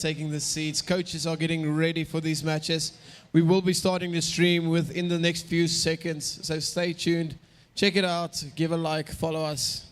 Taking the seats. Coaches are getting ready for these matches. We will be starting the stream within the next few seconds, so stay tuned. Check it out, give a like, follow us.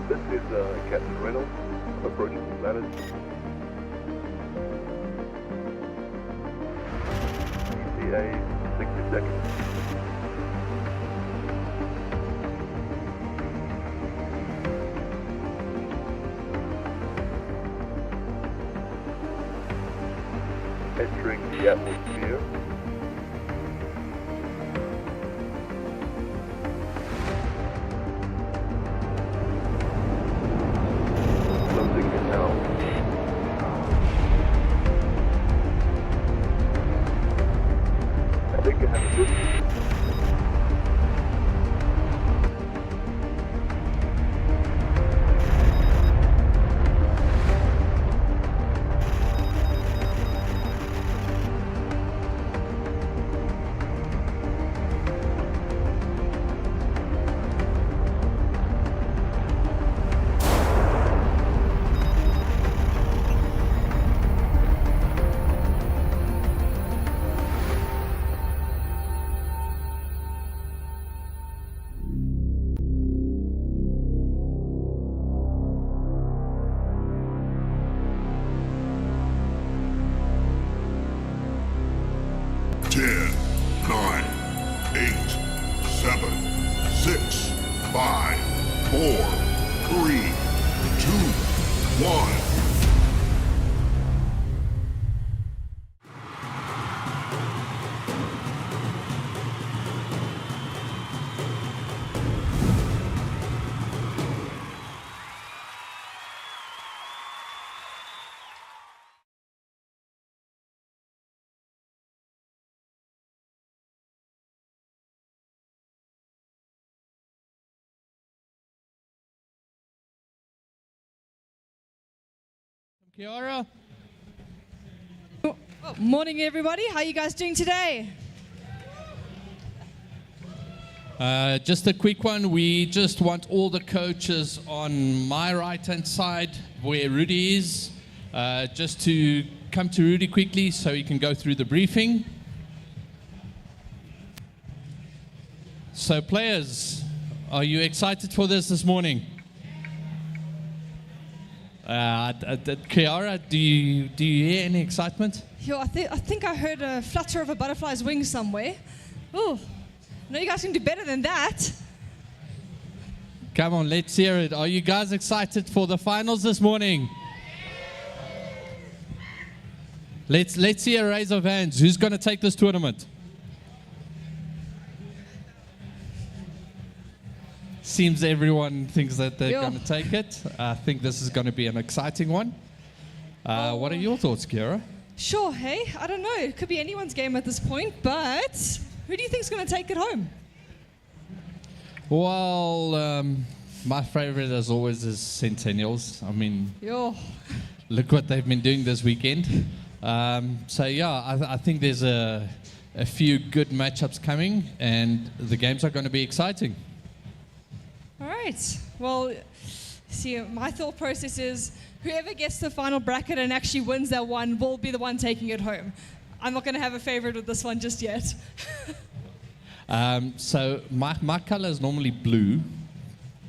This is Captain Reynolds approaching the ladders. ETA 60 seconds. Entering the atmosphere. Kiara. Morning, everybody. How are you guys doing today? Just a quick one. We just want all the coaches on my right-hand side, where Rudy is, just to come to Rudy quickly so he can go through the briefing. So, players, are you excited for this morning? Kiara, do you hear any excitement? Yo, I think I heard a flutter of a butterfly's wings somewhere. Oh, no, you guys can do better than that. Come on, let's hear it. Are you guys excited for the finals this morning? Let's see a raise of hands. Who's going to take this tournament? Seems everyone thinks that they're going to take it. I think this is going to be an exciting one. What are your thoughts, Kiara? Sure, hey, I don't know. It could be anyone's game at this point, but who do you think is going to take it home? Well, my favorite, as always, is Centennials. I mean, look what they've been doing this weekend. So, yeah, I think there's a few good matchups coming, and the games are going to be exciting. All right. Well, see, my thought process is whoever gets the final bracket and actually wins that one will be the one taking it home. I'm not going to have a favorite with this one just yet. So my color is normally blue,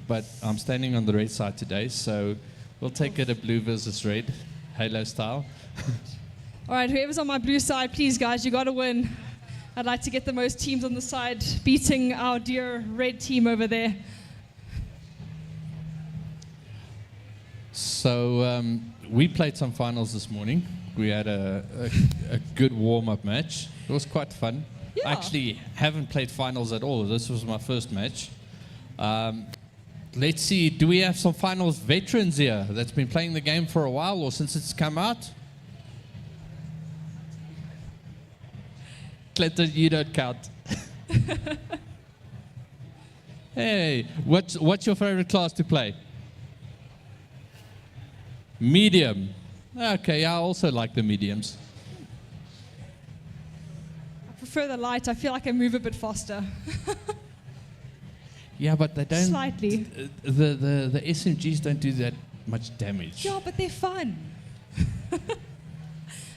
but I'm standing on the red side today, so we'll take it a blue versus red, Halo style. All right, whoever's on my blue side, please, guys, you got to win. I'd like to get the most teams on the side, beating our dear red team over there. So we played some finals this morning. We had a good warm-up match. It was quite fun. Yeah. I actually haven't played finals at all. This was my first match. Let's see, do we have some finals veterans here that's been playing the game for a while or since it's come out? Clinton, you don't count. Hey, what's your favorite class to play? Medium. Okay, I also like the mediums. I prefer the light. I feel like I move a bit faster. Yeah, but they don't. Slightly. The SMGs don't do that much damage. Yeah, but they're fun.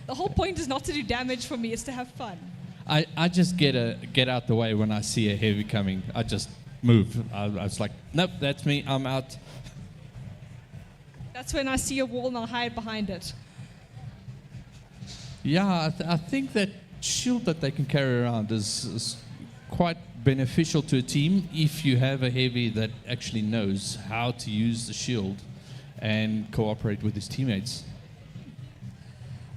The whole point is not to do damage for me, it's to have fun. I just get out the way when I see a heavy coming. I just move. I was like, nope, that's me. I'm out. That's when I see a wall and I'll hide behind it. Yeah, I think that shield that they can carry around is quite beneficial to a team if you have a heavy that actually knows how to use the shield and cooperate with his teammates.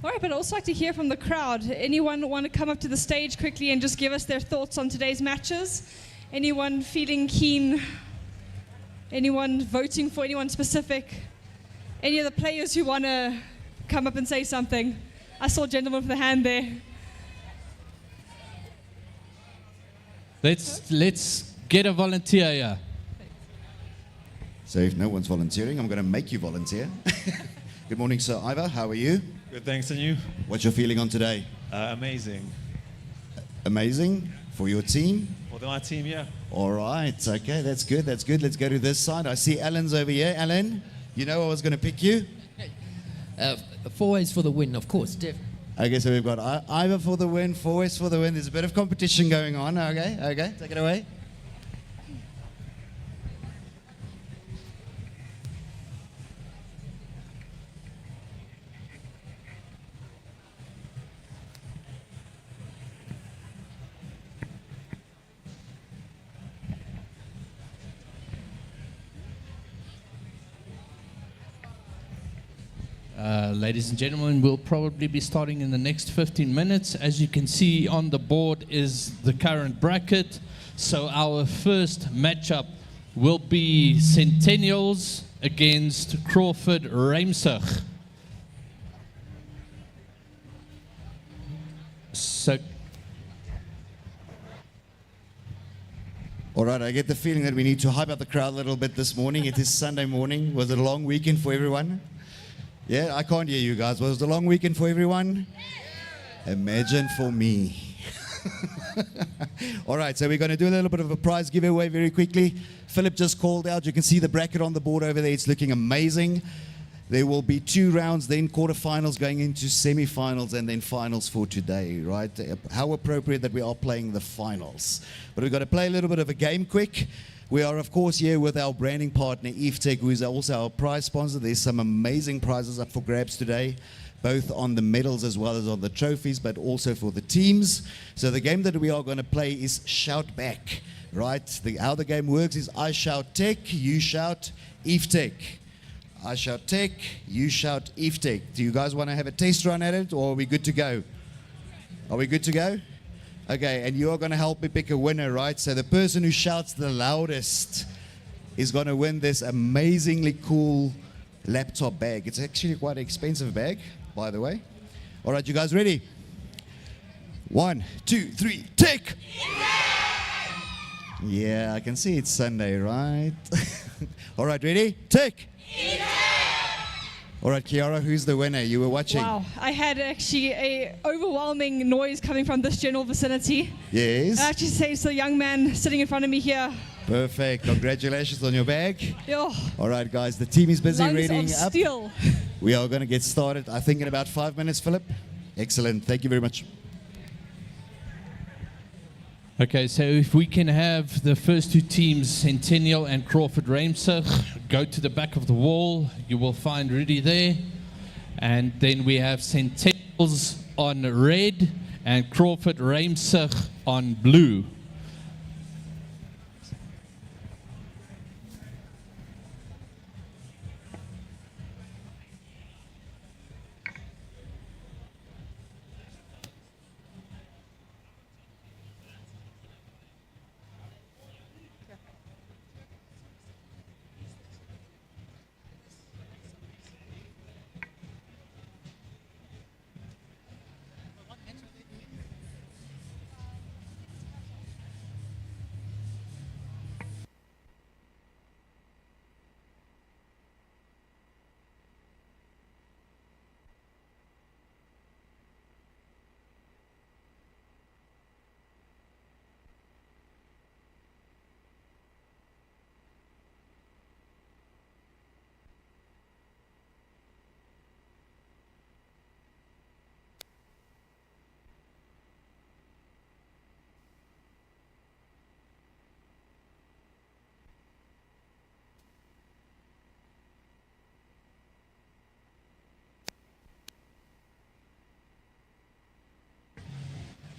All right, but I'd also like to hear from the crowd. Anyone want to come up to the stage quickly and just give us their thoughts on today's matches? Anyone feeling keen? Anyone voting for anyone specific? Any of the players who want to come up and say something? I saw a gentleman with a hand there. Let's get a volunteer here. So if no one's volunteering, I'm going to make you volunteer. Good morning, Sir Ivor. How are you? Good, thanks, and you? What's your feeling on today? Amazing. Amazing for your team? For my team, yeah. All right. Okay, that's good. That's good. Let's go to this side. I see Alan's over here. Alan, you know I was going to pick you? Four ways for the win, of course. Okay, so we've got Ivor for the win, 4S for the win. There's a bit of competition going on. Okay, take it away. Ladies and gentlemen, we'll probably be starting in the next 15 minutes. As you can see on the board is the current bracket. So our first matchup will be Centennials against Crawford Ramsig. So, All right, I get the feeling that we need to hype up the crowd a little bit this morning. It is Sunday morning. Was it a long weekend for everyone? Yeah, I can't hear you guys. Was it a long weekend for everyone? Imagine for me. All right, so we're going to do a little bit of a prize giveaway very quickly. Philip just called out. You can see the bracket on the board over there. It's looking amazing. There will be 2 rounds, then quarterfinals going into semifinals, and then finals for today, right? How appropriate that we are playing the finals. But we've got to play a little bit of a game quick. We are, of course, here with our branding partner, EveTech, who is also our prize sponsor. There's some amazing prizes up for grabs today, both on the medals as well as on the trophies, but also for the teams. So the game that we are going to play is Shout Back, right? How the game works is I shout tech, you shout EveTech. I shout tech, you shout EveTech. Do you guys want to have a test run at it, or are we good to go? Are we good to go? Okay, and you are going to help me pick a winner, right? So the person who shouts the loudest is going to win this amazingly cool laptop bag. It's actually quite an expensive bag, by the way. All right, you guys ready? 1, 2, 3, take! Yeah, I can see it's Sunday, right? All right, ready? Take! All right, Kiara, who's the winner? You were watching. Wow, I had actually a overwhelming noise coming from this general vicinity. Yes. I actually say it's the young man sitting in front of me here. Perfect. Congratulations on your bag. Yo, All right, guys, the team is busy lungs reading of up. steel. We are going to get started, I think, in about 5 minutes, Philip. Excellent. Thank you very much. okay, so if we can have the first 2 teams, Centennial and Crawford Ramsig, go to the back of the wall. You will find Rudy there. And then we have Centennials on red and Crawford Ramsig on blue.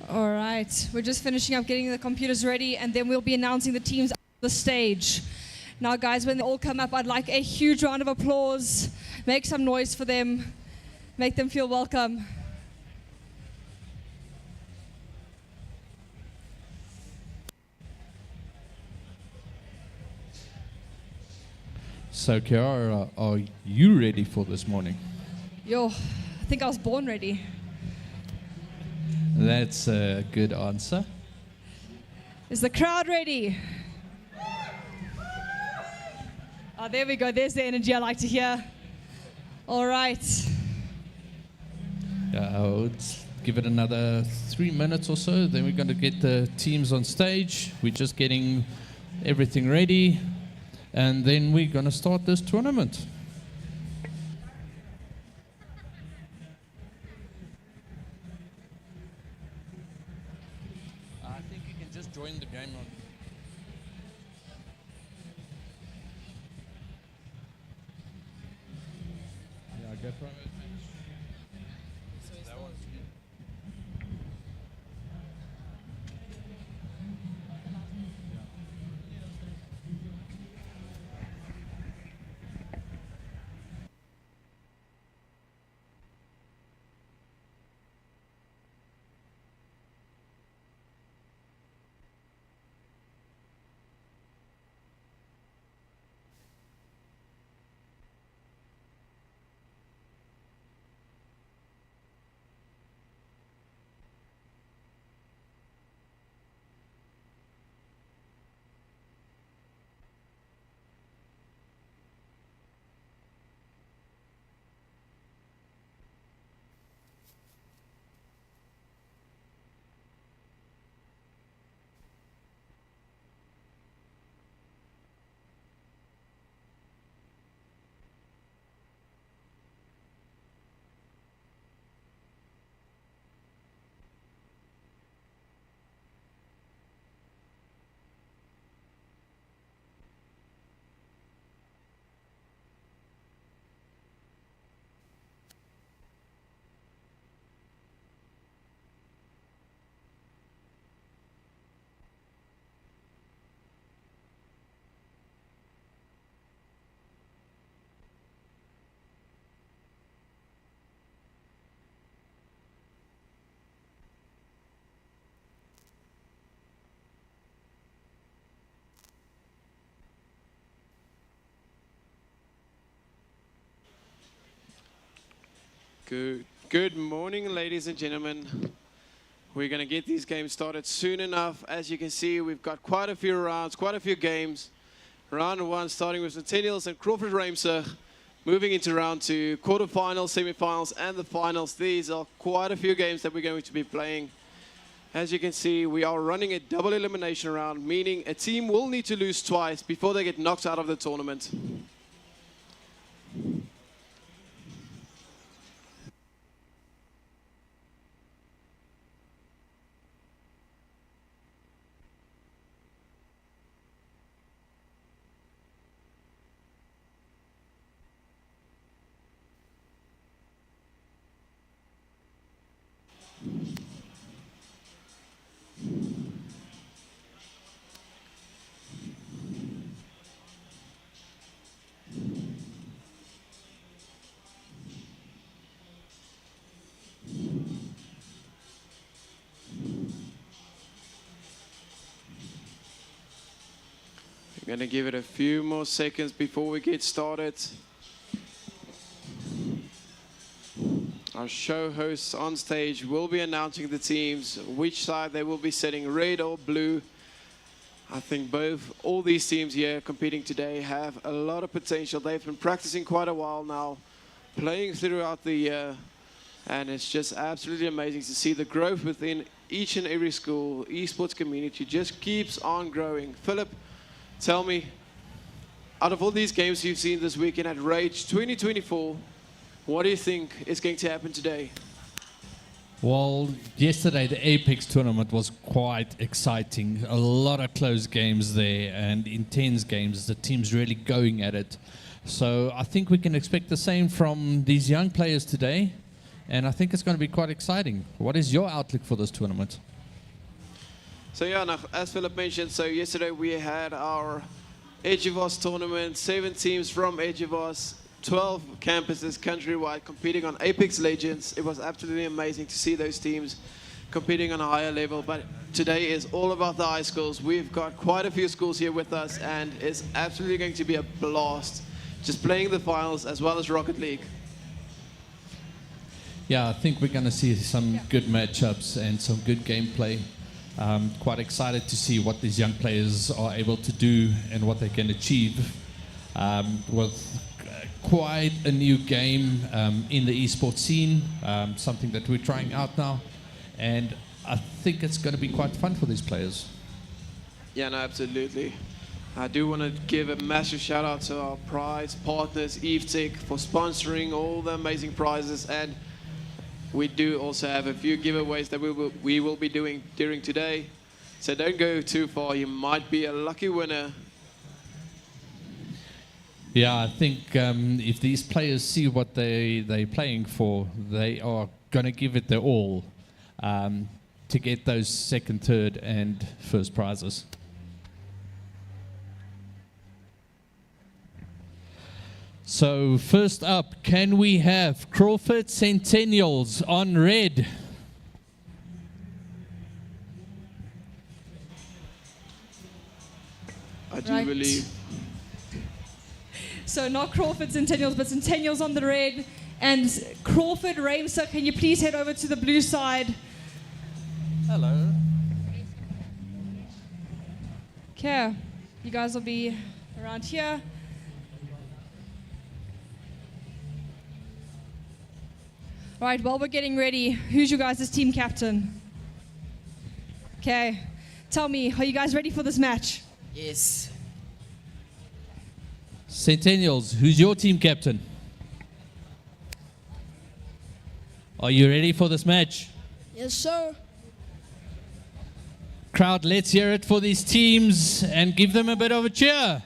All right, we're just finishing up getting the computers ready, and then we'll be announcing the teams on the stage. Now, guys, when they all come up, I'd like a huge round of applause. Make some noise for them. Make them feel welcome. So, Kiara, are you ready for this morning? Yo, I think I was born ready. That's a good answer. Is the crowd ready? Oh, there we go. There's the energy I like to hear. All right. I would give it another 3 minutes or so. Then we're going to get the teams on stage. We're just getting everything ready. And then we're going to start this tournament. I think you can just join the game on. Yeah, go for it. That one's good. Good morning, ladies and gentlemen. We're going to get these games started soon enough. As you can see, we've got quite a few rounds, quite a few games. Round one starting with Centennials and Crawford Ramsig. Moving into round two, quarterfinals, semifinals, and the finals. These are quite a few games that we're going to be playing. As you can see, we are running a double elimination round, meaning a team will need to lose twice before they get knocked out of the tournament. Going to give it a few more seconds before we get started. Our show hosts on stage will be announcing the teams, which side they will be setting, red or blue. I think all these teams here competing today have a lot of potential. They've been practicing quite a while now, playing throughout the year, and it's just absolutely amazing to see the growth within each and every school. Esports community just keeps on growing. Philip, tell me, out of all these games you've seen this weekend at Rage 2024, what do you think is going to happen today? Well, yesterday the Apex tournament was quite exciting. A lot of close games there and intense games. The team's really going at it. So I think we can expect the same from these young players today. And I think it's going to be quite exciting. What is your outlook for this tournament? So yeah, now, as Philip mentioned, so yesterday we had our Edgevos tournament, 7 teams from Edgevos, 12 campuses countrywide competing on Apex Legends. It was absolutely amazing to see those teams competing on a higher level. But today is all about the high schools. We've got quite a few schools here with us, and it's absolutely going to be a blast just playing the finals as well as Rocket League. Yeah, I think we're going to see some good matchups and some good gameplay. Quite excited to see what these young players are able to do and what they can achieve with quite a new game in the esports scene, something that we're trying out now, and I think it's going to be quite fun for these players. Yeah, no, absolutely. I do want to give a massive shout out to our prize partners, EveTech, for sponsoring all the amazing prizes, and we do also have a few giveaways that we will be doing during today. So don't go too far, you might be a lucky winner. Yeah, I think if these players see what they're playing for, they are going to give it their all to get those second, third, and first prizes. So first up, can we have Crawford Centennials on red? I do believe. So not Crawford Centennials, but Centennials on the red. And Crawford Ramser, can you please head over to the blue side? Hello. Okay, you guys will be around here. All right, while we're getting ready, who's your guys' team captain? Okay, tell me, are you guys ready for this match? Yes. Centennials, who's your team captain? Are you ready for this match? Yes, sir. Crowd, let's hear it for these teams and give them a bit of a cheer.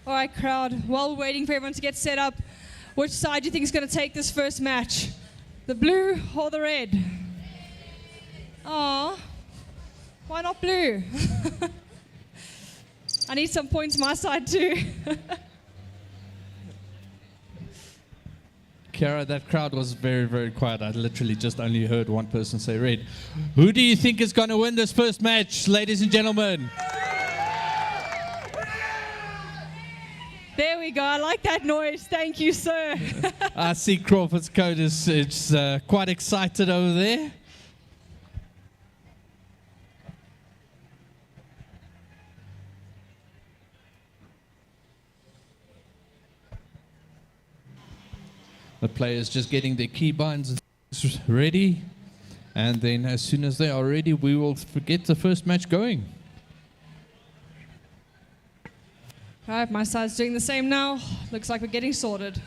All right, crowd, while we're waiting for everyone to get set up, which side do you think is going to take this first match? The blue or the red? Aw, why not blue? I need some points my side too. Kiara, that crowd was very, very quiet. I literally just only heard one person say red. Who do you think is going to win this first match, ladies and gentlemen? There we go. I like that noise. Thank you, sir. I see Crawford's code is quite excited over there. The players just getting their keybinds ready. And then as soon as they are ready, we will get the first match going. All right, my side's doing the same now. Looks like we're getting sorted.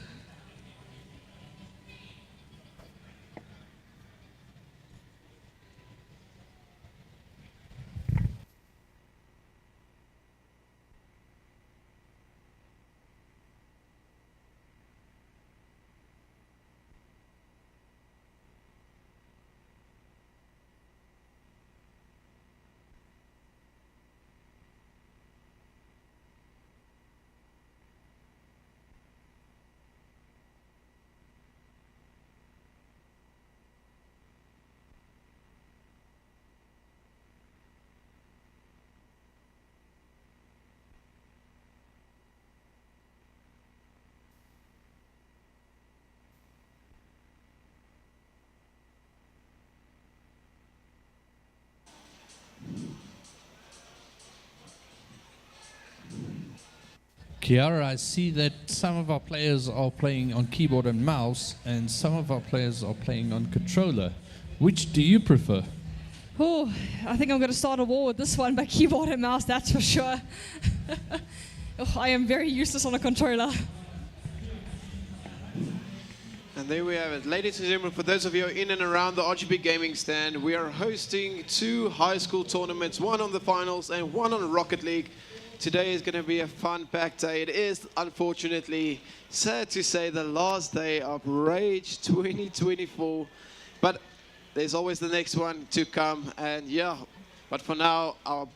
Kiara, I see that some of our players are playing on keyboard and mouse, and some of our players are playing on controller. Which do you prefer? Oh, I think I'm going to start a war with this one by keyboard and mouse, that's for sure. I am very useless on a controller. And there we have it. Ladies and gentlemen, for those of you in and around the RGB gaming stand, we are hosting 2 high school tournaments, one on the finals and one on Rocket League. Today is going to be a fun-packed day. It is, unfortunately, sad to say, the last day of Rage 2024. But there's always the next one to come. And yeah, but for now, our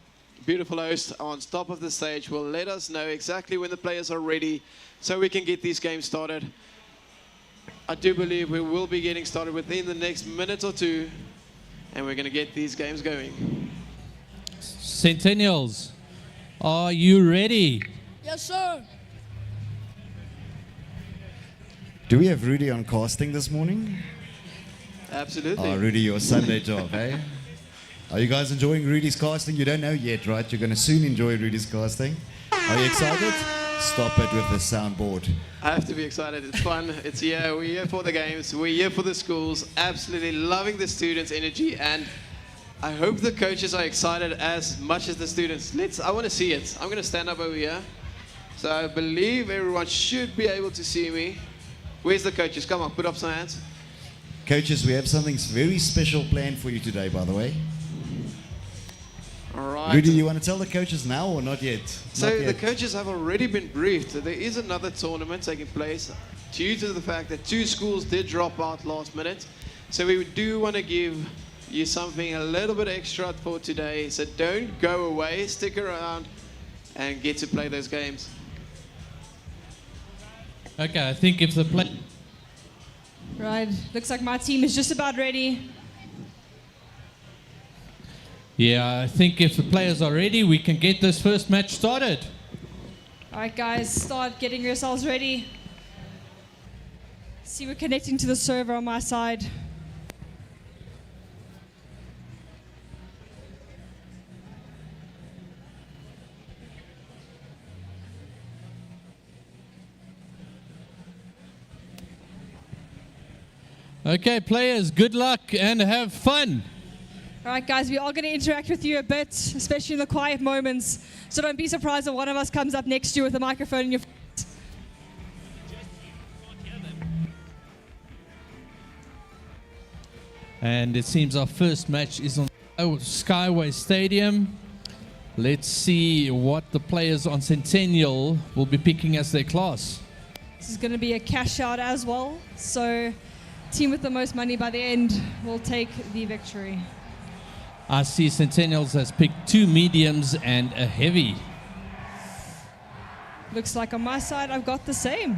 beautiful host on top of the stage will let us know exactly when the players are ready so we can get these games started. I do believe we will be getting started within the next minute or 2, and we're going to get these games going. Centennials, are you ready? Yes, sir. Do we have Rudy on casting this morning? Absolutely. Oh, Rudy, your Sunday job, eh? Are you guys enjoying Rudy's casting? You don't know yet, right? You're going to soon enjoy Rudy's casting. Are you excited? Stop it with the soundboard. I have to be excited. It's fun. It's here. We're here for the games. We're here for the schools. Absolutely loving the students' energy, and I hope the coaches are excited as much as the students. I want to see it. I'm going to stand up over here. So I believe everyone should be able to see me. Where's the coaches? Come on, put up some hands. Coaches, we have something very special planned for you today, by the way. All right. Rudy, you want to tell the coaches now or not yet? So Not the yet. coaches have already been briefed. There is another tournament taking place due to the fact that 2 schools did drop out last minute. So we do want to give you something a little bit extra for today. So don't go away, stick around and get to play those games. Okay, I think if the play... Right, looks like my team is just about ready. Yeah, I think if the players are ready, we can get this first match started. All right, guys, start getting yourselves ready. See, we're connecting to the server on my side. Okay, players, good luck and have fun. All right, guys, we are going to interact with you a bit, especially in the quiet moments. So don't be surprised if one of us comes up next to you with a microphone in your face. And it seems our first match is on Skyway Stadium. Let's see what the players on Centennial will be picking as their class. This is going to be a cash out as well. So team with the most money by the end will take the victory. I see Centennials has picked 2 mediums and a heavy. Looks like on my side, I've got the same.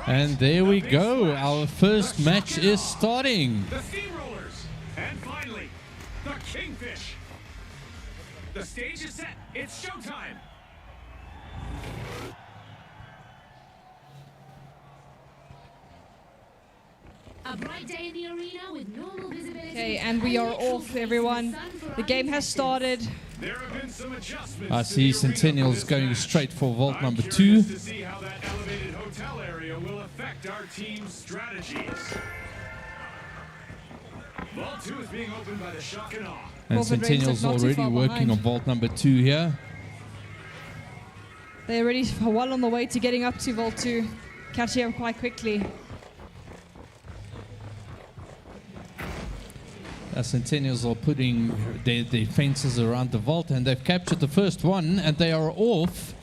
And there we go. Our first match is starting. The Steamrollers. And finally, the Kingfish. The stage is set. It's showtime. A bright day in the arena with normal visibility. Okay, and we are off, everyone. The game has started. There have been some adjustments. I see Centennials going straight for vault number 2. To see how that elevated hotel area will affect our team's strategies. Vault 2 is being opened by the Shock and Awe. And Well, the Rains Centennials are not too already far working behind. on vault number 2 here. They're already well on the way to getting up to Vault 2, catching up quite quickly. Centennials are putting their fences around the vault, and they've captured the first one, and they are off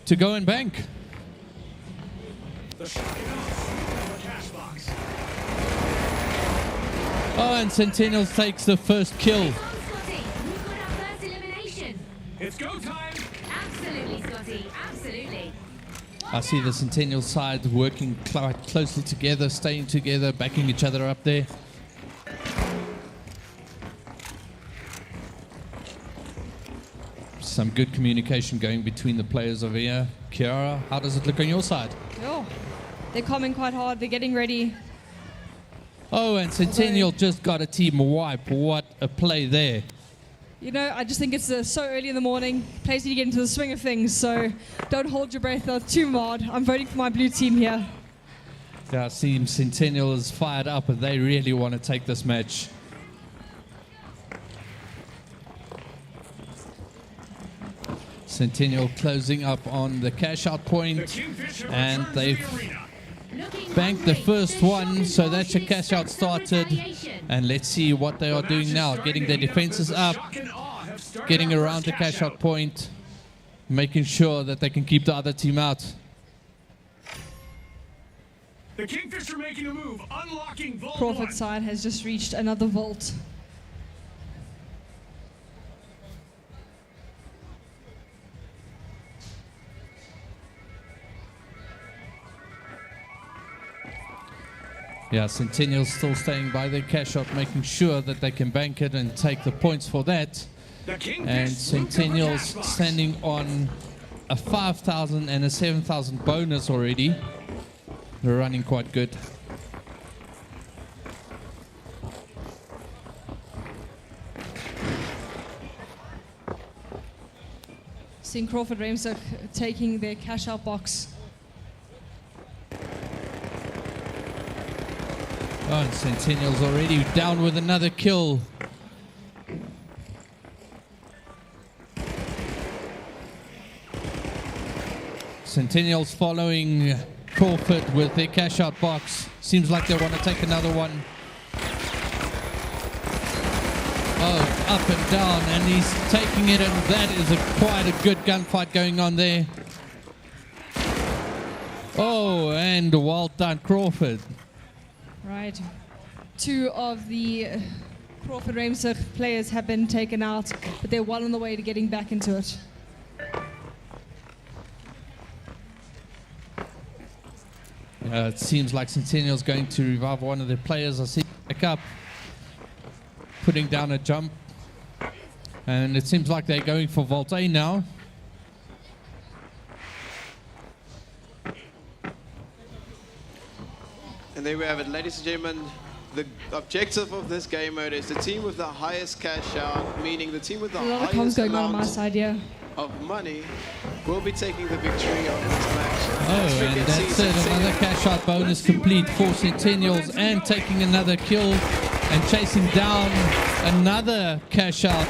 to go and bank. The Shock and Awe the cash box. Oh, and Centennials takes the first kill. Come on, Scotty. We've got our first elimination. It's go time. Absolutely, Scotty. Absolutely. I see the Centennial side working quite closely together, staying together, backing each other up there. Some good communication going between the players over here. Kiara, how does it look on your side? Oh, they're coming quite hard. They're getting ready. Oh, and Centennial just got a team wipe. What a play there. You know, I just think it's so early in the morning. Players need to get into the swing of things, so don't hold your breath too hard. I'm voting for my blue team here. Yeah, seems Centennial is fired up and they really want to take this match. Centennial closing up on the cash out point, and they've banked the first one, so that's your cash out started. And let's see what they are doing now, getting their defenses up, getting around the cash out point, making sure that they can keep the other team out. The Kingfisher making a move, unlocking vault Crawford's 1. side has just reached another vault. Yeah, Centennial's still staying by their cash out, making sure that they can bank it and take the points for that. And Centennial's standing on a 5,000 and a 7,000 bonus already. They're running quite good. Seeing Crawford Ramsey taking their cash out box. Oh, and Centennial's already down with another kill. Centennial's following Crawford with their cash out box. Seems like they want to take another one. Oh, up and down, and he's taking it, and that is quite a good gunfight going on there. Oh, and well done, Crawford. Right. Two of the Crawford Ramsey players have been taken out, but they're well on the way to getting back into it. It seems like Centennial's going to revive one of their players. I see back up, putting down a jump. And it seems like they're going for Vault A now. And there we have it, ladies and gentlemen. The objective of this game mode is the team with the highest cash out, meaning the team with the A lot of comms highest going on my amount side, yeah. of money will be taking the victory of this match. Oh, and that's it. Another cash out bonus complete for Centennials, and taking another kill and chasing down another cash out.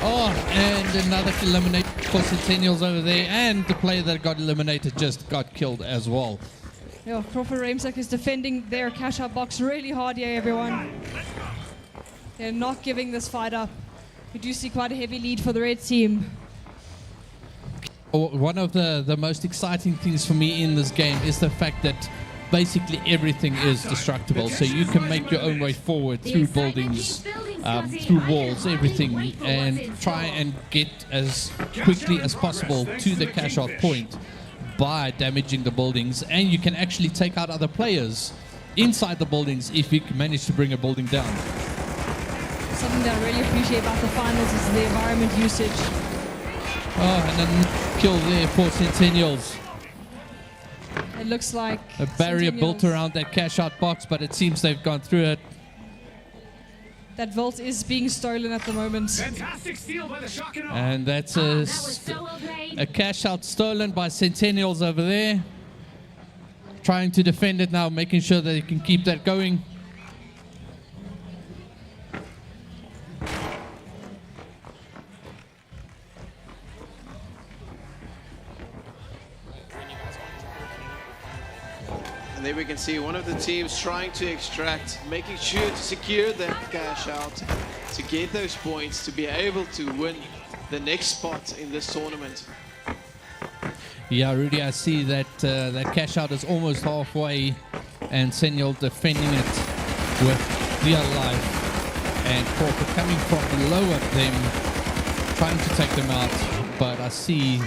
Oh, and another elimination for Centennials over there, and the player that got eliminated just got killed as well. Yeah, Crawford Ramsey is defending their cash out box really hard here, everyone. They're not giving this fight up. We do see quite a heavy lead for the red team. One of the most exciting things for me in this game is the fact that basically everything is destructible. So you can make your own way forward through buildings, through walls, everything, and try and get as quickly as possible to the cash out point by damaging the buildings. And you can actually take out other players inside the buildings if you can manage to bring a building down. Something that I really appreciate about the finals is the environment usage. Oh, and a kill there for Centennials. It looks like A barrier built around that cash out box, but it seems they've gone through it. that vault is being stolen at the moment. Fantastic steal by the shock and awe. And that's That was so well played. a cash out stolen by Centennials over there. Trying to defend it now, making sure that they can keep that going. And there we can see one of the teams trying to extract, making sure to secure that cash out, to get those points, to be able to win the next spot in this tournament. Yeah, Rudy, I see that that cash out is almost halfway, and Senor defending it with dear life, and Crawford coming from below at them, trying to take them out. But I see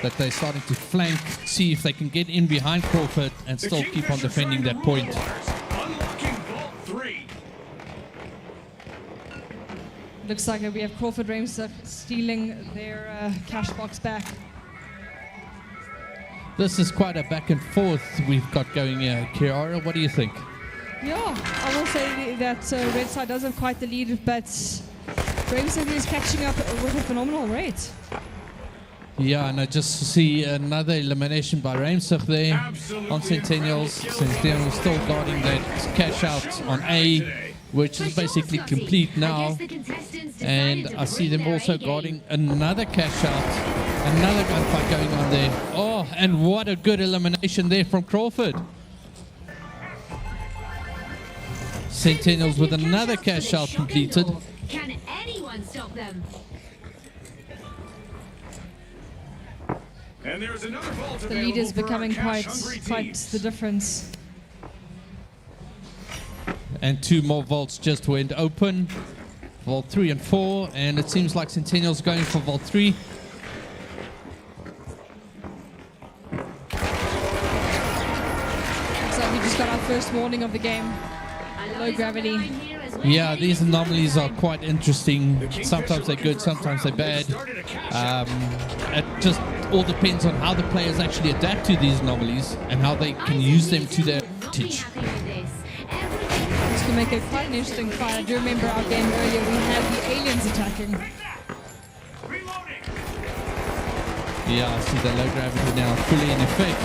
that they're starting to flank, see if they can get in behind Crawford and still keep on defending that point. Unlocking vault 3. Looks like we have Crawford Ramsey stealing their cash box back. This is quite a back and forth we've got going here. Kiara, what do you think? Yeah, I will say that Red Side does have quite the lead, but Rainsucker is catching up with a phenomenal rate. Yeah, and I just see another elimination by Ramsuk there on Centennials. Centennials still guarding that cash out on A, which is basically complete now. And I see them also guarding another cash out, another gunfight going on there. Oh, and what a good elimination there from Crawford. Centennials with another cash out completed. Can anyone stop them? And there's another vault The lead is available for our becoming quite cash-hungry teams. the difference. And 2 more vaults just went open. Vault 3 and 4, and it seems like Centennial's going for Vault 3. Looks like we just got our first warning of the game. Low gravity. Yeah, these anomalies are quite interesting. Sometimes they're good, sometimes they're bad. It just all depends on how the players actually adapt to these anomalies and how they can use them to their advantage. This can make it quite an interesting fight. I do remember our game earlier, we had the aliens attacking. Yeah, I see the low gravity now fully in effect.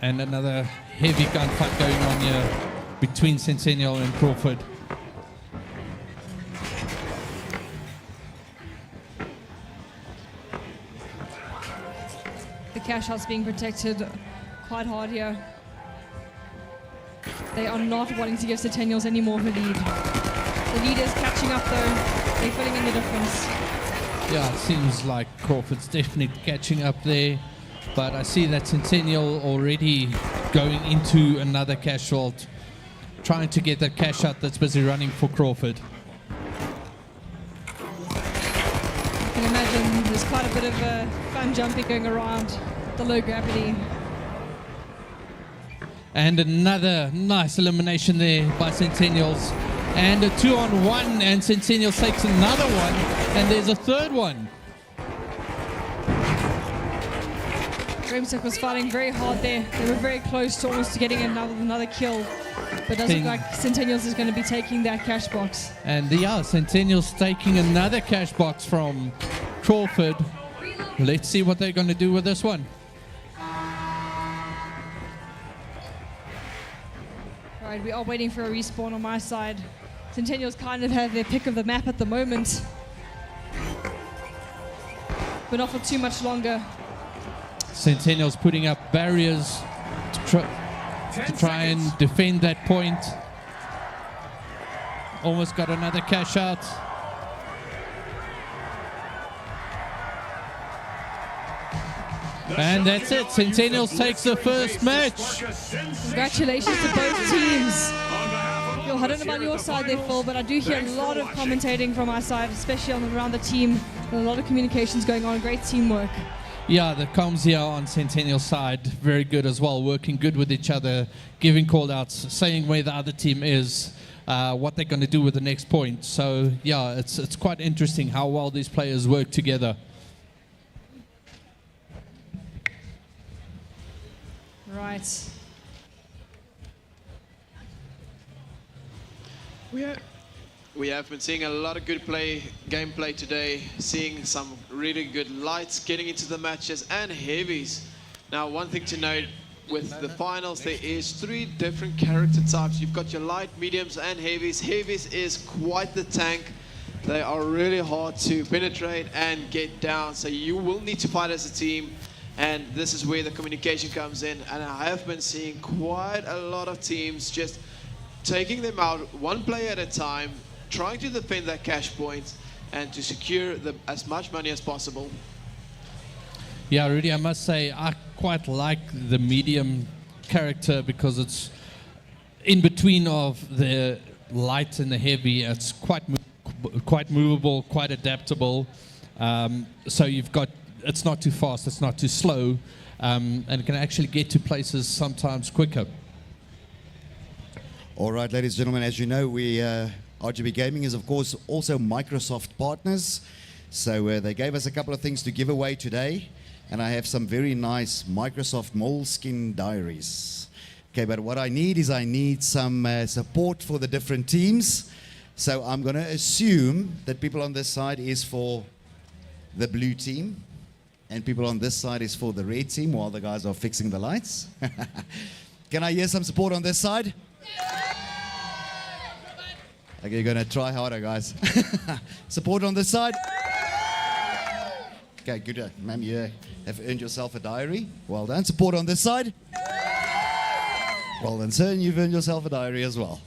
And another heavy gunfight going on here between Centennial and Crawford. The cash out's being protected quite hard here. They are not wanting to give Centennials any more of a lead. The lead is catching up though. They're filling in the difference. Yeah, it seems like Crawford's definitely catching up there. But I see that Centennial already going into another cash vault, trying to get that cash out that's busy running for Crawford. You can imagine there's quite a bit of fun jumping going around the low gravity. And another nice elimination there by Centennials. And a 2-on-1, and Centennials takes another one, and there's a third one. Remsek was fighting very hard there. They were very close to almost getting another kill. But it doesn't look like Centennials is going to be taking that cash box. And yeah, Centennials taking another cash box from Crawford. Let's see what they're going to do with this one. Right, we are waiting for a respawn on my side. Centennials kind of have their pick of the map at the moment. But not for too much longer. Centennials putting up barriers to try and defend that point. Almost got another cash out. And that's it. Centennials takes the first match. Congratulations to both teams. Yo, I don't know about your side there, Phil, but I do hear a lot of commentating from our side, especially around the team. There's a lot of communications going on. Great teamwork. Yeah, the comms here on Centennial side, very good as well, working good with each other, giving call-outs, saying where the other team is, what they're going to do with the next point. So, yeah, it's quite interesting how well these players work together. Right. We have been seeing a lot of good gameplay today, seeing some really good lights getting into the matches and heavies. Now, one thing to note with the finals, there is 3 different character types. You've got your light, mediums, and heavies. Heavies is quite the tank. They are really hard to penetrate and get down, so you will need to fight as a team. And this is where the communication comes in. And I have been seeing quite a lot of teams just taking them out one player at a time, trying to defend that cash point and to secure as much money as possible. Yeah, Rudy, I must say I quite like the medium character because it's in between of the light and the heavy. It's quite movable, quite adaptable. So you've got, it's not too fast, it's not too slow, and it can actually get to places sometimes quicker. All right, ladies and gentlemen, as you know, RGB Gaming is, of course, also Microsoft partners. So they gave us a couple of things to give away today. And I have some very nice Microsoft Moleskin diaries. Okay, but what I need some support for the different teams. So I'm going to assume that people on this side is for the blue team, and people on this side is for the red team while the guys are fixing the lights. Can I hear some support on this side? Okay, you're going to try harder, guys. Support on this side? Okay, good. Ma'am, you have earned yourself a diary. Well done. Support on this side? Well done, sir, and you've earned yourself a diary as well.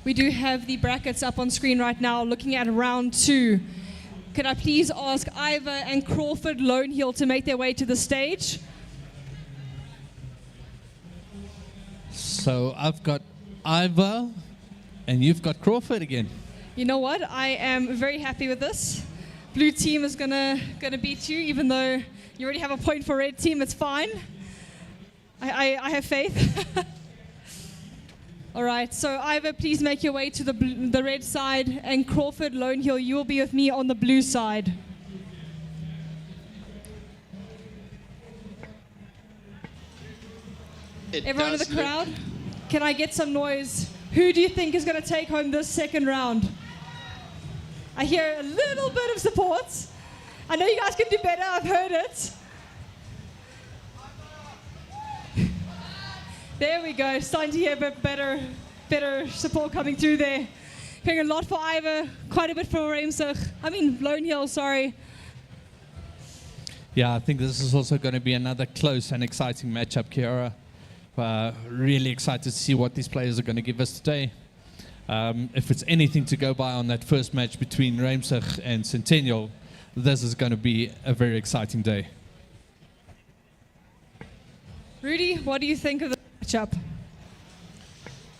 We do have the brackets up on screen right now, looking at round 2. Could I please ask Ivor and Crawford Loneheel to make their way to the stage? So I've got Ivor, and you've got Crawford again. You know what? I am very happy with this. Blue team is gonna beat you, even though you already have a point for red team. It's fine. I have faith. All right. So Ivor, please make your way to the red side, and Crawford Loneheel, you will be with me on the blue side. Everyone in the crowd, can I get some noise? Who do you think is going to take home this second round? I hear a little bit of support. I know you guys can do better. I've heard it. There we go. Starting to hear a bit better support coming through there. Hearing a lot for Ivor, quite a bit for Loneheel, sorry. Yeah, I think this is also going to be another close and exciting matchup, Kiara. Really excited to see what these players are going to give us today. If it's anything to go by on that first match between Reimsig and Centennial, this is going to be a very exciting day. Rudy, what do you think of the matchup?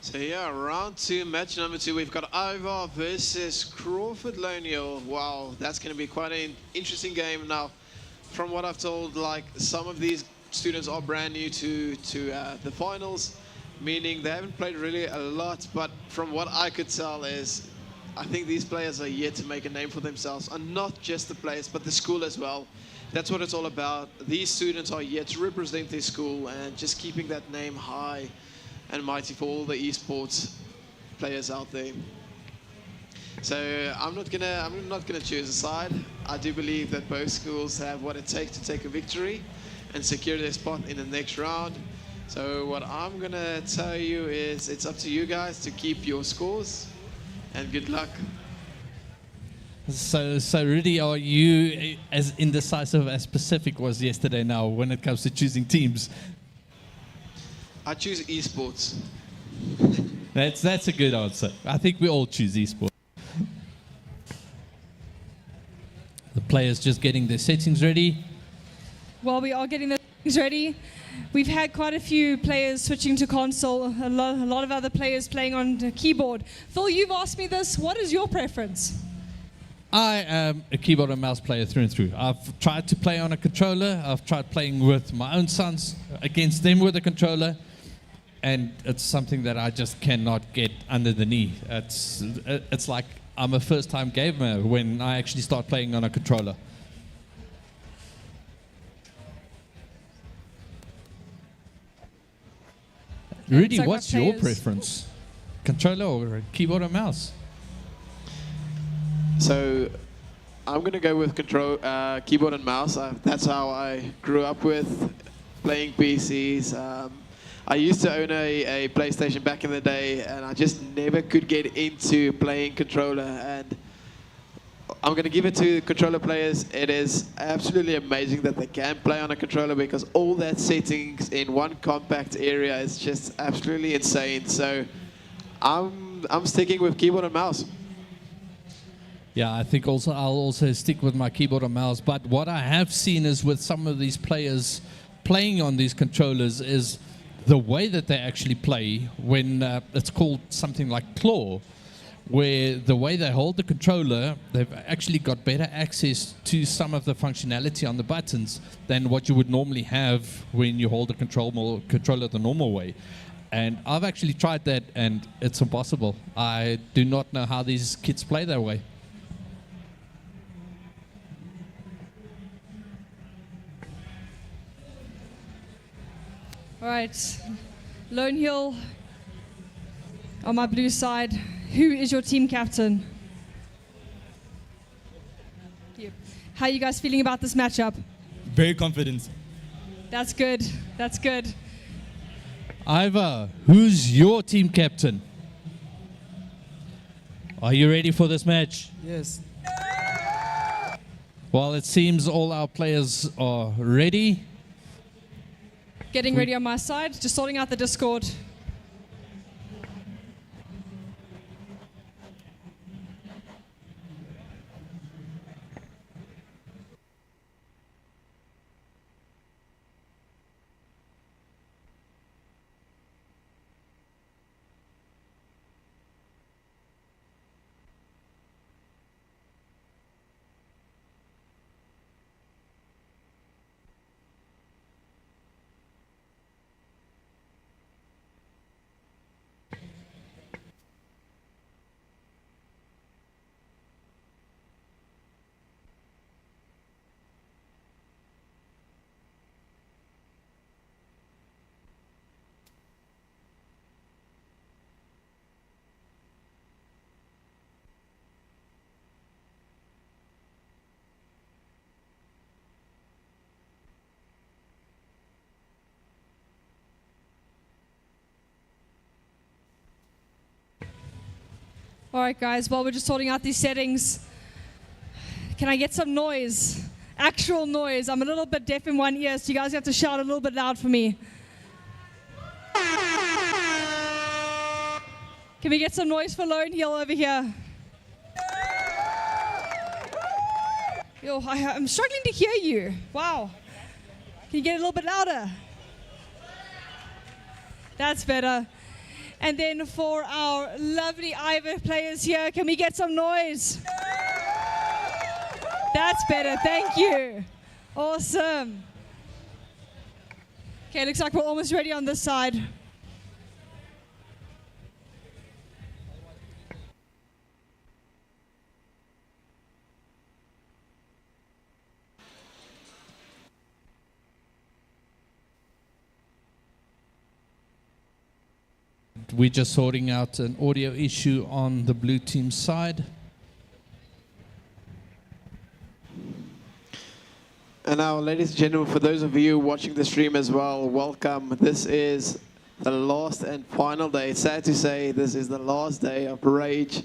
So yeah, round 2, match number 2. We've got Ivor versus Crawford Loneheel. Wow, that's going to be quite an interesting game. Now, from what I've told, like some of these students are brand new to the finals, meaning they haven't played really a lot, but from what I could tell is I think these players are yet to make a name for themselves, and not just the players but the school as well. That's what it's all about. These students are yet to represent their school and just keeping that name high and mighty for all the esports players out there. So I'm not gonna choose a side. I do believe that both schools have what it takes to take a victory and secure their spot in the next round. So what I'm gonna tell you is it's up to you guys to keep your scores, and good luck. So Rudy, are you as indecisive as Pacific was yesterday now when it comes to choosing teams? I choose esports. That's a good answer. I think we all choose esports. The players just getting their settings ready. Well, we are getting the things ready. We've had quite a few players switching to console, a lot of other players playing on the keyboard. Phil, you've asked me this. What is your preference? I am a keyboard and mouse player through and through. I've tried to play on a controller. I've tried playing with my own sons against them with a controller, and it's something that I just cannot get under the knee. It's like I'm a first-time gamer when I actually start playing on a controller. Rudy, what's your preference? Controller or keyboard and mouse? So I'm going to go with keyboard and mouse. That's how I grew up with playing PCs. I used to own a PlayStation back in the day, and I just never could get into playing controller. And I'm going to give it to controller players. It is absolutely amazing that they can play on a controller, because all that settings in one compact area is just absolutely insane. So I'm sticking with keyboard and mouse. Yeah, I think I'll also stick with my keyboard and mouse. But what I have seen is with some of these players playing on these controllers is the way that they actually play when it's called something like claw, where the way they hold the controller, they've actually got better access to some of the functionality on the buttons than what you would normally have when you hold a controller the normal way. And I've actually tried that, and it's impossible. I do not know how these kids play that way. All right. Lone Hill on my blue side. Who is your team captain? How are you guys feeling about this matchup? Very confident. That's good. That's good. Iva, who's your team captain? Are you ready for this match? Yes. Well, it seems all our players are ready. Getting ready on my side. Just sorting out the Discord. All right, guys, while we're just sorting out these settings, can I get some noise? Actual noise. I'm a little bit deaf in one ear, so you guys have to shout a little bit loud for me. Can we get some noise for Lone Hill over here? Yo, I'm struggling to hear you. Wow. Can you get a little bit louder? That's better. And then for our lovely Iva players here, can we get some noise? That's better, thank you. Awesome. Okay, looks like we're almost ready on this side. We're just sorting out an audio issue on the blue team side. And now, ladies and gentlemen, for those of you watching the stream as well, welcome. This is the last and final day. It's sad to say this is the last day of Rage.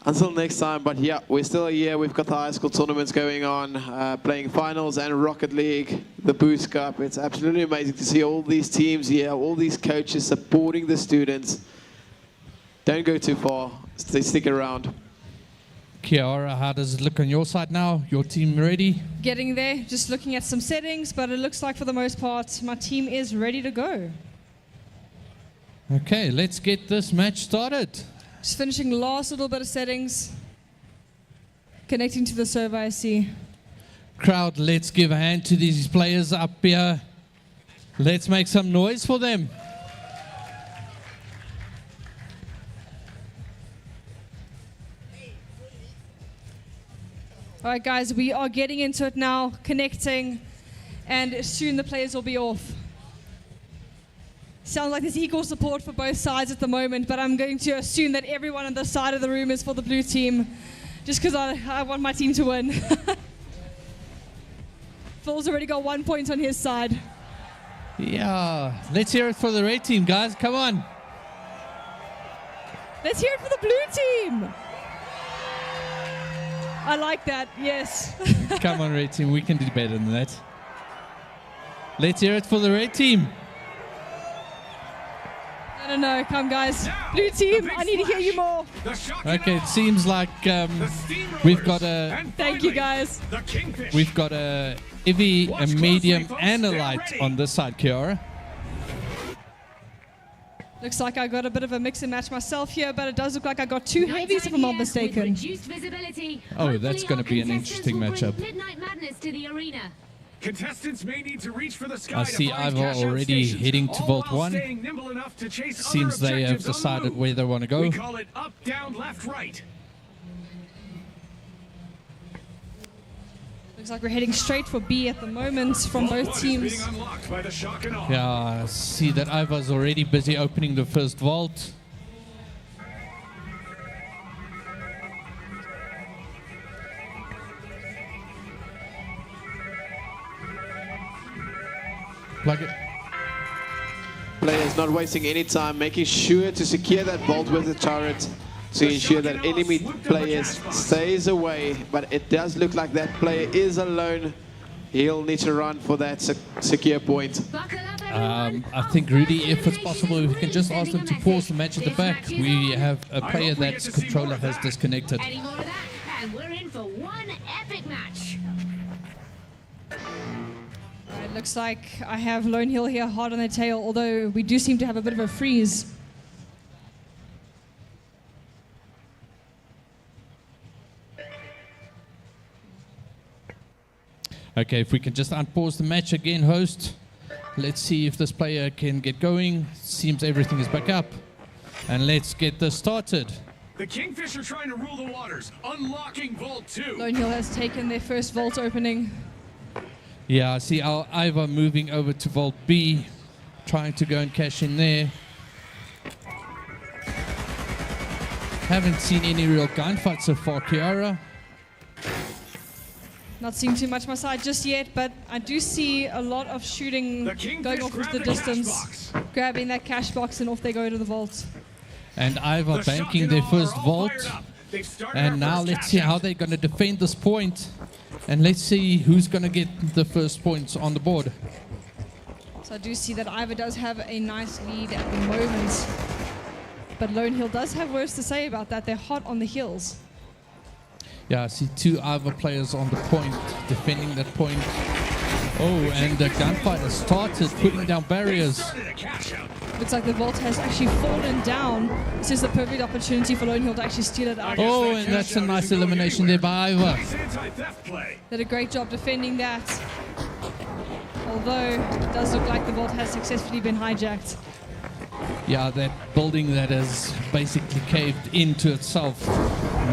Until next time, but yeah, we're still here. We've got the high school tournaments going on, playing finals and Rocket League, the Boost Cup. It's absolutely amazing to see all these teams here, all these coaches supporting the students. Don't go too far. Stick around. Kiara, how does it look on your side now? Your team ready? Getting there, just looking at some settings, but it looks like for the most part, my team is ready to go. Okay, let's get this match started. Just finishing last little bit of settings. Connecting to the server, I see. Crowd, let's give a hand to these players up here. Let's make some noise for them. All right, guys, we are getting into it now, connecting, and soon the players will be off. Sounds like there's equal support for both sides at the moment, but I'm going to assume that everyone on this side of the room is for the blue team, just because I want my team to win. Phil's already got 1 point on his side. Yeah, let's hear it for the red team, guys. Come on. Let's hear it for the blue team. I like that, yes. Come on, red team. We can do better than that. Let's hear it for the red team. No, come guys. Blue team, I need to hear you more. Okay, it seems like we've got a... Thank you, guys. We've got a heavy, a medium, and a light on this side, Kiara. Looks like I got a bit of a mix and match myself here, but it does look like I got two heavies if I'm not mistaken. Oh, that's going to be an interesting matchup. Midnight Madness to the arena. Contestants may need to reach for the sky. I see Ivor already heading to Vault 1. Seems they have decided where they want to go. We call it up, down, left, right. Looks like we're heading straight for B at the moment from both teams. Yeah, I see that Ivar's already busy opening the first vault. Plug it. Players not wasting any time, making sure to secure that vault with the turret to ensure that enemy players stays away. But it does look like that player is alone. He'll need to run for that secure point. I think, Rudy, if it's possible, if we can just ask them to pause the match at the back. We have a player that's controller has disconnected. Any more of that, and we're in for one epic match. It looks like I have Lone Hill here hard on their tail, although we do seem to have a bit of a freeze. Okay, if we can just unpause the match again, host. Let's see if this player can get going. Seems everything is back up. And let's get this started. The Kingfish are trying to rule the waters, unlocking Vault 2. Lone Hill has taken their first vault opening. Yeah, I see our Ivar moving over to Vault B, trying to go and cash in there. Haven't seen any real gunfights so far, Kiara. Not seeing too much my side just yet, but I do see a lot of shooting going off with the distance, grabbing that cash box, and off they go to the vault. And Ivar banking their first vault. And now let's see how they're going to defend this point. And let's see who's going to get the first points on the board. So I do see that Ivar does have a nice lead at the moment. But Lone Hill does have words to say about that. They're hot on the heels. Yeah, I see two Ivar players on the point, defending that point. Oh, and the gunfight has started, putting down barriers. Looks like the vault has actually fallen down. This is the perfect opportunity for Lone Hill to actually steal it out. Oh, and that's a nice elimination there by Ivar. Did a great job defending that. Although, it does look like the vault has successfully been hijacked. Yeah, that building that has basically caved into itself,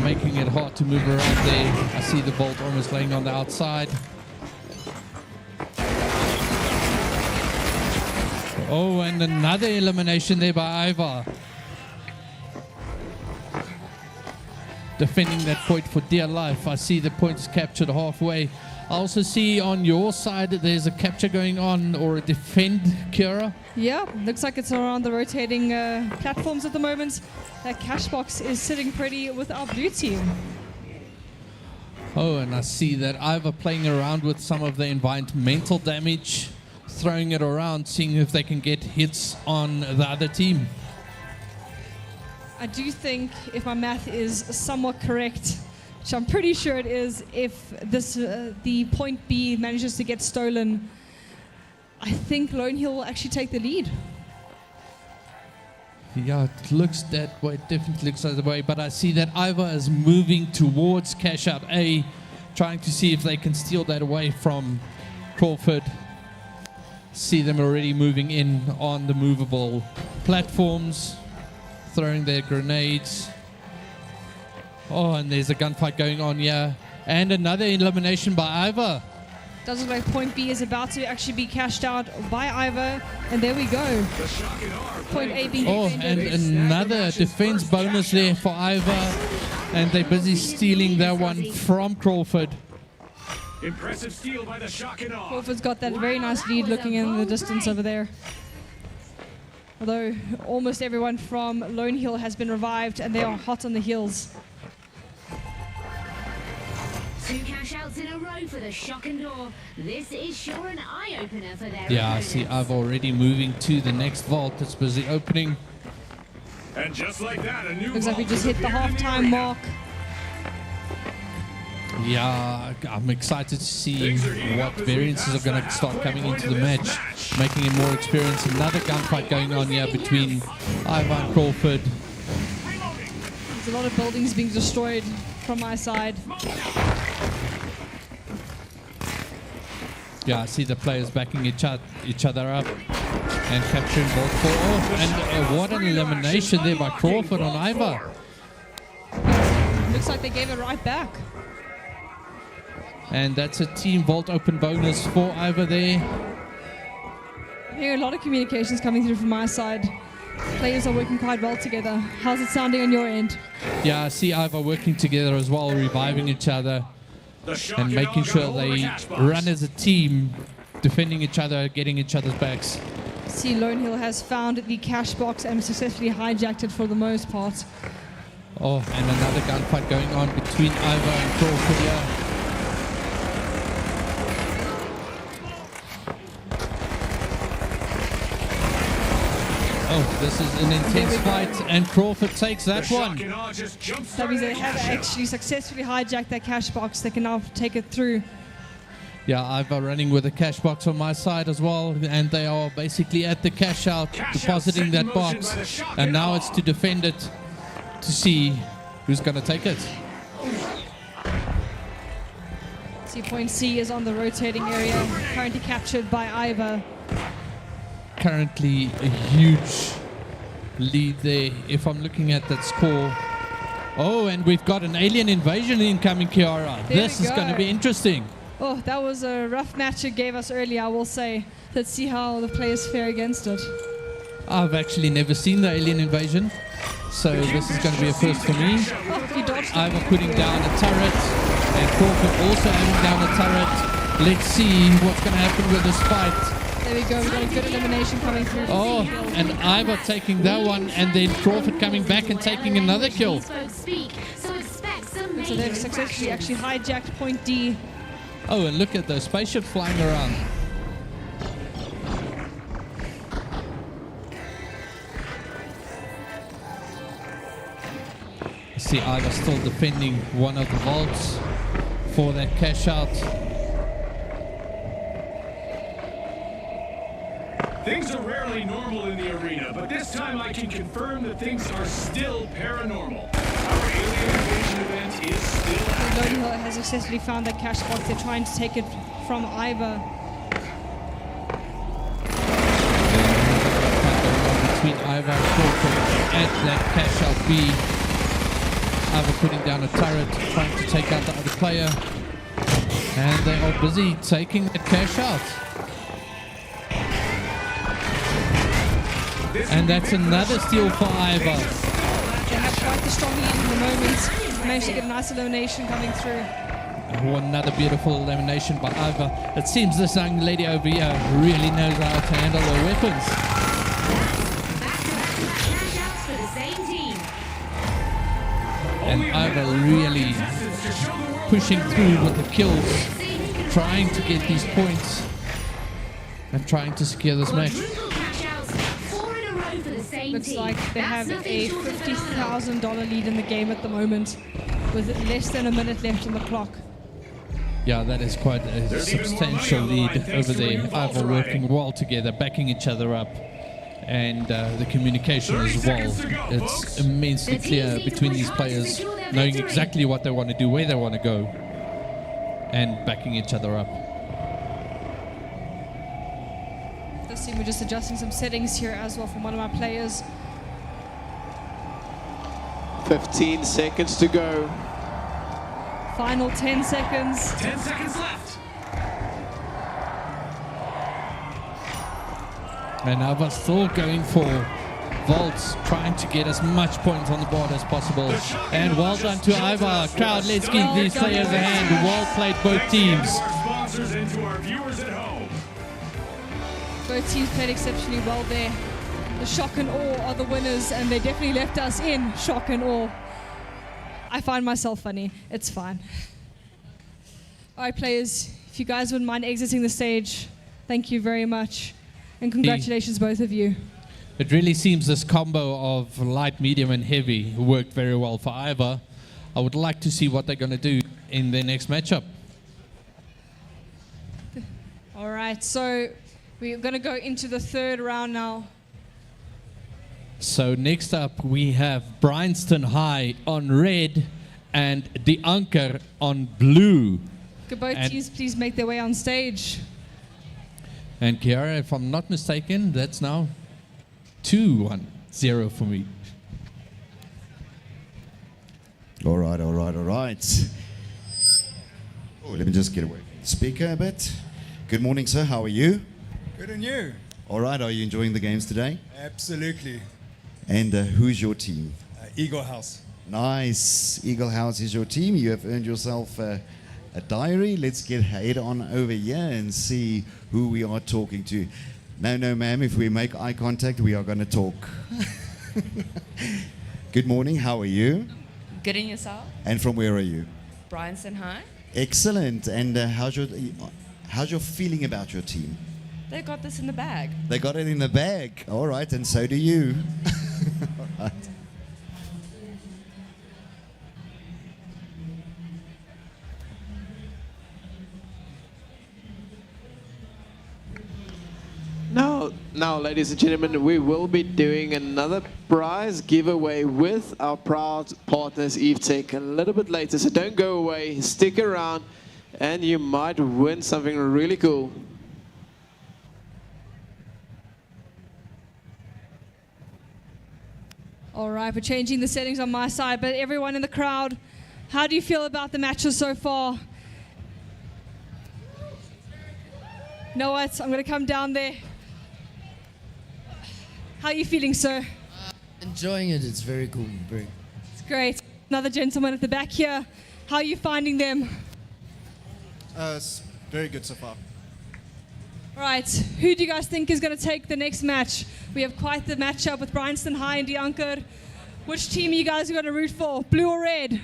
making it hard to move around there. I see the vault almost laying on the outside. Oh, and another elimination there by Ivar. Defending that point for dear life. I see the point is captured halfway. I also see on your side that there's a capture going on, or a defend, Kira. Yeah, looks like it's around the rotating platforms at the moment. That cash box is sitting pretty with our blue team. Oh, and I see that Ivar playing around with some of the environmental damage, throwing it around, seeing if they can get hits on the other team. I do think, if my math is somewhat correct, which I'm pretty sure it is, if this the point B manages to get stolen, I think Lone Hill will actually take the lead. Yeah, it looks that way. It definitely looks that way. But I see that Ivar is moving towards cash out A, trying to see if they can steal that away from Crawford. See them already moving in on the movable platforms, throwing their grenades. Oh, and there's a gunfight going on here. And another elimination by Ivar. Does look like point B is about to actually be cashed out by Ivar. And there we go. Point A being and another defense bonus there for Ivar. And they're busy stealing that one from Crawford. Impressive steal by the Shock and Awe. Crawford's got that very nice lead looking in the distance over there. Although almost everyone from Lone Hill has been revived and they are hot on the heels. 2 cash outs in a row for the Shock and Awe. This is sure an eye-opener for their Yeah, I see Ivar already moving to the next vault. It's busy opening. And just like that, a new looks like we just hit the halftime mark. Yeah, I'm excited to see what variances are going to start coming into the match, making it more experience. Another gunfight going on here between Ivar and Crawford. There's a lot of buildings being destroyed from my side. Yeah, I see the players backing each other up and capturing both four. Oh, and what an elimination there by Crawford on Ivar. Looks like they gave it right back. And that's a team vault open bonus for Ivor there. I'm hearing a lot of communications coming through from my side. Players are working quite well together. How's it sounding on your end? Yeah, I see Ivor working together as well, reviving each other and making sure they run as a team, defending each other, getting each other's backs. See, Lone Hill has found the cash box and successfully hijacked it for the most part. Oh, and another gunfight going on between Ivor and Crawford here. Oh, this is an intense fight, and Crawford takes that one. That means they have actually successfully hijacked that cash box. They can now take it through. Yeah, Ivor running with a cash box on my side as well, and they are basically at the cash out, depositing that box, and now it's to defend it to see who's going to take it. See, point C is on the rotating area, currently captured by Ivor. Currently a huge lead there if I'm looking at that score. Oh, and we've got an alien invasion incoming, Kiara. This is going to be interesting. Oh, that was a rough match it gave us earlier, I will say. Let's see how the players fare against it. I've actually never seen the alien invasion, so this is going to be a first for me. Oh, you dodged Ivor putting down a turret, and Crawford also having down a turret. Let's see what's going to happen with this fight. There we go, we've got a good elimination coming through. Oh, and Ivor taking that one, and then Crawford coming back and taking another kill. So they've successfully actually hijacked point D. Oh, and look at those spaceships flying around. See Ivor still defending one of the vaults for that cash out. Things are rarely normal in the arena, but this time I can confirm that things are still paranormal. Our alien invasion event is still active. Lone Hill has successfully found that cash box. They're trying to take it from Ivor. Between Ivor and Crawford at that cash out B. Ivor putting down a turret, trying to take out the other player. And they are busy taking the cash out. And that's another steal for Ivor. They have quite the strong lead in the moment. Managed to get a nice elimination coming through. Oh, another beautiful elimination by Ivor. It seems this young lady over here really knows how to handle her weapons. And Ivor really pushing through with the kills, trying to get these points and trying to secure this match. Looks like they have a $50,000 lead in the game at the moment, with less than a minute left on the clock. Yeah, that is quite a substantial lead over there. Ivor working well together, backing each other up, and the communication as well. It's immensely clear between these players, knowing exactly what they want to do, where they want to go, and backing each other up. This team, we're just adjusting some settings here as well from one of our players. 15 seconds to go. Final 10 seconds. 10 seconds left. And Ivor still going for vaults, trying to get as much points on the board as possible. And well done to Ivor. Crowd, let's give these players a hand. Well played, both teams. To our sponsors and to our viewers at home. Both teams played exceptionally well there. The shock and awe are the winners, and they definitely left us in shock and awe. I find myself funny. It's fine. All right, players, if you guys wouldn't mind exiting the stage, thank you very much. And congratulations, both of you. It really seems this combo of light, medium, and heavy worked very well for Ivor. I would like to see what they're going to do in their next matchup. All right, so we're going to go into the third round now. So next up, we have Bryanston High on red and the Anker on blue. Could both teams please make their way on stage? And Kiara, if I'm not mistaken, that's now 2-1-0 for me. All right, all right, all right. Oh, let me just get away from the speaker a bit. Good morning, sir. How are you? Good on you. All right. Are you enjoying the games today? Absolutely. And who's your team? Eagle House. Nice. Eagle House is your team. You have earned yourself a diary. Let's head on over here and see who we are talking to. No, ma'am. If we make eye contact, we are going to talk. Good morning. How are you? Good in yourself? And from where are you? Bryanston High. Excellent. And how's your feeling about your team? They got this in the bag. They got it in the bag. All right, and so do you. All right. Now, ladies and gentlemen, we will be doing another prize giveaway with our proud partners Eve Tech a little bit later. So don't go away, stick around, and you might win something really cool. All right, we're changing the settings on my side, but everyone in the crowd, how do you feel about the matches so far? You know what? I'm going to come down there. How are you feeling, sir? Enjoying it. It's very cool. It's great. Another gentleman at the back here. How are you finding them? It's very good so far. All right, who do you guys think is going to take the next match? We have quite the matchup with Bryanston High and Deanker. Which team are you guys going to root for, blue or red?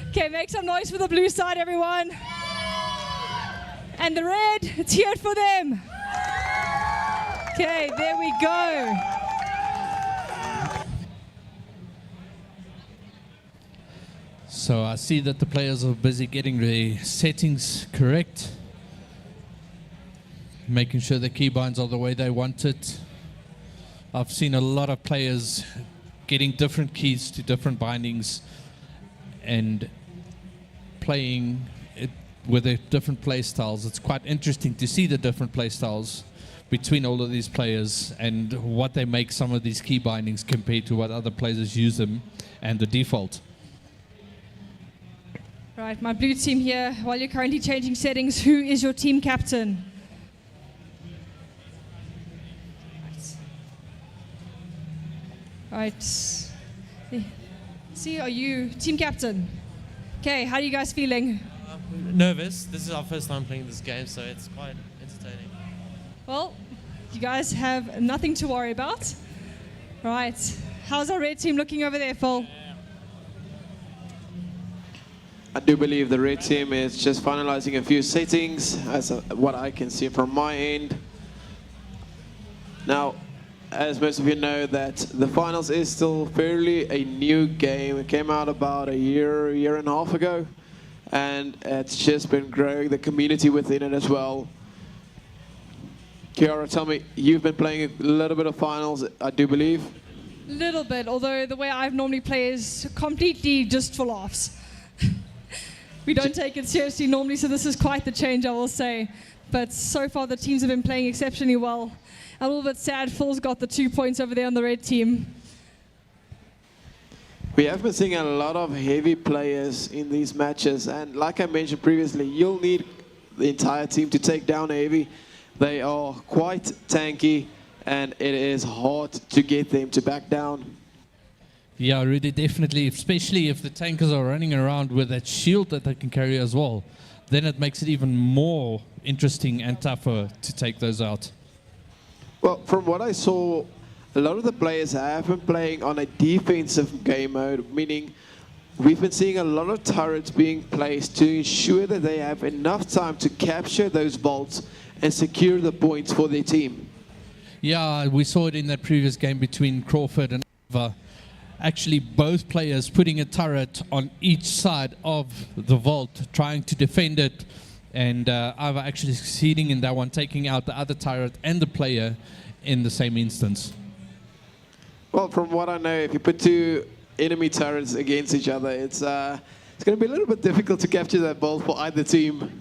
Okay, make some noise for the blue side, everyone. And the red, it's here for them. Okay, there we go. So I see that the players are busy getting the settings correct, making sure the keybinds are the way they want it. I've seen a lot of players getting different keys to different bindings and playing it with their different play styles. It's quite interesting to see the different play styles between all of these players and what they make some of these key bindings compared to what other players use them and the default. Right, my blue team here, while you're currently changing settings, who is your team captain? Right. See, are you team captain? Okay, how are you guys feeling? Nervous. This is our first time playing this game, so it's quite entertaining. Well, you guys have nothing to worry about. Right. How's our red team looking over there, Phil? I do believe the red team is just finalizing a few settings, as what I can see from my end. Now, as most of you know, that the finals is still fairly a new game. It came out about a year and a half ago, and it's just been growing the community within it as well. Kiara, tell me, you've been playing a little bit of finals, I do believe? Little bit, although the way I've normally played is completely just for laughs. We don't take it seriously normally, so this is quite the change, I will say. But so far, the teams have been playing exceptionally well. A little bit sad, Phil's got the 2 points over there on the red team. We have been seeing a lot of heavy players in these matches, and like I mentioned previously, you'll need the entire team to take down heavy. They are quite tanky, and it is hard to get them to back down. Yeah, really, definitely, especially if the tankers are running around with that shield that they can carry as well. Then it makes it even more interesting and tougher to take those out. Well, from what I saw, a lot of the players have been playing on a defensive game mode, meaning we've been seeing a lot of turrets being placed to ensure that they have enough time to capture those vaults and secure the points for their team. Yeah, we saw it in that previous game between Crawford and Ava. Actually, both players putting a turret on each side of the vault, trying to defend it, and Ava actually succeeding in that one, taking out the other turret and the player in the same instance. Well, from what I know, if you put two enemy turrets against each other, it's going to be a little bit difficult to capture that ball for either team.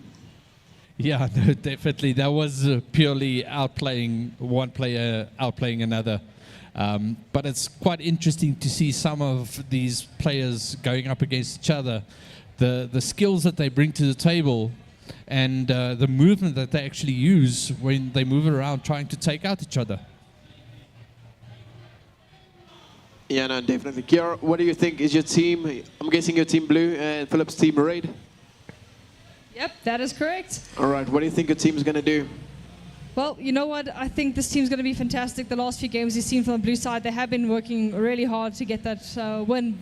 Yeah, no, definitely. That was purely outplaying one player, outplaying another. But it's quite interesting to see some of these players going up against each other. the skills that they bring to the table and the movement that they actually use when they move around trying to take out each other. Yeah, no, definitely. Kiara, what do you think is your team? I'm guessing your team blue and Philip's team red. Yep, that is correct. All right, what do you think your team is going to do? Well, you know what? I think this team's going to be fantastic. The last few games you've seen from the blue side, they have been working really hard to get that win.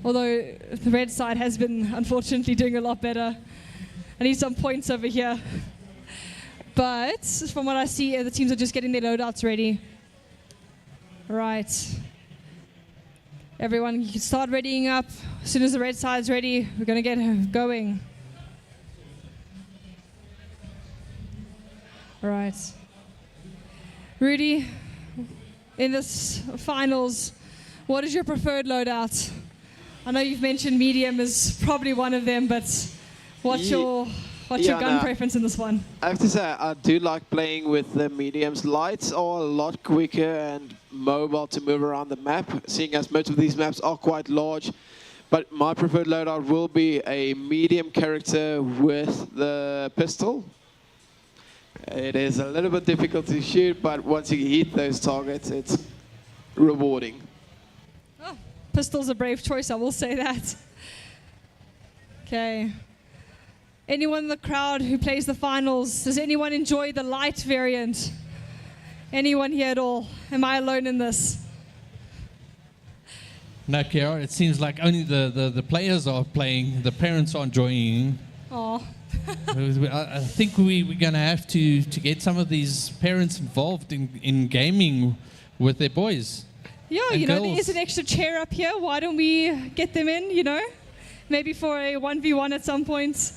Although the red side has been, unfortunately, doing a lot better. I need some points over here. But from what I see, the teams are just getting their loadouts ready. Right. Everyone, you can start readying up. As soon as the red side's ready, we're going to get going. All right. Rudy, in this finals, what is your preferred loadout? I know you've mentioned medium is probably one of them, but what's your gun preference in this one? I have to say, I do like playing with the mediums. Lights are a lot quicker and mobile to move around the map, seeing as most of these maps are quite large. But my preferred loadout will be a medium character with the pistol. It is a little bit difficult to shoot, but once you hit those targets, it's rewarding. Oh, pistol's a brave choice, I will say that. Okay. Anyone in the crowd who plays the finals, does anyone enjoy the light variant? Anyone here at all? Am I alone in this? No, Kiara, it seems like only the players are playing, the parents are enjoying. Oh. I think we're going to have to get some of these parents involved in gaming with their boys. Yeah, you know, there is an extra chair up here. Why don't we get them in, you know? Maybe for a 1v1 at some point.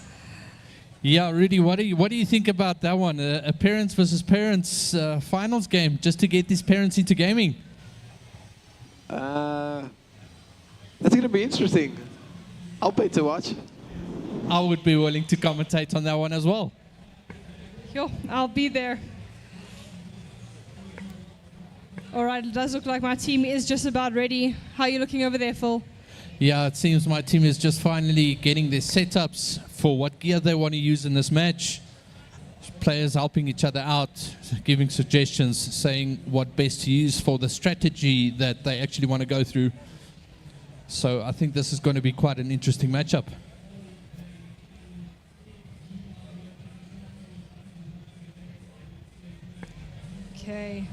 Yeah, Rudy, what do you think about that one? A parents versus parents finals game, just to get these parents into gaming? That's going to be interesting. I'll pay to watch. I would be willing to commentate on that one as well. Yo, I'll be there. All right, it does look like my team is just about ready. How are you looking over there, Phil? Yeah, it seems my team is just finally getting their setups for what gear they want to use in this match. Players helping each other out, giving suggestions, saying what best to use for the strategy that they actually want to go through. So I think this is going to be quite an interesting matchup. Okay.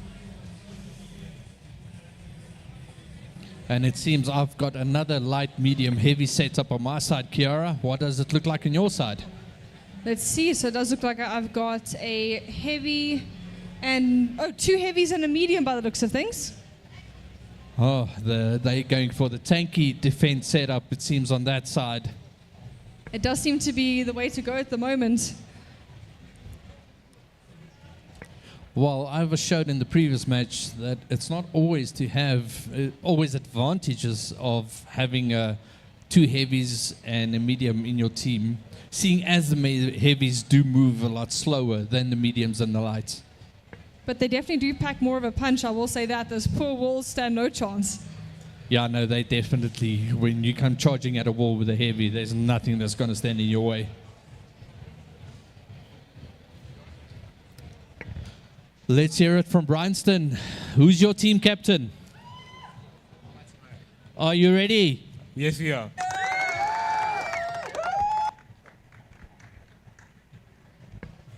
And it seems I've got another light, medium, heavy setup on my side. Kiara, what does it look like on your side? Let's see. So it does look like I've got a heavy and, two heavies and a medium by the looks of things. Oh, they're going for the tanky defense setup, it seems, on that side. It does seem to be the way to go at the moment. Well, I was showed in the previous match that it's not always to have always advantages of having two heavies and a medium in your team, seeing as the heavies do move a lot slower than the mediums and the lights. But they definitely do pack more of a punch, I will say that. Those poor walls stand no chance. Yeah, no, they definitely, when you come charging at a wall with a heavy, there's nothing that's going to stand in your way. Let's hear it from Bryanston. Who's your team captain? Are you ready? Yes, we are.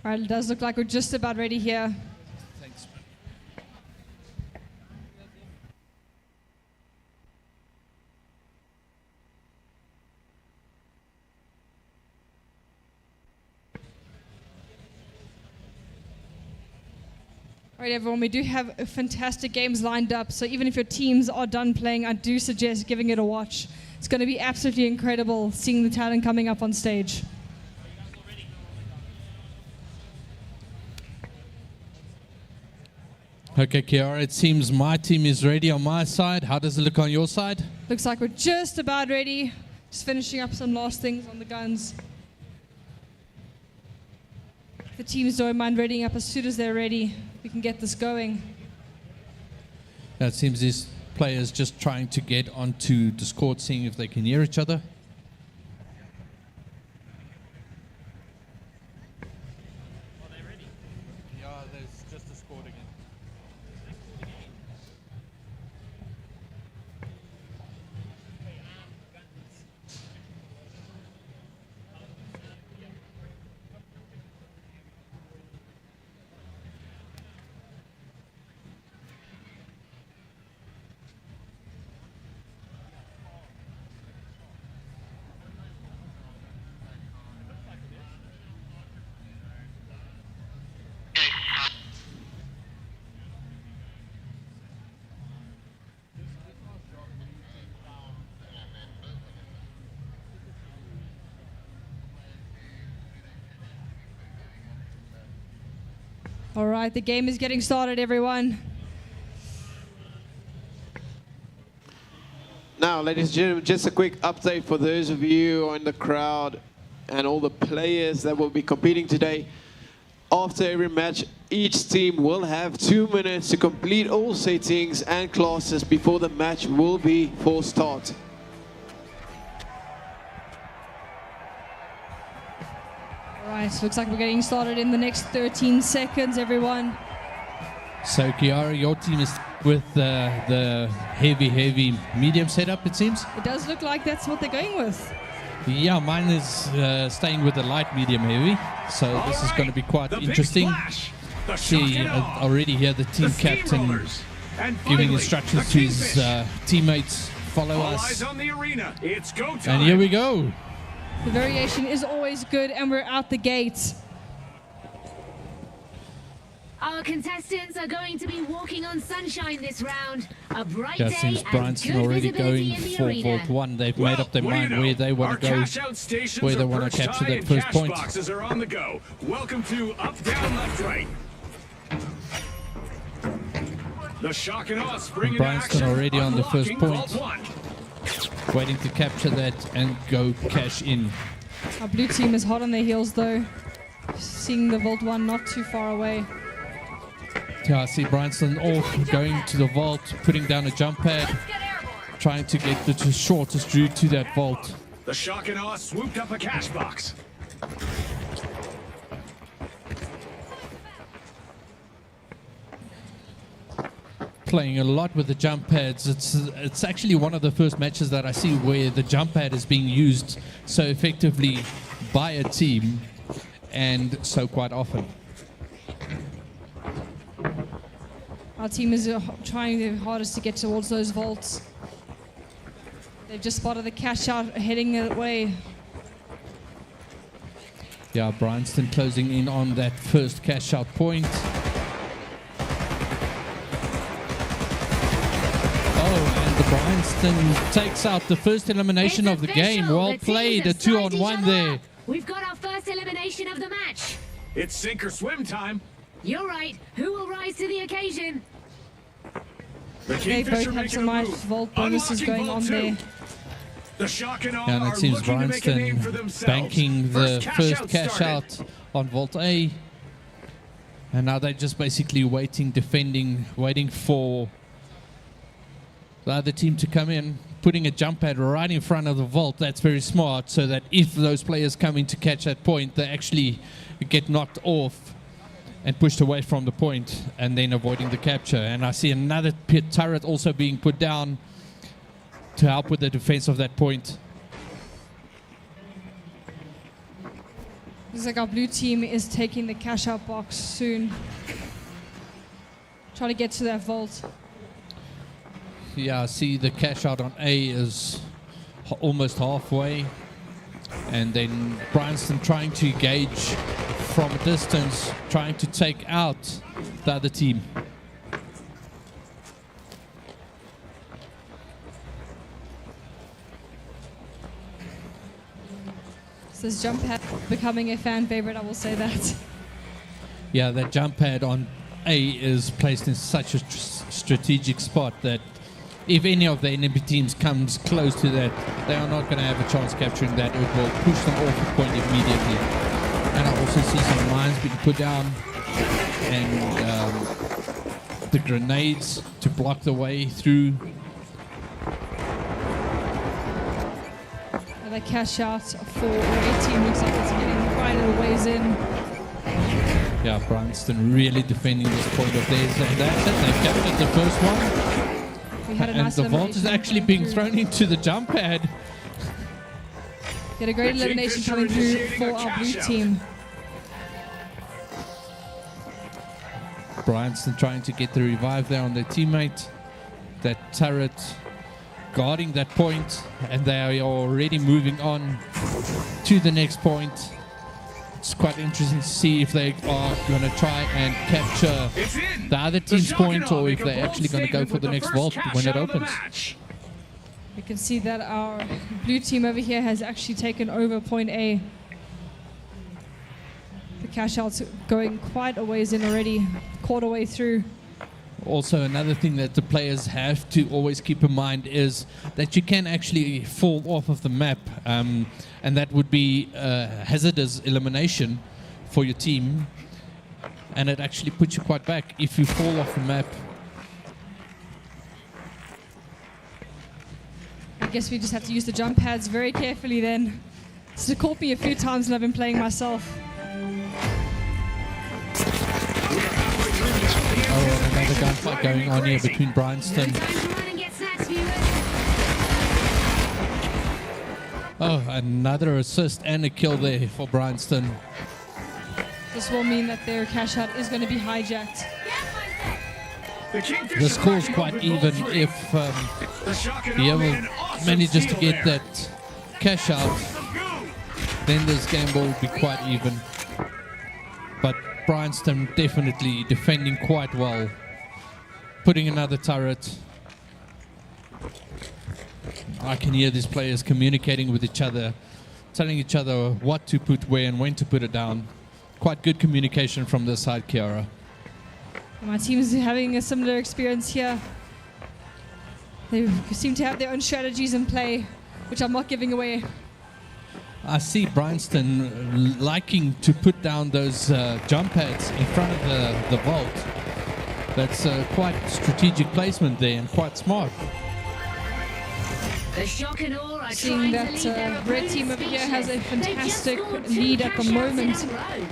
All right, it does look like we're just about ready here. Thanks. All right, everyone, we do have fantastic games lined up. So even if your teams are done playing, I do suggest giving it a watch. It's going to be absolutely incredible seeing the talent coming up on stage. Okay, Kiara, it seems my team is ready on my side. How does it look on your side? Looks like we're just about ready. Just finishing up some last things on the guns. If the teams don't mind readying up as soon as they're ready, we can get this going. It seems these players just trying to get onto Discord, seeing if they can hear each other. matters, just to score again. All right, the game is getting started, everyone. Now, ladies and gentlemen, just a quick update for those of you who are in the crowd and all the players that will be competing today. After every match, each team will have 2 minutes to complete all settings and classes before the match will be full start. All right, looks like we're getting started in the next 13 seconds, everyone. So Kiara, your team is with the heavy medium setup, it seems? It does look like that's what they're going with. Yeah, mine is staying with the light medium heavy, so this is going to be quite interesting. See, already here the team captain giving instructions to his teammates, follow us. And here we go. The variation is always good, and we're out the gate. Our contestants are going to be walking on sunshine this round. A bright Yeah, day since and Bryanston good already visibility going in the for arena. Vault 1, they've made up their mind where they want to go, where they want to capture that first point. Boxes are on the go. Welcome to Up, Down, Left, Right. The shock and awe spring into Bryanston action, already on the first unlocking point. Vault 1. Waiting to capture that and go cash in. Our blue team is hot on their heels, though. Seeing the Vault 1 not too far away. Yeah, I see Bryanston off, going to the vault, putting down a jump pad, trying to get the shortest route to that vault. The shock and awe swooped up a cash box. Playing a lot with the jump pads. It's actually one of the first matches that I see where the jump pad is being used so effectively by a team, and so quite often. Our team is trying their hardest to get towards those vaults. They've just spotted the cash out heading away. Yeah, Bryanston closing in on that first cash out point. Oh, and the Bryanston takes out the first elimination of the game. Well played, a 2-on-1 there. We've got our first elimination of the match. It's sink or swim time. You're right. Who will rise to the occasion? The They both Kingfisher have making some a nice move. vault bonuses Unlocking going on Vault 2. there. The shock and awe And are it seems looking to make a name for Bryanston themselves. banking the first cash started. out on Vault A. And now they're just basically waiting, defending, waiting for the other team to come in, putting a jump pad right in front of the vault. That's very smart, so that if those players come in to catch that point, they actually get knocked off and pushed away from the point, and then avoiding the capture. And I see another pit turret also being put down to help with the defense of that point. Looks like our blue team is taking the cash out box soon. Trying to get to that vault. Yeah, I see the cash out on A is almost halfway. And then Bryanston trying to engage from a distance, trying to take out the other team. This jump pad becoming a fan favorite, I will say that. Yeah, that jump pad on A is placed in such a strategic spot that if any of the enemy teams comes close to that, they are not going to have a chance capturing that. It will push them off the point immediately. And I also see some mines being put down and the grenades to block the way through. The cash out for A team looks like it's getting quite a ways in. Yeah, Bryanston really defending this point of theirs, and that's it. They've captured the first one. We had a And nice the vault is elimination actually coming being through. thrown into the jump pad. We had a great The elimination Kingfisher coming through initiating for a our blue cash out. team. Bryanston trying to get the revive there on their teammate. That turret guarding that point, and they are already moving on to the next point. It's quite interesting to see if they are going to try and capture It's in. the other team's Shock and point, Awe or if make a they're bold actually going to go statement for with the next first vault cash when it out of the opens. match. We can see that our blue team over here has actually taken over point A. The cash out's going quite a ways in already, quarter way through. Also, another thing that the players have to always keep in mind is that you can actually fall off of the map, and that would be hazardous elimination for your team, and it actually puts you quite back if you fall off the map. I guess we just have to use the jump pads very carefully then. This has caught me a few times and I've been playing myself. Oh, and another gunfight going on here between Bryanston. Time to run and get snacks, viewers. Oh, another assist and a kill there for Bryanston. This will mean that their cash out is going to be hijacked. The Kingfisher The score's backing quite up in even ball three. if The Shock and Awe Diego made an awesome manages to steal get there. that cash out, then this game will be quite even. But Bryanston definitely defending quite well, putting another turret. I can hear these players communicating with each other, telling each other what to put where and when to put it down. Quite good communication from this side, Kiara. My team's having a similar experience here. They seem to have their own strategies in play, which I'm not giving away. I see Bryanston liking to put down those jump pads in front of the vault. That's quite strategic placement there and quite smart. The Shock and Awe are Seeing trying to that lead their red opponents team over here has a speechless. They've just fantastic scored 2 lead at the cash outs in moment. a row.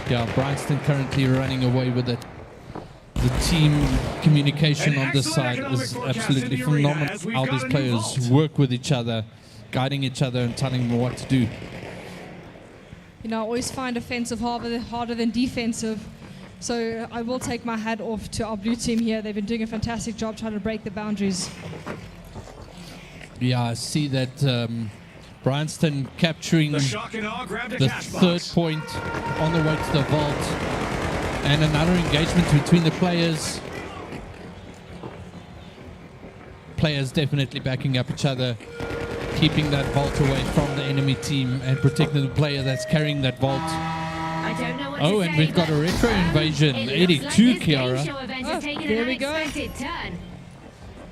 Yeah, Bryanston currently running away with it. The team communication An on this excellent side economic is forecast absolutely in the arena phenomenal. as we've How got these a new players vault. work with each other, guiding each other and telling them what to do. You know, I always find offensive harder than defensive. So I will take my hat off to our blue team here. They've been doing a fantastic job trying to break the boundaries. Yeah, I see that Bryanston capturing The Shock and Awe grabbed a the cash third box. point on the way to the vault. And another engagement between the players. Players definitely backing up each other, keeping that vault away from the enemy team and protecting the player that's carrying that vault. I don't know what Oh, to and say, we've got a but retro invasion, it looks 82, like this game Kiara. show event Oh, has taken there an we go. unexpected turn.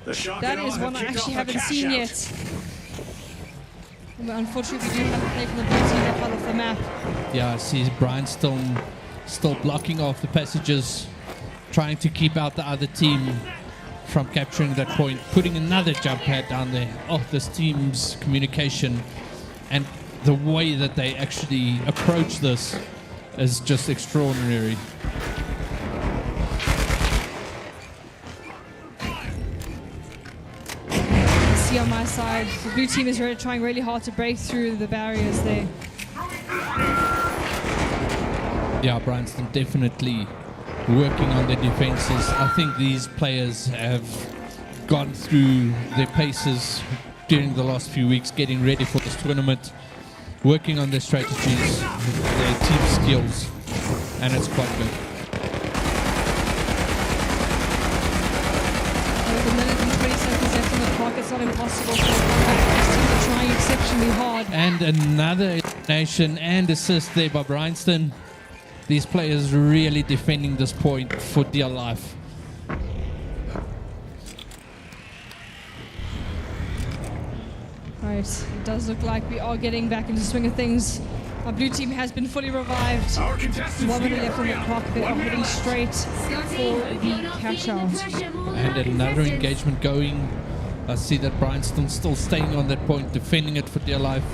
The Shock That and Awe is have one I kicked actually off a haven't cash seen out. yet. Unfortunately, we do have a play from the blue team that fell off the map. Yeah, I see Bryanston still blocking off the passages, trying to keep out the other team from capturing that point, putting another jump pad down there. Oh, this team's communication and the way that they actually approach this is just extraordinary. See on my side, the blue team is really trying really hard to break through the barriers there. Yeah, Bryanston definitely working on their defenses. I think these players have gone through their paces during the last few weeks, getting ready for this tournament, working on their strategies, their team skills, and it's quite good. With a minute and 20 seconds left on the clock, it's not impossible for the comeback. These teams are trying exceptionally hard. And another elimination and assist there by Bryanston. These players really defending this point for dear life. Right, it does look like we are getting back into the swing of things. Our blue team has been fully revived. Our contestants 1 minute need a left on the hurry up. clock. They are 1 minute heading left. straight Scotty, for hope you're the not cash feeling out. the pressure more than And our another contestants. engagement going. I see that Bryanston still staying on that point, defending it for dear life.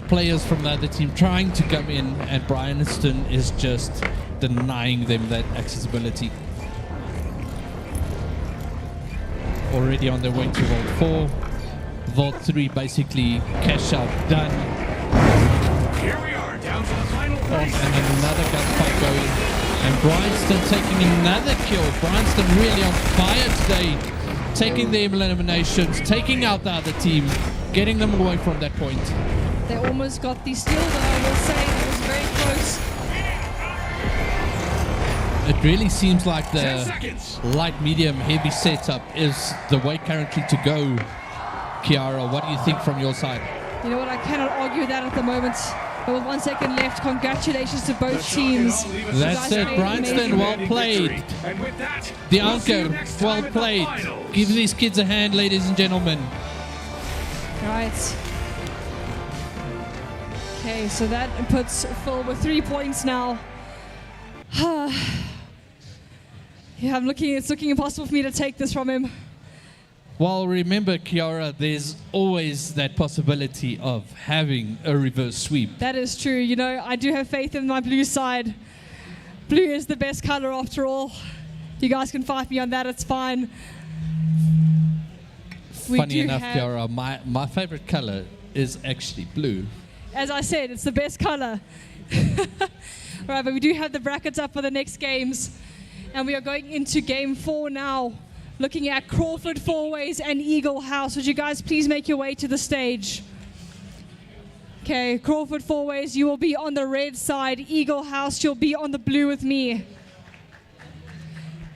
players from the other team trying to come in, and Bryanston is just denying them that accessibility. Already on their way to Vault 4. Vault 3 basically cash out done. Here we are, down to the final place. And then another gunfight going. And Bryanston taking another kill. Bryanston really on fire today. Taking the eliminations, taking out the other team, getting them away from that point. They almost got the steal, though, I will say. It was very close. It really seems like the light, medium, heavy setup is the way currently to go. Kiara, what do you think from your side? You know what, I cannot argue that at the moment. But with 1 second left, congratulations to both teams. That's it, Bryanston, well played. The anchor, well played. Give these kids a hand, ladies and gentlemen. Right. Okay, so that puts Phil with 3 points now. Yeah, it's looking impossible for me to take this from him. Well, remember, Kiara, there's always that possibility of having a reverse sweep. That is true. You know, I do have faith in my blue side. Blue is the best color after all. You guys can fight me on that, it's fine. Funny enough, Kiara, my favorite color is actually blue. As I said, it's the best color. Right, but we do have the brackets up for the next games. And we are going into game 4 now. Looking at Crawford Fourways and Eagle House. Would you guys please make your way to the stage? Okay, Crawford Fourways, you will be on the red side. Eagle House, you'll be on the blue with me.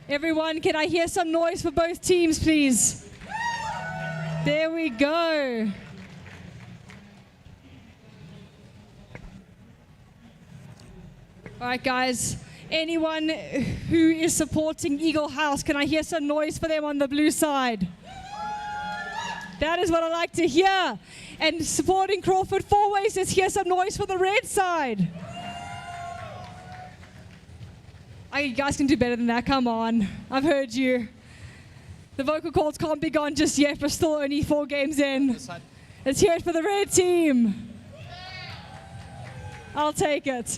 Everyone, can I hear some noise for both teams, please? There we go. All right, guys. Anyone who is supporting Eagle House, can I hear some noise for them on the blue side? That is what I like to hear. And supporting Crawford Fourways, let's hear some noise for the red side. You guys can do better than that, come on. I've heard you. The vocal cords can't be gone just yet, we're still only 4 games in. Let's hear it for the red team. I'll take it.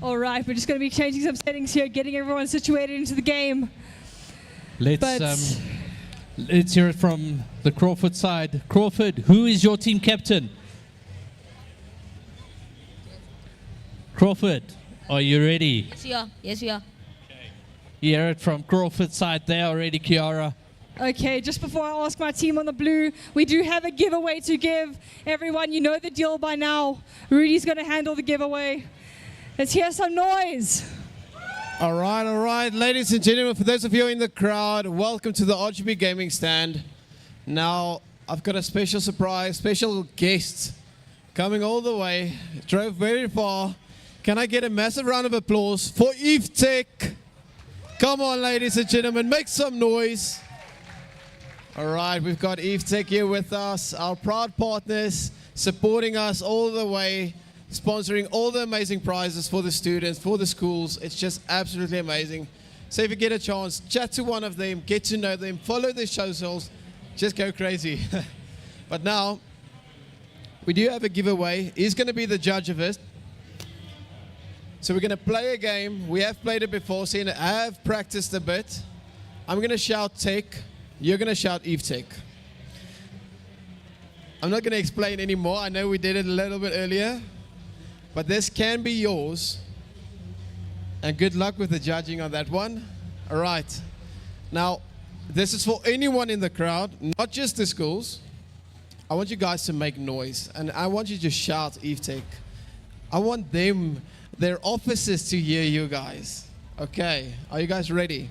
All right, we're just going to be changing some settings here, getting everyone situated into the game. Let's hear it from the Crawford side. Crawford, who is your team captain? Crawford, are you ready? Yes, we are. Yes, we are. Hear it from Crawford side there already, Kiara. Okay, just before I ask my team on the blue, we do have a giveaway to give. Everyone, you know the deal by now. Rudy's going to handle the giveaway. Let's hear some noise. All right, ladies and gentlemen, for those of you in the crowd, welcome to the RGB gaming stand. Now, I've got a special surprise, special guest coming all the way, drove very far. Can I get a massive round of applause for Eve Tech? Come on, ladies and gentlemen, make some noise. All right, we've got Eve Tech here with us, our proud partners, supporting us all the way, sponsoring all the amazing prizes for the students, for the schools. It's just absolutely amazing. So if you get a chance, chat to one of them, get to know them, follow their socials, just go crazy. But now, we do have a giveaway. He's going to be the judge of it. So we're going to play a game. We have played it before, so I have practiced a bit. I'm going to shout Tech. You're going to shout Eve Tech. I'm not going to explain anymore. I know we did it a little bit earlier. But this can be yours. And good luck with the judging on that one. All right. Now, this is for anyone in the crowd, not just the schools. I want you guys to make noise. And I want you to shout Eve Tech. I want them, their officers, to hear you guys. Okay. Are you guys ready?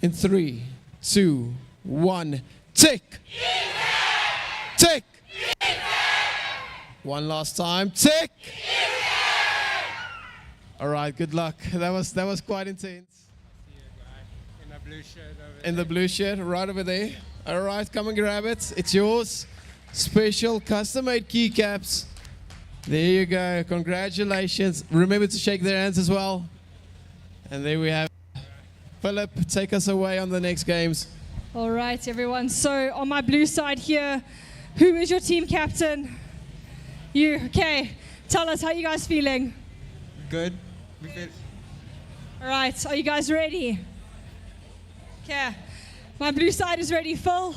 In 3, 2, 1. Tech! Tech! One last time. Tech! All right, good luck. That was quite intense. In the blue shirt over In the blue shirt, right over there. All right, come and grab it. It's yours. Special custom-made keycaps. There you go. Congratulations. Remember to shake their hands as well. And there we have it. Philip, take us away on the next games. All right, everyone. So on my blue side here, Who is your team captain? You, okay. Tell us, how you guys feeling? Good. All right, are you guys ready? Okay, my blue side is ready, Phil.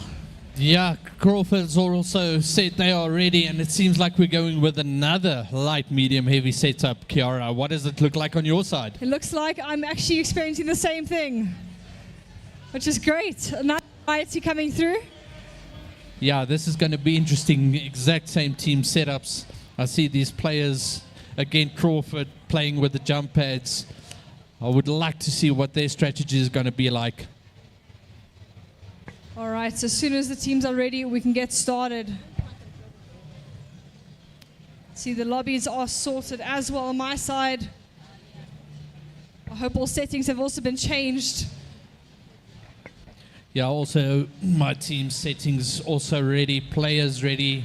Yeah, Crawford's also said they are ready, and it seems like we're going with another light, medium, heavy setup. Kiara, what does it look like on your side? It looks like I'm actually experiencing the same thing, which is great. A nice variety coming through. Yeah, this is going to be interesting. Exact same team setups. I see these players, again, Crawford playing with the jump pads. I would like to see what their strategy is going to be like. All right, so as soon as the teams are ready, we can get started. See, the lobbies are sorted as well on my side. I hope all settings have also been changed. Yeah, also my team settings also ready, players ready.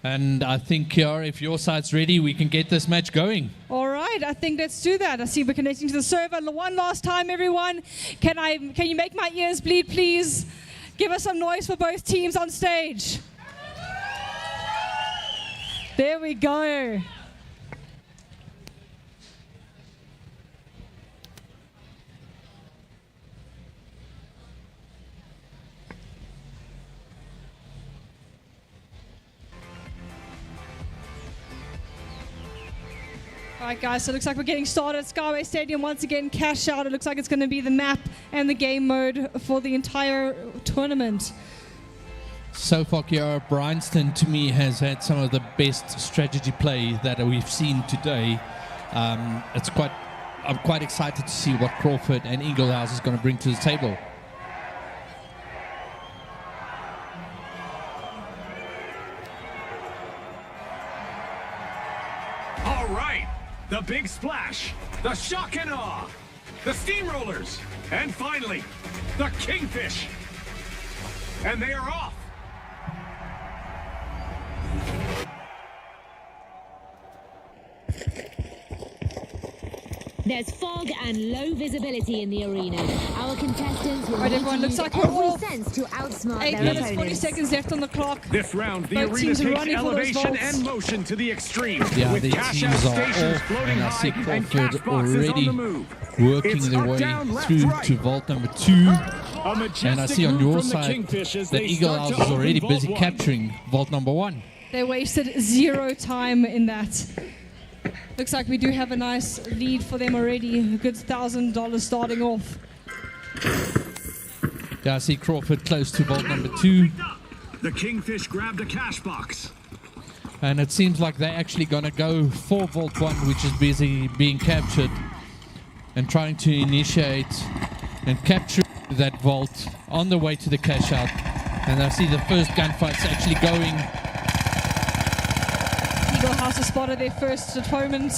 And I think, Kiara, if your side's ready, we can get this match going. All right, I think let's do that. I see we're connecting to the server. One last time, everyone. Can you make my ears bleed, please? Give us some noise for both teams on stage. There we go. All right, guys, so it looks like we're getting started at Skyway Stadium once again. Cash out. It looks like it's going to be the map and the game mode for the entire tournament. So far, Kiara, Bryanston, to me, has had some of the best strategy play that we've seen today. I'm quite excited to see what Crawford and Eagle House is going to bring to the table. All right. The big splash, the shock and awe, the steamrollers, and finally, the kingfish. And they are off. There's fog and low visibility in the arena. Our contestants will All right, need everyone, to looks use like we're every all sense to outsmart 8 their minutes, 40 opponents. seconds left on the clock. This round, the Both arena teams are takes running for those elevation vaults. and motion to the extreme. Yeah, with the cash out teams are stations off, floating and I see high and Crawford cash boxes on already the move. working It's their up, way down, left, through right. to vault number 2. And I see on your side that Eagle House is already busy capturing vault number 1. They wasted 0 time in that. Looks like we do have a nice lead for them already. A good $1,000 starting off. Yeah, I see Crawford close to vault number 2. The kingfish grabbed a cash box. And it seems like they're actually going to go for vault 1, which is busy being captured, and trying to initiate and capture that vault on the way to the cash out. And I see the first gunfights actually going. Eagle House has spotted their first opponent.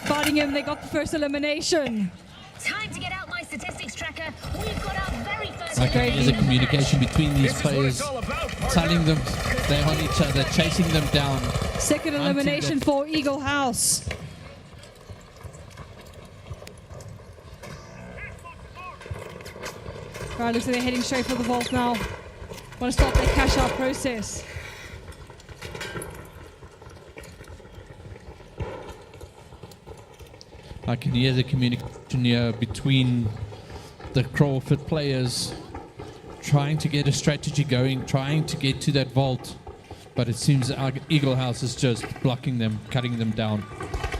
Fighting him, they got the first elimination. Time to get out my statistics tracker. We've got our very first Okay, there's a communication between these players, telling them they're on each other, chasing them down. Second elimination for Eagle House. Right, looks like they're heading straight for the vault now. Want to start their cash out process. I can hear the communication here between the Crawford players, trying to get a strategy going, trying to get to that vault, but it seems Eagle House is just blocking them, cutting them down.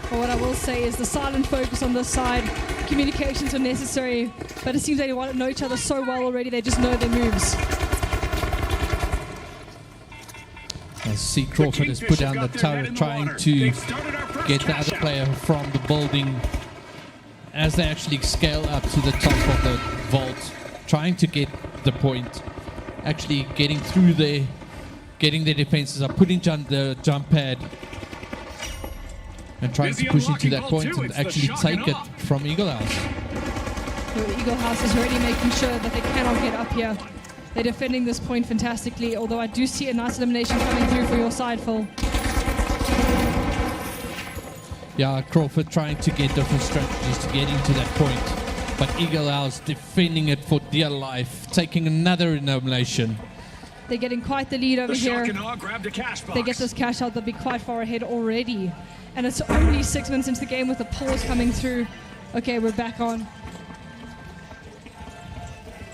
But what I will say is the silent focus on this side. Communications are necessary, but it seems they want to know each other so well already, they just know their moves. I see Crawford has put down the turret, trying to get the other player from the building as they actually scale up to the top of the vault, trying to get the point, actually getting through there, getting their defenses up, putting the jump pad, and trying to push into that point and actually take it from Eagle House. So Eagle House is already making sure that they cannot get up here. They're defending this point fantastically, although I do see a nice elimination coming through for your side, Phil. Yeah, Crawford trying to get different strategies to get into that point, but Eagle House defending it for dear life, taking another elimination. They're getting quite the lead over The here. Shock and Awe grabbed a cash box. They get this cash out, they'll be quite far ahead already. And it's only 6 minutes into the game with the pause coming through. Okay, we're back on.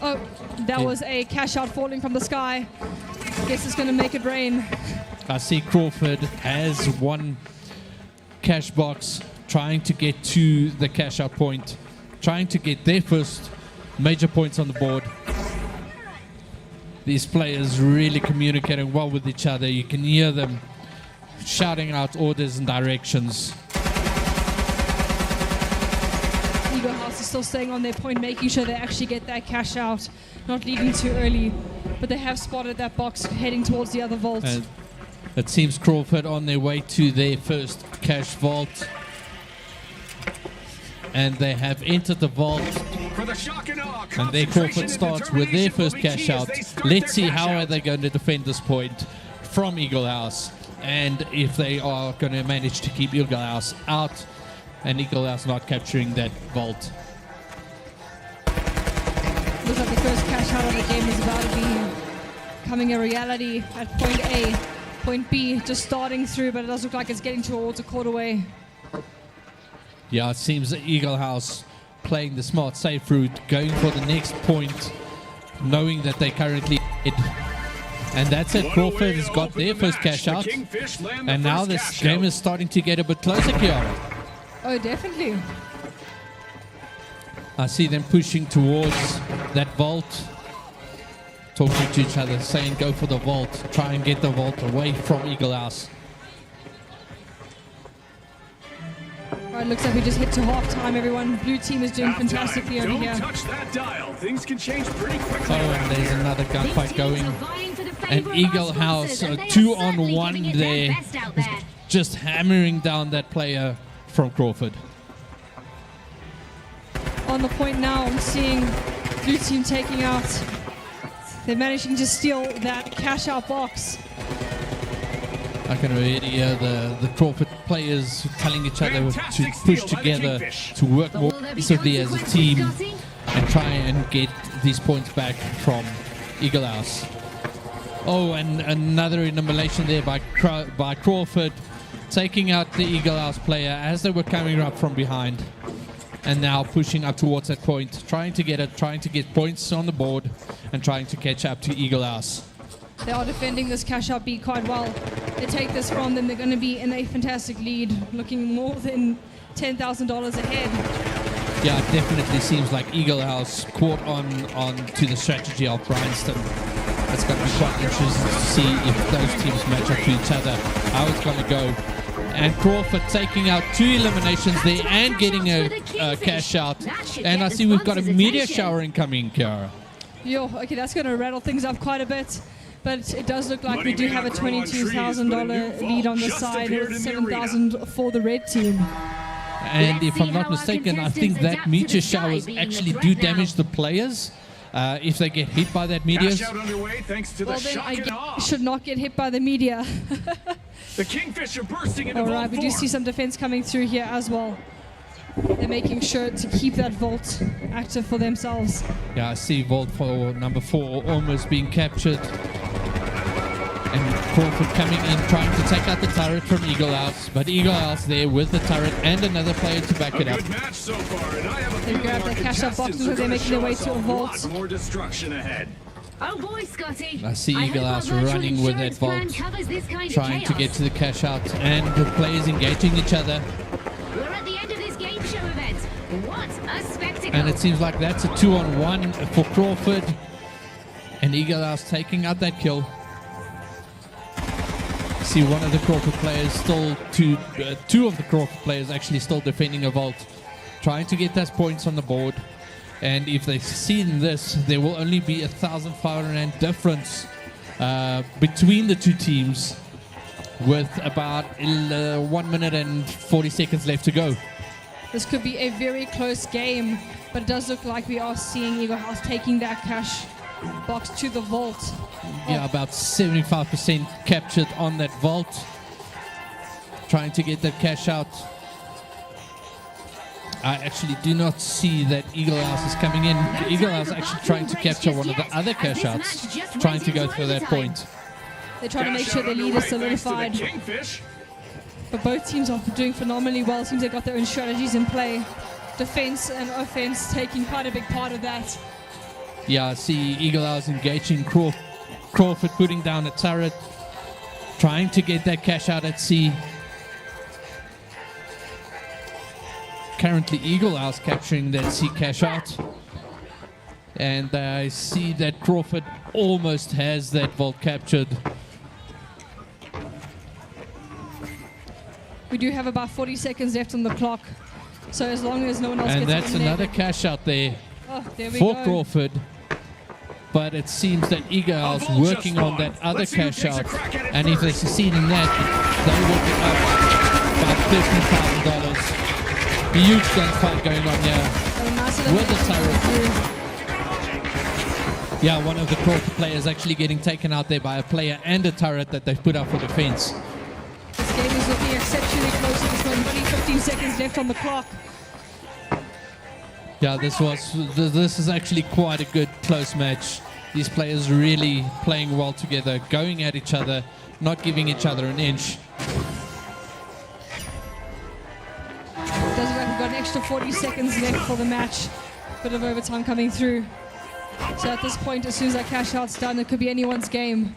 Oh, that was a cash out falling from the sky. Guess it's going to make it rain. I see Crawford has one cash box, trying to get to the cash out point, trying to get their first major points on the board. These players really communicating well with each other. You can hear them shouting out orders and directions. Eagle House is still staying on their point, making sure they actually get that cash out, not leaving too early. But they have spotted that box heading towards the other vault. And it seems Crawford on their way to their first cash vault. And they have entered the vault. For the Shock and Awe, And there Crawford starts with their first cash out. Let's see how are they going to defend this point from Eagle House. And if they are going to manage to keep Eagle House out and Eagle House not capturing that vault. Looks like the first cash out of the game is about to be becoming a reality at point A. Point B just starting through, but it does look like it's getting towards a quarter way. Yeah, it seems that Eagle House playing the smart, safe route, going for the next point, knowing that they currently lead. And that's it. Crawford has got their first cash out. And now this game is starting to get a bit closer, Kiara. Oh, definitely. I see them pushing towards that vault, talking to each other, saying go for the vault, try and get the vault away from Eagle House. All right, looks like we just hit to halftime, everyone. Blue team is doing fantastically over here. Don't touch that dial. Things can change pretty quickly. Oh, and there's another gunfight going. And Eagle House, 2-on-1 there, just hammering down that player from Crawford. On the point now, I'm seeing blue team taking out. They're managing to steal that cash out box. I can already hear the Crawford players telling each other to push together, to work more cohesively as a team and try and get these points back from Eagle House. Oh, and another elimination there by Crawford, taking out the Eagle House player as they were coming up from behind. And now pushing up towards that point, trying to get points on the board and trying to catch up to Eagle House. They are defending this cash out beat quite well. They take this from them, they're going to be in a fantastic lead, looking more than $10,000 ahead. Yeah, it definitely seems like Eagle House caught on to the strategy of Bryanston. It's going to be quite interesting to see if those teams match up to each other, how it's going to go. And Crawford taking out 2 eliminations there and getting a cash out. And I see we've got a media shower incoming, Kiara. Yo, okay, that's going to rattle things up quite a bit. But it does look like we do have a $22,000 lead on the side, $7,000 for the red team. And if I'm not mistaken, I think that meteor showers actually do damage the players if they get hit by that meteor. Well, then I should not get hit by the meteor. The Kingfisher bursting into All right, vault we do four. see some defense coming through here as well. They're making sure to keep that vault active for themselves. Yeah, I see vault for number 4 almost being captured. And Crawford coming in, trying to take out the turret from Eagle House. But Eagle House there with the turret and another player to back it up. Good match so far, and I have a They feeling grab our their cash out contestants boxes are as they're gonna making their show way us to a lot vault. more destruction ahead. Oh boy, Scotty. I see I Eagle hope our House virtual running with that insurance plan vault, covers this kind of trying to chaos. get to the cash out, and the players engaging each other. We're at the end of this game show event. What a spectacle. And it seems like that's a 2-on-1 for Crawford. And Eagle House taking out that kill. See one of the Crawford players still, two of the Crawford players actually still defending a vault, trying to get those points on the board. And if they succeed in this, there will only be 1,500 rand difference between the two teams, with about 1 minute and 40 seconds left to go. This could be a very close game, but it does look like we are seeing Eagle House taking that cash box to the vault. Yeah, about 75% captured on that vault. Trying to get that cash out. I actually do not see that Eagle House is coming in. Eagle House actually trying to capture one of the other cash outs, trying to go through that point. They're trying to make sure their lead is solidified. But both teams are doing phenomenally well. Seems they've got their own strategies in play. Defense and offense taking quite a big part of that. Yeah, I see Eagle House engaging Crawford, putting down a turret, trying to get that cash out at sea. Currently, Eagle House capturing that sea cash out. And I see that Crawford almost has that vault captured. We do have about 40 seconds left on the clock. So as long as no one else And gets that's in another there, cash out there, there we for go. Crawford. But it seems that Eagle House working on that other cash out. And if they succeed in that, they will be up about $13,000. Huge gunfight going on here with the turret. Yeah, one of the Crawford players actually getting taken out there by a player and a turret that they've put up for defense. This game is looking exceptionally close at this moment. 15 seconds left on the clock. Yeah, this is actually quite a good close match. These players really playing well together, going at each other, not giving each other an inch. Does look like we've got an extra 40 seconds left for the match. Bit of overtime coming through. So at this point, as soon as that cash out's done, it could be anyone's game.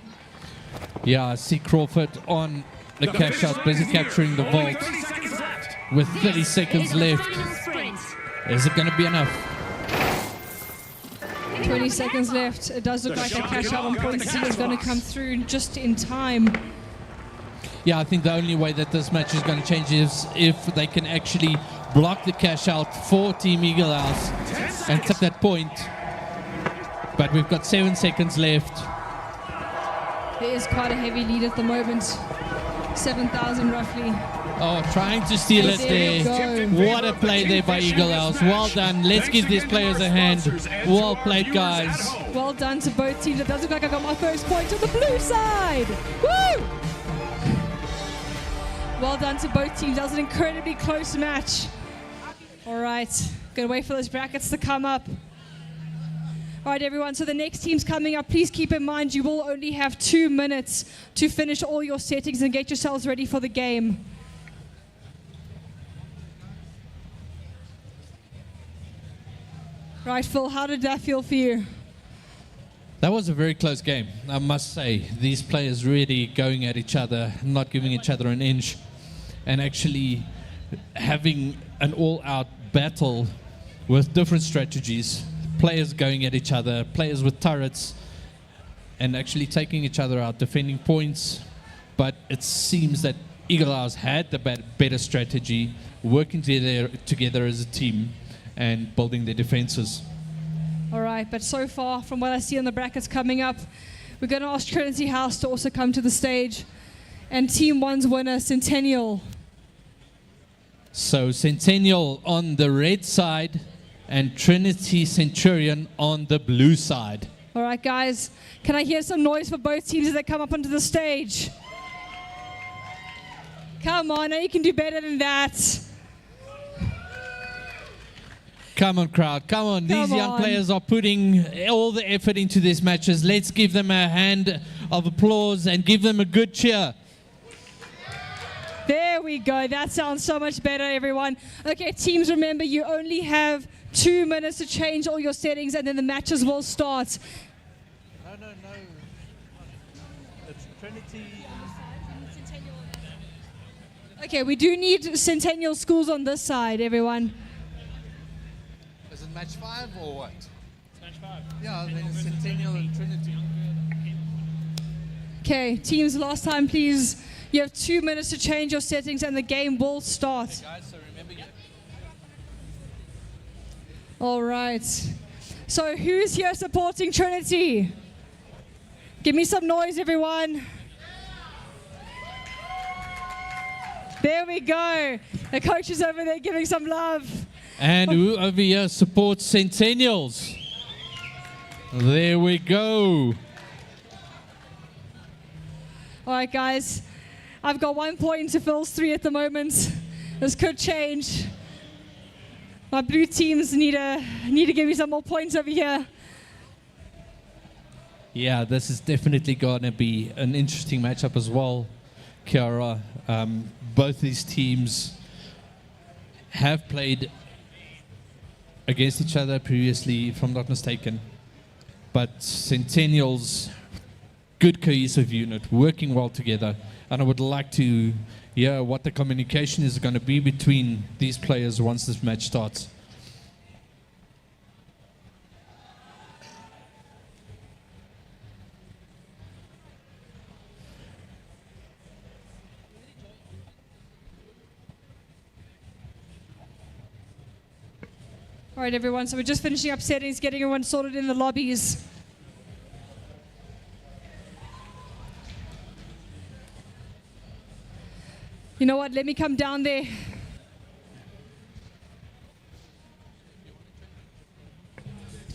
Yeah, I see Crawford on the cash out, busy capturing the vault with 30 seconds left. Is it going to be enough? 20 seconds left. It does look like that cash out on point C is going to come through just in time. Yeah, I think the only way that this match is going to change is if they can actually block the cash out for Team Eagle House and tip that point. But we've got 7 seconds left. There is quite a heavy lead at the moment. 7,000 roughly. Oh, trying to steal it there. What a play there by Eagle House. Well done. Let's give these players a hand. Well played, guys. Well done to both teams. It does look like I got my first point on the blue side. Woo! Well done to both teams. That was an incredibly close match. All right. Gonna wait for those brackets to come up. All right, everyone, so the next team's coming up. Please keep in mind you will only have 2 minutes to finish all your settings and get yourselves ready for the game. Right, Phil, how did that feel for you? That was a very close game, I must say. These players really going at each other, not giving each other an inch, and actually having an all-out battle with different strategies. Players going at each other, players with turrets, and actually taking each other out, defending points. But it seems that Eagle House had the better strategy, working together as a team and building their defenses. All right, but so far, from what I see on the brackets coming up, we're going to ask Trinity House to also come to the stage. And Team 1's winner, Centennial. So Centennial on the red side and Trinity Centurion on the blue side. All right, guys, can I hear some noise for both teams as they come up onto the stage? Come on, now you can do better than that. Come on, crowd. Come on. These young players are putting all the effort into these matches. Let's give them a hand of applause and give them a good cheer. There we go. That sounds so much better, everyone. Okay, teams, remember, you only have 2 minutes to change all your settings, and then the matches will start. No. It's Trinity. Okay, we do need Centennial schools on this side, everyone. Is it match 5 or what? It's match 5. Yeah, then it's Centennial and Trinity. Okay, teams, last time, please. You have 2 minutes to change your settings, and the game will start. Okay, guys, so remember All right. So who's here supporting Trinity? Give me some noise, everyone. There we go. The coach is over there giving some love. And who over here supports Centennials? There we go. All right, guys. I've got 1 point to Phil's 3 at the moment. This could change. My blue teams need to give me some more points over here. Yeah, this is definitely going to be an interesting matchup as well, Kiara. Both these teams have played against each other previously, if I'm not mistaken. But Centennials, good cohesive unit, working well together. And I would like to hear what the communication is going to be between these players once this match starts. All right, everyone, so we're just finishing up settings, getting everyone sorted in the lobbies. You know what, let me come down there.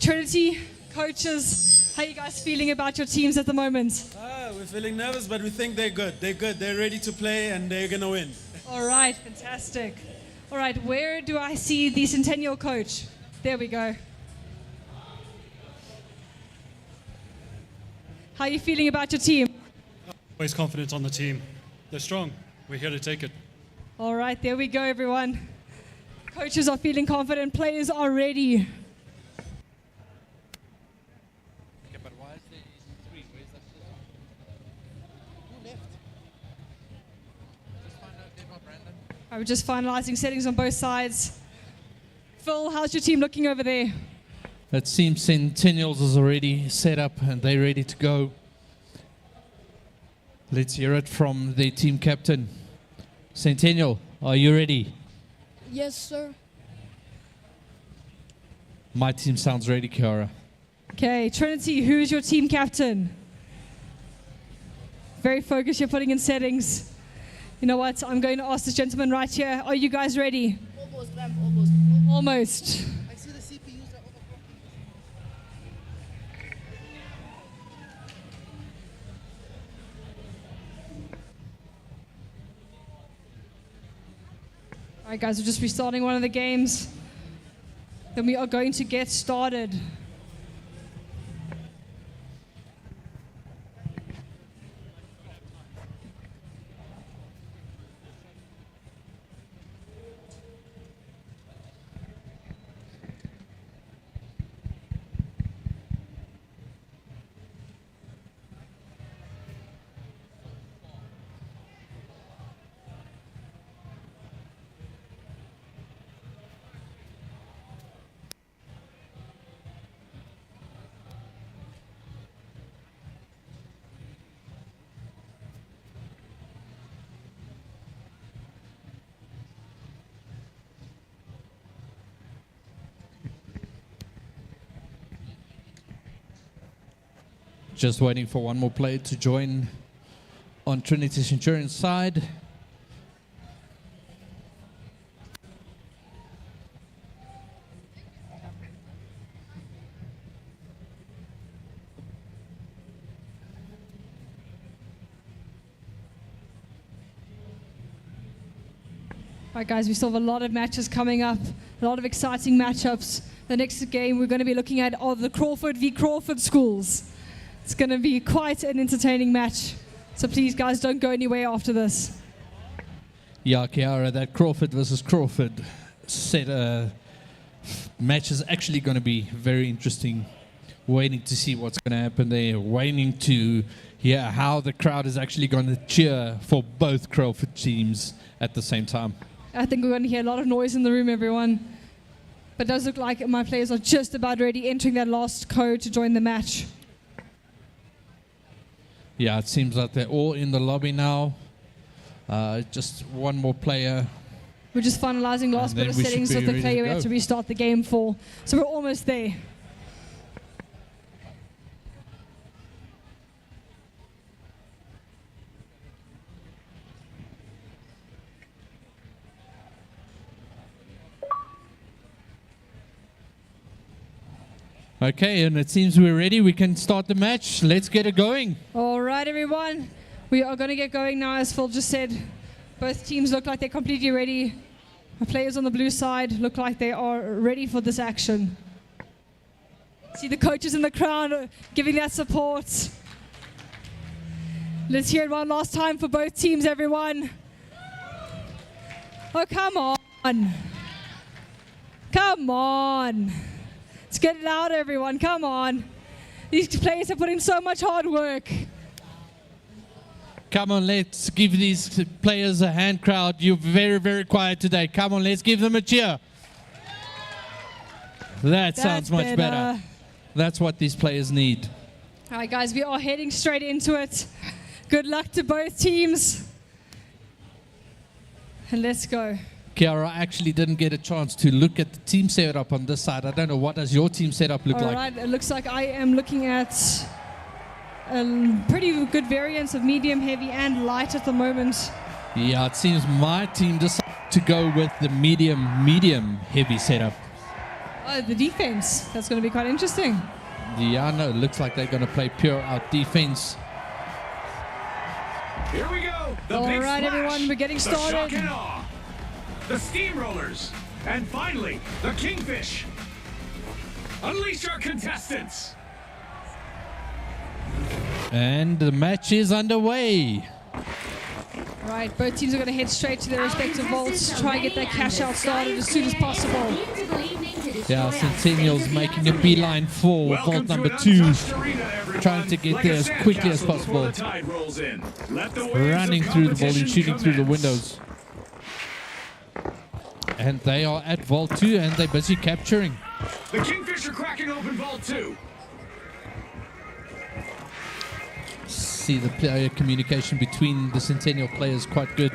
Trinity, coaches, how are you guys feeling about your teams at the moment? We're feeling nervous, but we think they're good. They're good. They're ready to play, and they're going to win. All right, fantastic. All right, where do I see the Centennial coach? There we go. How are you feeling about your team? Always confident on the team. They're strong. We're here to take it. All right, there we go, everyone. Coaches are feeling confident. Players are ready. We're just finalizing settings on both sides. Phil, how's your team looking over there? It seems Centennials is already set up and they're ready to go. Let's hear it from the team captain. Centennial, are you ready? Yes, sir. My team sounds ready, Kiara. Okay, Trinity, who's your team captain? Very focused, you're putting in settings. You know what, I'm going to ask this gentleman right here. Are you guys ready? Almost, ma'am, almost. Almost. I see the CPUs are overclocking. All right, guys, we're just restarting one of the games. Then we are going to get started. Just waiting for one more player to join on Trinity Centurion's side. All right, guys, we still have a lot of matches coming up, a lot of exciting matchups. The next game we're going to be looking at are the Crawford v. Crawford schools. It's going to be quite an entertaining match. So please, guys, don't go anywhere after this. Yeah, Kiara, that Crawford versus Crawford match is actually going to be very interesting. Waiting to see what's going to happen there. Waiting to hear how the crowd is actually going to cheer for both Crawford teams at the same time. I think we're going to hear a lot of noise in the room, everyone. But it does look like my players are just about ready, entering that last code to join the match. Yeah, it seems like they're all in the lobby now. Just one more player. We're just finalizing last bit of settings of the player we have to restart the game for. So we're almost there. Okay, and it seems we're ready. We can start the match. Let's get it going. All right, everyone. We are going to get going now, as Phil just said. Both teams look like they're completely ready. The players on the blue side look like they are ready for this action. See the coaches in the crowd giving that support. Let's hear it one last time for both teams, everyone. Oh, come on. Come on. Let's get it out, everyone. Come on. These players have put in so much hard work. Come on, let's give these players a hand, crowd. You're very, very quiet today. Come on, let's give them a cheer. That sounds much better. That's what these players need. All right, guys, we are heading straight into it. Good luck to both teams. And let's go. Kiara, I actually didn't get a chance to look at the team setup on this side. I don't know, what does your team setup look like? All right, it looks like I am looking at a pretty good variance of medium, heavy, and light at the moment. Yeah, it seems my team decided to go with the medium heavy setup. Oh, the defense. That's going to be quite interesting. Yeah, no, it looks like they're going to play pure out defense. Here we go. The All big right, splash, everyone, we're getting the started. shock and awe, the steamrollers, and finally, the kingfish. Unleash our contestants. And the match is underway. Right, both teams are going to head straight to their respective vaults, try and get that cash out started as soon as possible. Yeah, Centennial's making a beeline for vault number 2, trying to get there as quickly as possible. Running through the building, shooting through the windows. And they are at vault 2 and they're busy capturing. The kingfish are cracking open vault 2. See the player communication between the Centennial players quite good.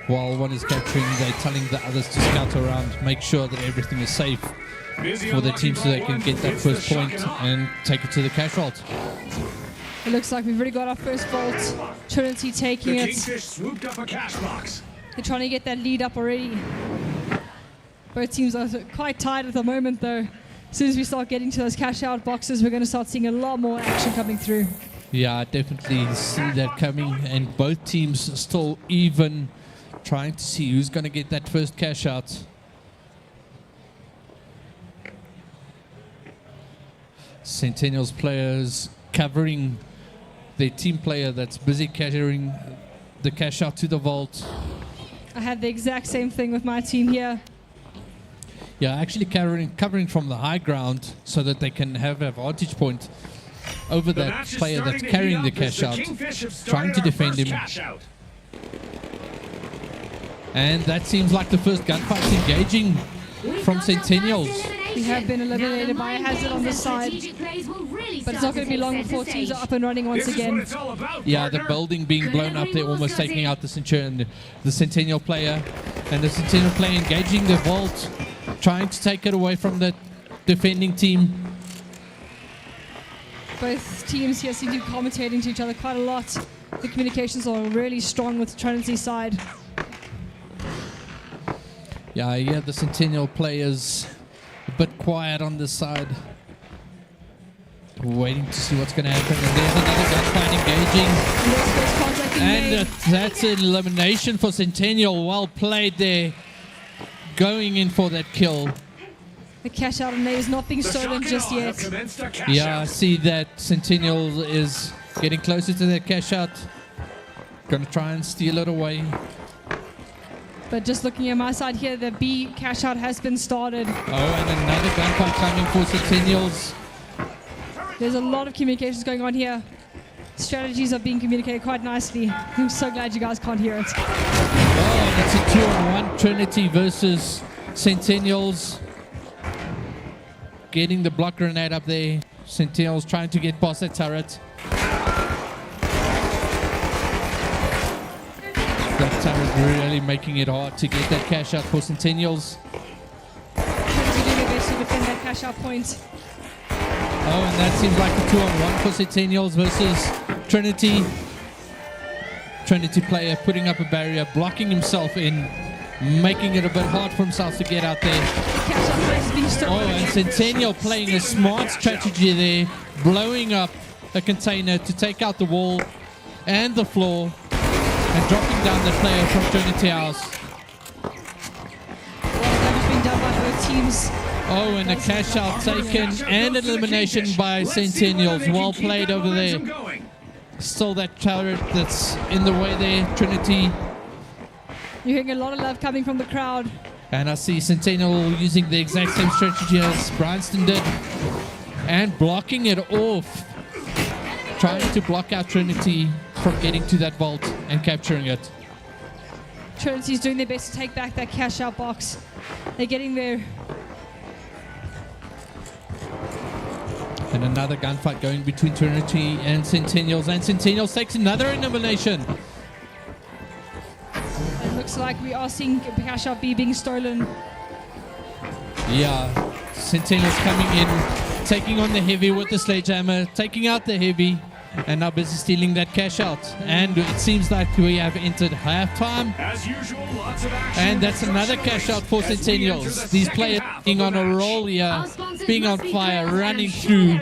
While one is capturing, they're telling the others to scout around, make sure that everything is safe for the team so they can get that first point and take it to the cash vault. It looks like we've already got our first vault. Trinity taking The it. kingfish swooped up a cash box. They're trying to get that lead up already. Both teams are quite tight at the moment, though. As soon as we start getting to those cash out boxes, we're going to start seeing a lot more action coming through. Yeah, I definitely see that coming, and both teams still even, trying to see who's going to get that first cash out. Centennial's players covering their team player that's busy carrying the cash out to the vault. I had the exact same thing with my team here. Yeah, actually covering from the high ground so that they can have a vantage point over that player that's carrying the cash out, trying to defend him. And that seems like the first gunfight's engaging from Centennials. We have been eliminated by a hazard on this side, but it's not going to be long before teams are up and running once again. Yeah, the building being blown up, they're almost taking out the Centennial player, and the Centennial player engaging the vault, trying to take it away from the defending team. Both teams here seem to be commentating to each other quite a lot. The communications are really strong with Trinity's side. Yeah, I hear the Centennial players a bit quiet on this side. Waiting to see what's going to happen. And there's another gunfight engaging. And that's an elimination for Centennial. Well played there. Going in for that kill. The cash out on there is not being stolen just yet. Yeah, I see that Centennial is getting closer to their cash out. Going to try and steal it away. But just looking at my side here, the B cash out has been started. Oh, and another gunfight coming for Centennials. There's a lot of communications going on here. Strategies are being communicated quite nicely. I'm so glad you guys can't hear it. Oh, that's a 2-on-1 Trinity versus Centennials. Getting the block grenade up there. Centennials trying to get past that turret. That turret really making it hard to get that cash out for Centennials. Trinity doing their best to defend that cash out point. Oh, and that seems like a 2-on-1 for Centennials versus Trinity. Trinity player putting up a barrier, blocking himself in, making it a bit hard for himself to get out there. Oh, and Centennial playing a smart strategy there, blowing up a container to take out the wall and the floor, and dropping down the player from Trinity House. teams. Oh, and a cash out taken and an elimination by Centennials. Well played over there. Still that turret that's in the way there, Trinity. You're hearing a lot of love coming from the crowd. And I see Centennial using the exact same strategy as Bryanston did. And blocking it off. Trying to block out Trinity from getting to that vault and capturing it. Trinity's doing their best to take back that cash out box. They're getting there. And another gunfight going between Trinity and Centennials. And Centennials takes another elimination. It looks like we are seeing cash out B being stolen. Yeah, Centennials coming in, taking on the heavy with the sledgehammer, taking out the heavy, and now busy stealing that cash out. And it seems like we have entered halftime. As usual, lots of action. And that's another cash out for Centennials. These players being on a roll here, being on fire, running through,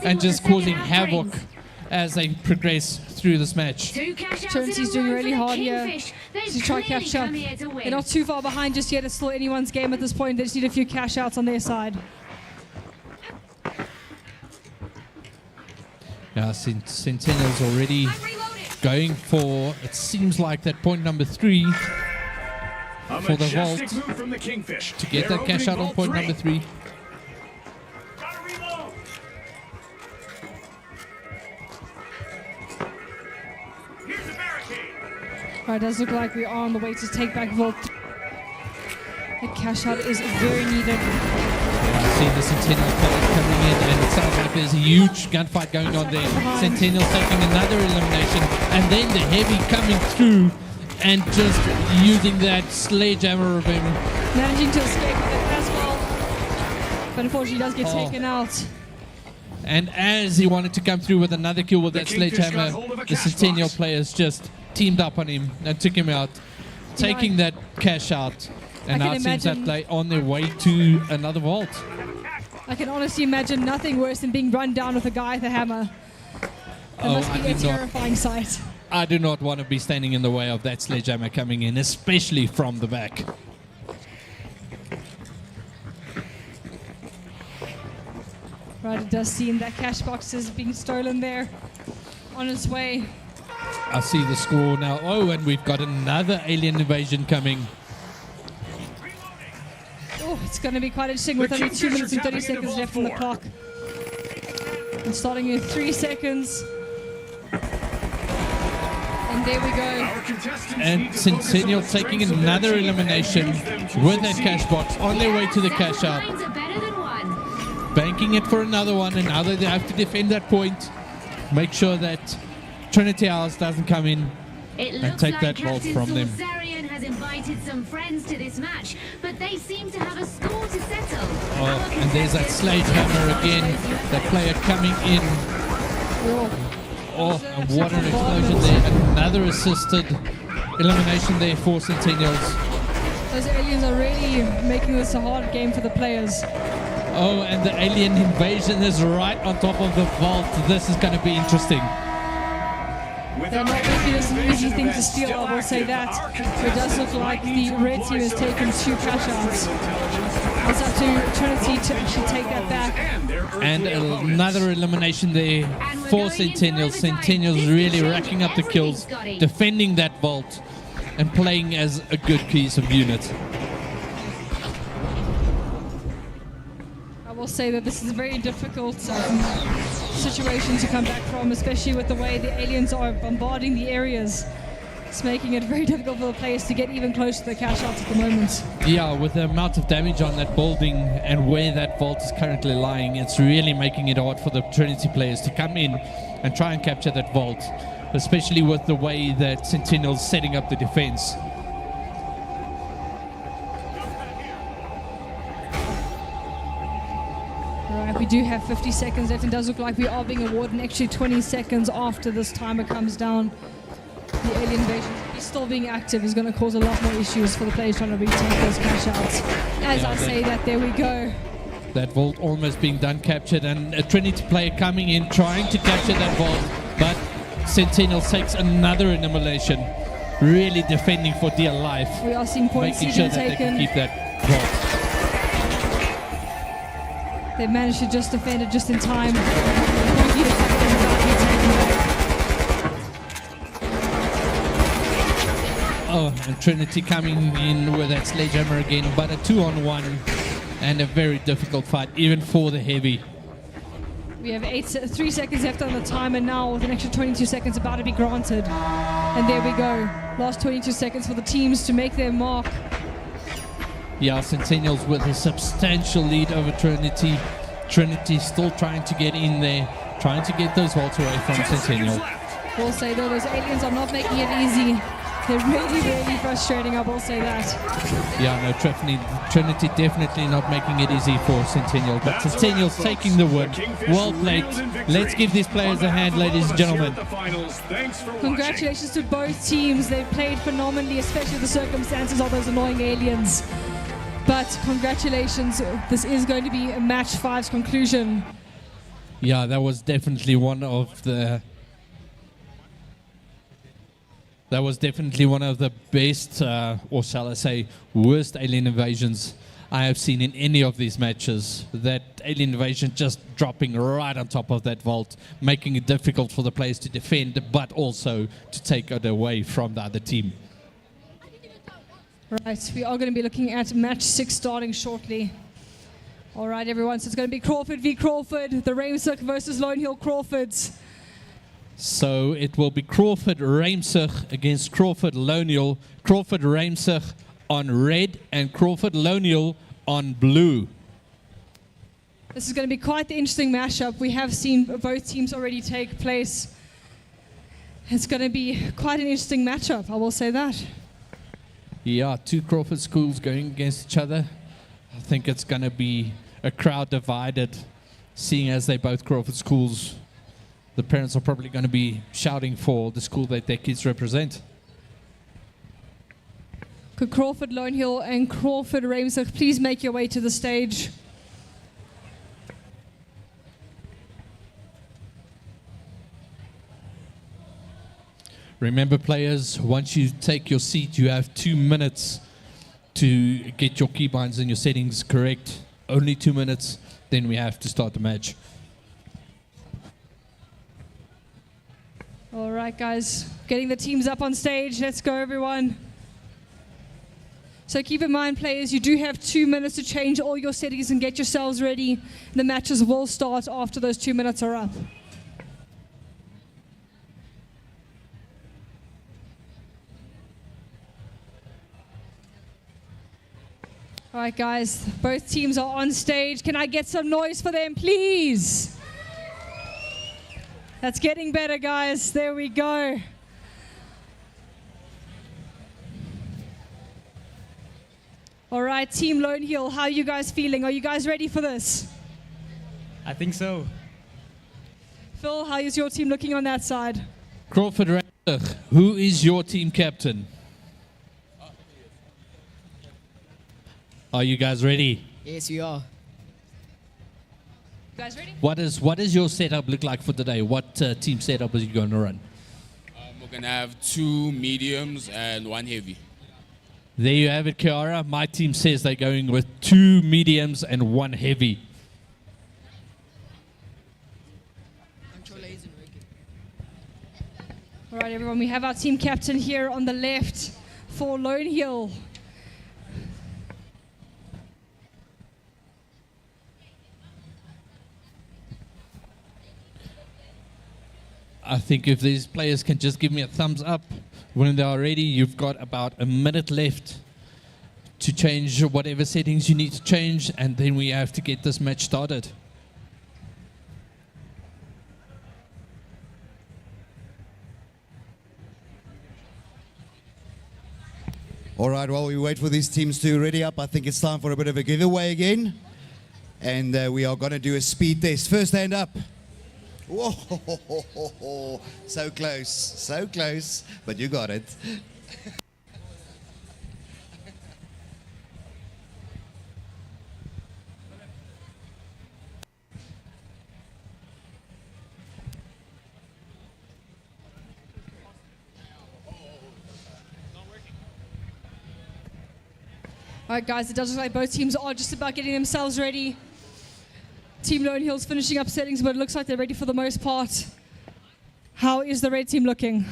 and just causing havoc as they progress through this match. Trinity's doing really hard here to try cash out. They're not too far behind just yet. It's still anyone's game at this point. They just need a few cash outs on their side. Yeah, Centennials already going for, it seems like, that point number 3 for the vault to get that cash out on point number 3. Right, it does look like we are on the way to take back vault. The cash out is very needed. I see the Centennial players coming in, and it sounds like there's a huge gunfight going on there. Sentinel taking another elimination, and then the heavy coming through and just using that sledgehammer of him. Managing to escape with it as well, but unfortunately does get taken out. And as he wanted to come through with another kill with that sledgehammer, the Centennial players just teamed up on him and took him out, taking that cash out. And now it seems that they're on their way to another vault. I can honestly imagine nothing worse than being run down with a guy with a hammer. It must be a terrifying sight. I do not want to be standing in the way of that sledgehammer coming in, especially from the back. Right, it does seem that cash box is being stolen there. On its way. I see the score now. Oh, and we've got another alien invasion coming. Oh, it's going to be quite interesting with only 2 minutes and 30 seconds left on the clock. And starting in 3 seconds. And there we go. And Centennial taking another elimination with that cash box on their way to the cash out. Banking it for another one, and now they have to defend that point. Make sure that Trinity House doesn't come in and take that vault from them. Has invited some friends to this match, but they seem to have a score to settle. Oh, and there's that sledgehammer again. That player coming in. Oh, and what an explosion there. Another assisted elimination there for Centennials. Those aliens are really making this a hard game for the players. Oh, and the alien invasion is right on top of the vault. This is going to be interesting. They're not making this an easy thing to steal, I will say that. It does look like the red team has taken 2 cash outs. It's up to Trinity to actually take that back. And another elimination there for Centennials. Centennials really racking up the kills, defending that vault, and playing as a good cohesive unit. I will say that this is a very difficult situation to come back from, especially with the way the aliens are bombarding the areas. It's making it very difficult for the players to get even close to the cash outs at the moment. Yeah, with the amount of damage on that building and where that vault is currently lying, it's really making it hard for the Trinity players to come in and try and capture that vault, especially with the way that Sentinel's setting up the defense. Alright, we do have 50 seconds left, and it does look like we are being awarded an extra 20 seconds after this timer comes down. The alien invasion is still being active is going to cause a lot more issues for the players trying to retake those cash outs. As I say that, there we go. That vault almost being done, captured, and a Trinity player coming in trying to capture that vault, but Sentinel takes another elimination, really defending for dear life. We are seeing points making sure that taken. they can keep that vault. They managed to just defend it just in time. Pointy attack them about to be taken back. Oh, and Trinity coming in with that sledgehammer again, but a 2-on-1 and a very difficult fight, even for the heavy. We have 3 seconds left on the timer now, with an extra 22 seconds about to be granted. And there we go. Last 22 seconds for the teams to make their mark. Yeah, Centennials with a substantial lead over Trinity. Trinity still trying to get in there, trying to get those vaults away from Centennial. We'll say though, those aliens are not making it easy. They're really, really frustrating, I will say that. Yeah, no, Trinity definitely not making it easy for Centennial, but Centennial's taking the win. Well played. Let's give these players a hand, ladies and gentlemen. Congratulations to both teams. They've played phenomenally, especially the circumstances of those annoying aliens. But congratulations, this is going to be a match 5's conclusion. Yeah, that was definitely one of the best, or shall I say, worst alien invasions I have seen in any of these matches. That alien invasion just dropping right on top of that vault, making it difficult for the players to defend, but also to take it away from the other team. Right, we are going to be looking at match 6 starting shortly. All right, everyone, so it's going to be Crawford v. Crawford, the Ramesuk versus Lone Hill Crawfords. So it will be Crawford Ramesuk against Crawford Lone Hill. Crawford Ramesuk on red and Crawford Lone Hill on blue. This is going to be quite the interesting mashup. We have seen both teams already take place. It's going to be quite an interesting matchup, I will say that. Yeah, 2 Crawford schools going against each other. I think it's going to be a crowd divided, seeing as they're both Crawford schools. The parents are probably going to be shouting for the school that their kids represent. Could Crawford Lone Hill and Crawford Ramesuk please make your way to the stage? Remember, players, once you take your seat, you have 2 minutes to get your keybinds and your settings correct. Only 2 minutes, then we have to start the match. All right, guys, getting the teams up on stage. Let's go, everyone. So keep in mind, players, you do have 2 minutes to change all your settings and get yourselves ready. The matches will start after those 2 minutes are up. All right, guys, both teams are on stage. Can I get some noise for them, please? That's getting better, guys. There we go. All right, Team Lone Hill, how are you guys feeling? Are you guys ready for this? I think so. Phil, how is your team looking on that side? Crawford Ramesuk, who is your team captain? Are you guys ready? Yes, we are. You guys ready? What does your setup look like for today? What team setup are you going to run? We're going to have 2 mediums and 1 heavy. There you have it, Kiara. My team says they're going with 2 mediums and 1 heavy. All right, everyone, we have our team captain here on the left for Lone Hill. I think if these players can just give me a thumbs up when they are ready. You've got about a minute left to change whatever settings you need to change, and then we have to get this match started. All right, while we wait for these teams to ready up, I think it's time for a bit of a giveaway again. And we are going to do a speed test. First hand up. Whoa, so close, but you got it. All right, guys, it does look like both teams are just about getting themselves ready. Team Lone Hills finishing up settings, but it looks like they're ready for the most part. How is the red team looking?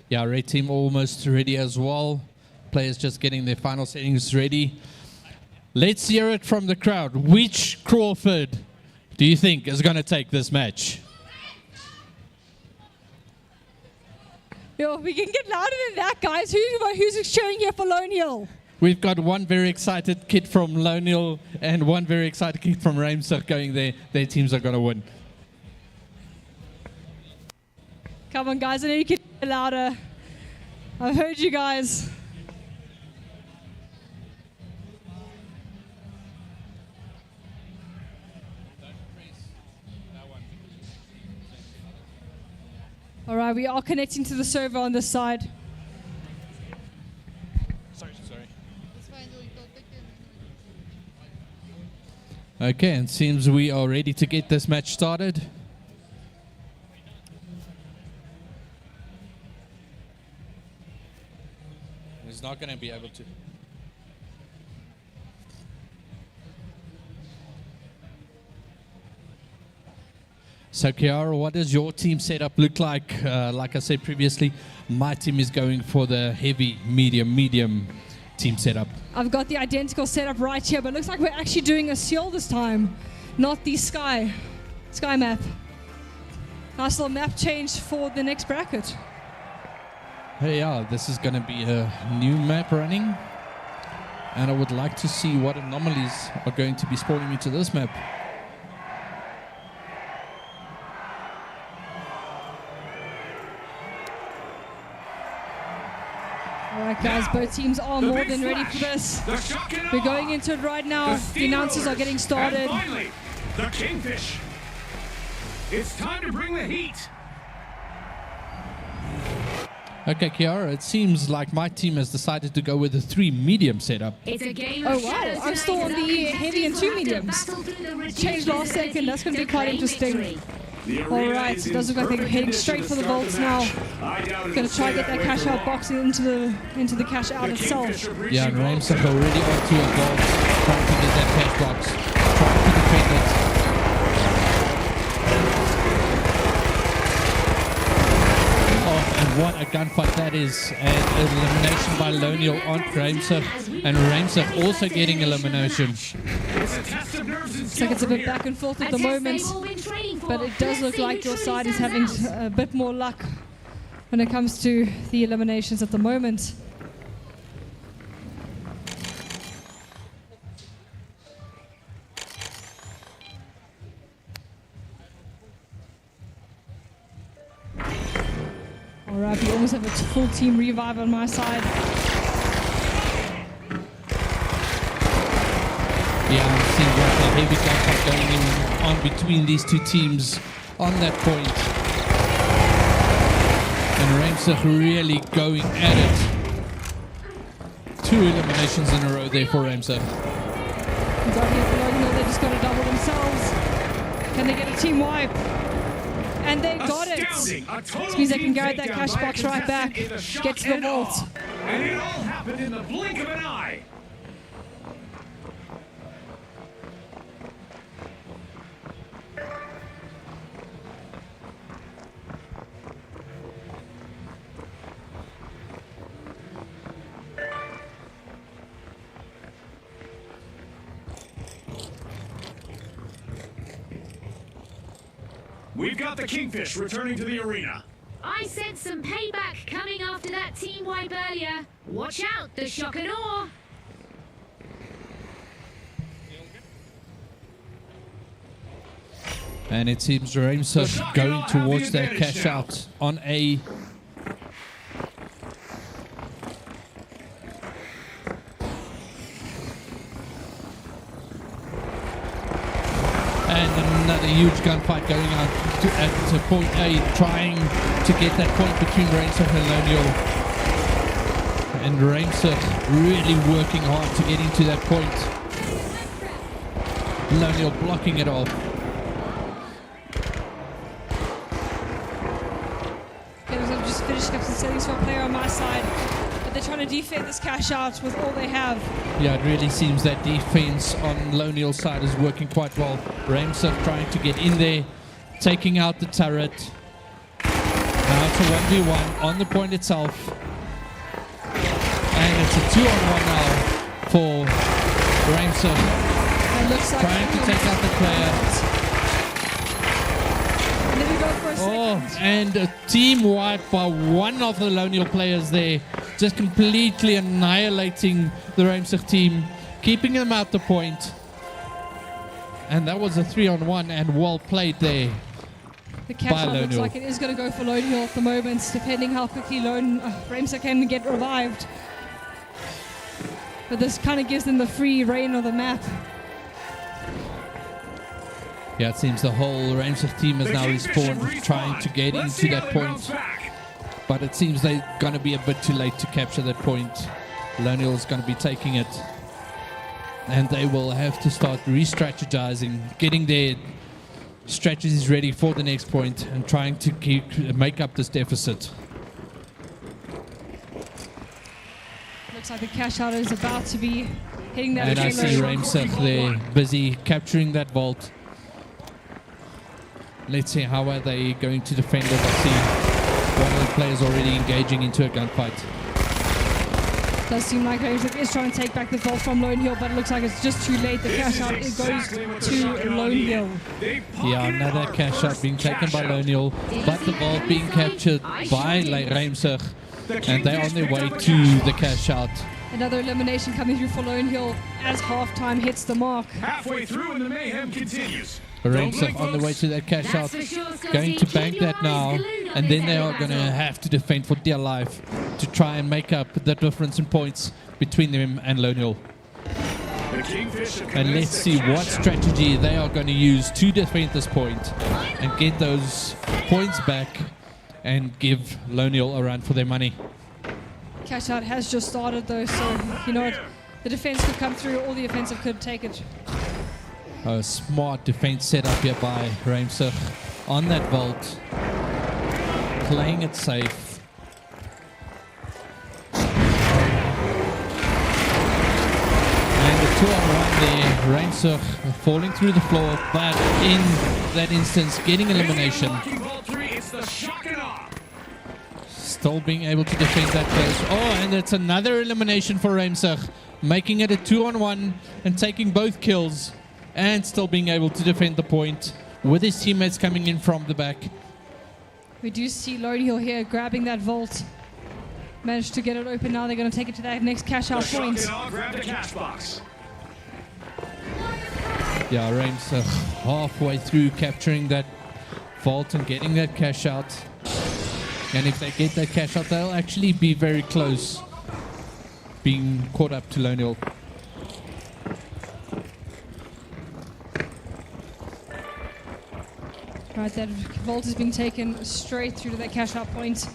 Yeah, red team almost ready as well. Players just getting their final settings ready. Let's hear it from the crowd. Which Crawford do you think is going to take this match? Yo, we can get louder than that, guys. Who's cheering here for Lone Hill? We've got one very excited kid from Lone Hill and one very excited kid from Ramsar going there. Their teams are going to win. Come on, guys. I know you can get louder. I've heard you guys. All right, we are connecting to the server on this side. Sorry. Okay, and seems we are ready to get this match started. He's not going to be able to. So, Kiara, what does your team setup look like? Like I said previously, my team is going for the heavy, medium team setup. I've got the identical setup right here, but it looks like we're actually doing a seal this time, not the sky map. Nice little map change for the next bracket. Hey, yeah, this is going to be a new map running, and I would like to see what anomalies are going to be spawning into this map. Alright guys, both teams are more than ready for this. We're going into it right now. The announcers are getting started. And finally, the Kingfish. It's time to bring the heat. Okay, Kiara, it seems like my team has decided to go with a 3 medium setup. It's a game oh wow, I'm still on the heavy and 2 mediums. Changed last second, that's going to be quite interesting. Alright, it does look like they're heading straight for the vaults now. Going to try and get that cash out box into the cash out itself. Yeah, and Ramsar already onto a vault, trying to get that cash box, trying to defend it. What a gunfight that is, and elimination by Lone Hill on Ramsar, and Ramsar also getting elimination. Looks like it's a bit back and forth at the moment, but it does look like your side is having a bit more luck when it comes to the eliminations at the moment. Alright, we almost have a full team revive on my side. Yeah, I'm seeing like a heavy gunfight going on between these two teams on that point. And Ramsar really going at it. 2 eliminations in a row there for Ramsar. They just got to double themselves. Can they get a team wipe? And they got it. This means they can guard that cash box right back, get to the vault. And it all happened in the blink of an eye. We've got the Kingfish returning to the arena. I sense some payback coming after that team wipe earlier. Watch out, the shock and awe. And it seems Ramsar going towards that cash out on A. And another huge gunfight going on at point A, trying to get that point between Ramsar and Lone Hill. And Ramsar really working hard to get into that point. Lone Hill blocking it off. Okay, I'm just finishing up some settings for a player on my side. At they're trying to defend this cash out with all they have. Yeah, it really seems that defense on Lone Hill's side is working quite well. Ramseth trying to get in there, taking out the turret. Now it's a 1v1 on the point itself. And it's a 2-on-1 now for Ramseth. Looks like trying to take out the player. And then we go for a second. And a team wipe by one of the Lone Hill players there. Just completely annihilating the Ramseth team, keeping them out the point. And that was a 3-on-1 and well played there. The cash out looks like it is going to go for Lone Hill at the moment, depending how quickly Ramseth can get revived. But this kind of gives them the free reign of the map. Yeah, it seems the whole Ramseth team is now respawned, trying to get into that point. But it seems they're going to be a bit too late to capture that point. Lone Hill's going to be taking it. And they will have to start re-strategizing, getting their strategies ready for the next point and trying to make up this deficit. Looks like the cash out is about to be hitting that. And I see Ramseth there, busy capturing that vault. Let's see how are they going to defend it. I see one of the players already engaging into a gunfight. Does seem like Ramseth is trying to take back the vault from Lone Hill, but it looks like it's just too late. The cash out it goes to Lone Hill. Yeah, another cash out being taken by Lone Hill, but the vault being captured by Ramseth, and they're on their way to the cash out. Another elimination coming through for Lone Hill as halftime hits the mark. Halfway through and the mayhem continues. Ramseth on the way to that cash out, going to bank that now, and then they are going to have to defend for dear life to try and make up the difference in points between them and Lone Hill. And let's see what strategy they are going to use to defend this point and get those points back and give Lone Hill a run for their money. Cash out has just started though, so you know what, the defense could come through or the offensive could take it. A smart defense set up here by Ramseth on that vault, playing it safe. And the 2-on-1 there, Ramseth falling through the floor, but in that instance getting elimination. Still being able to defend that place. Oh, and it's another elimination for Ramseth, making it a 2-on-1 and taking both kills. And still being able to defend the point with his teammates coming in from the back. We do see Lone Hill here grabbing that vault. Managed to get it open. Now they're going to take it to that next cash out point. Yeah, Ramseth halfway through capturing that vault and getting that cash out. And if they get that cash out, they'll actually be very close being caught up to Lone Hill. Right, that vault is being taken straight through to that cash out point.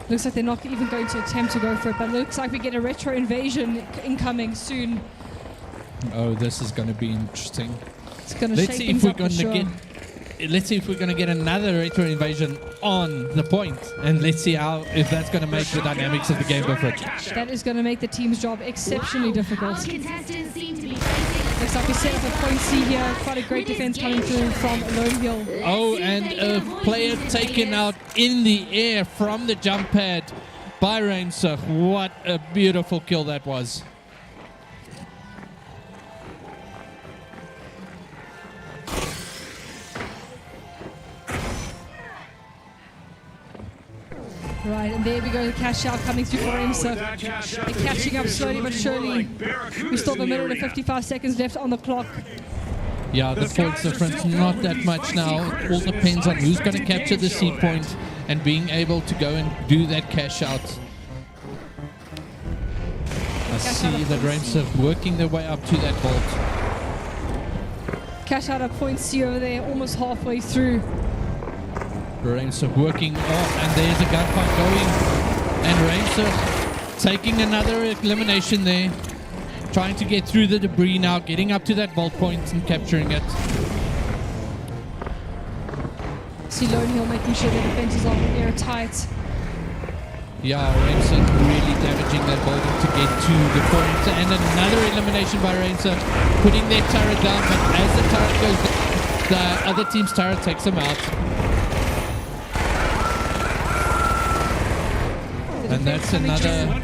Looks like they're not even going to attempt to go for it, but it looks like we get a retro invasion incoming soon. Oh, this is going to be interesting. It's going to shake things up for sure. Let's see if we're going to get another retro invasion on the point, and let's see if that's going to make the dynamics of the game different. That is going to make the team's job exceptionally difficult. Looks like we set up a point C here. Quite a great defense coming through from Lone Hill. Oh, and a player taken out in the air from the jump pad by Ramseth. What a beautiful kill that was. Right, and there we go, the cash out coming through for Ramseth. They're catching up slowly but surely. We still have a minute and 55 seconds left on the clock. Yeah, the points difference, not that much now. It all depends on who's going to capture the C point and being able to go and do that cash out. I see that Ramseth working their way up to that vault. Cash out at point C over there, almost halfway through. Ramseth working off, and there's a gunfight going. And Ramseth taking another elimination there. Trying to get through the debris now, getting up to that vault point and capturing it. See Lone Hill making sure the defenses are airtight. Yeah, Ramsey really damaging that building to get to the point. And another elimination by Ramsey, putting their turret down. But as the turret goes down, the other team's turret takes them out. And that's another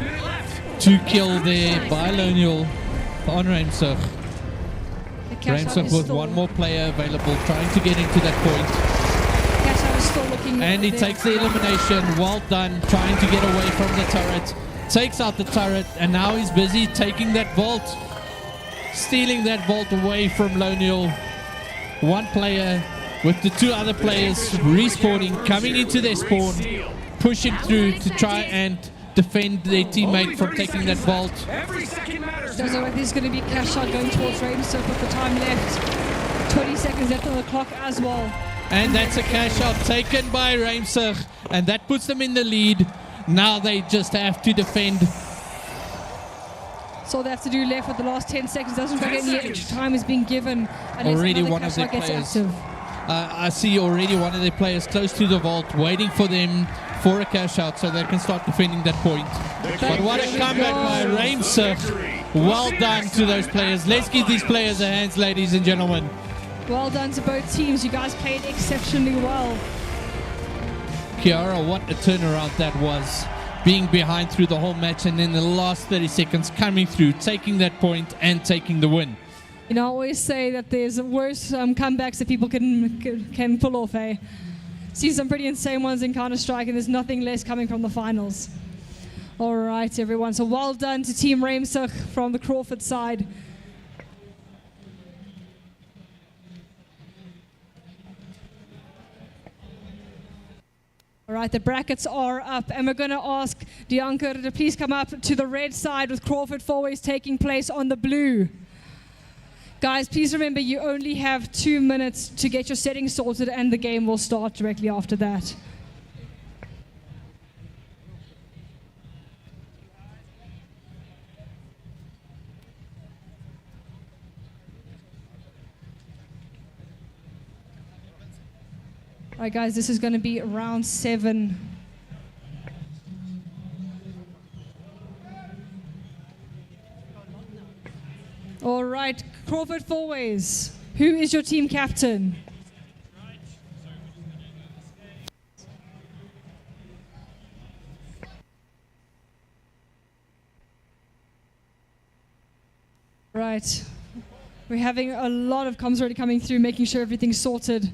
2 kill there by Lonial on Ramsey. Ramsey with one more player available, trying to get into that point. And he takes the elimination. Well done, trying to get away from the turret. Takes out the turret, and now he's busy taking that vault. Stealing that vault away from Lonial. One player with the 2 other players respawning, coming into their spawn, pushing through to try and defend their teammate from taking that vault. Doesn't look like there's going to be a cash shot going towards Ramsey with the time left. 20 seconds left on the clock as well. And that's a cash out taken by Ramsey, and that puts them in the lead. Now they just have to defend. That's all they have to do left with the last 10 seconds. Doesn't look like any extra time is being given. Already one of their players. I see already one of their players close to the vault, waiting for them for a cash out so they can start defending that point. But what a comeback by Ramsey. Well done to those players. Let's give these players a hand, ladies and gentlemen. Well done to both teams. You guys played exceptionally well. Kiara, what a turnaround that was. Being behind through the whole match, and in the last 30 seconds coming through, taking that point and taking the win. You know, I always say that there's worse comebacks that people can pull off, eh? Seen some pretty insane ones in Counter-Strike, and there's nothing less coming from the finals. All right, everyone. So well done to Team Ramsey from the Crawford side. All right, the brackets are up, and we're going to ask Dianker to please come up to the red side with Crawford fourways taking place on the blue. Guys, please remember you only have 2 minutes to get your settings sorted, and the game will start directly after that. All right, guys, this is going to be round 7. All right, Crawford fourways. Who is your team captain? Right. We're having a lot of comms already coming through, making sure everything's sorted.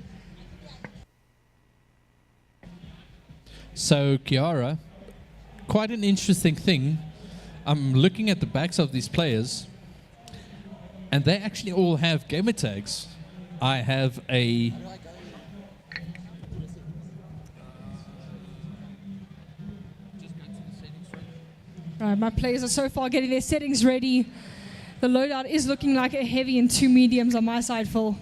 So, Kiara, quite an interesting thing. I'm looking at the backs of these players, and they actually all have gamer tags. I have a... Right, my players are so far getting their settings ready. The loadout is looking like a heavy and 2 mediums on my side, Phil.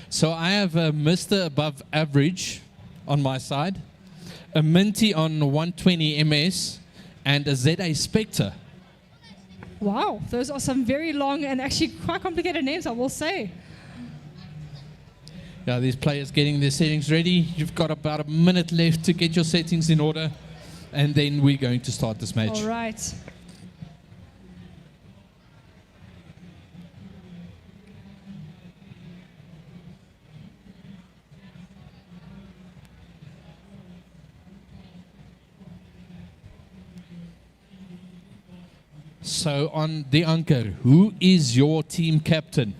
So I have a Mr. Above Average on my side, a Minty on 120 MS, and a ZA Spectre. Wow, those are some very long and actually quite complicated names, I will say. Yeah, these players getting their settings ready. You've got about a minute left to get your settings in order, and then we're going to start this match. All right. So on the anchor, who is your team captain?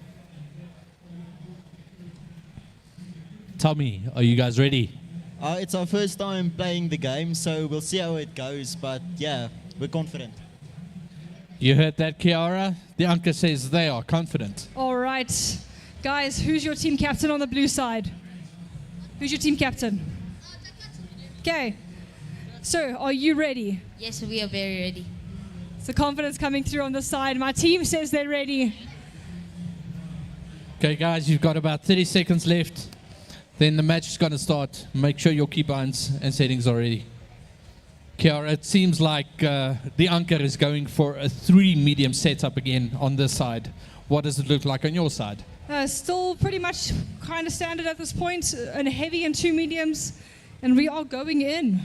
Tell me, are you guys ready? It's our first time playing the game, so we'll see how it goes, but yeah, we're confident. You heard that, Kiara? The anchor says they are confident. All right. Guys, who's your team captain on the blue side? Who's your team captain? Okay. So, are you ready? Yes, we are very ready. The confidence coming through on the side. My team says they're ready. Okay, guys, you've got about 30 seconds left. Then the match is going to start. Make sure your keybinds and settings are ready. Kiara, it seems like the anchor is going for a 3 medium setup again on this side. What does it look like on your side? Still pretty much kind of standard at this point, and heavy and 2 mediums, and we are going in.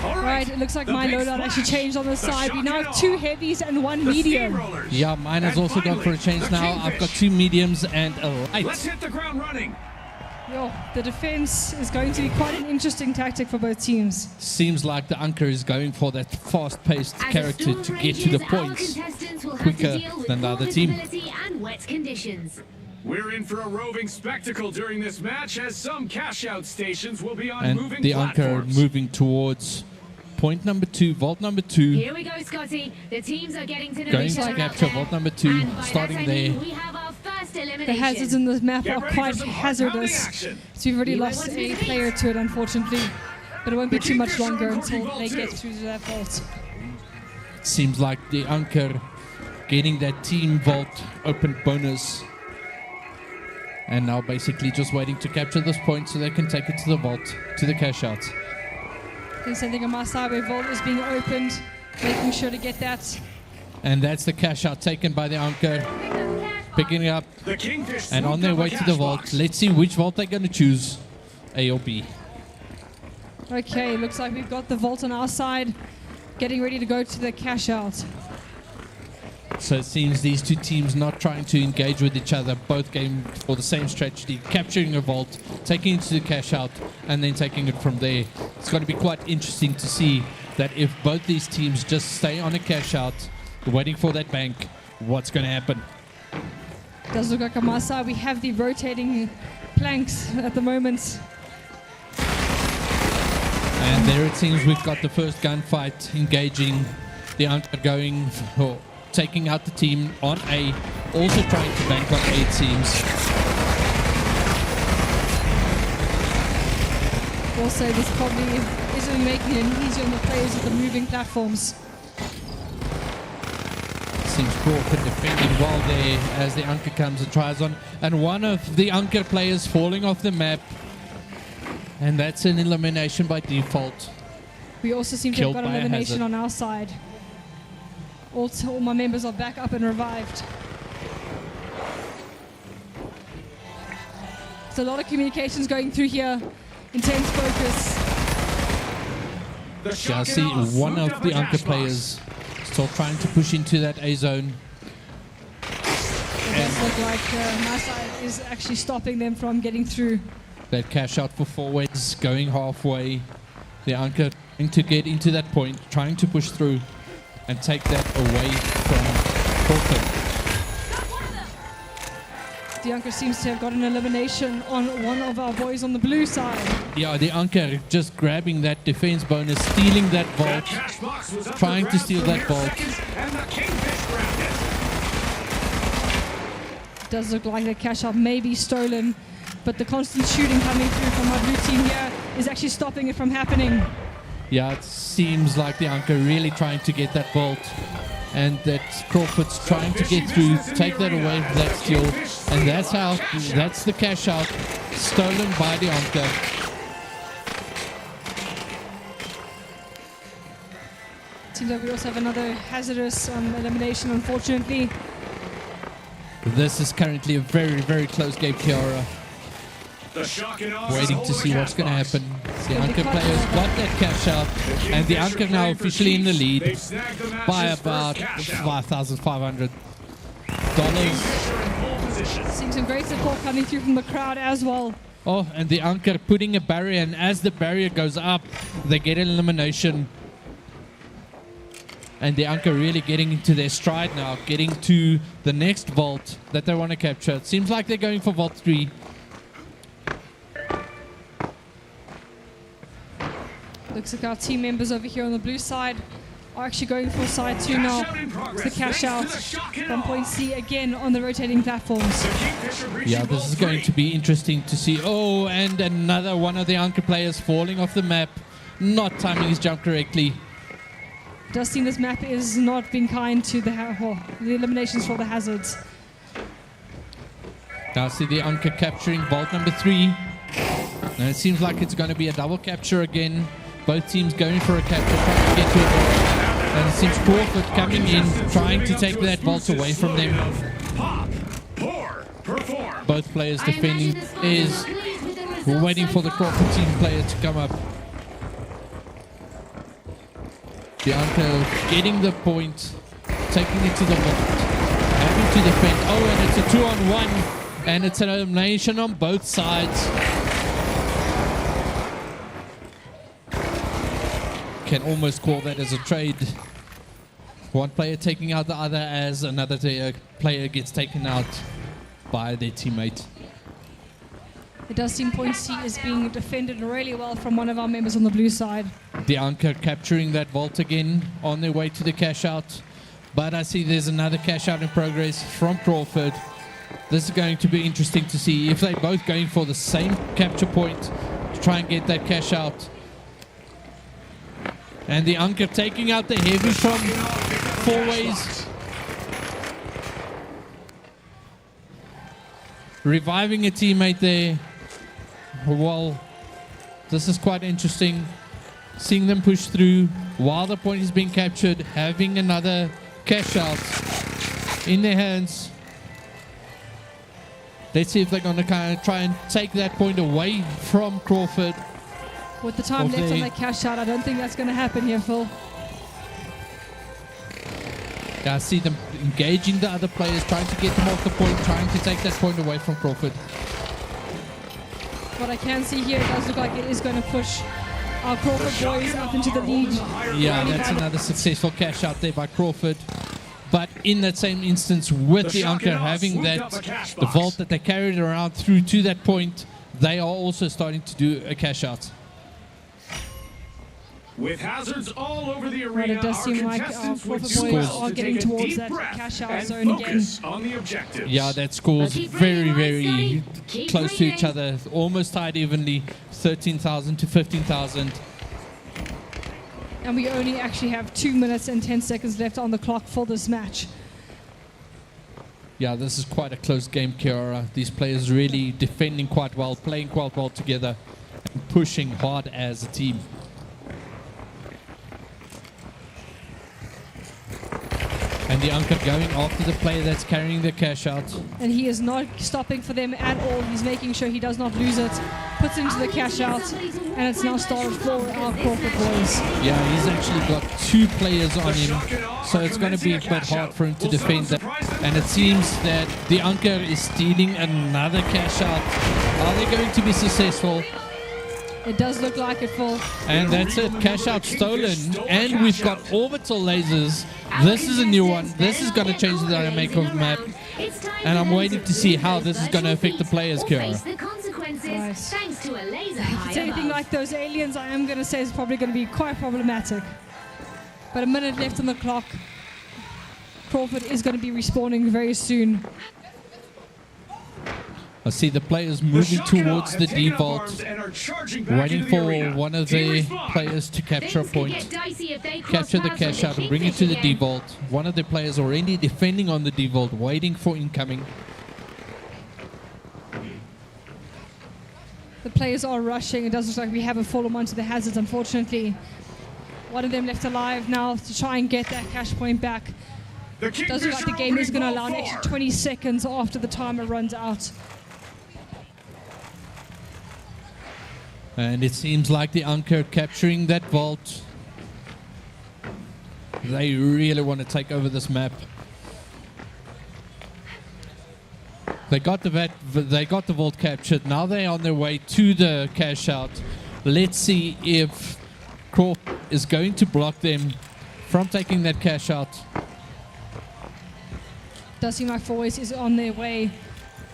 Right, it looks like my loadout actually changed on the side. We now have 2 heavies and 1 medium. Yeah, mine has also gone for a change now. I've got 2 mediums and a light. Let's hit the ground running. Yo, the defense is going to be quite an interesting tactic for both teams. Seems like the Anchor is going for that fast-paced character to get to the points quicker than the other team. And wet conditions. We're in for a roving spectacle during this match, as some cash-out stations will be on And moving the Anchor platforms. moving towards point number 2, vault number 2. Here we go, Scotty. The teams are getting to know Going each to other capture out there. vault number 2, And by starting that I mean there. we have our first elimination. The hazards in this map Get are ready quite for some hazardous. action. So we've already You lost might want a to player to it, unfortunately. But it won't be The too much Kingfisher longer are until moving they vault get 2. through to that vault. Seems like the Anchor getting that team vault open bonus. And now basically just waiting to capture this point so they can take it to the vault, to the cash out. Then sending a Masabe vault is being opened, making sure to get that. And that's the cash out taken by the Anchor. Picking it up The Kingfish and on swooped their up a way to the cash vault. box. Let's see which vault they're going to choose, A or B. Okay, looks like we've got the vault on our side, getting ready to go to the cash out. So it seems these two teams not trying to engage with each other, both going for the same strategy, capturing a vault, taking it to the cash out, and then taking it from there. It's going to be quite interesting to see that if both these teams just stay on a cash out, waiting for that bank, what's going to happen. Does look like a Masa. We have the rotating planks at the moment. And there it seems we've got the first gunfight engaging. The Anchor going for taking out the team on A, also trying to bank on A, it seems. Also, this probably isn't making it easier on the players with the moving platforms. Seems Crawford defending well there as the Anchor comes and tries on. And one of the Anchor players falling off the map. And that's an elimination by default. We also seem to Killed have got by a elimination hazard. on our side. All my members are back up and revived. So a lot of communications going through here. Intense focus. Yeah, I see one of the Anchor players still trying to push into that A zone. It does look like my side is actually stopping them from getting through. That cash out for forwards going halfway. The Anchor trying to get into that point, trying to push through and take that away from Crawford. The Anchor seems to have got an elimination on one of our boys on the blue side. Yeah, the Anchor just grabbing that defense bonus, stealing that vault, trying to steal that vault. And the Kingfish grabbed it. Does look like the cash out may be stolen, but the constant shooting coming through from our blue team here is actually stopping it from happening. Yeah, it seems like the Anchor really trying to get that vault. And that Crawford's trying to get through, take that away from that steal. And that's the cash out, stolen by the Anchor. Seems like we also have another hazardous elimination, unfortunately. This is currently a very, very close game, Kiara. The shock and awe Waiting to see what's going to happen. The Anchor players got that cash out, and the Anchor now officially in the lead by about $5,500. Seeing some great support coming through from the crowd as well. Oh, and the Anchor putting a barrier, and as the barrier goes up, they get an elimination. And the Anchor really getting into their stride now, getting to the next vault that they want to capture. It seems like they're going for Vault 3. Looks like our team members over here on the blue side are actually going for side 2 now. It's the cash out from point C again on the rotating platforms. Yeah, this is going to be interesting to see. Oh, and another one of the Anker players falling off the map, not timing his jump correctly. Does seem this map is not being kind to the eliminations for the hazards. Now see the Anker capturing vault number 3. And it seems like it's going to be a double capture again. Both teams going for a capture, trying to get to a vault. And it seems Crawford coming in, trying to take that vault away from them. Both players defending is waiting for the Crawford team player to come up. Bianca getting the point, taking it to the vault, having to defend. Oh, and it's a 2-on-1, and it's an elimination on both sides. Can almost call that as a trade. One player taking out the other as another player gets taken out by their teammate. It does seem point C is being defended really well from one of our members on the blue side. The Anker capturing that vault again on their way to the cash out. But I see there's another cash out in progress from Crawford. This is going to be interesting to see if they're both going for the same capture point to try and get that cash out. And the Anker taking out the heavy from 4 ways. Reviving a teammate there. Well, this is quite interesting. Seeing them push through while the point is being captured, having another cash out in their hands. Let's see if they're going to kind of try and take that point away from Crawford. With the time left on that cash out, I don't think that's going to happen here, Phil. Yeah, I see them engaging the other players, trying to get them off the point, trying to take that point away from Crawford. What I can see here, it does look like it is going to push our Crawford boys up into the lead. Yeah, that's another successful cash out there by Crawford. But in that same instance, with the Anker having the vault that they carried around through to that point, they are also starting to do a cash out. With hazards all over the Well, arena, it does seem like our Crawford boys are getting towards that cash out zone again. On the objectives. Yeah, that scores very, very close to each other. Almost tied evenly, 13,000 to 15,000. And we only actually have 2 minutes and 10 seconds left on the clock for this match. Yeah, this is quite a close game, Kiara. These players really defending quite well, playing quite well together, and pushing hard as a team. And the Anker going after the player that's carrying the cash out. And he is not stopping for them at all. He's making sure he does not lose it. Puts into the cash out. And it's now started for our Crawford boys. Yeah, he's actually got 2 players on him. So it's going to be a bit hard for him to defend that. And it seems that the Anker is stealing another cash out. Are they going to be successful? It does look like it, Phil. And that's it, cash out stolen. And we've got orbital lasers. This is a new one. This is going to change the dynamic of the map. And I'm waiting to see how this is going to affect the players, Kira. Thanks to a laser If it's anything like those aliens, I am going to say it's probably going to be quite problematic. But a minute left on the clock. Crawford is going to be respawning very soon. I see the players moving towards the D vault, waiting for one of the players to capture a point, capture the cash out and bring it to the D vault. One of the players already defending on the D vault, waiting for incoming. The players are rushing. It does look like we haven't fallen onto the hazards, unfortunately. One of them left alive now to try and get that cash point back. It does look like the game is going to allow an extra 20 seconds after the timer runs out. And it seems like the Anker capturing that vault. They really want to take over this map. They got the vault captured. Now they're on their way to the cash out. Let's see if Corp is going to block them from taking that cash out. Does seem like Forwards is on their way,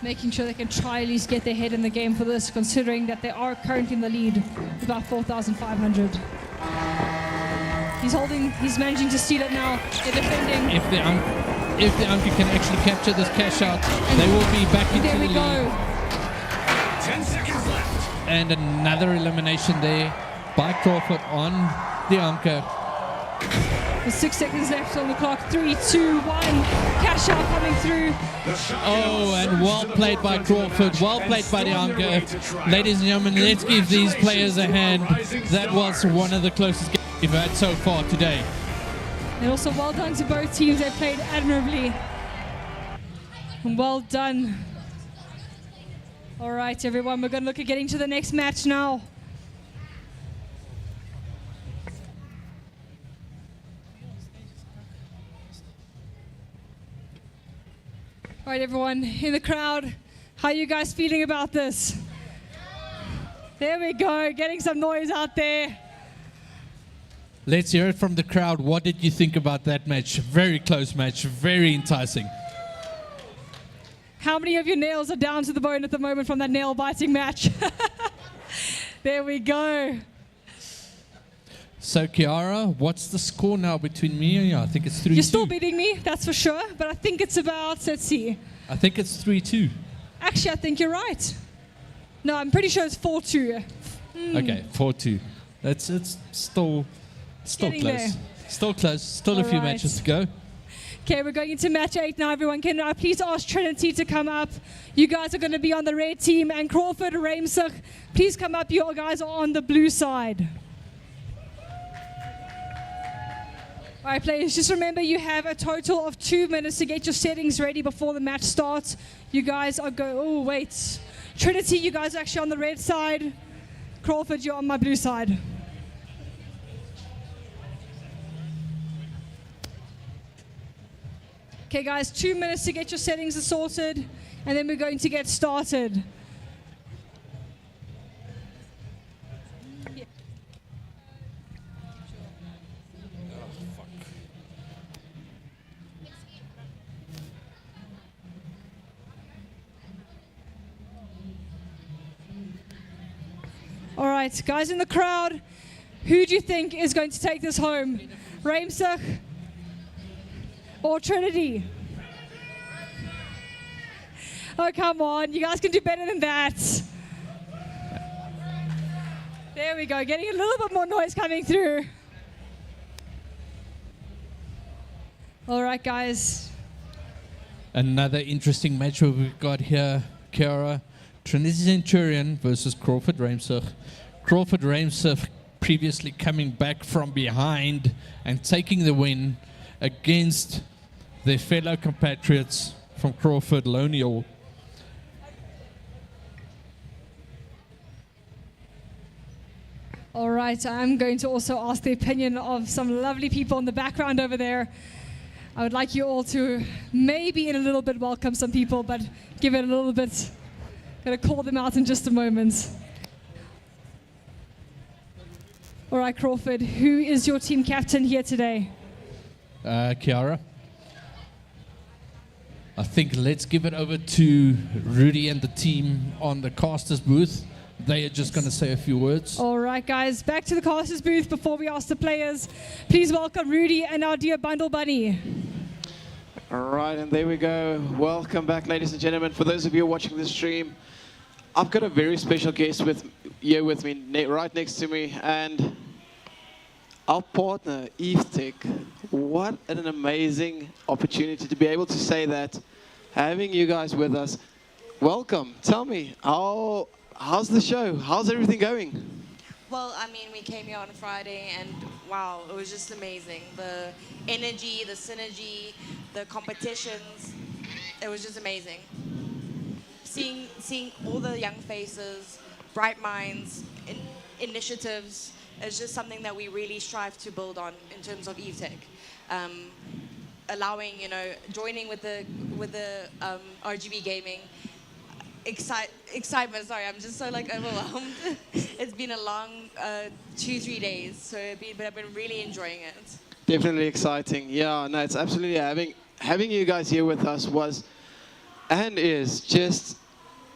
making sure they can try at least get their head in the game for this, considering that they are currently in the lead with about 4,500. He's managing to steal it now. They're defending. If the Anki can actually capture this cash out, they will be back into There we the go. lead. 10 seconds left. And another elimination there by Crawford on the Anker. With 6 seconds left on the clock. 3, 2, 1. Cash out coming through. Oh, and well played by Crawford, well played by the Anker. Ladies and gentlemen, let's give these players a hand. That was one of the closest games we've had so far today. And also well done to both teams. They played admirably. And well done. All right, everyone, we're going to look at getting to the next match now. All right, everyone in the crowd, how are you guys feeling about this? There we go, getting some noise out there. Let's hear it from the crowd. What did you think about that match? Very close match, very enticing. How many of your nails are down to the bone at the moment from that nail-biting match? There we go. So, Kiara, what's the score now between me and you? I think it's 3-2. You're still beating me, that's for sure, but I think it's about, let's see. I think it's 3-2. Actually, I think you're right. No, I'm pretty sure it's 4-2. Okay, 4-2. It's still Getting close. there. Still close. Still a few All right. matches to go. Okay, we're going into match 8 now, everyone. Can I please ask Trinity to come up? You guys are going to be on the red team, and Crawford, Ramsich, please come up. You guys are on the blue side. All right, players, just remember you have a total of 2 minutes to get your settings ready before the match starts. You guys are oh, wait. Trinity, you guys are actually on the red side. Crawford, you're on my blue side. Okay, guys, 2 minutes to get your settings sorted, and then we're going to get started. All right, guys in the crowd, who do you think is going to take this home? Ramsich or Trinity? Oh, come on, you guys can do better than that. There we go, getting a little bit more noise coming through. All right, guys. Another interesting match where we've got here, Kiara. Trinity Centurion versus Crawford Ramsich. Crawford Ramsich previously coming back from behind and taking the win against their fellow compatriots from Crawford, Lonial. All right, I'm going to also ask the opinion of some lovely people in the background over there. I would like you all to maybe in a little bit welcome some people, but give it a little bit. Going to call them out in just a moment. All right, Crawford, who is your team captain here today? Kiara. I think let's give it over to Rudy and the team on the casters booth. They are just going to say a few words. All right, guys, back to the casters booth before we ask the players. Please welcome Rudy and our dear Bundle Bunny. All right, and there we go. Welcome back, ladies and gentlemen. For those of you watching the stream, I've got a very special guest here with me, right next to me, and our partner, EveTech. What an amazing opportunity to be able to say that, having you guys with us. Welcome. Tell me, how's the show? How's everything going? Well, I mean, we came here on Friday, and wow, it was just amazing. The energy, the synergy, the competitions, it was just amazing. Seeing all the young faces, bright minds, initiatives, is just something that we really strive to build on in terms of EveTech. Allowing, joining with the RGB gaming, excitement. Sorry, I'm just so overwhelmed. It's been a long 2-3 days, so but I've been really enjoying it. Definitely exciting. Yeah, no, it's absolutely having you guys here with us was and is just,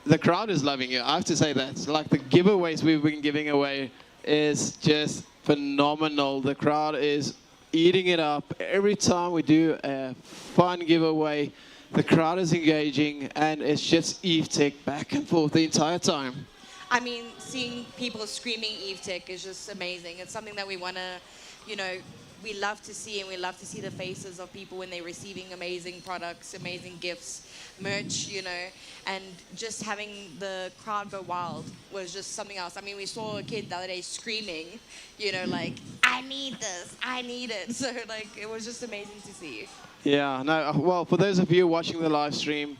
the crowd is loving you. I have to say that. Like the giveaways we've been giving away is just phenomenal. The crowd is eating it up. Every time we do a fun giveaway, the crowd is engaging, and it's just Eve Tech back and forth the entire time. I mean, seeing people screaming Eve Tech is just amazing. It's something that we want to, you know, we love to see, and we love to see the faces of people when they're receiving amazing products, amazing gifts, merch, you know, and just having the crowd go wild was just something else. I mean, we saw a kid the other day screaming, you know, like, I need this, I need it. So, like, it was just amazing to see. Yeah, no, well, for those of you watching the live stream,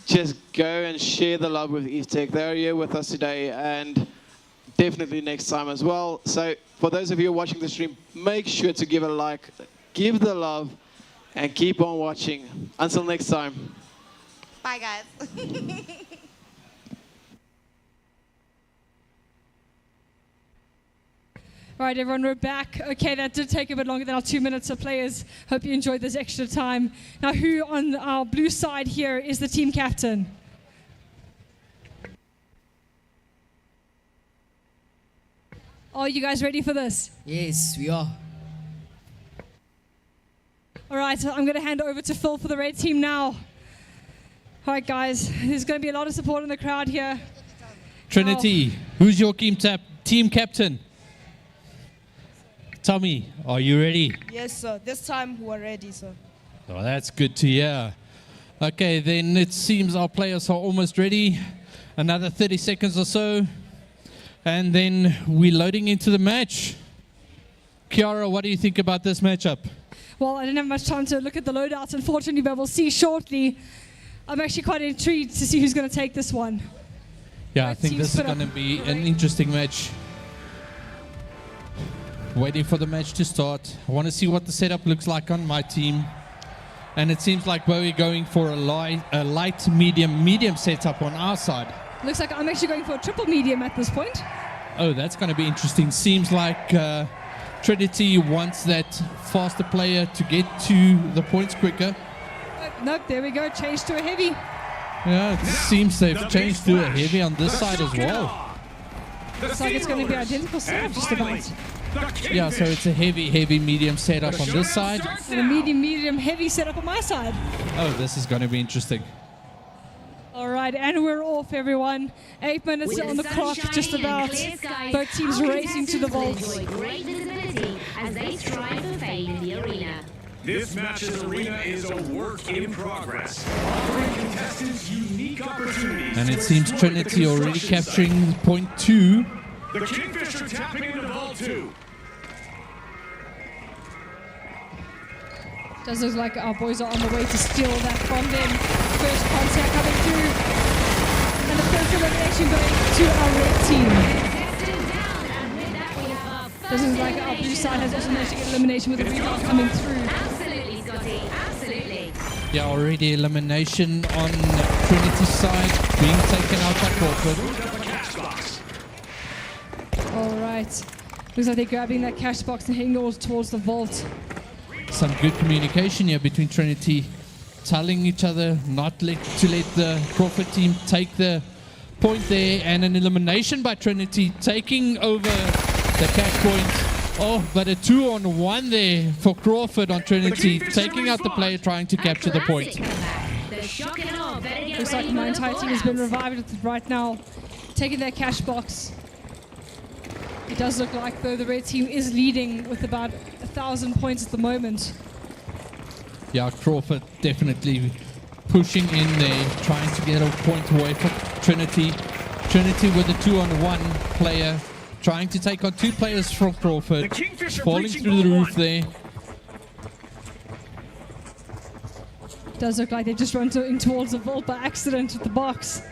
just go and share the love with Eve Tech. They're here with us today, and definitely next time as well. So for those of you watching the stream, make sure to give a like, give the love, and keep on watching. Until next time. Bye, guys. All right, everyone, we're back. Okay, that did take a bit longer than our 2 minutes of players. Hope you enjoyed this extra time. Now, who on our blue side here is the team captain? Are you guys ready for this? Yes, we are. All right, so I'm going to hand it over to Phil for the red team now. All right, guys, there's going to be a lot of support in the crowd here. Trinity, who's your team captain? Tommy, are you ready? Yes, sir. This time we're ready, sir. Oh, that's good to hear. Okay, then it seems our players are almost ready. Another 30 seconds or so. And then we're loading into the match. Kiara, what do you think about this matchup? Well, I didn't have much time to look at the loadouts, unfortunately, but we'll see shortly. I'm actually quite intrigued to see who's going to take this one. Yeah, I think this is going to be an interesting match. Waiting for the match to start. I want to see what the setup looks like on my team. And it seems like we're going for a light, medium setup on our side. Looks like I'm actually going for a triple medium at this point. Oh, that's going to be interesting. Seems like Trinity wants that faster player to get to the points quicker. Nope, there we go. Changed to a heavy. Yeah, it seems they've changed to a heavy on this side as well. Looks like it's going to be identical setup just about. Yeah, so it's a heavy, medium setup on this side. And a medium, heavy setup on my side. Oh, this is going to be interesting. All right, and we're off, everyone. 8 minutes on the clock, just about. Both teams racing to the vaults. Great visibility as they strive for fame in the arena. This match's arena is a work in progress, offering contestants unique opportunities. And it seems Trinity already capturing point 2. The Kingfisher tapping into Vault 2. Does look like our boys are on the way to steal that from them. First contact coming through. And the first elimination going to our red team. Does look like our blue side has also managed to get elimination with a rebound coming through. Absolutely, Scotty. Absolutely. Yeah, already elimination on Trinity's side, being taken out by Crawford. All right. Looks like they're grabbing that cash box and heading towards the vault. Some good communication here between Trinity, telling each other not to let the Crawford team take the point there, and an elimination by Trinity taking over the cash point. Oh, but a 2-on-1 there for Crawford on Trinity, taking out the player trying to capture the point. Looks like my entire team has been revived right now, taking their cash box. It does look like, though, the red team is leading with about 1,000 points at the moment. Yeah, Crawford definitely pushing in there, trying to get a point away from Trinity. Trinity with a 2-on-1 player, trying to take on 2 players from Crawford, falling through the roof there. It does look like they just run in towards the vault by accident with the box.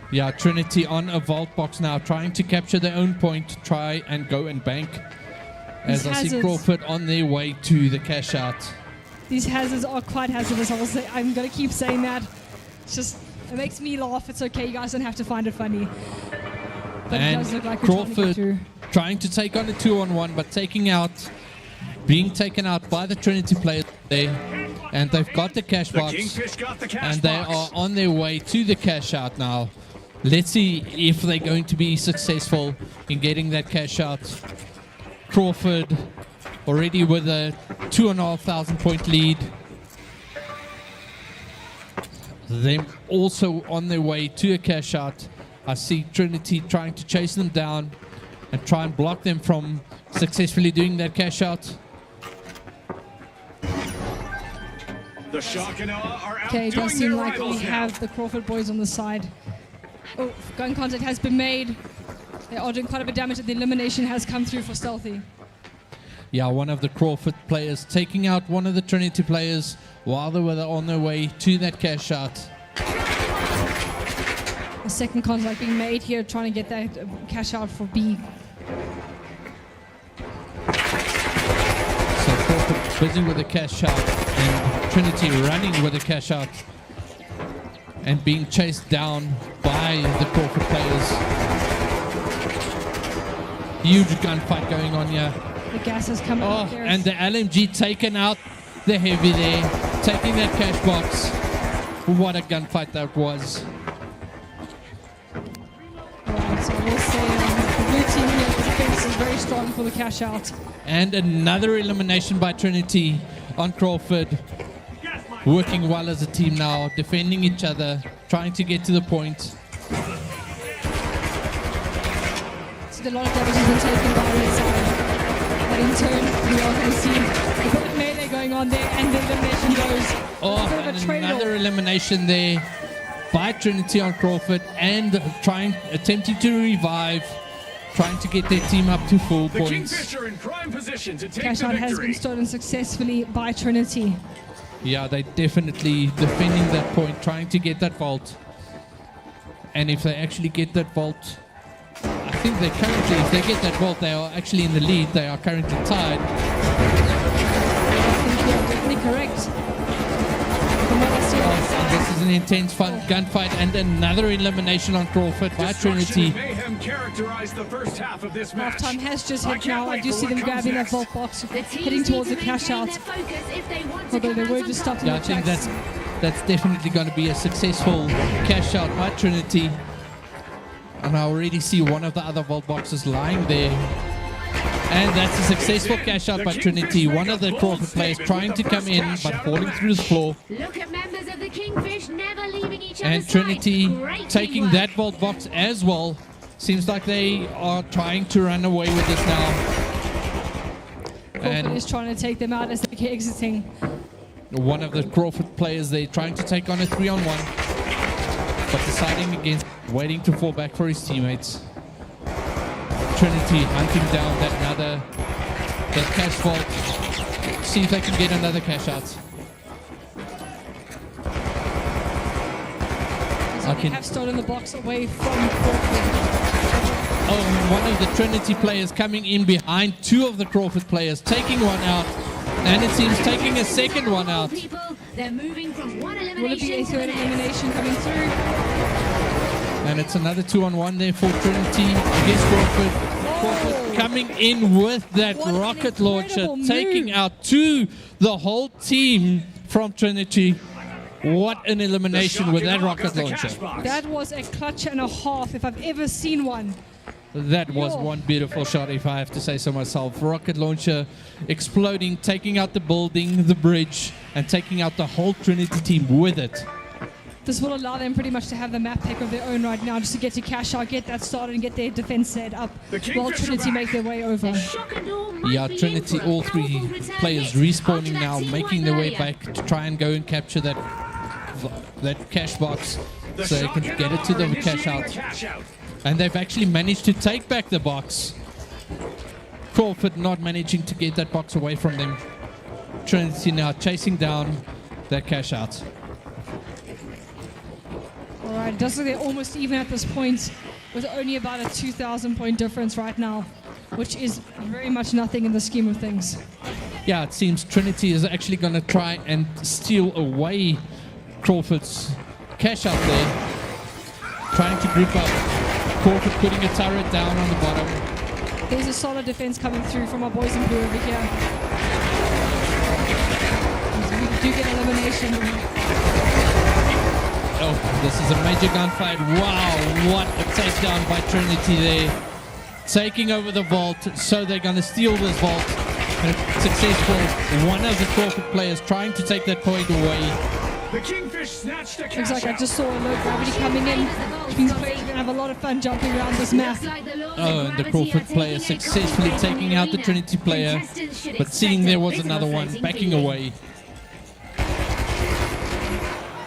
Yeah, Trinity on a vault box now, trying to capture their own point, try and go and bank. As I see Crawford on their way to the cash out. These hazards are quite hazardous, I will say. I'm going to keep saying that. It's just, it makes me laugh. It's okay, you guys don't have to find it funny. But and it does look like Crawford trying to take on a 2-on-1, but being taken out by the Trinity player there. And they've got the cash box. And they are on their way to the cash out now. Let's see if they're going to be successful in getting that cash out. Crawford already with a 2,500 point lead. Them also on their way to a cash out. I see Trinity trying to chase them down and try and block them from successfully doing that cash out. The Shock and Awe are Okay, it does outdoing seem their like we rivals now. have the Crawford boys on the side. Oh, gun contact has been made. They are doing quite a bit of damage, and the elimination has come through for Stealthy. Yeah, one of the Crawford players taking out one of the Trinity players while they were on their way to that cash out. A second contact being made here, trying to get that cash out for B. So Crawford busy with the cash out and Trinity running with the cash out and being chased down by the Crawford players. Huge gunfight going on here. The gas has come out there. And the LMG taken out the heavy there, taking that cash box. What a gunfight that was. Right, so we'll say the blue team here, the defense is very strong for the cash out. And another elimination by Trinity on Crawford. Working well as a team now, defending each other, trying to get to the point. So a lot of damage has been taken by the side. But in turn, we are going to see a bit of melee going on there, and the elimination goes. Oh, and another elimination there by Trinity on Crawford, and attempting to revive, trying to get their team up to full The points. Kingfisher in prime position to take Cash the out has victory. been stolen successfully by Trinity. Yeah, they're definitely defending that point, trying to get that vault. And if they actually get that vault, I think they currently, if they get that vault, they are actually in the lead. They are currently tied. I think you are definitely correct. From what I see on the side. This is an intense fun gunfight, and another elimination on Crawford by Trinity. Mayhem characterized the first half of this match. Halftime has just I hit can't now. I wait do for see what them comes grabbing that next. vault box, heading towards the cash out. Although they were just stopped in Yeah, I the think tracks. that's definitely going to be a successful cash out by Trinity. And I already see one of the other vault boxes lying there. And that's a successful cash out by Trinity. One of the Crawford players trying to come in, but falling through the floor. Look at members of the Kingfish never leaving each And other's Trinity side. Great taking teamwork. that vault box as well. Seems like they are trying to run away with this now. Crawford is trying to take them out as they're exiting. One of the Crawford players there trying to take on a 3-on-1, but deciding against waiting to fall back for his teammates. Trinity hunting down that cash vault. See if they can get another cash out. So they have stolen the box away from Crawford. Oh, one of the Trinity players coming in behind two of the Crawford players, taking one out, and it seems taking a second one out. They're moving from one elimination Will it be a to third the next. elimination coming through? And it's another 2-on-1 there for Trinity against Crawford. Crawford coming in with that rocket launcher, taking out the whole team from Trinity. What an elimination with that rocket launcher. That was a clutch and a half if I've ever seen one. That was one beautiful shot, if I have to say so myself. Rocket launcher exploding, taking out the building, the bridge, and taking out the whole Trinity team with it. This will allow them pretty much to have the map pick of their own right now, just to get to cash out, get that started, and get their defense set up while Trinity make their way over. Yeah, Trinity, all three players respawning now, making their way back to try and go and capture that cash box so they can get it to the cash out. And they've actually managed to take back the box. Crawford not managing to get that box away from them. Trinity now chasing down that cash out. All right, it does look they're almost even at this point, with only about a 2,000 point difference right now, which is very much nothing in the scheme of things. Yeah, it seems Trinity is actually going to try and steal away Crawford's cash out there. Trying to group up. Crawford putting a turret down on the bottom. There's a solid defense coming through from our boys in blue over here. We do get elimination. Oh, this is a major gunfight. Wow, what a takedown by Trinity there. taking over the vault, so they're going to steal this vault. Successful. One of the Crawford players trying to take that point away. The Kingfish snatched a Looks cash like I out. just saw a low gravity coming in, which means players are going to have a lot of fun jumping around this map. Oh, and the Crawford player successfully taking out the Trinity player, but seeing there was another one, backing away.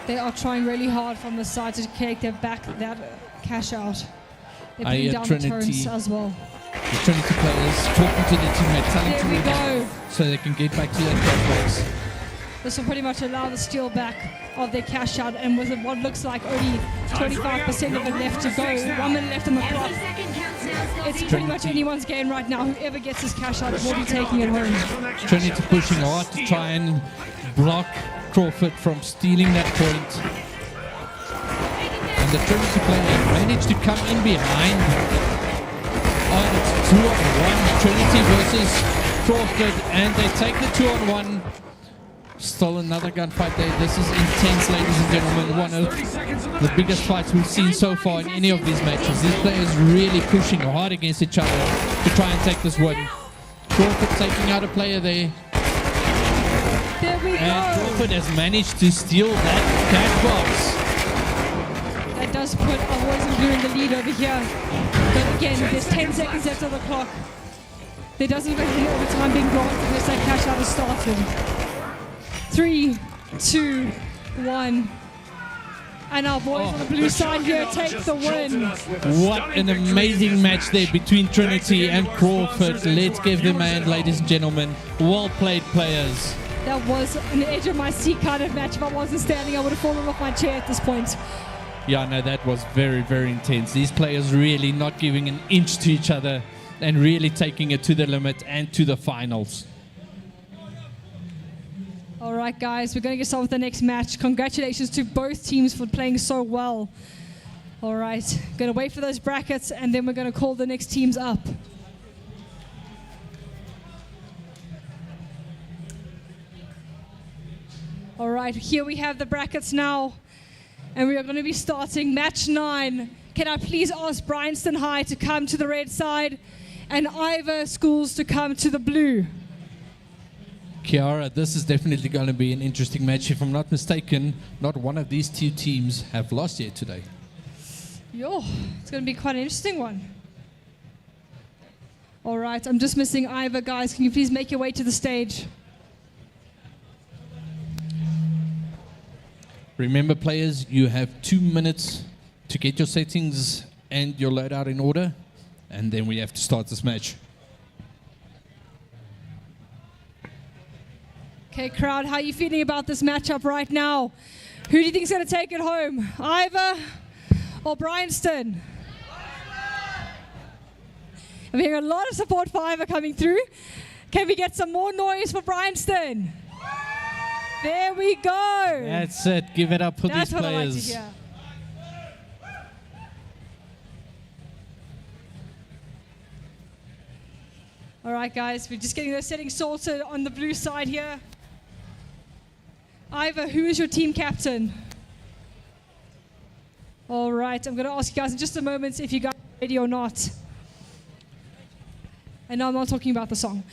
They are trying really hard from the side to take their back that cash out. They're putting down the turns as well. The Trinity players talking to their teammate, telling There them we to go. so they can get back to that cash box. This will pretty much allow the steal back of their cash out, and with what looks like only 25% of it left to go, 1 minute left on the clock. It's pretty much anyone's game right now. Whoever gets his cash out will be taking it home. Trinity pushing hard to try and block Crawford from stealing that point. And the Trinity player managed to come in behind. Oh, it's 2-on-1. Trinity versus Crawford, and they take the 2-on-1. Still another gunfight there. This is intense, ladies and gentlemen. One of the biggest fights we've seen so far in any of these matches. These players really pushing hard against each other to try and take this win. Crawford taking out a player there. There we And go. Crawford has managed to steal that cash box. That does put our boys in blue in the lead over here. But again, there's 10 seconds left on the clock. There doesn't even any overtime being granted unless that cash out has started. 3, 2, 1. And our boys on the blue side here take the win. What an amazing match there between Trinity and Crawford. Let's give them a hand, ladies and gentlemen. Well played, players. That was an edge of my seat kind of match. If I wasn't standing, I would have fallen off my chair at this point. Yeah, no, that was very, very intense. These players really not giving an inch to each other and really taking it to the limit and to the finals. All right, guys, we're going to get started with the next match. Congratulations to both teams for playing so well. All right, going to wait for those brackets, and then we're going to call the next teams up. All right, here we have the brackets now, and we are going to be starting match 9. Can I please ask Bryanston High to come to the red side, and Ivor Schools to come to the blue? Kiara, this is definitely going to be an interesting match. If I'm not mistaken, not one of these two teams have lost yet today. Yo, it's going to be quite an interesting one. All right, I'm just missing Ivor, guys. Can you please make your way to the stage? Remember, players, you have 2 minutes to get your settings and your loadout in order, and then we have to start this match. Okay, crowd, how are you feeling about this matchup right now? Who do you think is going to take it home? Ivor or Bryanston? I'm hearing a lot of support for Ivor coming through. Can we get some more noise for Bryanston? There we go. That's it. Give it up for That's these what I like to players. hear. All right, guys, we're just getting those settings sorted on the blue side here. Ivor, who is your team captain? All right, I'm going to ask you guys in just a moment if you guys are ready or not. And no, I'm not talking about the song.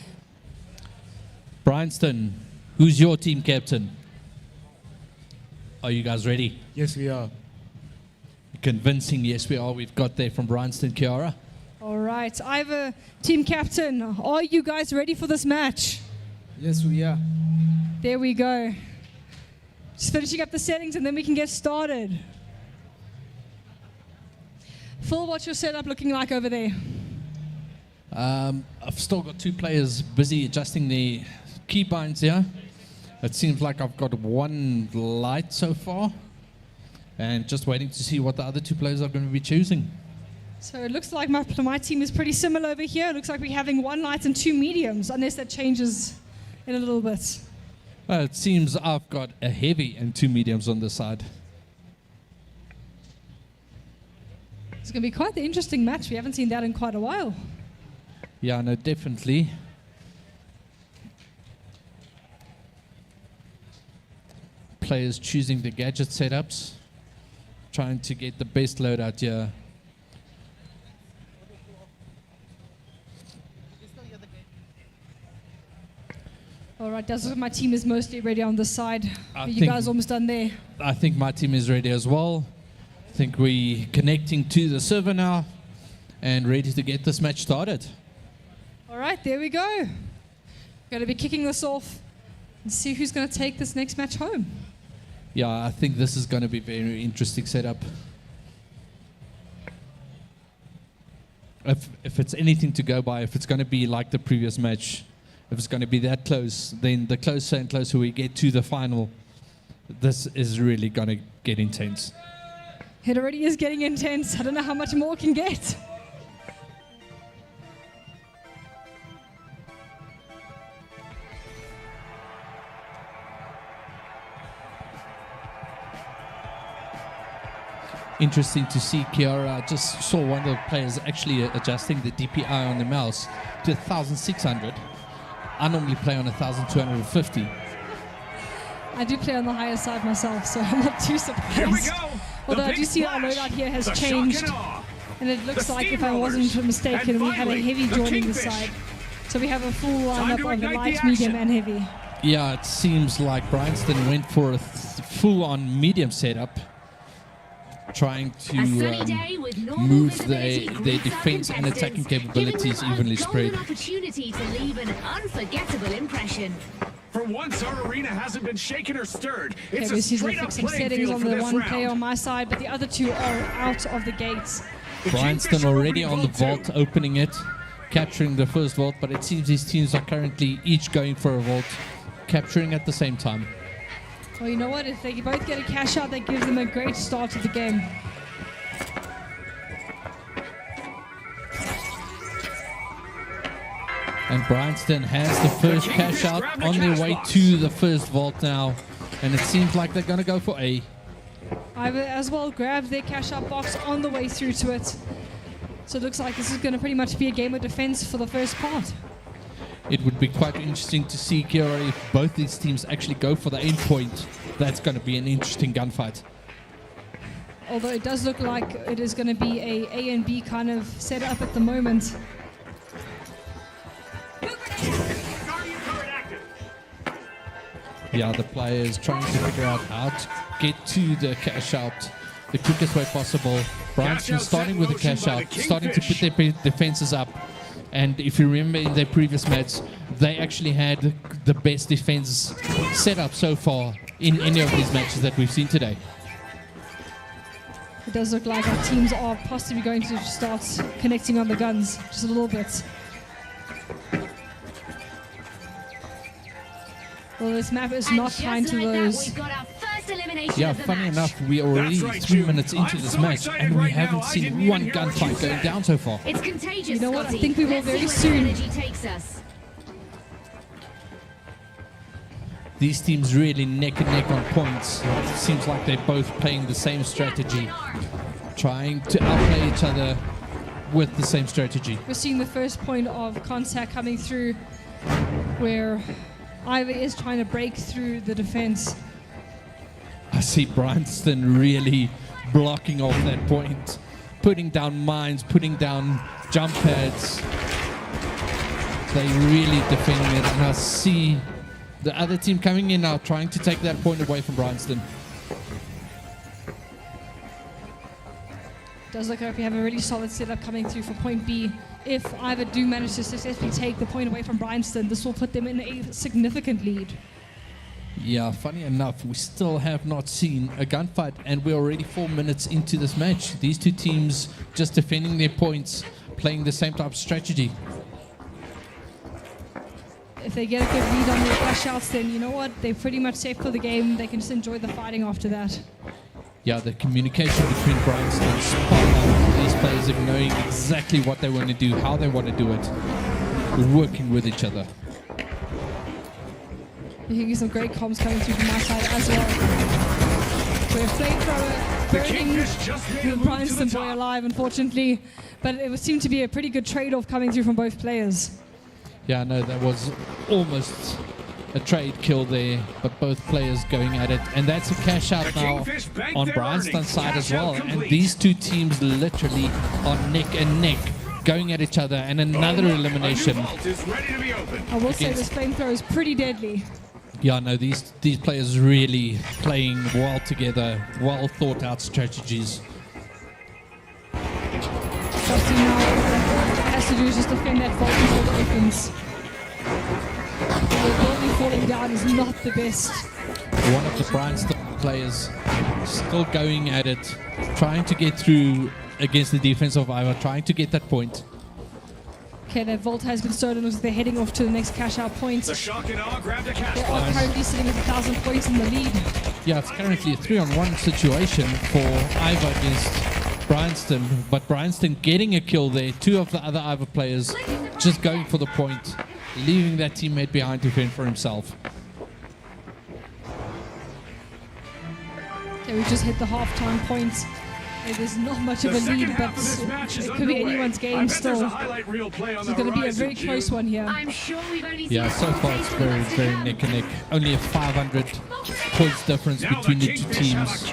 Bryanston, who's your team captain? Are you guys ready? Yes, we are. Convincing, yes, we are. We've got there from Bryanston, Kiara. All right, Ivor, team captain, are you guys ready for this match? Yes, we are. There we go. Just finishing up the settings and then we can get started. Phil, what's your setup looking like over there? I've still got 2 players busy adjusting the keybinds here. It seems like I've got 1 light so far, and just waiting to see what the other 2 players are going to be choosing. So it looks like my team is pretty similar over here. It looks like we're having 1 light and 2 mediums, unless that changes in a little bit. Well, it seems I've got a heavy and 2 mediums on the side. It's going to be quite the interesting match. We haven't seen that in quite a while. Yeah, no, definitely. Players choosing the gadget setups, trying to get the best loadout here. All right, that's what my team is mostly ready on this side. You think- guys almost done there. I think my team is ready as well. I think we're connecting to the server now and ready to get this match started. All right, there we go. Going to be kicking this off and see who's going to take this next match home. Yeah, I think this is going to be a very interesting setup. If it's anything to go by, if it's going to be like the previous match, if it's going to be that close, then the closer and closer we get to the final, this is really going to get intense. It already is getting intense. I don't know how much more it can get. Interesting to see Kiara. I just saw one of the players actually adjusting the DPI on the mouse to 1600. I normally play on 1250. I do play on the higher side myself, so I'm not too surprised. Here we go. Although I The do big see our splash. loadout here has The shock changed. and awe. And it looks The like, if I wasn't steamrollers. mistaken, And we had a finally, heavy the joining the kingfish. side. So we have a full Time lineup to of the ignite light, the medium, action. and heavy. Yeah, it seems like Bryanston went for a full-on medium setup, trying to move their defense and attacking capabilities evenly spread. Opportunity to leave an unforgettable impression. For once, our arena hasn't been shaken or stirred. It's Okay, a we see the straight up fixing playing settings field on for the this one player round. on my side, but the other two are out of the gates. Bryanston already on the vault, opening it, capturing the first vault, but it seems these teams are currently each going for a vault, capturing at the same time. Well, you know what? If they both get a cash out, that gives them a great start to the game. And Bryanston has the first cash out on their way to the first vault now, and it seems like they're going to go for A. I've as well grabbed their cash out box on the way through to it. So it looks like this is going to pretty much be a game of defense for the first part. It would be quite interesting to see, Kira, if both these teams actually go for the aim point. That's going to be an interesting gunfight. Although it does look like it is going to be a and B kind of setup at the moment. Yeah, the player is trying to figure out how to get to the cash out the quickest way possible. Bryanston starting with the cash out, starting to put their defenses up. And if you remember in their previous match, they actually had the best defense set up so far in any of these matches that we've seen today. It does look like our teams are possibly going to start connecting on the guns just a little bit. Well, this map is not kind to those. Yeah, funny enough, we are already 3 minutes into this match and we haven't seen one gunfight going down so far. It's contagious. You know what? I Scotty. think we will Let's very see where the soon. energy takes us. These teams really neck and neck on points. It seems like they're both playing the same strategy, trying to outplay each other with the same strategy. We're seeing the first point of contact coming through where Ivor is trying to break through the defense. I see Bryanston really blocking off that point, putting down mines, putting down jump pads. They really defending it, and I see the other team coming in now, trying to take that point away from Bryanston. Does look like we have a really solid setup coming through for point B. If Ivor do manage to successfully take the point away from Bryanston, this will put them in a significant lead. Yeah, funny enough, we still have not seen a gunfight, and we're already 4 minutes into this match. These two teams just defending their points, playing the same type of strategy. If they get a good lead on their cash outs, then you know what? They're pretty much safe for the game. They can just enjoy the fighting after that. Yeah, the communication between Bryanston and spot on. These players are knowing exactly what they want to do, how they want to do it, working with each other. You can get some great comms coming through from my side as well. We're flamethrower burning the Bryanston boy alive, unfortunately. But it would seem to be a pretty good trade-off coming through from both players. Yeah, no, that was almost a trade kill there, but both players going at it. And that's a cash out now on Bryanston's side as well. And these two teams literally are neck and neck, going at each other, and another elimination. I will say this flamethrower is pretty deadly. Yeah, no, these players really playing well together, well thought out strategies. Trusting now, all it has to do is just defend that vault until it opens. The building falling down is not the best. One of the Bryanston players still going at it, trying to get through against the defense of Iowa, trying to get that point. Okay, that vault has been stolen as they're heading off to the next cash out point. The shock and awe grabbed a cash They are box. currently sitting with 1,000 points in the lead. Yeah, it's currently a 3-on-1 situation for Iowa against Bryanston, but Bryanston getting a kill there. Two of the other Iowa players just going for the point, leaving that teammate behind to fend for himself. Okay, we just hit the halftime point. There's not much of a lead, but it could be anyone's game still. It's going to be a very close one here. I'm sure we've only seen Yeah, so far it's very, very neck and neck. Only a 500 points difference between the two teams.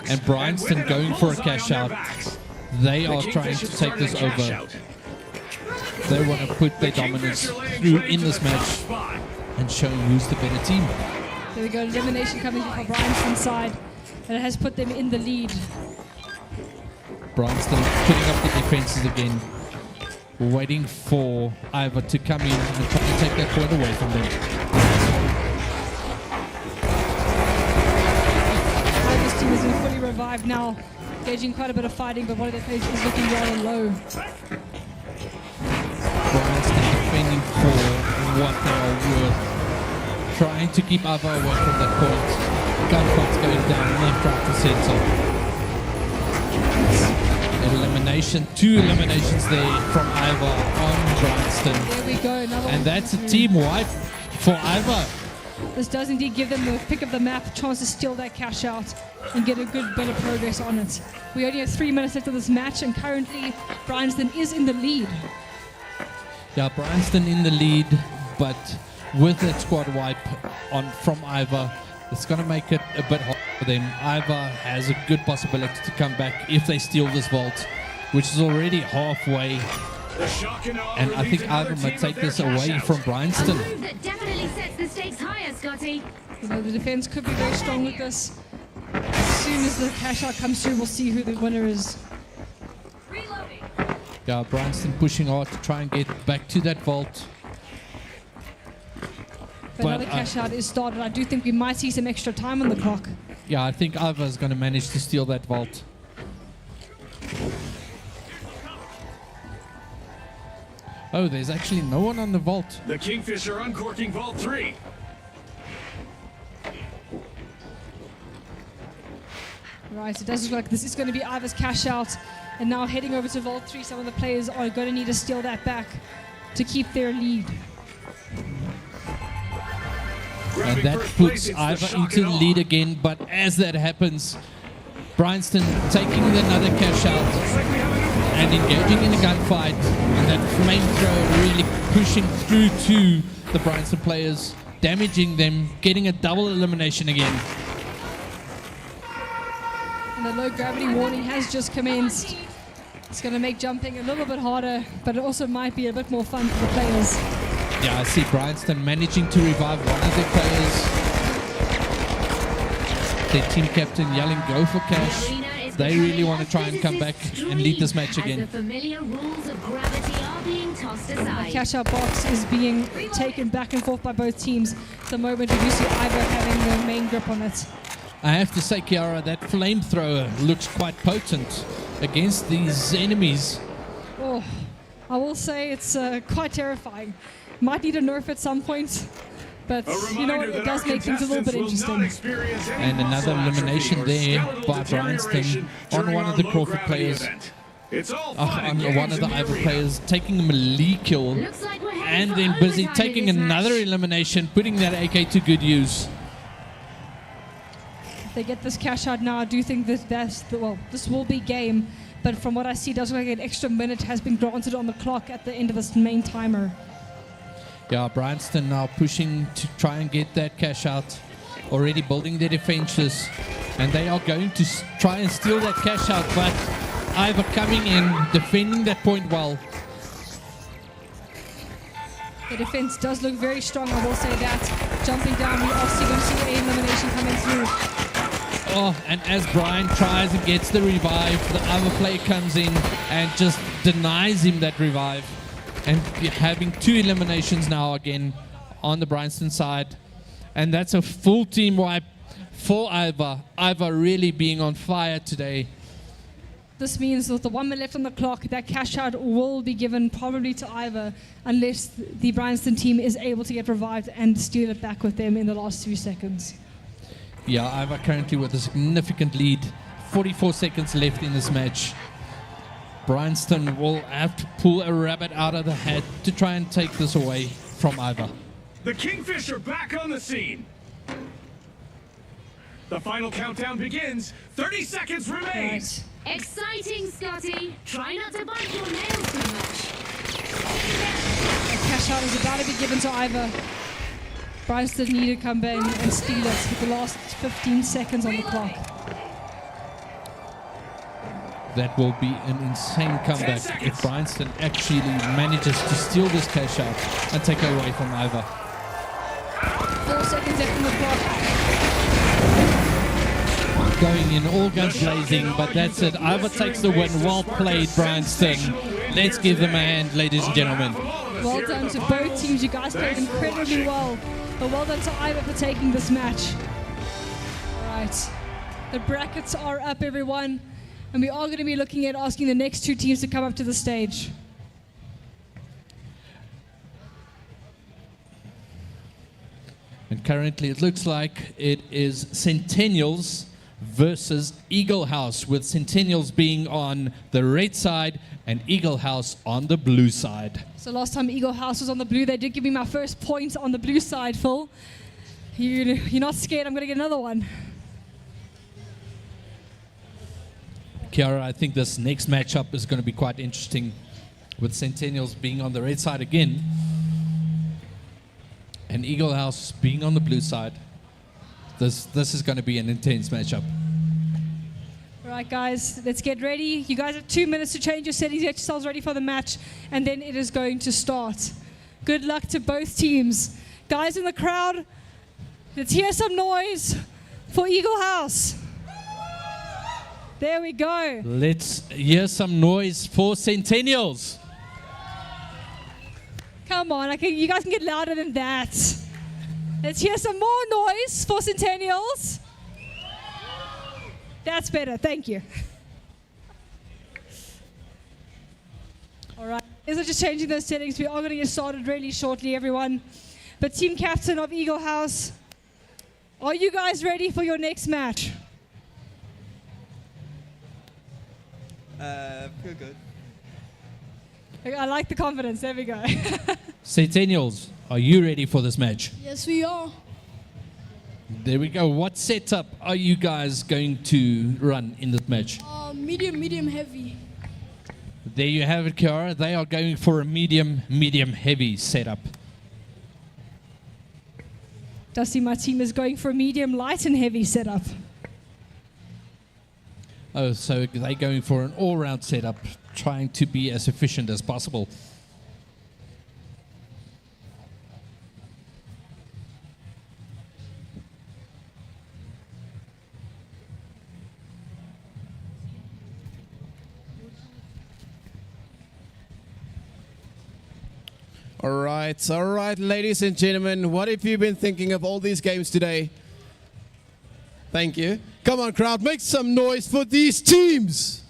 And Bryanston going for a cash out. They are trying to take this over. They want to put their dominance through in this match and show who's the better team. There we go, elimination coming from Bryanston's side, and it has put them in the lead. Bryanston putting up the defenses again, waiting for Ivor to come in and try to take that point away from them. Ivor's team has been fully revived now, gauging quite a bit of fighting, but one of their players is looking rather low. Bryanston defending for what they are worth, trying to keep Ivor away from that point. Gunfights going down left, right, to center. Elimination, 2 eliminations there from Ivor on Bryanston. There we go, another And one. that's a team wipe for Ivor. This does indeed give them the pick of the map, chance to steal that cash out and get a good bit of progress on it. We only have 3 minutes left of this match, and currently Bryanston is in the lead. Yeah, Bryanston in the lead, but with that squad wipe on from Ivor, it's going to make it a bit hard for them. Ivor has a good possibility to come back if they steal this vault, which is already halfway. And I think Ivor might take this away from Bryanston. a move that definitely sets the stakes higher, Scotty. You know, the defense could be very strong with this. As soon as the cash out comes through, we'll see who the winner is. Yeah, Bryanston pushing hard to try and get back to that vault. But another cash out is started. I do think we might see some extra time on the clock. Yeah, I think Ivor is going to manage to steal that vault. Oh, there's actually no one on the vault. The Kingfisher uncorking Vault 3. Right, it does look like this is going to be Ivor's cash out. And now heading over to Vault 3, some of the players are going to need to steal that back to keep their lead. And that puts Ivor into the lead again, but as that happens, Bryanston taking another cash out and engaging in a gunfight, and that flamethrower really pushing through to the Bryanston players, damaging them, getting a double elimination again. And the low gravity warning has just commenced. It's going to make jumping a little bit harder, but it also might be a bit more fun for the players. Yeah, I see Bryanston managing to revive one of their players. Their team captain yelling, "Go for cash." They really want to try and come back and lead this match again. The familiar rules of gravity are being tossed The aside. cash out box is being taken back and forth by both teams. At the moment, we do see Ivor having the main grip on it. I have to say, Kiara, that flamethrower looks quite potent against these enemies. Oh, I will say it's quite terrifying. Might need a nerf at some point, but you know what, it does make things a little bit interesting. And another elimination there by Bryanston on one of the Crawford players. On one of the Ivor players, taking a melee kill, and then busy taking another elimination, putting that AK to good use. If they get this cash out now, I do think that this will be game, but from what I see, it does look like an extra minute has been granted on the clock at the end of this main timer. Yeah, Bryanston now pushing to try and get that cash out, already building their defenses, and they are going to try and steal that cash out, but Ivor coming in, defending that point well, The defense does look very strong, I will say that. Jumping down, we are still going to see an elimination coming through. Oh, and as Brian tries and gets the revive, the other player comes in and just denies him that revive. And having 2 eliminations now again on the Bryanston side. And that's a full team wipe for Iva. Iva really being on fire today. This means with the 1 minute left on the clock, that cash out will be given probably to Iva unless the Bryanston team is able to get revived and steal it back with them in the last 2 seconds. Yeah, Iva currently with a significant lead. 44 seconds left in this match. Bryanston will have to pull a rabbit out of the hat to try and take this away from Iva. The Kingfish are back on the scene. The final countdown begins. 30 seconds remain. Right. Exciting, Scotty. Try not to bite your nails too much. A cash out is about to be given to Iva. Bryanston need to come in and steal it with the last 15 seconds on the clock. That will be an insane comeback if Bryanston actually manages to steal this cash out and take it away from Iva. 4 seconds left on the clock. Going in all guns blazing, but that's it. Iva takes the win. Well played, Bryanston. Let's give them a hand, ladies and gentlemen. Well done to both teams. You guys played incredibly well. But well done to Iva for taking this match. All right. The brackets are up, everyone. And we are going to be looking at asking the next 2 teams to come up to the stage. And currently it looks like it is Centennials versus Eagle House, with Centennials being on the red side and Eagle House on the blue side. So last time Eagle House was on the blue, they did give me my first point on the blue side, Phil. You're not scared, I'm going to get another one. Kiara, I think this next matchup is going to be quite interesting, with Centennials being on the red side again and Eagle House being on the blue side. This is going to be an intense matchup. All right, guys, let's get ready. You guys have 2 minutes to change your settings, get yourselves ready for the match, and then it is going to start. Good luck to both teams. Guys in the crowd, let's hear some noise for Eagle House. There we go. Let's hear some noise for Centennials. Come on, you guys can get louder than that. Let's hear some more noise for Centennials. That's better, thank you. All right, as I'm just changing those settings, we are going to get started really shortly, everyone. But team captain of Eagle House, are you guys ready for your next match? Feel good. I like the confidence, there we go. Centennials, are you ready for this match? Yes, we are. There we go. What setup are you guys going to run in this match? Medium, heavy. There you have it, Kiara. They are going for a medium, heavy setup. Dusty, my team is going for a medium, light and heavy setup. Oh, so they're going for an all-round setup, trying to be as efficient as possible. All right, ladies and gentlemen, what have you been thinking of all these games today? Thank you. Come on, crowd, make some noise for these teams.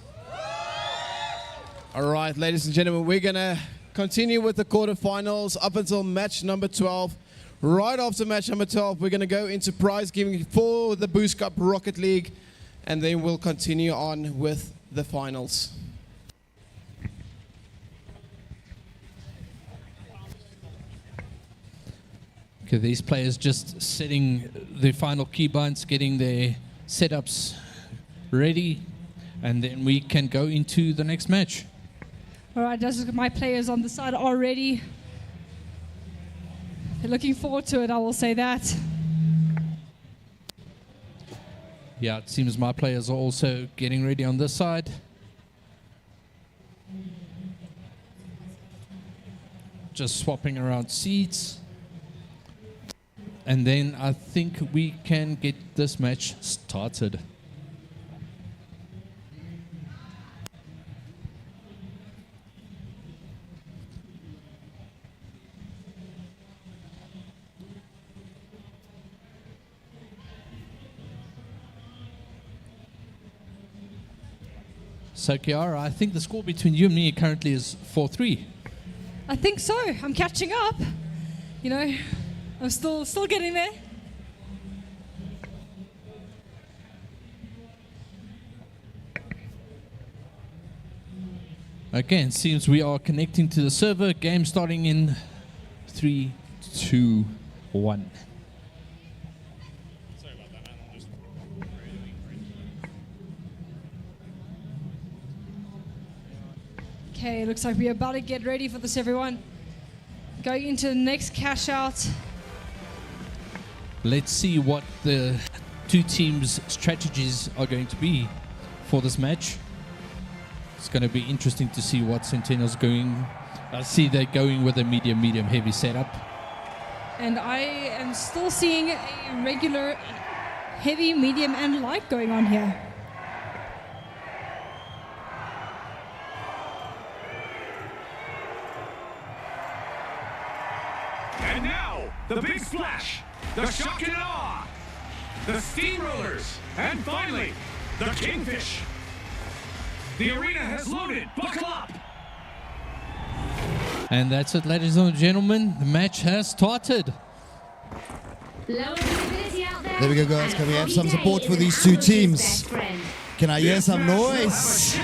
All right, ladies and gentlemen, we're going to continue with the quarterfinals up until match number 12. Right after match number 12, we're going to go into prize giving for the Boost Cup Rocket League, and then we'll continue on with the finals. Okay, these players just setting the final keybinds, getting their setups ready, and then we can go into the next match. All right, my players on the side are ready. They're looking forward to it, I will say that. Yeah, it seems my players are also getting ready on this side. just swapping around seats. And then I think we can get this match started. So Kiara, I think the score between you and me currently is 4-3. I think so. I'm catching up. You know, I'm still getting there. Okay, it seems we are connecting to the server. Game starting in 3, 2, 1. Okay, looks like we're about to get ready for this, everyone. Going into the next cash out. Let's see what the two teams' strategies are going to be for this match. It's going to be interesting to see what Centennial's going. I see they're going with a medium heavy setup. And I am still seeing a regular heavy, medium, and light going on here. And now, the big splash, the shock and awe, the steamrollers, and finally, the kingfish. The arena has loaded. Buckle up. And that's it, ladies and gentlemen. The match has started. There we go, guys. Can we have some support for these two teams? Can I hear some noise?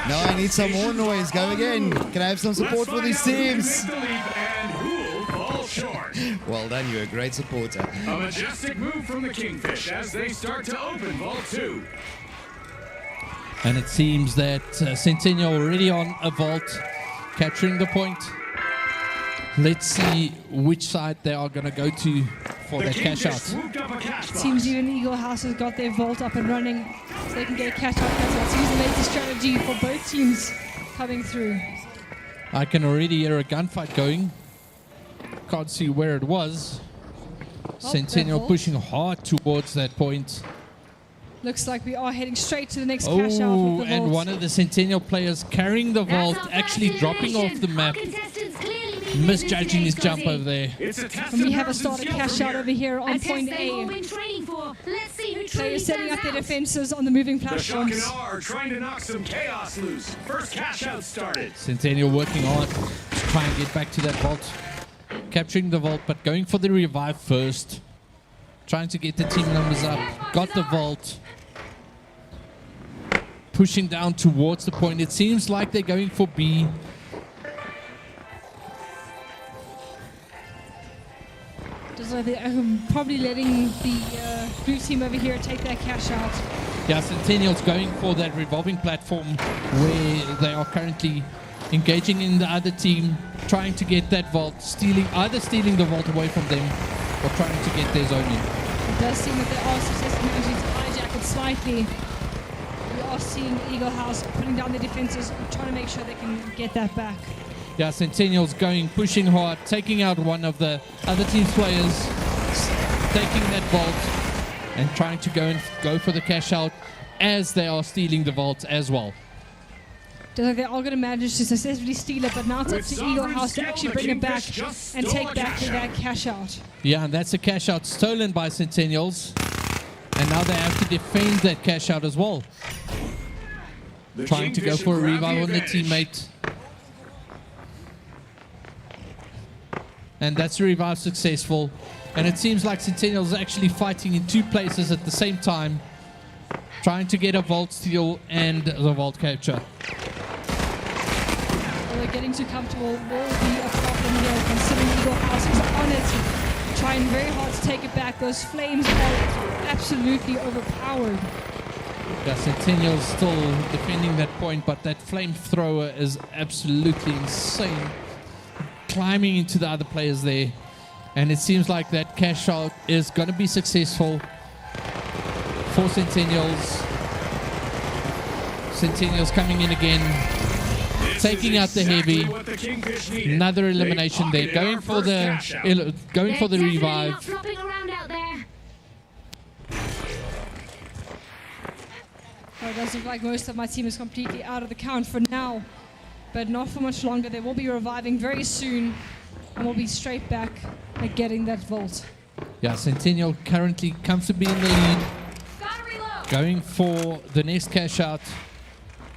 No, I need some more noise. Go again. Can I have some support for these teams? Well done, you're a great supporter. A majestic move from the Kingfish as they start to open Vault 2. And it seems that Centennial already on a vault, capturing the point. Let's see which side they are going to go to for their cash out. Seems even Eagle House has got their vault up and running, so they can get a cash out. That's the latest strategy for both teams coming through. I can already hear a gunfight going. Can't see where it was. Centennial pushing hard towards that point. Looks like we are heading straight to the next cash out with the vault. And one of the Centennial players carrying the vault, actually dropping off the map, misjudging his jump over there. And we have a started cash out over here on point A. Players setting up their defenses on the moving platforms. The Shock and Awe are trying to knock some chaos loose. First cash out started. Centennial working hard to try and get back to that vault. Capturing the vault, but going for the revive first. Trying to get the team numbers up. Got the vault. Pushing down towards the point. It seems like they're going for B. Just like they're probably letting the blue team over here take that cash out. Yeah, Centennial's going for that revolving platform where they are currently engaging in the other team, trying to get that vault, either stealing the vault away from them or trying to get their zone in. It does seem that they are successfully managing to hijack it slightly. We are seeing Eagle House putting down their defenses, trying to make sure they can get that back. Yeah, Centennial's going, pushing hard, taking out one of the other team's players, taking that vault, and trying to go for the cash out as they are stealing the vault as well. They are going to manage to successfully steal it, but now it's up to Eagle House to actually bring it back and take back that cash out. Yeah, and that's a cash out stolen by Centennials. And now they have to defend that cash out as well. Trying to go for a revive on the teammate. And that's a revive successful. And it seems like Centennials are actually fighting in two places at the same time. Trying to get a vault steal and the vault capture. Getting too comfortable will be a problem here, considering Eagle House is on it, trying very hard to take it back. Those flames are absolutely overpowered. Yeah, Centennial's still defending that point, but that flamethrower is absolutely insane. Climbing into the other players there. And it seems like that cash out is going to be successful for Centennials. Centennials coming in again. taking out the heavy. what the Kingfish needed. Another elimination there. Going for the revive. Not flopping around out there. Well, it does look like most of my team is completely out of the count for now, but not for much longer. They will be reviving very soon, and we'll be straight back at getting that vault. Yeah, Centennial currently comfortably in the lead. Going for the next cash out.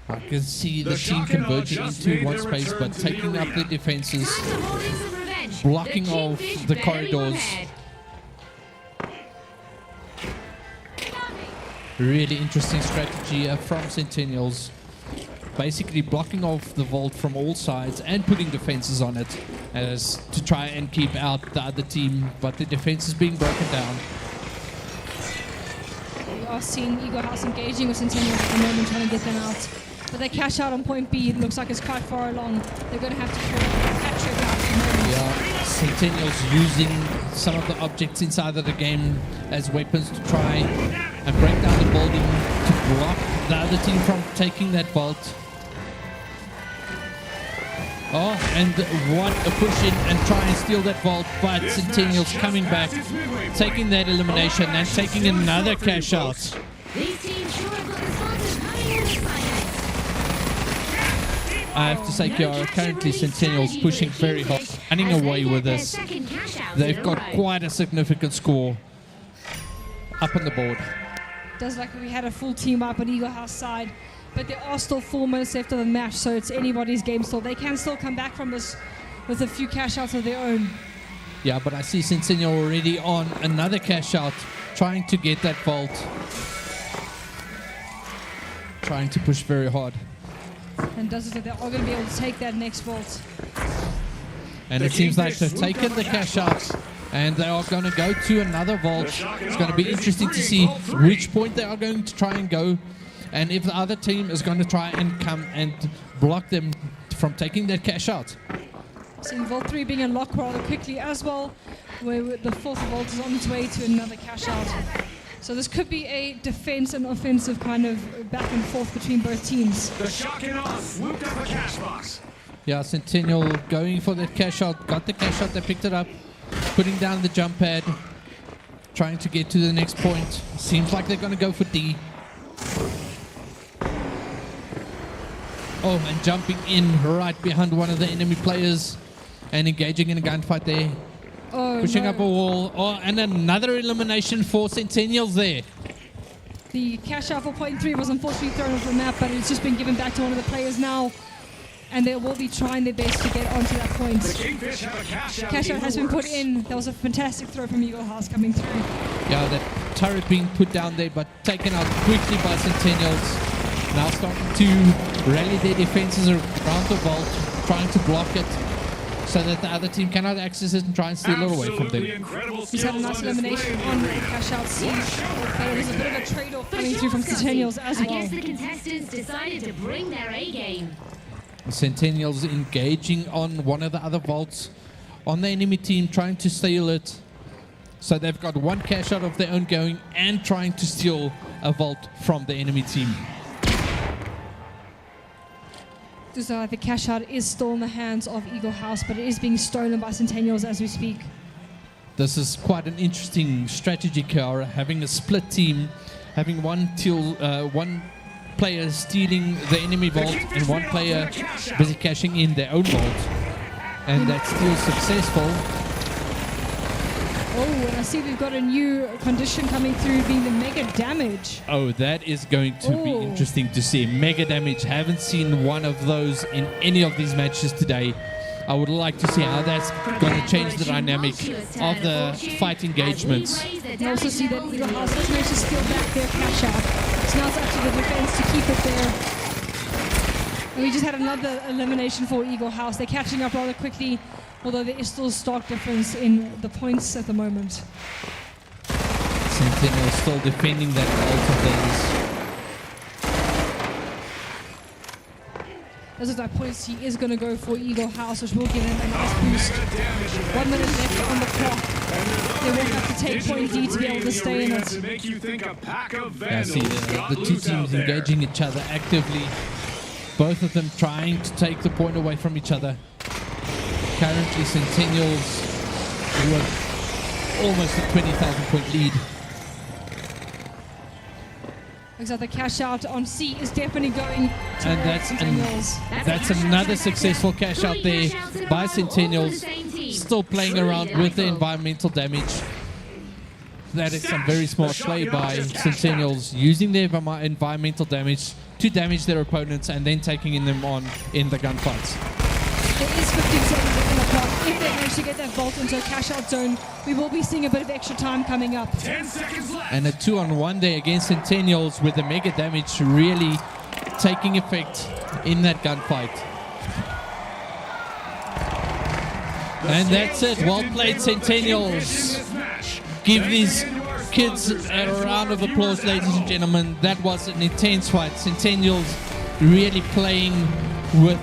I can see the team converging into one space, but taking up the defenses, blocking off the corridors. Really interesting strategy from Centennials. Basically blocking off the vault from all sides and putting defenses on it as to try and keep out the other team, but the defense is being broken down. We are seeing Eagle House engaging with Centennials at the moment, trying to get them out. But they cash out on point B. It looks like it's quite far along. They're going to have to capture it out at the moment. Yeah, Centennials using some of the objects inside of the game as weapons to try and break down the building to block the other team from taking that vault. Oh, and what a push in and try and steal that vault, but Centennials coming back, taking that elimination and taking another cash out. These teams sure have got the sponsors coming in excited. I have to say, Kiara, currently Centennials pushing very hard, running away with this. They've got quite a significant score up on the board. Does like we had a full team up on Eagle House side, but there are still 4 minutes left of the match, so it's anybody's game still. They can still come back from this with a few cash outs of their own. Yeah, but I see Centennial already on another cash out, trying to get that vault. Trying to push very hard. And does it that they are going to be able to take that next vault. And it seems like they've taken the cash out and they are going to go to another vault. It's going to be interesting to see which point they are going to try and go, and if the other team is going to try and come and block them from taking that cash out. Seeing Vault 3 being unlocked rather quickly as well, where the fourth vault is on its way to another cash out. So this could be a defense and offensive kind of back and forth between both teams. The shock and awe swooped up a cash box. Yeah, Centennial going for that cash out, got the cash out, they picked it up, putting down the jump pad, trying to get to the next point. Seems like they're going to go for D. Oh, and jumping in right behind one of the enemy players and engaging in a gunfight there. Oh, pushing no. up a wall. Oh, and another elimination for Centennials there. The cash out for point 3 was unfortunately thrown off the map, but it's just been given back to one of the players now. And they will be trying their best to get onto that point. The Kingfish have a cash out. Cash out has been put in. That was a fantastic throw from Eagle House coming through. Yeah, that turret being put down there, but taken out quickly by Centennials. Now starting to rally their defenses around the vault, trying to block it so that the other team cannot access it and try and steal it away from them. He's had a nice elimination on the cash out scene, but there's a bit of a trade-off coming through from Centennials as well. I guess the contestants decided to bring their A game. Centennials engaging on one of the other vaults on the enemy team, trying to steal it. So they've got one cash out of their own going and trying to steal a vault from the enemy team. So the cash out is still in the hands of Eagle House, but it is being stolen by Centennials as we speak. This is quite an interesting strategy, Kiara, having a split team, having one player stealing the enemy vault and one player busy cashing in their own vault. And that's still successful. Oh, and I see we've got a new condition coming through, being the mega damage. Oh, that is going to be interesting to see. Mega damage. Haven't seen one of those in any of these matches today. I would like to see how that's going to change the dynamic of the fight engagements. And also see that Eagle House has managed to steal back their cash out. So now it's up to the defense to keep it there. And we just had another elimination for Eagle House. They're catching up rather quickly, although there is still a stark difference in the points at the moment. Sentinel still defending that vault of theirs. As of that point, he is going to go for Eagle House, which will give him a nice boost. 1 minute left on the clock. They will have to take point D to be able to stay in it. Yeah, see the two teams engaging each other actively. Both of them trying to take the point away from each other. Currently, Centennials with almost a 20,000 point lead. Looks like the cash out on C is definitely going to Centennials. That's another successful cash out there by Centennials. Still playing around with the environmental damage. That is some very smart play by Centennials, using their environmental damage to damage their opponents and then taking them on in the gunfights. There is 15 seconds on the clock. If they manage to get that vault into a cash out zone, we will be seeing a bit of extra time coming up. 10 seconds left. And a 2-on-1 there against Centennials with the mega damage really taking effect in that gunfight. And that's it. Well played, Centennials. Give these kids a round of applause, ladies and gentlemen. That was an intense fight. Centennials really playing with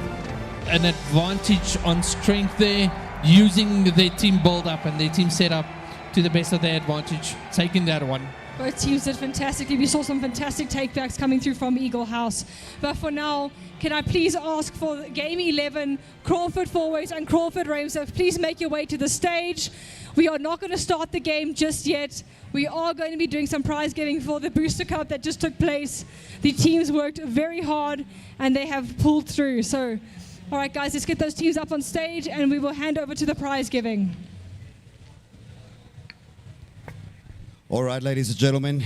an advantage on strength there, using their team build-up and their team setup to the best of their advantage, taking that one. Both teams did fantastically. We saw some fantastic takebacks coming through from Eagle House. But for now, can I please ask for Game 11, Crawford Forwards and Crawford Ramsey, please make your way to the stage. We are not going to start the game just yet. We are going to be doing some prize giving for the Booster Cup that just took place. The teams worked very hard and they have pulled through. So, all right, guys, let's get those teams up on stage and we will hand over to the prize giving. All right, ladies and gentlemen,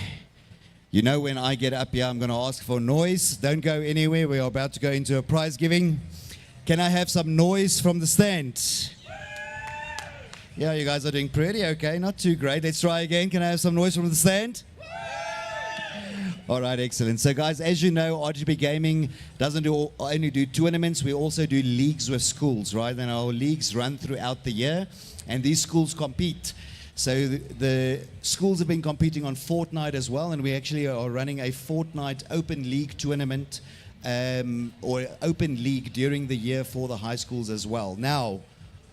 you know when I get up here, I'm going to ask for noise. Don't go anywhere. We are about to go into a prize giving. Can I have some noise from the stand? Yeah, you guys are doing pretty okay. Not too great. Let's try again. Can I have some noise from the stand? All right, excellent. So, guys, as you know, RGB Gaming doesn't only do tournaments. We also do leagues with schools, right? And our leagues run throughout the year, and these schools compete. So the schools have been competing on Fortnite as well, and we actually are running a Fortnite Open League tournament or Open League during the year for the high schools as well. Now,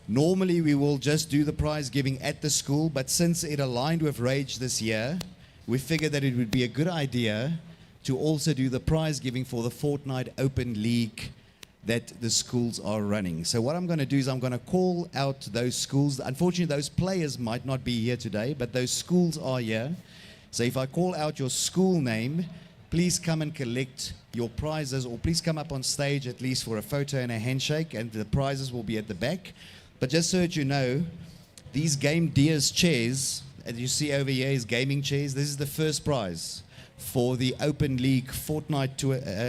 normally we will just do the prize giving at the school, but since it aligned with Rage this year, we figured that it would be a good idea to also do the prize giving for the Fortnite Open League that the schools are running. So what I'm going to do is I'm going to call out those schools. Unfortunately, those players might not be here today, but those schools are here. So if I call out your school name, please come and collect your prizes, or please come up on stage at least for a photo and a handshake, and the prizes will be at the back. But just so that you know, these Game Deers chairs, as you see over here, is gaming chairs. This is the first prize for the Open League Fortnite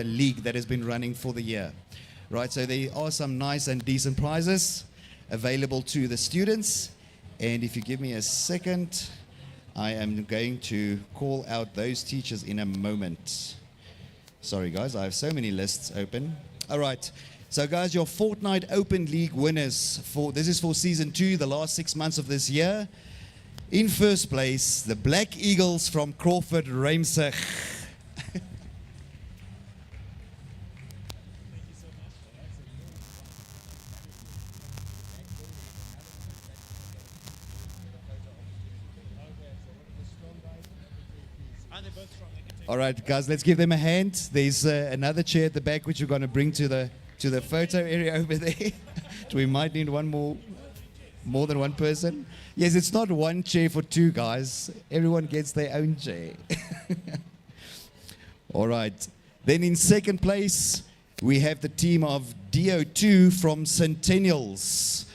league that has been running for the year. Right, so there are some nice and decent prizes available to the students. And if you give me a second, I am going to call out those teachers in a moment. Sorry, guys, I have so many lists open. All right, so guys, your Fortnite Open League winners, this is for Season 2, the last 6 months of this year. In first place, the Black Eagles from Crawford Ramsey. All right, guys, let's give them a hand. There's another chair at the back which we're going to bring to the photo area over there. We might need one more than one person. Yes, it's not one chair for two, guys. Everyone gets their own chair. All right. Then in second place, we have the team of DO2 from Centennials.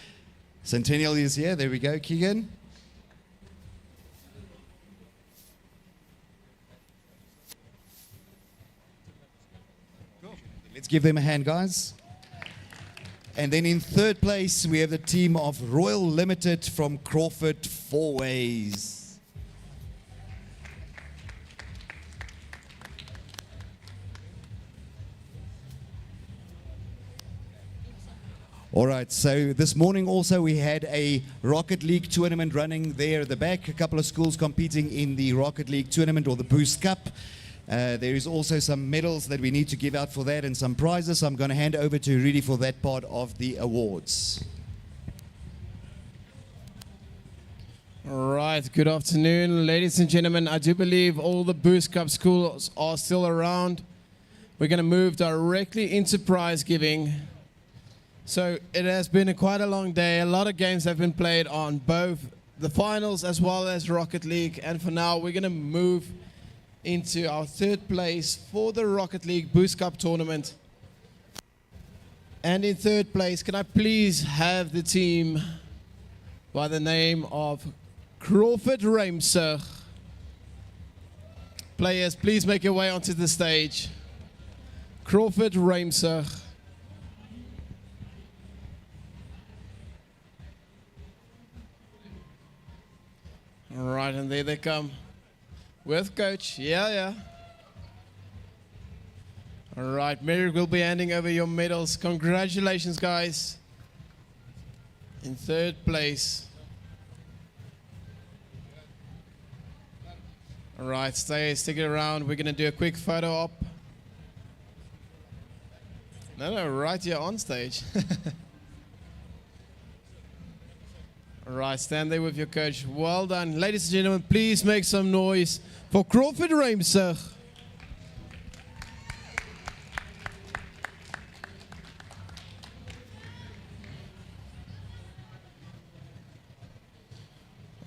Centennial is here. There we go, Keegan. Let's give them a hand, guys. And then in third place, we have the team of Royal Limited from Crawford Fourways. All right, so this morning also we had a Rocket League tournament running there at the back. A couple of schools competing in the Rocket League tournament or the Boost Cup. There is also some medals that we need to give out for that and some prizes. So I'm going to hand over to Rudy for that part of the awards. All right, good afternoon, ladies and gentlemen. I do believe all the Boost Cup schools are still around. we're going to move directly into prize giving. So it has been quite a long day. A lot of games have been played on both the finals as well as Rocket League. And for now, we're going to move into our third place for the Rocket League Boost Cup tournament. And in third place, can I please have the team by the name of Crawford Ramser. Players, please make your way onto the stage. Crawford Ramser. All right, and there they come. With coach, yeah. All right, Mary will be handing over your medals. Congratulations, guys. In third place. All right, stick it around. We're going to do a quick photo op. No, right here on stage. All right, stand there with your coach. Well done. Ladies and gentlemen, please make some noise for Crawford Ramser.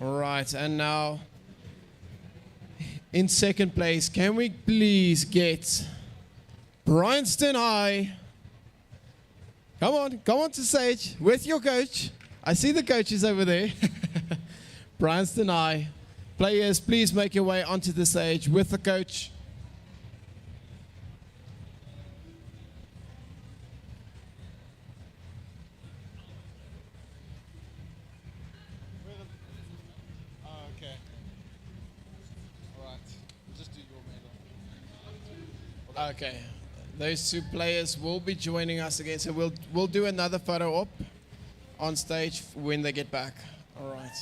All right, and now in second place, can we please get Bryanston High? Come on to stage with your coach. I see the coaches over there. Bryanston High. Players, please make your way onto the stage with the coach. Okay. All right. Just do your medal. Okay. Those two players will be joining us again, so we'll do another photo op on stage when they get back. All right.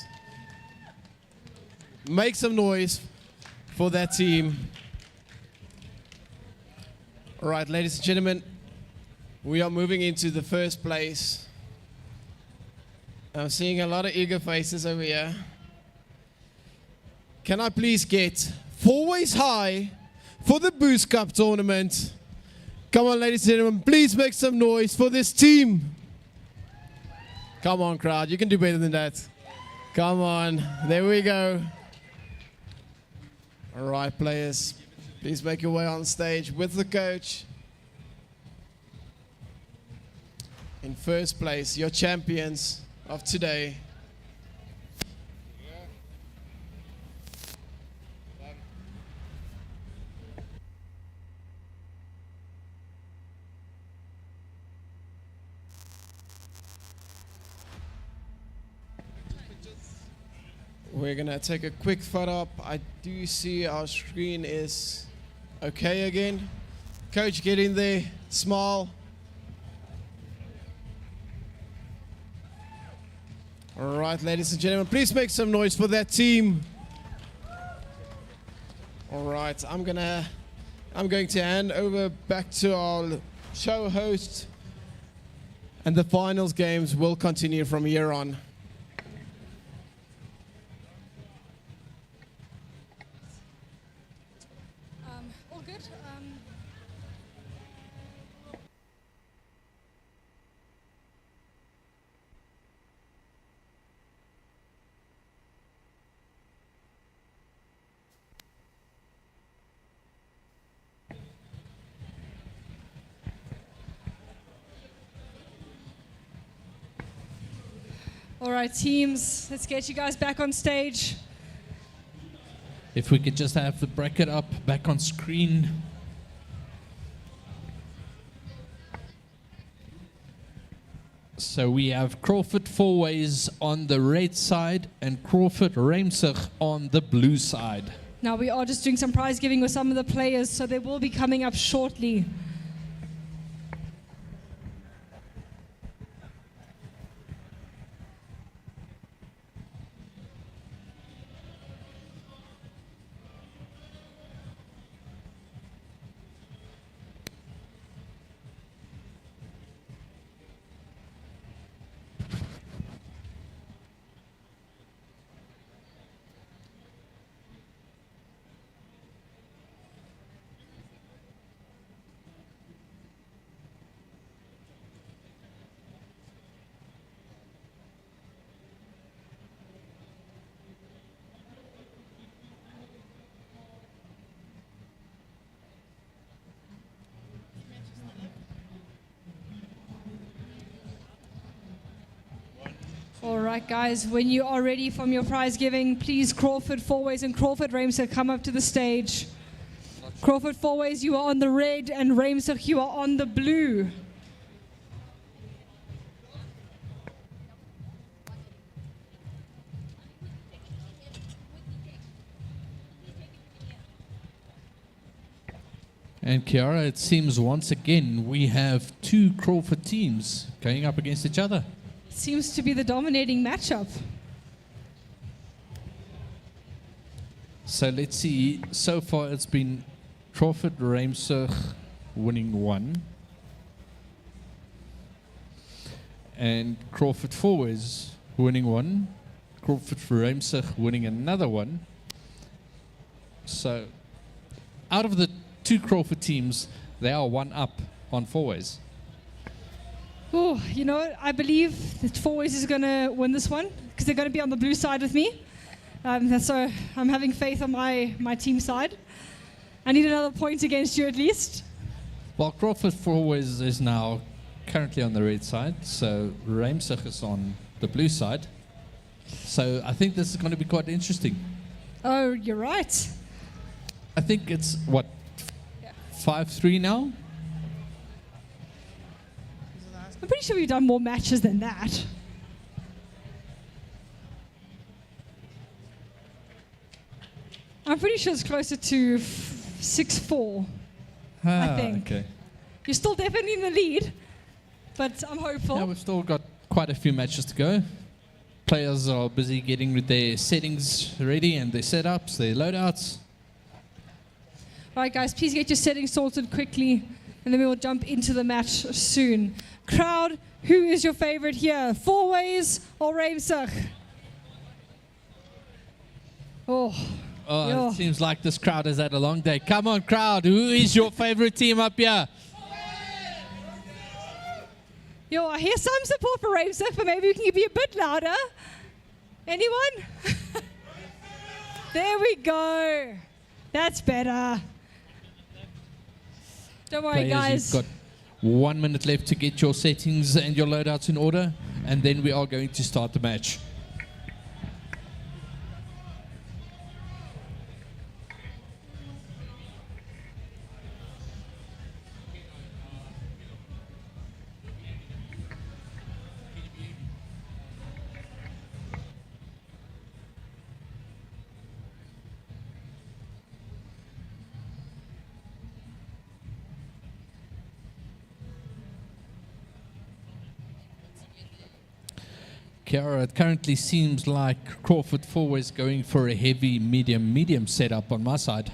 Make some noise for that team. All right, ladies and gentlemen, we are moving into the first place. I'm seeing a lot of eager faces over here. Can I please get 4 ways high for the Boost Cup tournament? Come on, ladies and gentlemen, please make some noise for this team. Come on, crowd, you can do better than that. Come on, there we go. All right, players, please make your way on stage with the coach. In first place, your champions of today. We're gonna take a quick photo up. I do see our screen is okay again. Coach, get in there, smile. All right, ladies and gentlemen, please make some noise for that team. All right, I'm going to hand over back to our show host, and the finals games will continue from here on. All good. All right, teams, let's get you guys back on stage. If we could just have the bracket up back on screen. So we have Crawford Fourways on the red side and Crawford Ramser on the blue side. Now we are just doing some prize giving with some of the players, so they will be coming up shortly. All right, guys, when you are ready from your prize giving, please Crawford Fourways and Crawford Ramsey come up to the stage. Crawford Fourways, you are on the red, and Ramsey, you are on the blue. And Kiara, it seems once again we have two Crawford teams going up against each other. Seems to be the dominating matchup. So let's see. So far it's been Crawford Ramsey winning 1. And Crawford Fourways winning 1. Crawford Ramsey winning another 1. So out of the 2 Crawford teams, they are 1 up on Fourways. Oh, you know what? I believe that Fourways is going to win this one because they're going to be on the blue side with me. So I'm having faith on my team side. I need another point against you at least. Well, Crawford Fourways is now currently on the red side, so Ramsey is on the blue side. So I think this is going to be quite interesting. Oh, you're right. I think it's, what, 5-3 now? I'm pretty sure we've done more matches than that. I'm pretty sure it's closer to 6-4, I think. Okay. You're still definitely in the lead, but I'm hopeful. Yeah, we've still got quite a few matches to go. Players are busy getting their settings ready and their setups, their loadouts. All right, guys, please get your settings sorted quickly, and then we will jump into the match soon. Crowd, who is your favorite here? Fourways or Ramsey? Oh, it seems like this crowd has had a long day. Come on, crowd, who is your favorite team up here? Yo, I hear some support for Ramsey, but maybe we can be a bit louder. Anyone? There we go. That's better. Don't worry, Players, guys. You've got 1 minute left to get your settings and your loadouts in order, and then we are going to start the match. Kiara, it currently seems like Crawford Fourways going for a heavy, medium setup on my side.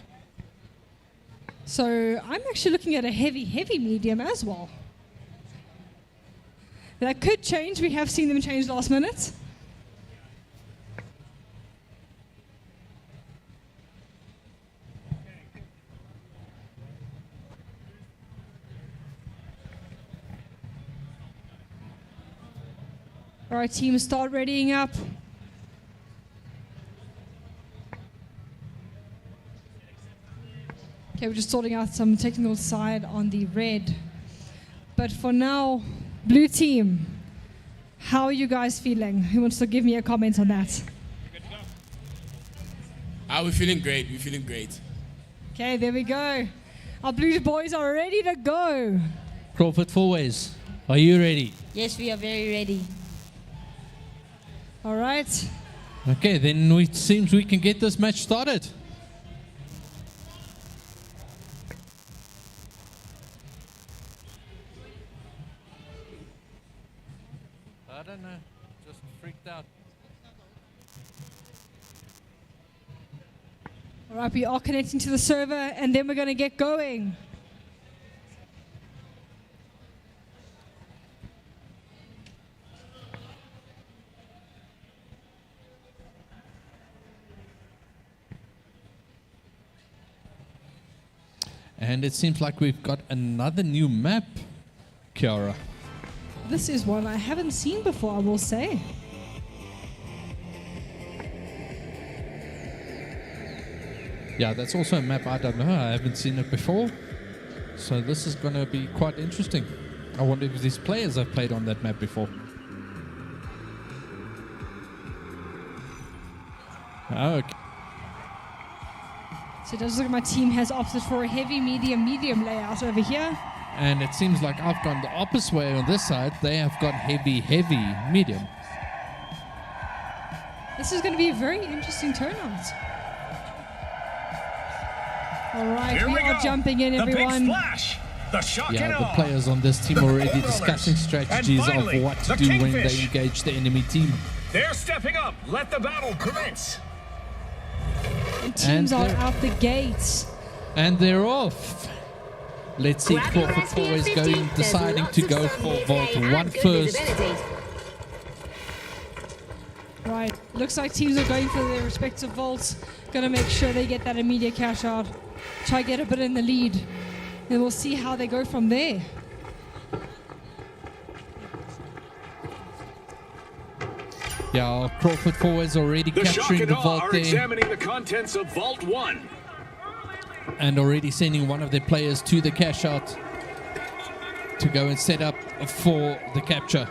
So I'm actually looking at a heavy medium as well. That could change. We have seen them change last minute. All right, team, start readying up. Okay, we're just sorting out some technical side on the red. But for now, blue team, how are you guys feeling? Who wants to give me a comment on that? We're feeling great. We're feeling great. Okay, there we go. Our blue boys are ready to go. Crawford Fourways, are you ready? Yes, we are very ready. All right. Okay, then it seems we can get this match started. I don't know, just freaked out. All right, we are connecting to the server, and then we're going to get going. And it seems like we've got another new map, Kiara. This is one I haven't seen before, I will say. Yeah, that's also a map I don't know. I haven't seen it before. So this is going to be quite interesting. I wonder if these players have played on that map before. Okay. So it does look like my team has opted for a heavy, medium layout over here. And it seems like I've gone the opposite way on this side. They have got heavy, medium. This is going to be a very interesting turnout. All right, Here we are go. jumping in, everyone. The big splash. The shock and Yeah, the awe. players on this team already discussing strategies of finally, what to the do when they Kingfish. engage the enemy team. They're stepping up. Let the battle commence. The teams are they're- out the gates. And they're off. Let's see if Crawford Forward is going, deciding to go for Vault 1 first. Right, looks like teams are going for their respective vaults. Gonna make sure they get that immediate cash out. Try get a bit in the lead. And we'll see how they go from there. Yeah, Crawford Forward is already The shock capturing and the awe vault are there examining the contents of Vault 1. and already sending one of their players to the cash out to go and set up for the capture.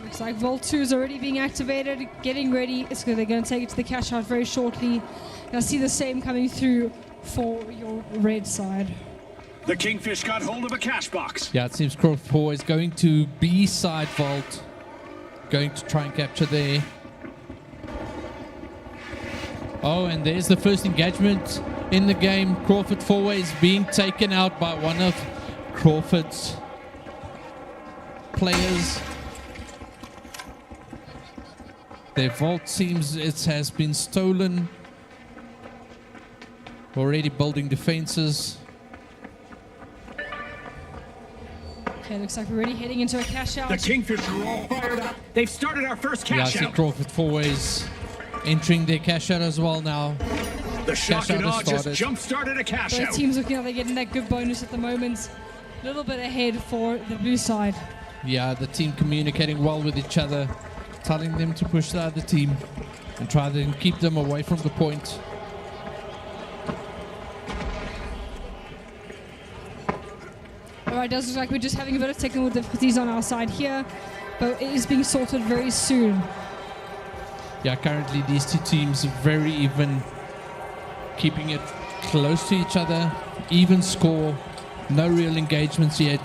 Looks like Vault 2 is already being activated, getting ready. They're going to take it to the cash out very shortly. And I see the same coming through for your red side. The Kingfish got hold of a cash box. Yeah, it seems Crawford Forward is going to B side vault, going to try and capture there. Oh, and there's the first engagement in the game. Crawford Forward is being taken out by one of Crawford's players. Their vault seems it has been stolen. Already building defenses. Okay, looks like we're already heading into a cash out. The Kingfish are all fired up. They've started our first Yeah, I cash see out. Crawford Forways entering their cash out as well now. The shock Cash out and has awe just started. jump-started a cash Both out. teams looking like they're getting that good bonus at the moment. A little bit ahead for the blue side. Yeah, the team communicating well with each other, telling them to push the other team and try to keep them away from the point. Alright, does look like we're just having a bit of technical difficulties on our side here, but it is being sorted very soon. Yeah, currently these two teams are very even, keeping it close to each other, even score, no real engagements yet.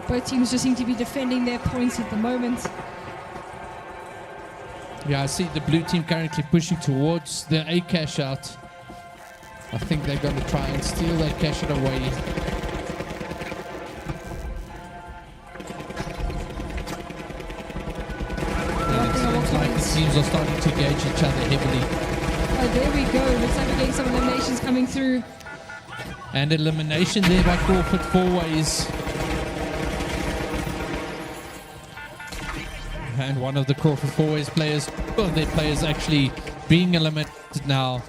Both teams just seem to be defending their points at the moment. Yeah, I see the blue team currently pushing towards the A cash out. I think they're going to try and steal that cash out away. And it seems like the teams are starting to engage each other heavily. Oh, there we go. Looks like we're getting some eliminations coming through. And elimination there by Crawford Fourways. And one of the Crawford Fourways players, well, their players actually being eliminated now.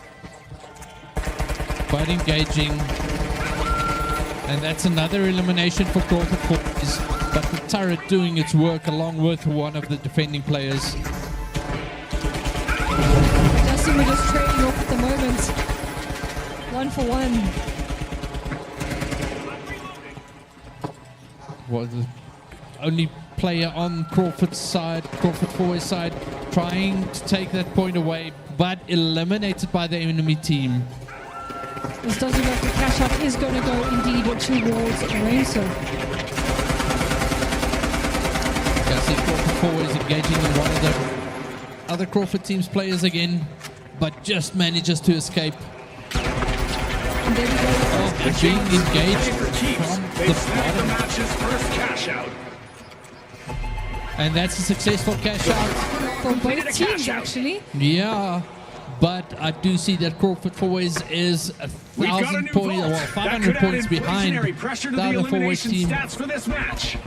But engaging. And that's another elimination for Crawford Fourways. But the turret doing its work along with one of the defending players. Justin, we're just trading off at the moment. 1 for 1. Was the only player on Crawford's side, Crawford Fourways side, trying to take that point away, but eliminated by the enemy team. This does look like the cash out is going to go indeed towards Racer. I see Crawford Fourways engaging in one of the other Crawford team's players again, but just manages to escape. And there we go. Oh, being engaged from They the snagged the bottom. match's first cash out. And that's a successful cash out. For both teams, actually. Yeah, but I do see that Crawford Fourways is We've got a 1,000 new points, vault. well, That 500 could add points behind inflationary pressure to the the other Fourways elimination team. stats for this match.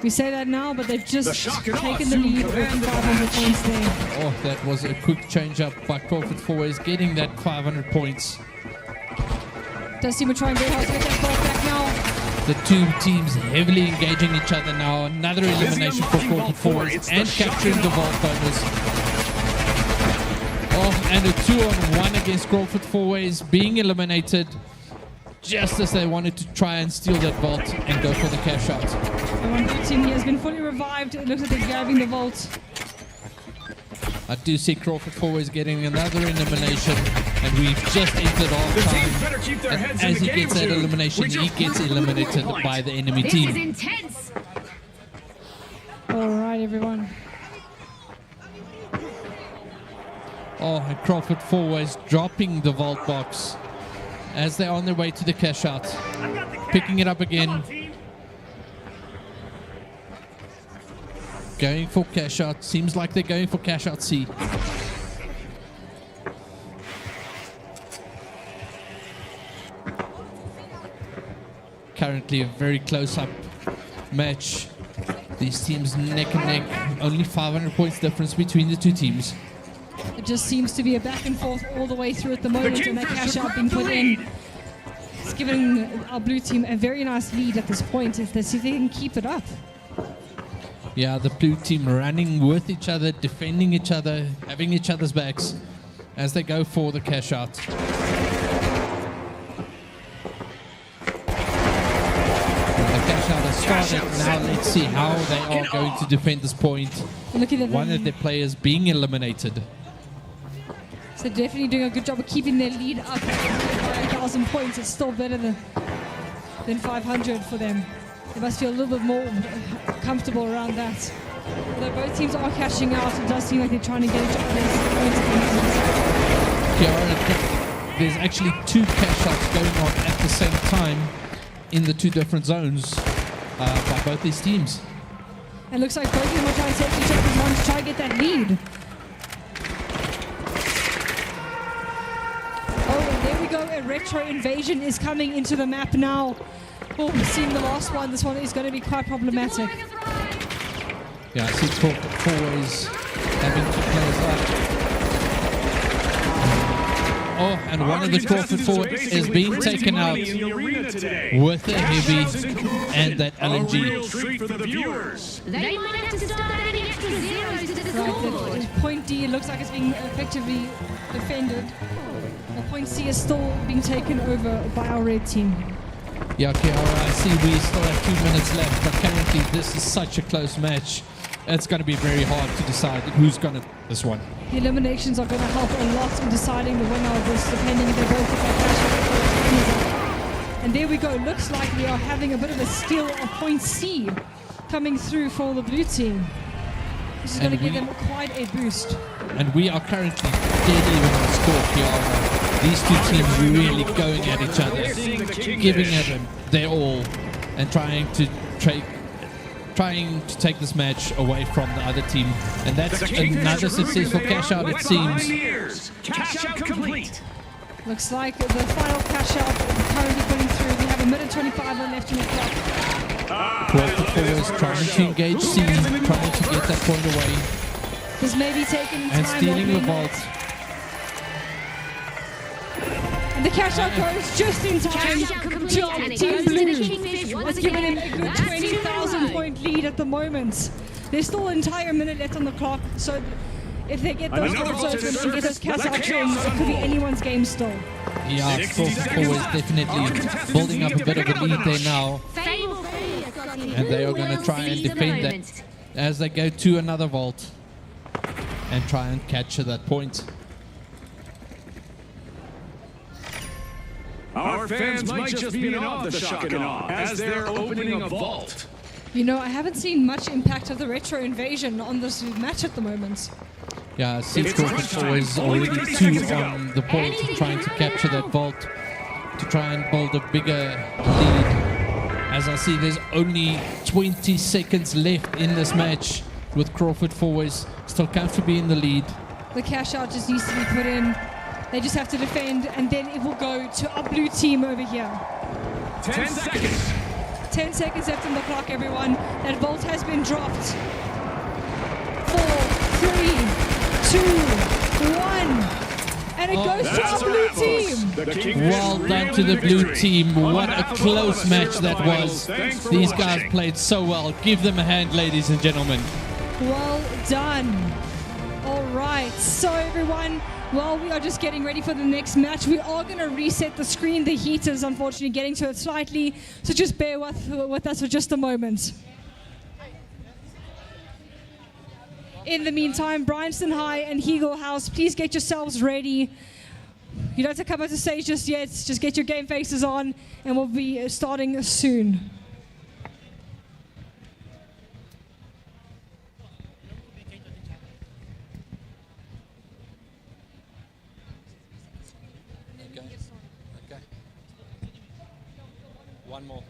We say that now, but they've just The shock and awe taken the soon lead with commanded the 500 match. points there. Oh, that was a quick change up by Crawford Fourways, getting that 500 points. Does seem to try and very hard to get that ball back now. The two teams heavily engaging each other now. Another elimination for Crawford Fourways and capturing the vault bonus. Oh, and a 2-on-1 against Crawford Fourways being eliminated just as they wanted to try and steal that vault and go for the cash out. The one blue team here has been fully revived. It looks like they're grabbing the vault. I do see Crawford Forwards getting another elimination, and we've just entered half-time. And as he gets that elimination, he gets eliminated by the enemy This is team. intense. All right, everyone. Oh, and Crawford Forwards dropping the vault box as they're on their way to the cash out. Picking it up again. Going for cash out. Seems like they're going for cash out C. Currently a very close-up match. These teams neck and neck. Only 500 points difference between the two teams. It just seems to be a back and forth all the way through at the moment, and that cash out being put in. It's giving our blue team a very nice lead at this point. If they see if they can keep it up. Yeah, the blue team running with each other, defending each other, having each other's backs as they go for the cash out. The cash out has started. Now let's see how they are going to defend this point. Look at that. One of the players being eliminated. So definitely doing a good job of keeping their lead up at 1,000 points. It's still better than 500 for them. They must feel a little bit more comfortable around that. Although both teams are cashing out, it does seem like they're trying to get each other's points at the moment. Kiara, there's actually two cash outs going on at the same time in the two different zones by both these teams. It looks like both of them are trying to take each other's one to try and get that lead. Oh, and there we go. A retro invasion is coming into the map now. Oh, we've seen the last one. This one is going to be quite problematic. Yeah, I see Crawford Forwards having two players up. Oh, and one of the Crawford Forwards is being taken out with a heavy and that LNG. They might have to start adding extra zeros to the scoreboard. Right, point D, it looks like it's being effectively defended. Well, point C is still being taken over by our red team. Yeah, Kiara, I see we still have 2 minutes left, but currently this is such a close match. It's going to be very hard to decide who's going to this one. The eliminations are going to help a lot in deciding the winner of this, depending if they both get that cash out. And there we go. Looks like we are having a bit of a steal of point C coming through for the blue team. This is going to give them quite a boost. And we are currently dead even on score, Kiara. These two teams really going at each other, giving at them their all, and trying to take this match away from the other team. And that's another successful cash out, it seems. Cash out complete. Looks like the final cash out currently putting through. We have a minute 25 left in the clock. Crawford Forwards trying to engage C, trying to get that point away. This may be taking time. And stealing the vault. And the cash out goes just in time to Team Blue. It's given him a good 20,000 point lead at the moment. There's still an entire minute left on the clock, so if they get those vaults open and get those cash outs in, it could be anyone's game still. Yeah, Crawford Forwards definitely building up a bit of a lead there now. And they are going to try and defend that as they go to another vault and try and capture that point. Our fans might just be in awe of the shock and awe as they're opening a vault. You know, I haven't seen much impact of the retro invasion on this match at the moment. Yeah, I see Crawford Forwards already 2 on the point, trying to capture that vault, to try and build a bigger lead. As I see, there's only 20 seconds left in this match, with Crawford Forwards still comfortably in the lead. The cash out just needs to be put in. They just have to defend, and then it will go to our blue team over here. 10 seconds. 10 seconds left on the clock, everyone. That vault has been dropped. 4, 3, 2, 1. And it goes to our blue team. Well done to the blue team. What a close match that was. These guys played so well. Give them a hand, ladies and gentlemen. Well done. All right. So, everyone, while we are just getting ready for the next match, we are going to reset the screen. The heat is unfortunately getting to it slightly. So just bear with us for just a moment. In the meantime, Bryanston High and Hegel House, please get yourselves ready. You don't have to come out to stage just yet. Just get your game faces on, and we'll be starting soon. Okay. One more.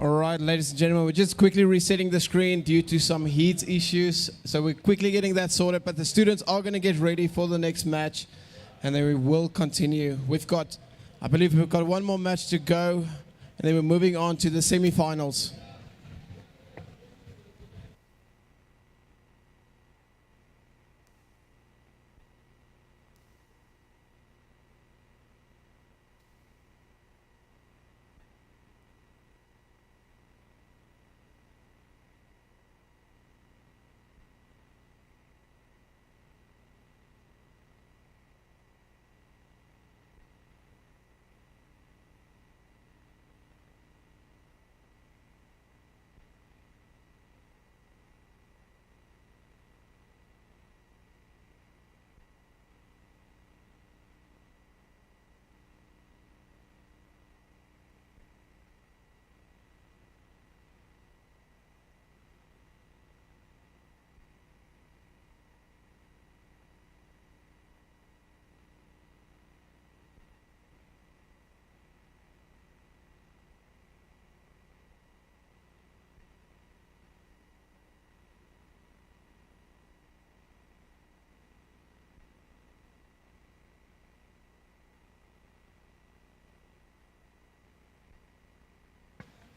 All right, ladies and gentlemen, we're just quickly resetting the screen due to some heat issues. So we're quickly getting that sorted, but the students are going to get ready for the next match, and then we will continue. I believe we've got one more match to go, and then we're moving on to the semifinals.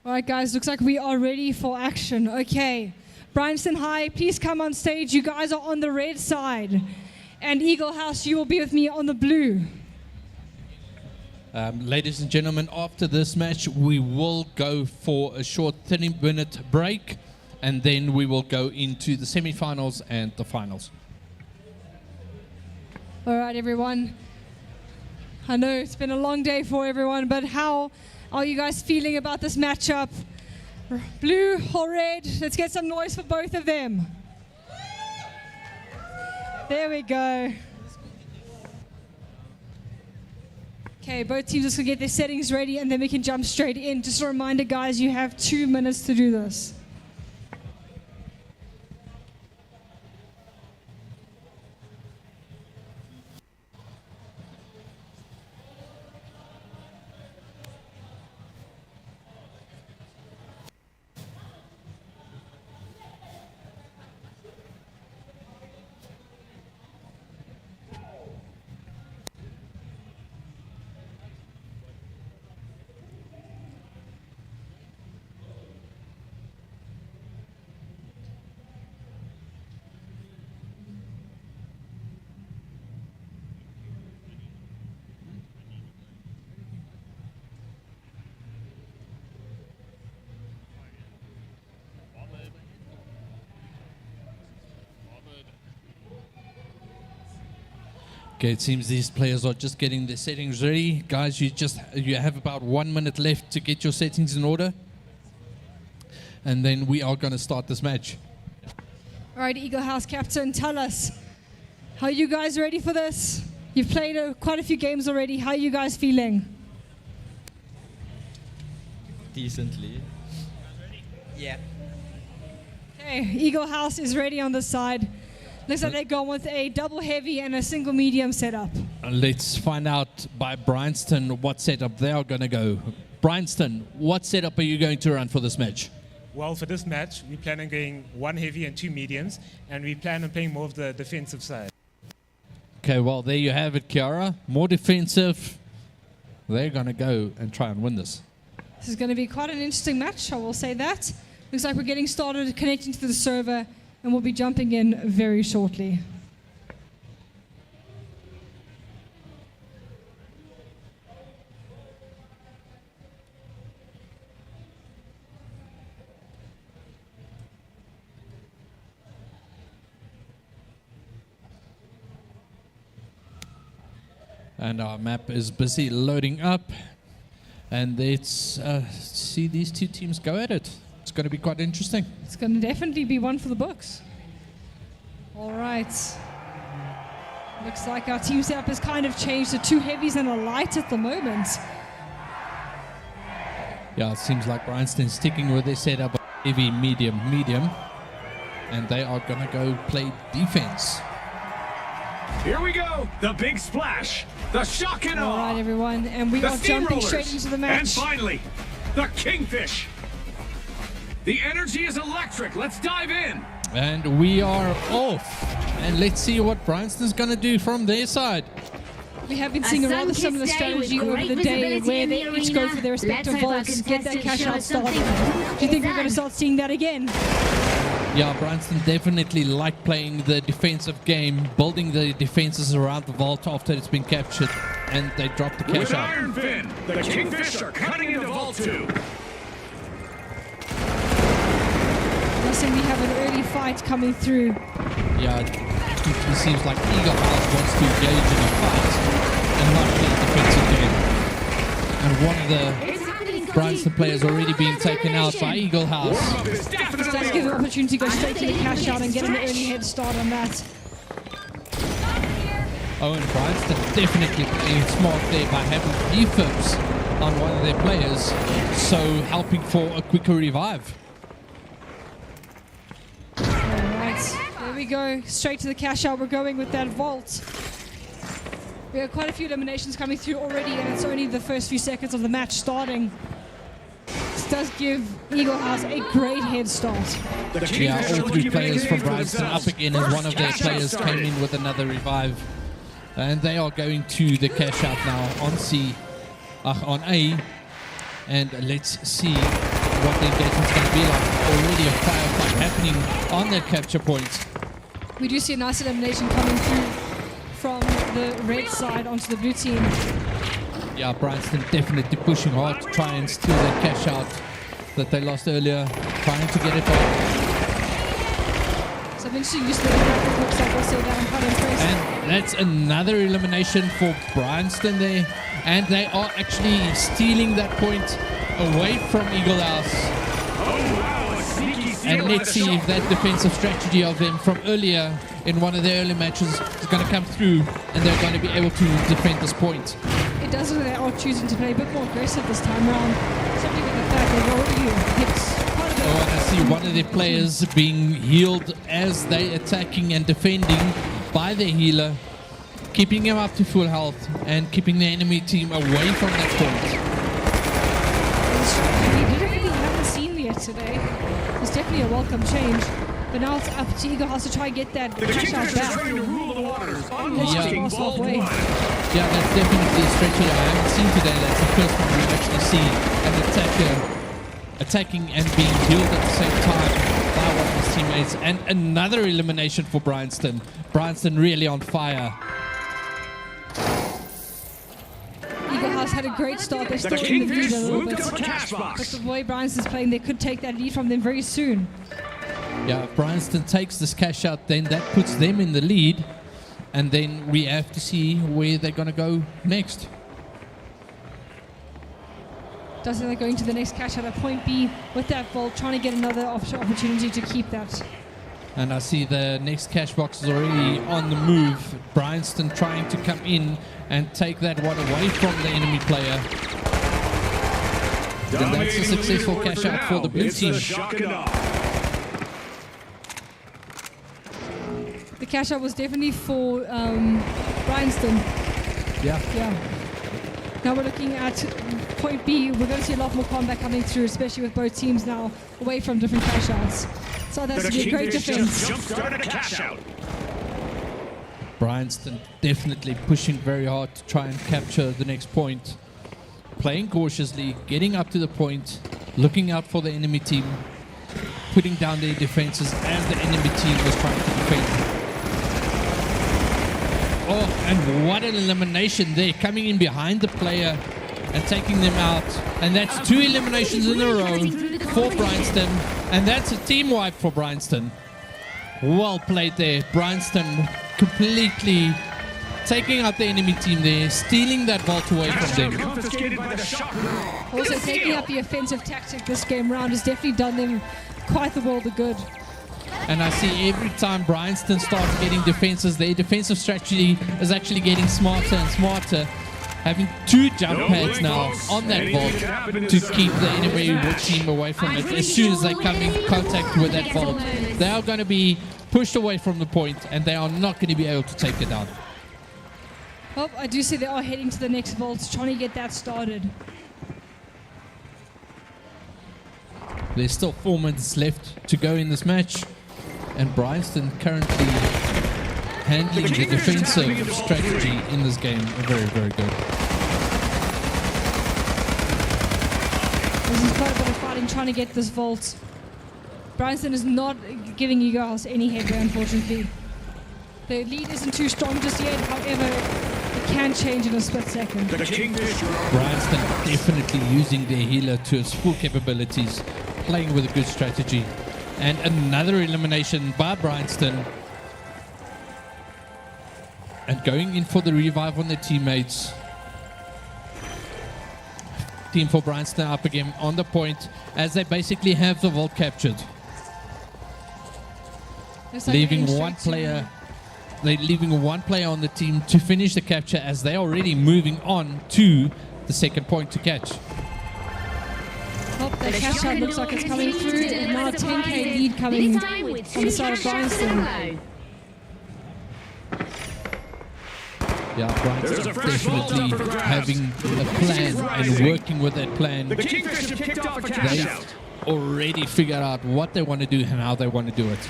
All right, guys, looks like we are ready for action. Okay, Bryanston High, please come on stage. You guys are on the red side. And Eagle House, you will be with me on the blue. Ladies and gentlemen, after this match, we will go for a short 30-minute break, and then we will go into the semifinals and the finals. All right, everyone. I know it's been a long day for everyone, but how are you guys feeling about this matchup? Blue or red? Let's get some noise for both of them. There we go. Okay, both teams just gonna get their settings ready and then we can jump straight in. Just a reminder, guys, you have 2 minutes to do this. Okay, it seems these players are just getting their settings ready. Guys, you have about 1 minute left to get your settings in order. And then we are going to start this match. All right, Eagle House captain, tell us, are you guys ready for this? You've played quite a few games already. How are you guys feeling? Decently. Yeah. Okay, Eagle House is ready on this side. Looks like they're going with a double heavy and a single medium setup. Let's find out by Bryanston what setup they are going to go. Bryanston, what setup are you going to run for this match? Well, for this match, we plan on going 1 heavy and 2 mediums, and we plan on playing more of the defensive side. Okay, well, there you have it, Kiara. More defensive. They're going to go and try and win this. This is going to be quite an interesting match, I will say that. Looks like we're getting started, connecting to the server, and we'll be jumping in very shortly. And our map is busy loading up. And let's see these two teams go at it. It's going to be quite interesting. It's going to definitely be one for the books. All right. Looks like our team setup has kind of changed to 2 heavies and a light at the moment. Yeah, it seems like Bryanston's sticking with their setup of heavy, medium, medium. And they are going to go play defense. Here we go, the big splash, the shock and awe. All right, everyone, and we the are jumping steamrollers, straight into the match. And finally, the Kingfish. The energy is electric. Let's dive in. And we are off. And let's see what Bryanston's going to do from their side. We have been seeing a rather similar strategy over the day where they each go for their respective vaults, get that cash out started. Do you think we're going to start seeing that again? Yeah, Bryanston definitely like playing the defensive game, building the defenses around the vault after it's been captured, and they drop the cash With out. Iron Fin, the Kingfish are cutting into Vault 2. Listen, we have an early fight coming through. Yeah, it seems like Eagle House wants to engage in a fight and not play a defensive game. And one of the Bryanston players already being taken out by Eagle House. This does give an opportunity to go straight to the cash out and get an early head start on that. Oh, and Bryanston definitely playing smart there by having defibs on one of their players, so helping for a quicker revive. Alright, there we go. Straight to the cash out. We're going with that vault. We have quite a few eliminations coming through already, and it's only the first few seconds of the match starting. This does give Eagle House a great head start. Yeah, all 3 players from Bryanston up again as one of their players came in with another revive. And they are going to the cash out now on A. And let's see what the engagement's going to be like. Already a firefight happening on that capture point. We do see a nice elimination coming through from the red side onto the blue team. Yeah, Bryanston definitely pushing hard to try and steal that cash out that they lost earlier, trying to get it back. So eventually use the graphic looks like also down quite impressed. And that's another elimination for Bryanston there. And they are actually stealing that point away from Eagle House. And let's see if that defensive strategy of them from earlier in one of their early matches is going to come through and they're going to be able to defend this point. It does look like they are choosing to play a bit more aggressive this time around. Something with the fact they've already hit quite a bit. Oh, and I see one of their players being healed as they attacking and defending by their healer, keeping him up to full health and keeping the enemy team away from that point. We haven't seen yet today. It's definitely a welcome change. But now it's up to Eagle House to try and get that cash out back. Yeah, that's definitely a strategy I haven't seen today. That's the first one we've actually seen an attacker attacking and being healed at the same time by one of his teammates. And another elimination for Bryanston. Bryanston really on fire. Eagle House had a great start. They're still in the lead a little bit. But the way Bryanston's playing, they could take that lead from them very soon. Yeah, if Bryanston takes this cash out, then that puts them in the lead. and then we have to see where they're going to go next. Doesn't they're going to the next catch out at point B with that vault, trying to get another opportunity to keep that. And I see the next cash box is already on the move. Bryanston trying to come in and take that one away from the enemy player. And that's a successful cash out for the blue team. The cash out was definitely for Bryanston. Yeah. Now we're looking at point B. We're going to see a lot more combat coming through, especially with both teams now away from different cash outs. So that's a great defense. Bryanston definitely pushing very hard to try and capture the next point. Playing cautiously, getting up to the point, looking out for the enemy team, putting down their defenses as the enemy team was trying to defend. Oh, and what an elimination there, coming in behind the player and taking them out. And that's 2 eliminations in a row for Bryanston. And that's a team wipe for Bryanston. Well played there. Bryanston completely taking out the enemy team there, stealing that vault away from them. Also taking up the offensive tactic this game round has definitely done them quite the world of good. And I see every time Bryanston starts getting defenses, their defensive strategy is actually getting smarter and smarter. Having 2 jump pads now on that vault to keep the enemy team away from it. As soon as they come in contact with that vault, they are going to be pushed away from the point and they are not going to be able to take it down. Well, I do see they are heading to the next vault, trying to get that started. There's still 4 minutes left to go in this match, and Bryanston currently handling the defensive strategy in this game very, very good. This is quite a bit of fighting trying to get this vault. Bryanston is not giving you guys any headway, unfortunately. The lead isn't too strong just yet, however, it can change in a split second. Bryanston definitely using their healer to its full capabilities, playing with a good strategy. And another elimination by Bryanston. And going in for the revive on their teammates. Team for Bryanston up again on the point as they basically have the vault captured. Leaving one player on the team to finish the capture as they're already moving on to the second point to catch. Oh, the catch out looks like it's coming through, and now a 10k lead coming on the side of Bryanston. Yeah, Bryanston definitely having a plan and working with that plan. They've already figured out what they want to do and how they want to do it.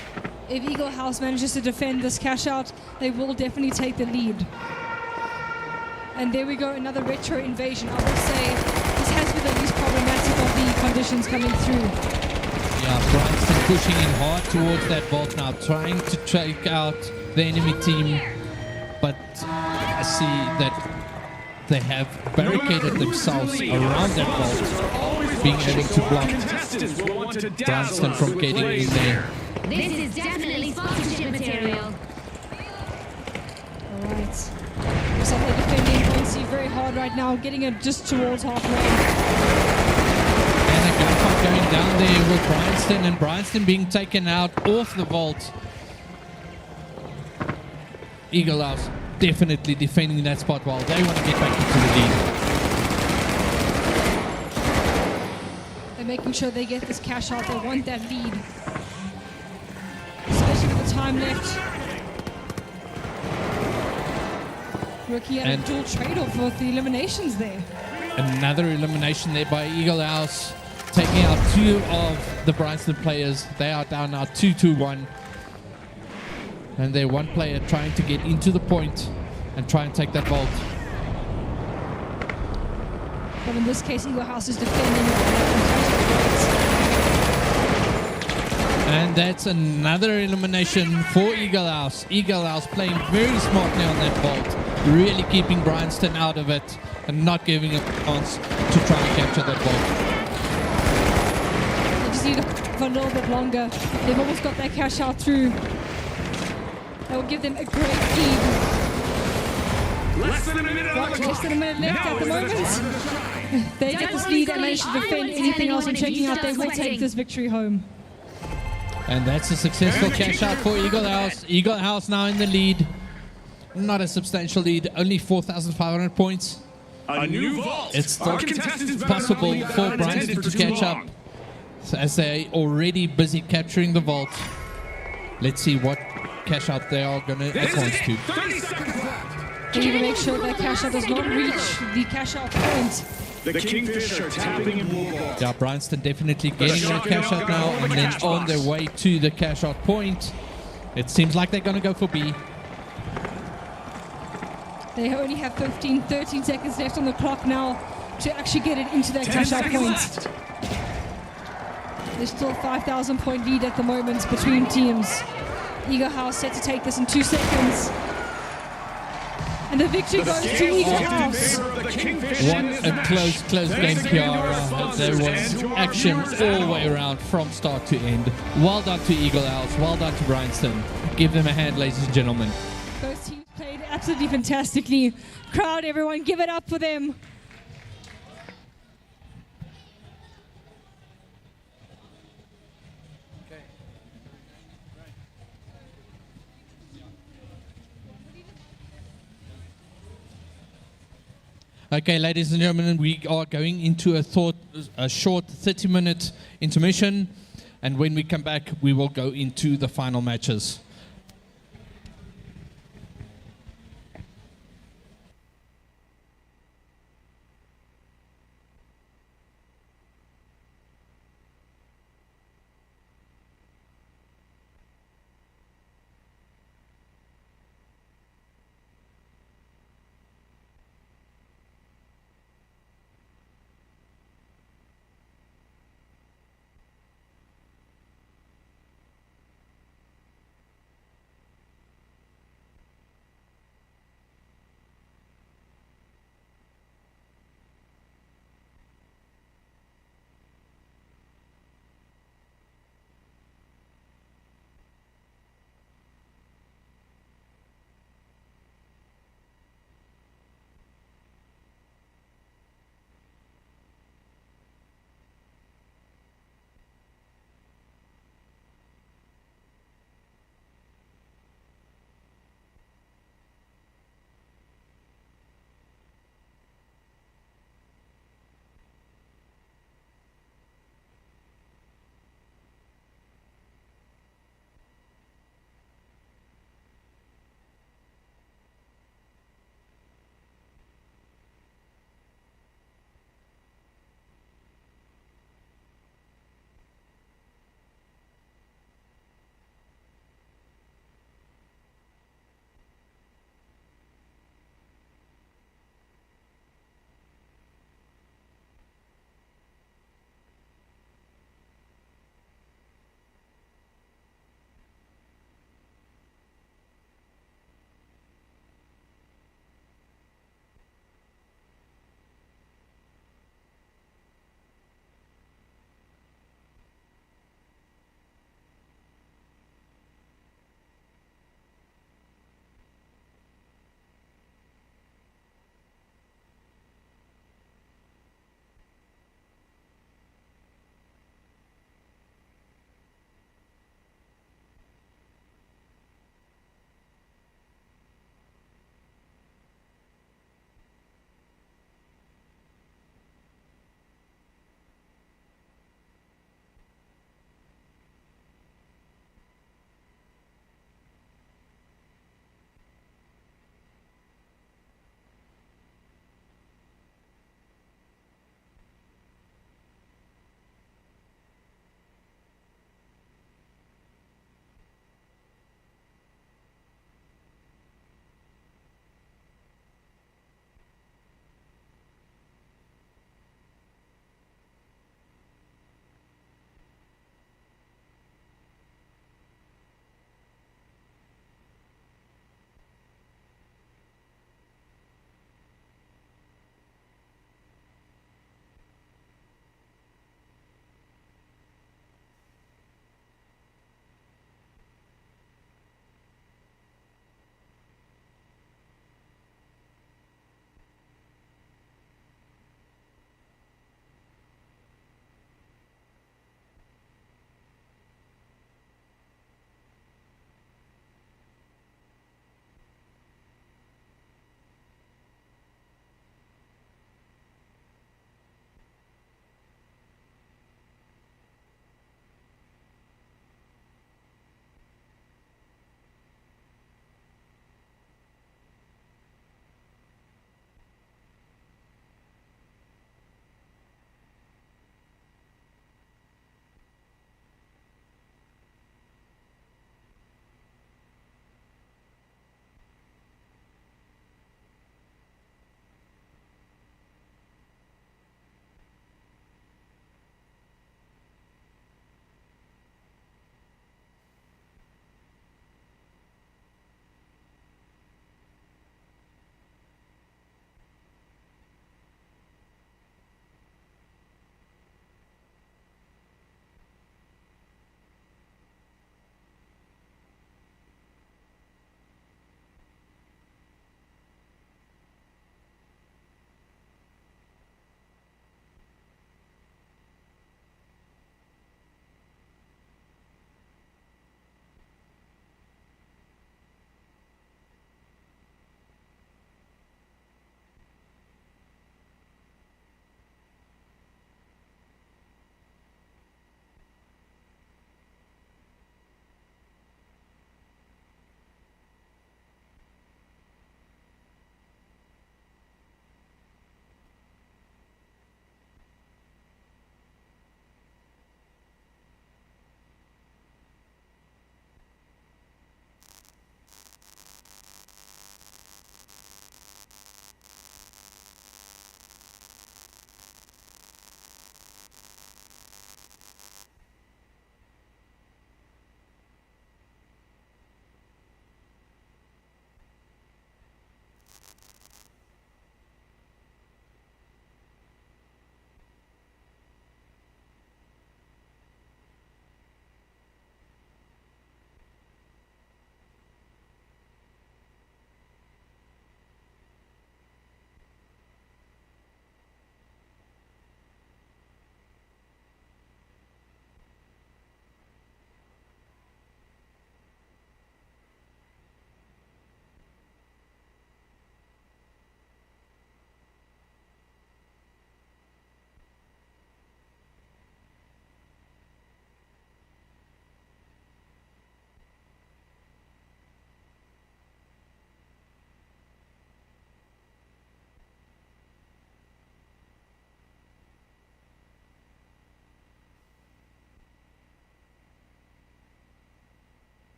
If Eagle House manages to defend this cash out, they will definitely take the lead. And there we go, another retro invasion. I would say this has been the least problematic of the conditions coming through. Yeah, Bryanston pushing in hard towards that vault now, trying to take out the enemy team. But I see that they have barricaded themselves around that vault, being able to block Bryanston from getting in there. This is definitely sponsorship material. Alright. Looks like they're defending point C very hard right now, getting it just towards halfway. And a gunfight going down there with Bryanston, and Bryanston being taken out off the vault. Eagle House definitely defending that spot while they want to get back into the lead. They're making sure they get this cash out. They want that lead. Especially with the time left. Looking at a dual trade-off with the eliminations there. Another elimination there by Eagle House, taking out 2 of the Bryanston players. They are down now 2-1. And they're 1 player trying to get into the point and try and take that vault. But in this case, Eagle House is defending. And that's another elimination for Eagle House. Eagle House playing very smartly on that vault, really keeping Bryanston out of it and not giving a chance to try and capture that vault. They just need it for a little bit longer. They've almost got that cash out through. That will give them a great lead. Less than a minute on the clock. Less than a minute left Now at the is the moment. time to shine. They get this lead and manage to defend anything else I'm checking out. They will take this victory home. And that's a successful cash out for Eagle House. Eagle House now in the lead. Not a substantial lead, only 4,500 points. A new vault. It's still Our contestants better possible not leave that for unattended Bryanston for to too catch up, long. as they're already busy capturing the vault. Let's see what cash out they are going to advance to. 30 seconds left. They need to make sure that cash out does not reach the cash out point. The Kingfish are tapping in blue ball. Yeah, Bryanston definitely getting their cash out now and then on their way to the cash out point. It seems like they're going to go for B. They only have 13 seconds left on the clock now to actually get it into their cash out point. There's still a 5,000 point lead at the moment between teams. Eagle House set to take this in 2 seconds. And the victory goes to Eagle House. What a close game, Kiara. There was action all the way around from start to end. Well done to Eagle House. Well done to Bryanston. Give them a hand, ladies and gentlemen. Those teams played absolutely fantastically. Crowd, everyone, give it up for them. Okay, ladies and gentlemen, we are going into a short 30-minute intermission, and when we come back, we will go into the final matches.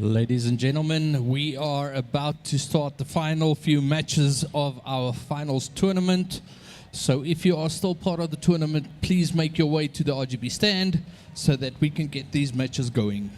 Ladies and gentlemen, we are about to start the final few matches of our finals tournament. So if you are still part of the tournament, please make your way to the RGB stand so that we can get these matches going.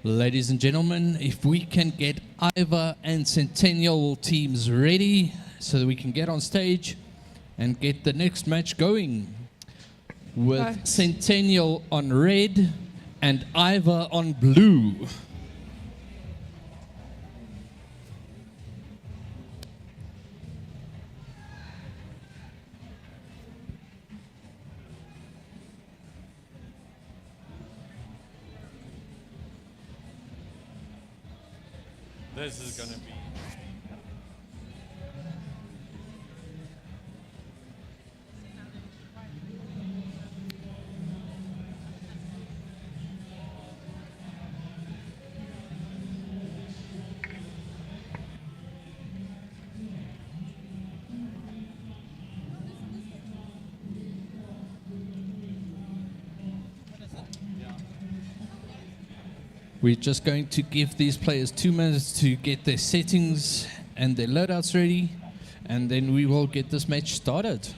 Ladies and gentlemen, if we can get Iva and Centennial teams ready so that we can get on stage and get the next match going with Centennial on red and Iva on blue. This is gonna be. We're just going to give these players 2 minutes to get their settings and their loadouts ready, and then we will get this match started.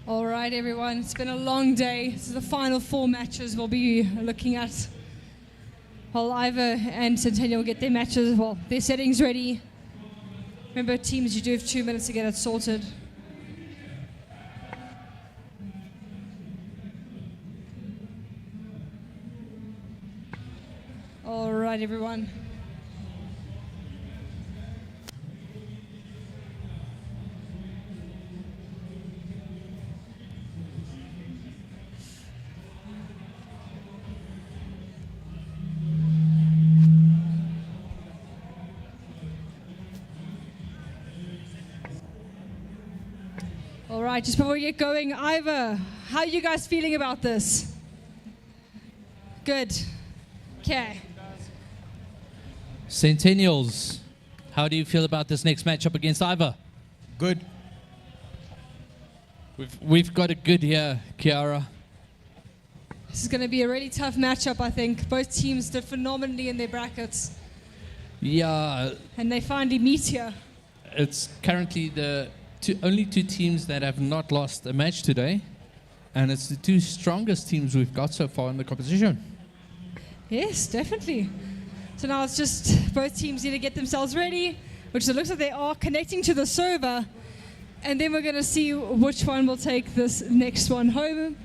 All right, everyone, it's been a long day. This is the final 4 matches we'll be looking at. While Iva and Centennial get their matches, well, their settings ready. Remember, teams, you do have 2 minutes to get it sorted. All right, everyone. All right, just before we get going, Iva, how are you guys feeling about this? Good. Okay. Centennials, how do you feel about this next matchup against Iva? Good. We've got it good here, Kiara. This is going to be a really tough matchup, I think. Both teams did phenomenally in their brackets. Yeah. And they finally meet here. it's currently the only two teams that have not lost a match today, and it's the two strongest teams we've got so far in the competition. Yes, definitely. So now it's just both teams need to get themselves ready, which it looks like they are connecting to the server, and then we're going to see which one will take this next one home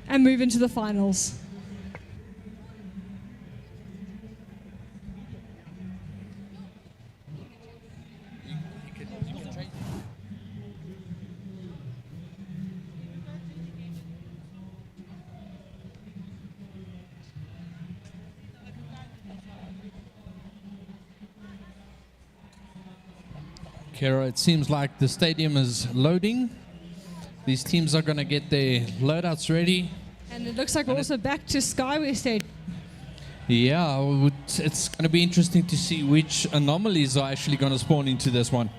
and move into the finals. Kara, it seems like the stadium is loading. These teams are going to get their loadouts ready. And it looks like we're also back to Skyway Stadium. Yeah, it's going to be interesting to see which anomalies are actually going to spawn into this one.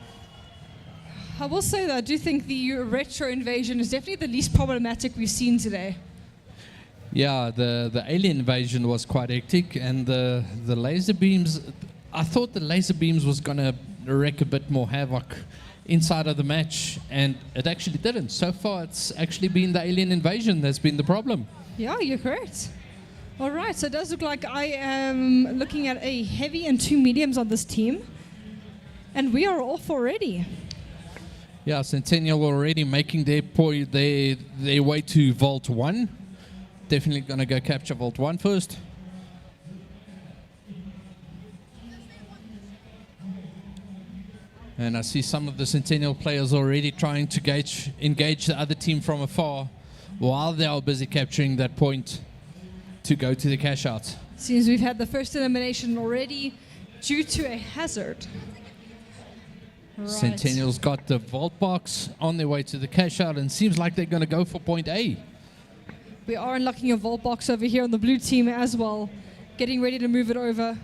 I will say that I do think the retro invasion is definitely the least problematic we've seen today. Yeah, the alien invasion was quite hectic, and the laser beams, I thought the laser beams was going to wreak a bit more havoc inside of the match, and it actually didn't. So far, it's actually been the alien invasion that's been the problem. Yeah, you're correct. All right, so it does look like I am looking at a heavy and two mediums on this team, and we are off already. Yeah, Centennial already making their way to Vault 1. Definitely going to go capture Vault 1 first. And I see some of the Centennial players already trying to engage the other team from afar while they are busy capturing that point to go to the cash out. Seems we've had the first elimination already due to a hazard. Right. Centennial's got the vault box on their way to the cash out, and seems like they're going to go for point A. We are unlocking a vault box over here on the blue team as well, getting ready to move it over.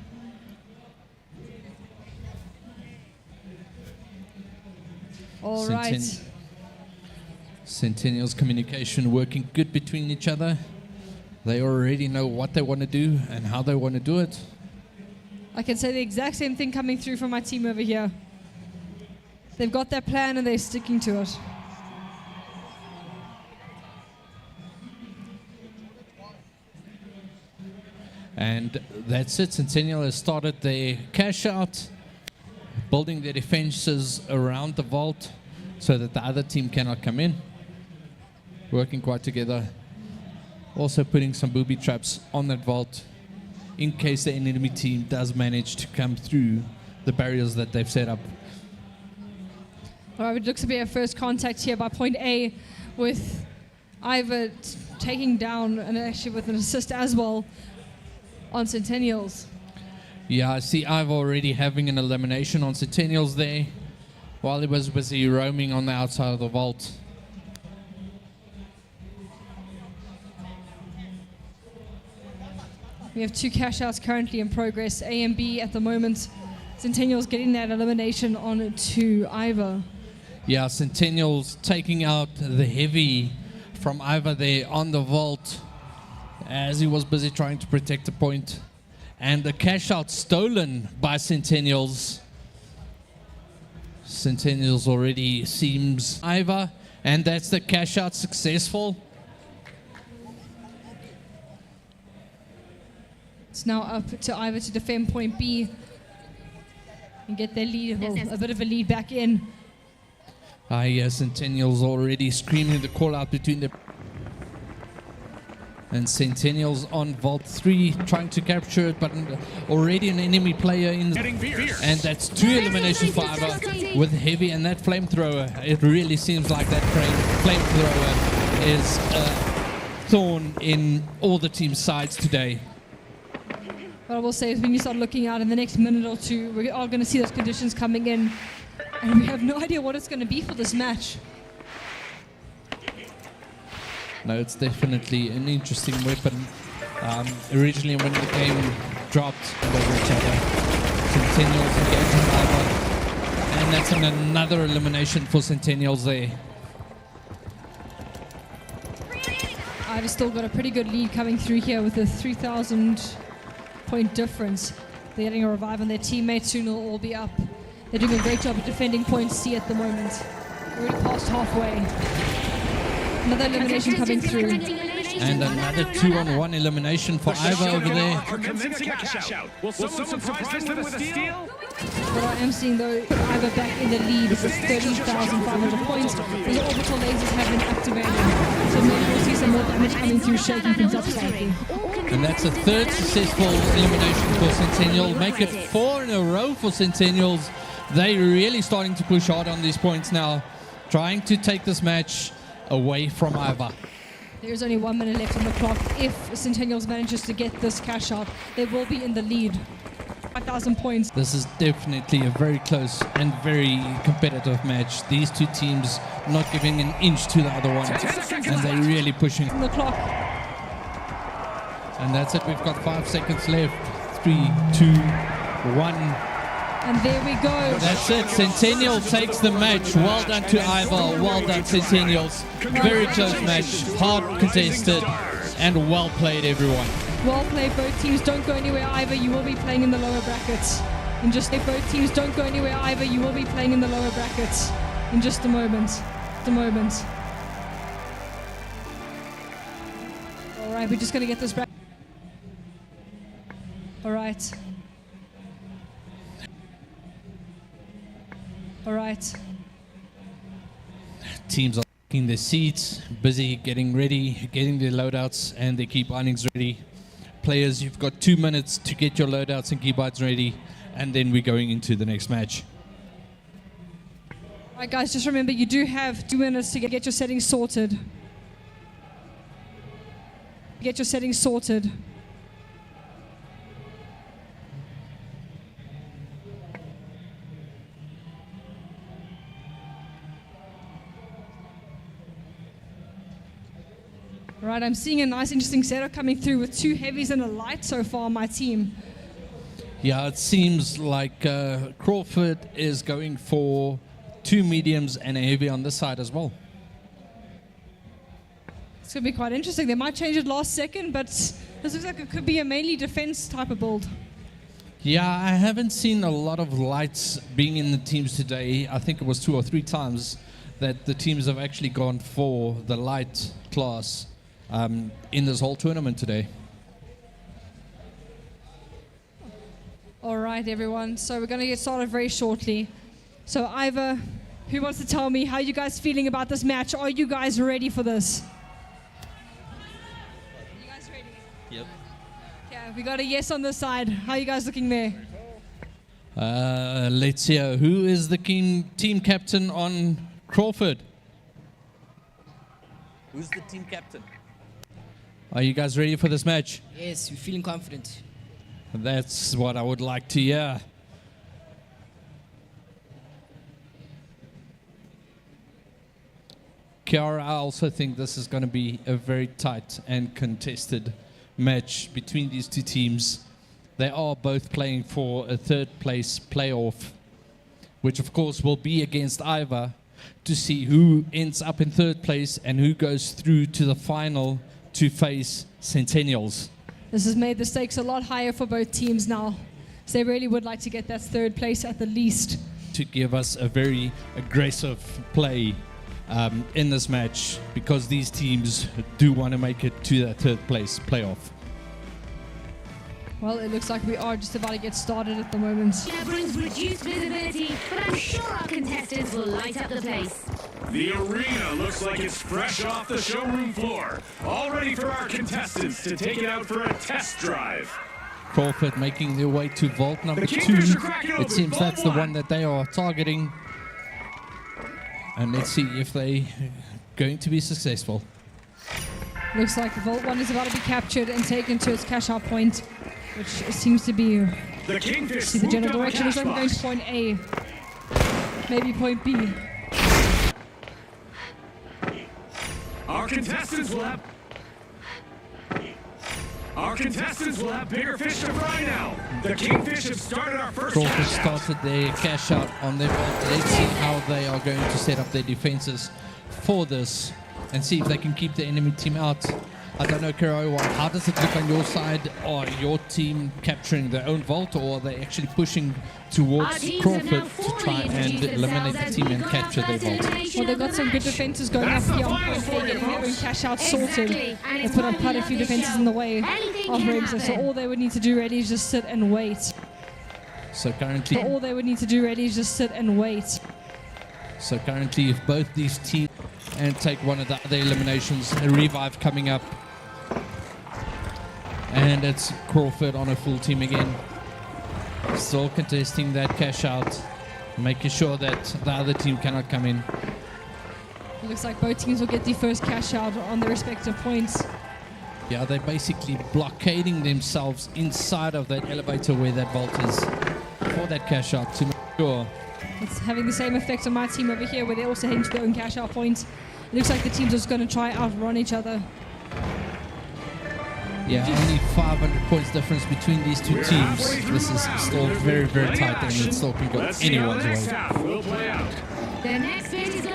All right. Centennial's communication working good between each other. They already know what they want to do and how they want to do it. I can say the exact same thing coming through from my team over here. They've got their plan and they're sticking to it. And that's it. Centennial has started their cash out, building their defenses around the vault so that the other team cannot come in. Working quite together. Also putting some booby traps on that vault in case the enemy team does manage to come through the barriers that they've set up. All right, it looks to be our first contact here by point A, with Ivor taking down, and actually with an assist as well on Centennials. Yeah, I see Ivor already having an elimination on Centennials there while he was busy roaming on the outside of the vault. We have two cash outs currently in progress, A and B at the moment. Centennials getting that elimination on to Ivor. Yeah, Centennials taking out the heavy from Ivor there on the vault as he was busy trying to protect the point. And the cash out stolen by Centennials. Centennials already seems Ivor, and that's the cash out successful. It's now up to Ivor to defend point B and get their lead, a bit of a lead back in. Yes, Centennials already screaming the call out between the... And Centennials on Vault 3 trying to capture it, but already an enemy player in. And that's two eliminations for Ivor with Heavy and that flamethrower. It really seems like that flamethrower is a thorn in all the team's sides today. What I will say is when you start looking out in the next minute or two, we are going to see those conditions coming in, and we have no idea what it's going to be for this match. No, it's definitely an interesting weapon. Originally when the game dropped over each other, Centennials engaging Ivor, and that's another elimination for Centennials there. Ivor's still got a pretty good lead coming through here with a 3,000 point difference. They're getting a revive on their teammates, soon will all be up They're doing a great job of defending point C at the moment. We're already past halfway. Another elimination coming through. And another 2-on-1 elimination for Iva over there. Will someone surprise them with a steal? What I am seeing though, Iva back in the lead with 30,500 points. Those orbital lasers have been activated. So maybe we'll see some more damage coming through, shaking things up slightly. And that's a third successful elimination for Centennial. Make it 4 in a row for Centennials. They're really starting to push hard on these points now, trying to take this match away from Iva. There's only 1 minute left on the clock. If Centennials manages to get this cash out, they will be in the lead. 5,000 points. This is definitely a very close and very competitive match. These two teams not giving an inch to the other one, and they're really pushing. On the clock. And that's it. We've got 5 seconds left. 3, 2, 1. And there we go. That's it. Centennial takes the match. Well done to Iva. Well done, Centennials. Very close match. Hard contested. And well played, everyone. Well played, both teams. Don't go anywhere, Iva. You will be playing in the lower brackets. In just both teams, don't go anywhere, Iva. You will be playing in the lower brackets in just a moment. All right, we're just going to get this bracket. All right. All right. Teams are taking their seats, busy getting ready, getting their loadouts and their key bindings ready. Players, you've got 2 minutes to get your loadouts and key binds ready, and then we're going into the next match. All right, guys, just remember you do have 2 minutes to get your settings sorted. Get your settings sorted. Right, I'm seeing a nice interesting setup coming through with 2 heavies and a light so far on my team. Yeah, it seems like Crawford is going for 2 mediums and a heavy on this side as well. It's going to be quite interesting. They might change it last second, but this looks like it could be a mainly defense type of build. Yeah, I haven't seen a lot of lights being in the teams today. I think it was 2 or 3 times that the teams have actually gone for the light class in this whole tournament today. All right, everyone. So we're going to get started very shortly. So Iva, who wants to tell me how you guys feeling about this match? Are you guys ready for this? You guys ready? Yep. Yeah, we got a yes on this side. How are you guys looking there? Let's hear. Who is the team captain on Crawford? Who's the team captain? Are you guys ready for this match? Yes, we're feeling confident. That's what I would like to hear. Kiara, I also think this is going to be a very tight and contested match between these two teams. They are both playing for a third place playoff, which of course will be against Iva to see who ends up in third place and who goes through to the final to face Centennials. This has made the stakes a lot higher for both teams now. So they really would like to get that third place at the least. To give us a very aggressive play in this match, because these teams do want to make it to that third place playoff. Well, it looks like we are just about to get started at the moment. That brings reduced visibility, but I'm sure our contestants will light up the place. The arena looks like it's fresh off the showroom floor, all ready for our contestants to take it out for a test drive. Crawford making their way to vault number 2. It seems that's the one that they are targeting. And let's see if they're going to be successful. Looks like Vault 1 is about to be captured and taken to its cash out point, which seems to be the general direction. Looks like we're going to point A, maybe point B. Our contestants will have bigger fish to fry now. The Kingfish have started our first Crawford cash out. started their cash out on their vault. Let's see how they are going to set up their defenses for this and see if they can keep the enemy team out. I don't know, Kiro, how does it look on your side? Are your team capturing their own vault, or are they actually pushing towards Crawford to try and eliminate the team and capture their vault? Well, they've got some good defenses going up here on point. They're getting their own cash out sorted. They put on quite a few defenses in the way of Remso, so all they would need to do really is just sit and wait. So currently, all they would need to do really is just sit and wait. So currently, if both these teams and take one of the other eliminations, a revive coming up. And it's Crawford on a full team again. Still contesting that cash out, making sure that the other team cannot come in. It looks like both teams will get the first cash out on their respective points. Yeah, they're basically blockading themselves inside of that elevator where that vault is for that cash out to make sure. It's having the same effect on my team over here where they're also heading to their own cash out points. It looks like the teams are just going to try outrun each other. Yeah, only 500 points difference between these two teams. This is still very, very tight, and it still can go anyone's way.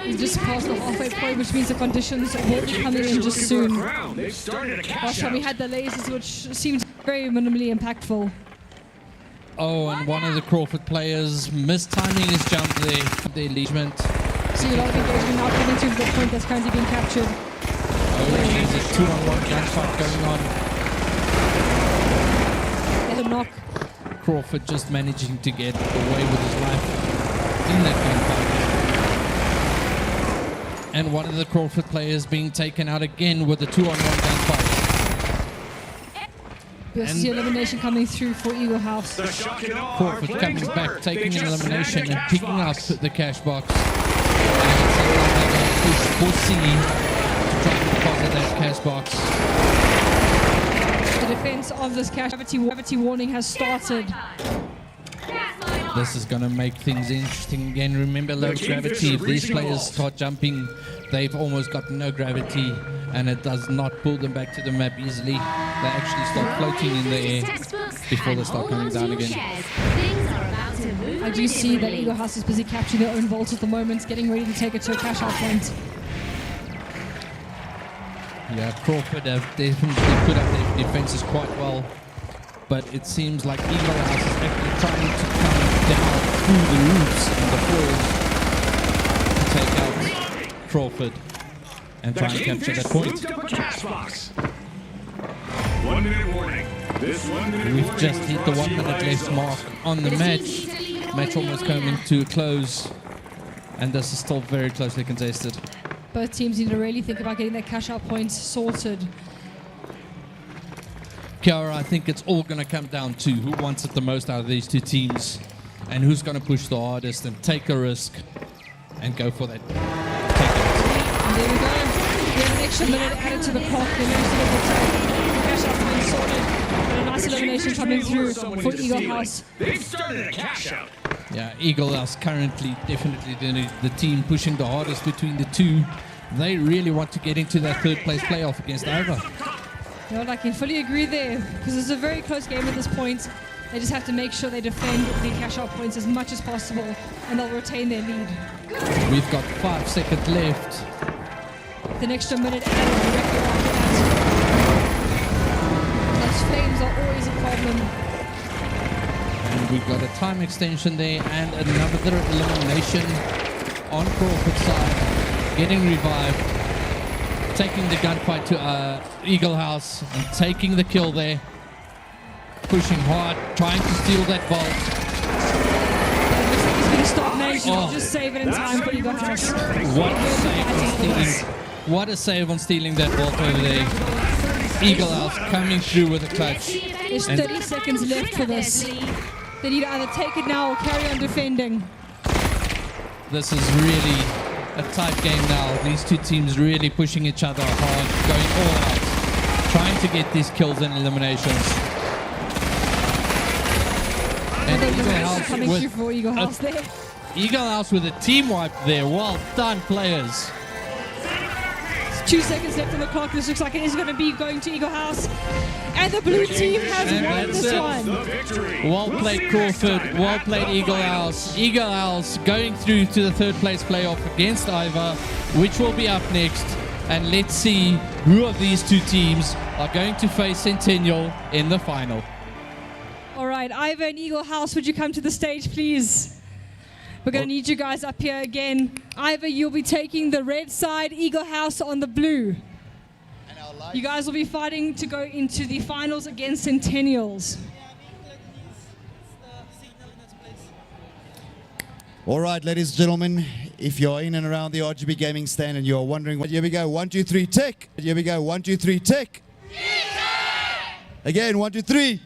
We just passed the halfway point, which means the conditions will be coming in just soon. Last time we had the lasers, which seemed very minimally impactful. Oh, and one of the Crawford players mistiming his jump there. Their engagement. See a lot of engagement now coming to the point that's currently being captured. Oh, there's a 2-on-1 gunfight going on. The knock. Crawford just managing to get away with his life in that gunfight. And one of the Crawford players being taken out again with a 2-on-1 gunfight. This the elimination coming through for Eagle House. Crawford coming back, taking an elimination and picking up the cash box. And it's push for C to try and deposit that cash box. The defense of this gravity warning has started. This is going to make things interesting again. Remember low gravity. If these players start jumping, they've almost got no gravity, and it does not pull them back to the map easily. They actually start floating in the air before they start coming down again. I do see that Eagle House is busy capturing their own vault at the moment, getting ready to take it to a cash out point. Yeah, Crawford have definitely put up their defenses quite well, but it seems like Eagle House is actually trying to come down through the roofs and the floors to take out Crawford and try and capture that point. 1 minute warning. This 1 minute warning. We've just hit the 1 minute left mark on the match. Match almost coming to a close, and this is still very closely contested. Both teams need to really think about getting their cash out points sorted. Kiara, I think it's all going to come down to who wants it the most out of these two teams and who's going to push the hardest and take a risk and go for that. And there we go. We have an extra minute added to the clock. They managed to get the cash out points sorted. But a nice elimination coming through for Eagle House. They've started a cash out. Yeah, Eagle House currently definitely the team pushing the hardest between the two. They really want to get into that third place playoff against Ava. You know, I can fully agree there, because it's a very close game at this point. They just have to make sure they defend their cash out points as much as possible, and they'll retain their lead. We've got 5 seconds left. The extra minute added directly after that. Those flames are always a problem. And we've got a time extension there and another elimination on Crawford's side. Getting revived. Taking the gunfight to Eagle House and taking the kill there. Pushing hard, trying to steal that vault. It looks like he's going to stop nation. Just save it in time for Eagle House. What a save on stealing that vault over there. Eagle House coming through with a clutch. There's 30 seconds left for this. They need to either take it now or carry on defending. This is really a tight game now. These two teams really pushing each other hard, going all out, trying to get these kills and eliminations. And Eagle House there. Eagle House with a team wipe there. Well done, players. 2 seconds left on the clock. This looks like it is going to be going to Eagle House. And the blue team has won this one. Well played, Crawford. Well played, Eagle House. Eagle House going through to the third place playoff against Iva, which will be up next. and let's see who of these two teams are going to face Centennial in the final. All right, Ivor and Eagle House, would you come to the stage, please? We're going to need you guys up here again. Ivor, you'll be taking the red side, Eagle House on the blue. You guys will be fighting to go into the finals against Centennials. All right, ladies and gentlemen, if you're in and around the RGB gaming stand and you're wondering, here we go, 1, 2, 3, tick. Here we go, 1, 2, 3, tick. Again, 1, 2, 3.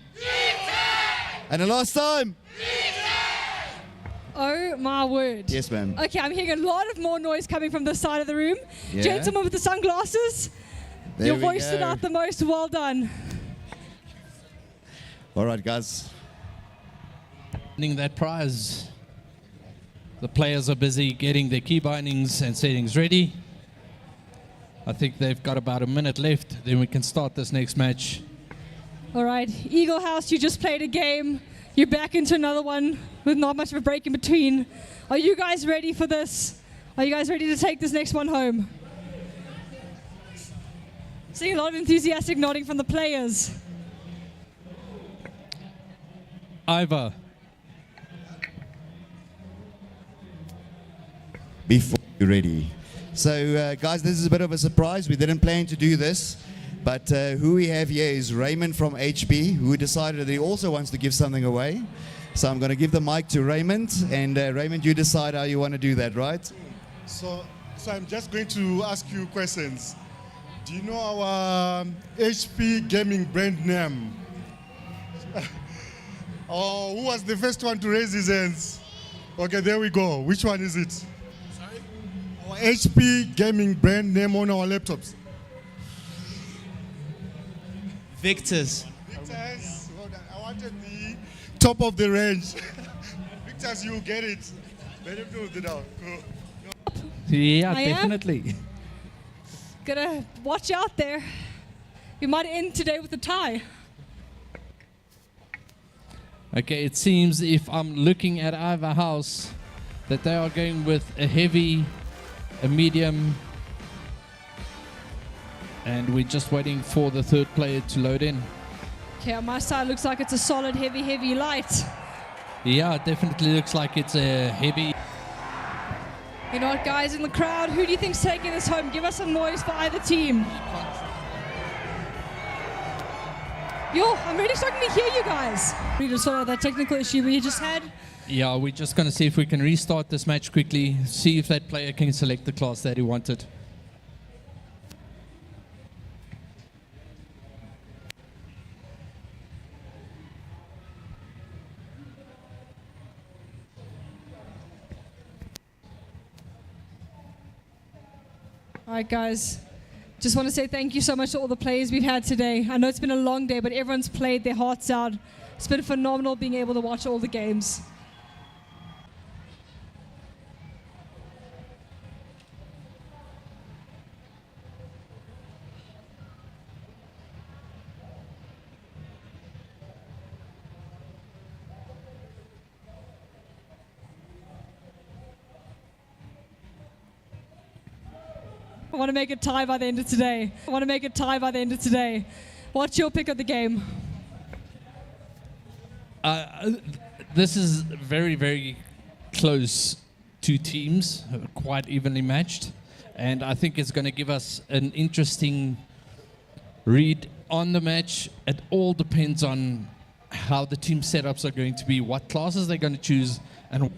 And the last time. Oh my word. Yes, ma'am. Okay, I'm hearing a lot of more noise coming from this side of the room. Yeah. Gentlemen with the sunglasses, There you we voiced it go. out the most. Well done. All right, guys. Winning that prize. The players are busy getting their key bindings and settings ready. I think they've got about a minute left, then we can start this next match. All right, Eagle House, you just played a game. You're back into another one with not much of a break in between. Are you guys ready for this? Are you guys ready to take this next one home? Seeing a lot of enthusiastic nodding from the players. Ivor. Before you're ready. So, guys, this is a bit of a surprise. We didn't plan to do this. But who we have here is Raymond from HB, who decided that he also wants to give something away. So I'm going to give the mic to Raymond. And Raymond, you decide how you want to do that, right? So I'm just going to ask you questions. Do you know our HP gaming brand name? Oh, who was the first one to raise his hands? Okay, there we go. Which one is it? Sorry? Our HP gaming brand name on our laptops. Victors. Victors. Hold on. I wanted the top of the range. Victors, you get it. Let him do it now. Cool. Yeah, I am. definitely. Gotta watch out there. You might end today with a tie. Okay, it seems if I'm looking at Ivor House that they are going with a heavy, a medium, and we're just waiting for the third player to load in. Okay, on my side, looks like it's a solid, heavy light. Yeah, it definitely looks like it's a heavy. You know what, guys in the crowd, who do you think's taking this home? Give us some noise for either team. Yo, I'm really struggling to hear you guys. We just saw that technical issue we just had. Yeah, we're just going to see if we can restart this match quickly, see if that player can select the class that he wanted. All right, guys. Just want to say thank you so much to all the players we've had today. I know it's been a long day, but everyone's played their hearts out. It's been phenomenal being able to watch all the games. I want to make it tie by the end of today. What's your pick of the game? This is very, very close. Two teams, quite evenly matched. And I think it's going to give us an interesting read on the match. It all depends on how the team setups are going to be, what classes they're going to choose, and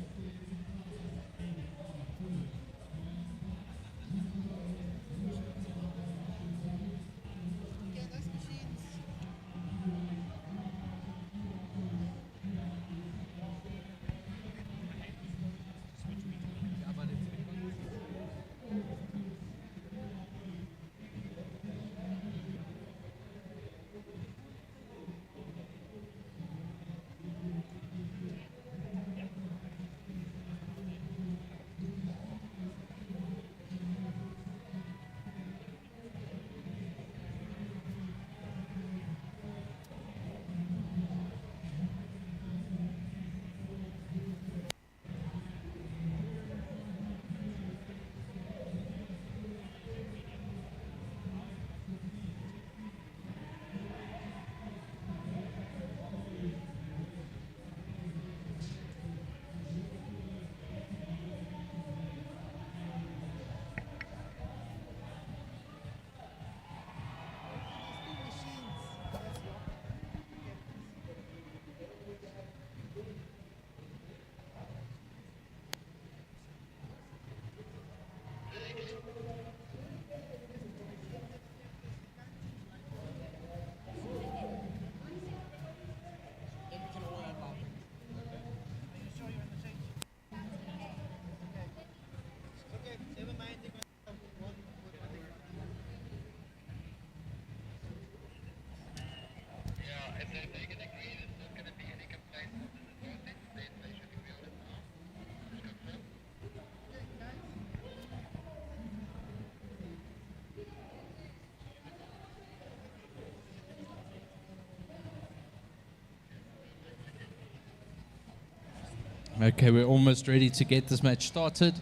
Okay, we're almost ready to get this match started.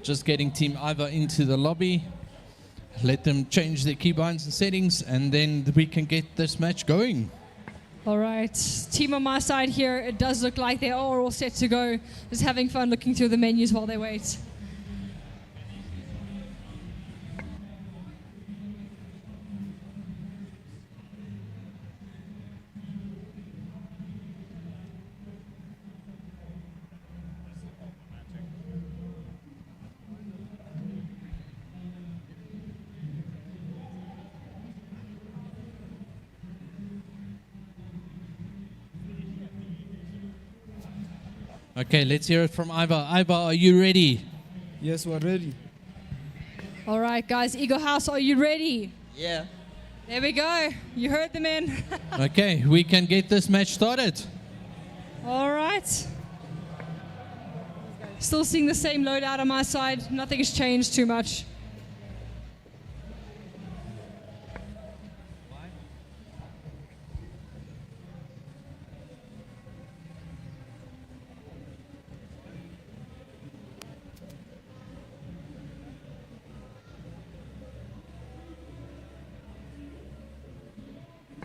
Just getting Team Iva into the lobby. Let them change their keybinds and settings, and then we can get this match going. All right, team on my side here, it does look like they are all set to go. Just having fun looking through the menus while they wait. Okay, let's hear it from Iva. Iva, are you ready? Yes, we're ready. All right, guys, Eagle House, are you ready? Yeah. There we go. You heard the men. Okay, we can get this match started. All right. Still seeing the same loadout on my side. Nothing has changed too much.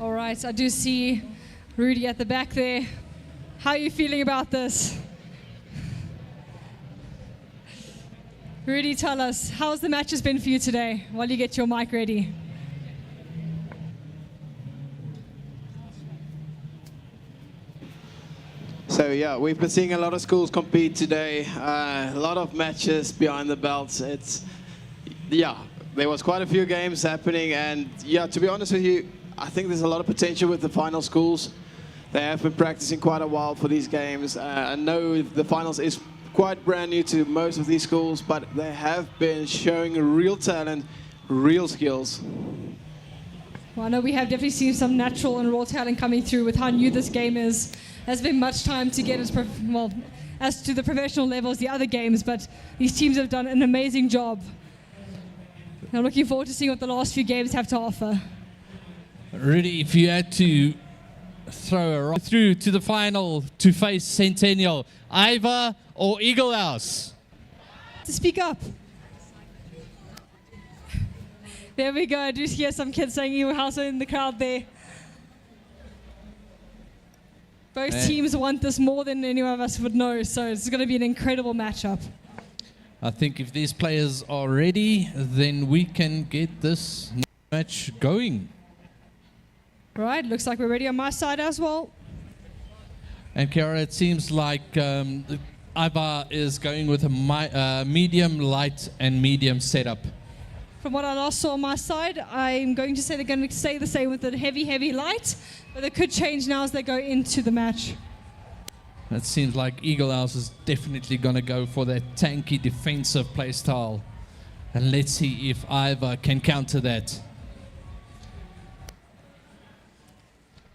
All right, I do see Rudy at the back there. How are you feeling about this? Rudy, tell us, how's the matches been for you today while you get your mic ready? So yeah, we've been seeing a lot of schools compete today. A lot of matches behind the belts. There was quite a few games happening, and yeah, to be honest with you, I think there's a lot of potential with the final schools. They have been practicing quite a while for these games. I know the finals is quite brand new to most of these schools, but they have been showing real talent, real skills. Well, I know we have definitely seen some natural and raw talent coming through with how new this game is. There's been much time to get as to the professional level as the other games, but these teams have done an amazing job. I'm looking forward to seeing what the last few games have to offer. Rudy, if you had to throw a rock through to the final to face Centennial, Iva or Eagle House? To speak up. There we go. I do hear some kids saying Eagle House in the crowd there. Both teams want this more than any of us would know, so it's going to be an incredible matchup. I think if these players are ready, then we can get this match going. Right, looks like we're ready on my side as well. And Kiara, it seems like Iva is going with a medium, light, and medium setup. From what I last saw on my side, I'm going to say they're going to stay the same with the heavy, heavy light, but they could change now as they go into the match. It seems like Eagle House is definitely going to go for that tanky defensive playstyle. And let's see if Iva can counter that.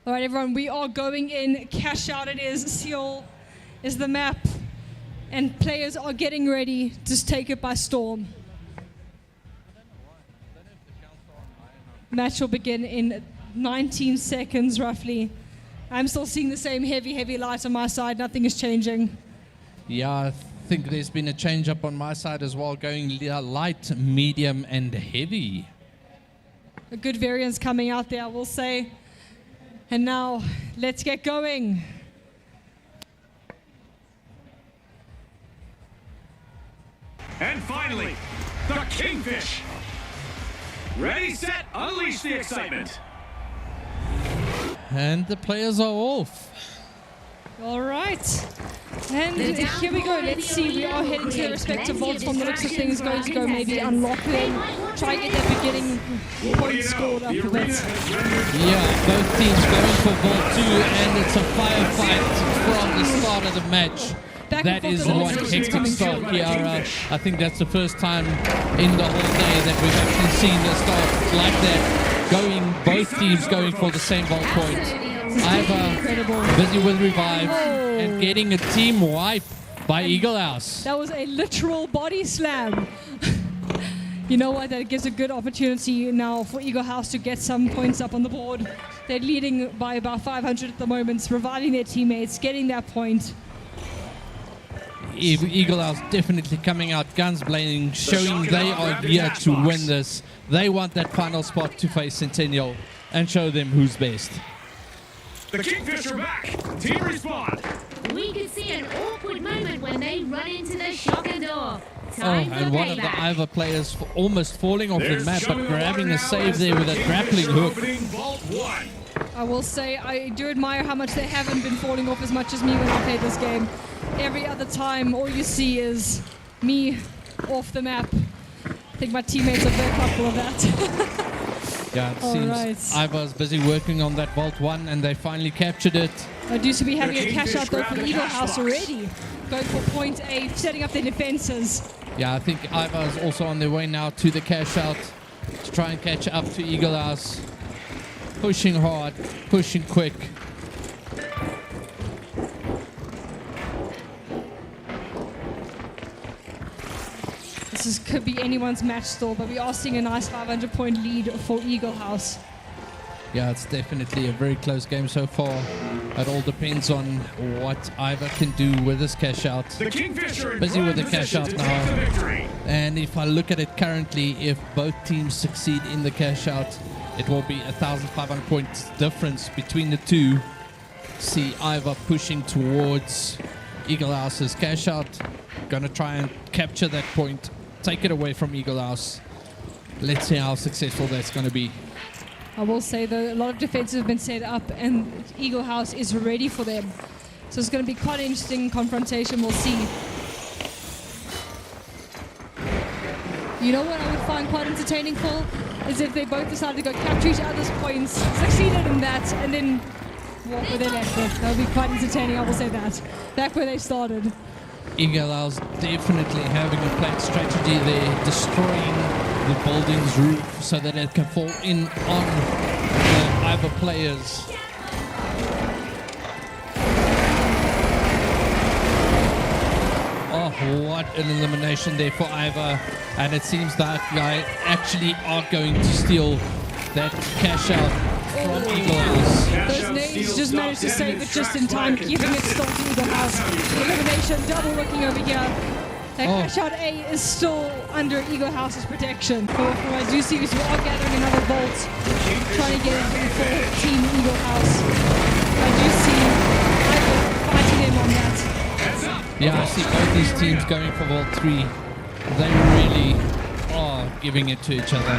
All right, everyone, we are going in. Cash out it is. Seal is the map. And players are getting ready to take it by storm. Match will begin in 19 seconds, roughly. I'm still seeing the same heavy, heavy light on my side. Nothing is changing. Yeah, I think there's been a change up on my side as well, going light, medium, and heavy. A good variance coming out there, I will say. And now, let's get going. And finally, the Kingfish. Ready, set, unleash the excitement. And the players are off. All right. And here we go. Let's see. We are heading to their respective vaults from the looks of things. Going to go maybe unlock them. Try and get that beginning point scored up a bit. Yeah, both teams going for Vault 2, and it's a firefight from the start of the match. That is one hectic start, Kiara. I think that's the first time in the whole day that we've actually seen a start like that. Both teams going for the same vault point. Incredible. Busy with revive and getting a team wipe by Eagle House. That was a literal body slam. You know what? That gives a good opportunity now for Eagle House to get some points up on the board. They're leading by about 500 at the moment, reviving their teammates, getting that point. Eagle House definitely coming out guns blazing, showing they are here to win this. They want that final spot to face Centennial and show them who's best. The Kingfish are back. Team respawn. We could see an awkward moment when they run into the shocker door. And one of the Iva players almost falling off the map, but grabbing a save there with a grappling hook. I will say I do admire how much they haven't been falling off as much as me when I play this game. Every other time, all you see is me off the map. I think my teammates are very comfortable of that. Yeah, it seems Iva's busy working on that Vault 1 and they finally captured it. I do see we having a cash out though for Eagle House already. Going for point A, setting up their defenses. Yeah, I think Iva is also on their way now to the cash out to try and catch up to Eagle House. Pushing hard, pushing quick. Could be anyone's match still, but we are seeing a nice 500-point lead for Eagle House. Yeah, it's definitely a very close game so far. It all depends on what Iva can do with this cash out. Busy with the cash out now. And if I look at it currently, if both teams succeed in the cash out, it will be 1,500 points difference between the two. See Iva pushing towards Eagle House's cash out. Gonna try and capture that point. Take it away from Eagle House. Let's see how successful that's going to be. I will say that a lot of defenses have been set up and Eagle House is ready for them. So it's going to be quite an interesting confrontation. We'll see. You know what I would find quite entertaining, Phil? Is if they both decided to go capture each other's points, succeeded in that, and then walk where they left it. That would be quite entertaining, I will say that. Back where they started. Eagle House definitely having a planned strategy there, destroying the building's roof so that it can fall in on the Iva players. Oh, what an elimination there for Iva. And it seems that guy actually are going to steal that cash out from Eagle House. Those nades just managed to save it just in time, giving it still to Eagle House. Elimination, double looking over here. That cash out A is still under Eagle House's protection. From what I do see is we are gathering another vault, trying to get into for Team Eagle House. I do see Iva fighting in on that. Yeah, I see both these teams going for Vault 3. They really are giving it to each other.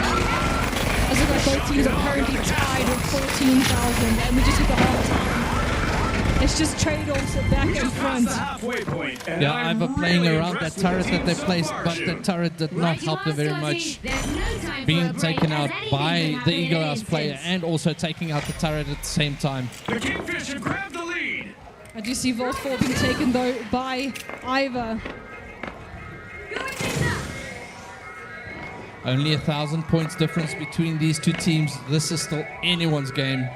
As if both teams are currently tied with 14,000, and we just hit the half time. It's just trade-offs back and front. Yeah, Iva playing around that turret that they placed, but the turret did not help them very much. Being taken out by the Eagle House player and also taking out the turret at the same time. The Kingfish have grabbed the lead. I do see Vault 4 being taken though by Iva. Only 1,000 points difference between these two teams. This is still anyone's game.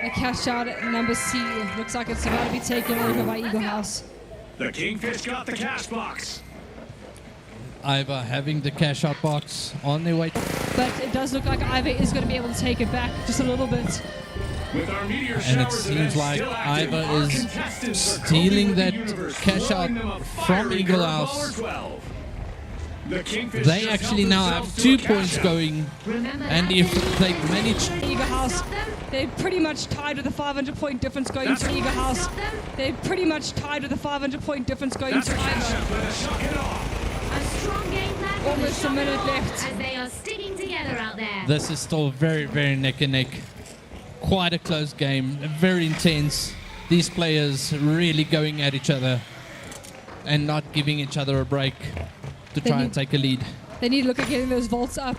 A cash out at number C. Looks like it's about to be taken over by Eagle House. The Kingfish got the cash box. Iva having the cash out box on their way. But it does look like Iva is going to be able to take it back just a little bit. And it seems like Iva is stealing that cash out from Eagle House. They actually now have 2 points going, and if they manage... Eagle House, they're pretty much tied with a 500-point difference going to Eagle House. They're pretty much tied with a 500-point difference going to Iva. Almost a minute left. As they are sticking together out there. This is still very, very neck and neck. Quite a close game, very intense. These players really going at each other and not giving each other a break to try and take a lead. They need to look at getting those vaults up,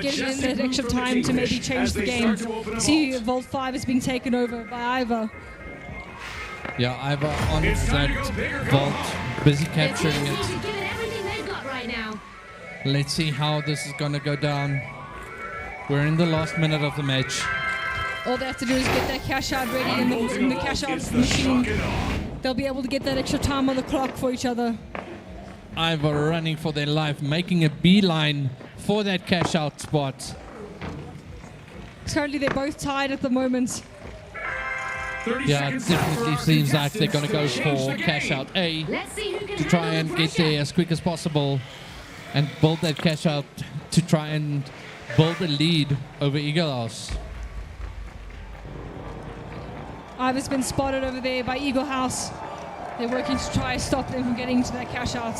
getting in that extra time to maybe change the game. See, Vault 5 is being taken over by Iva. Yeah, Iva on that vault, busy capturing it. Let's see how this is going to go down. We're in the last minute of the match. All they have to do is get that cash out ready in the cash out machine. They'll be able to get that extra time on the clock for each other. Ivor running for their life, making a beeline for that cash out spot. Currently, they're both tied at the moment. Yeah, it definitely seems like they're going to go for cash out A to try and get there as quick as possible and build that cash out to try and build a lead over Eagle House. Ivor's been spotted over there by Eagle House. They're working to try and stop them from getting to that cash out.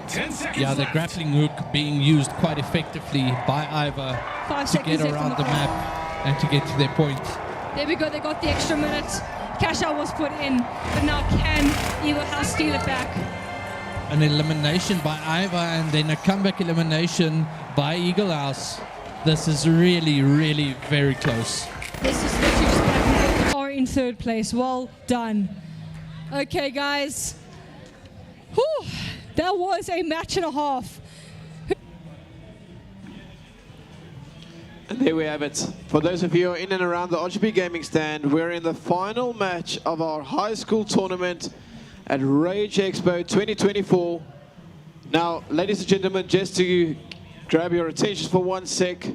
10 seconds Yeah, the left. grappling hook being used quite effectively by Ivor 5 to seconds get left on around the the clock. map and to get to their point. There we go, they got the extra minute. Cash out was put in, but now can Eagle House steal it back? An elimination by Ivor and then a comeback elimination by Eagle House. This is really, really very close. This is literally just back and forth. Are in third place. Well done. Okay, guys. Whew, that was a match and a half. And there we have it. For those of you who are in and around the RGB gaming stand, we're in the final match of our high school tournament at Rage Expo 2024. Now, ladies and gentlemen, just to grab your attention for 1 sec,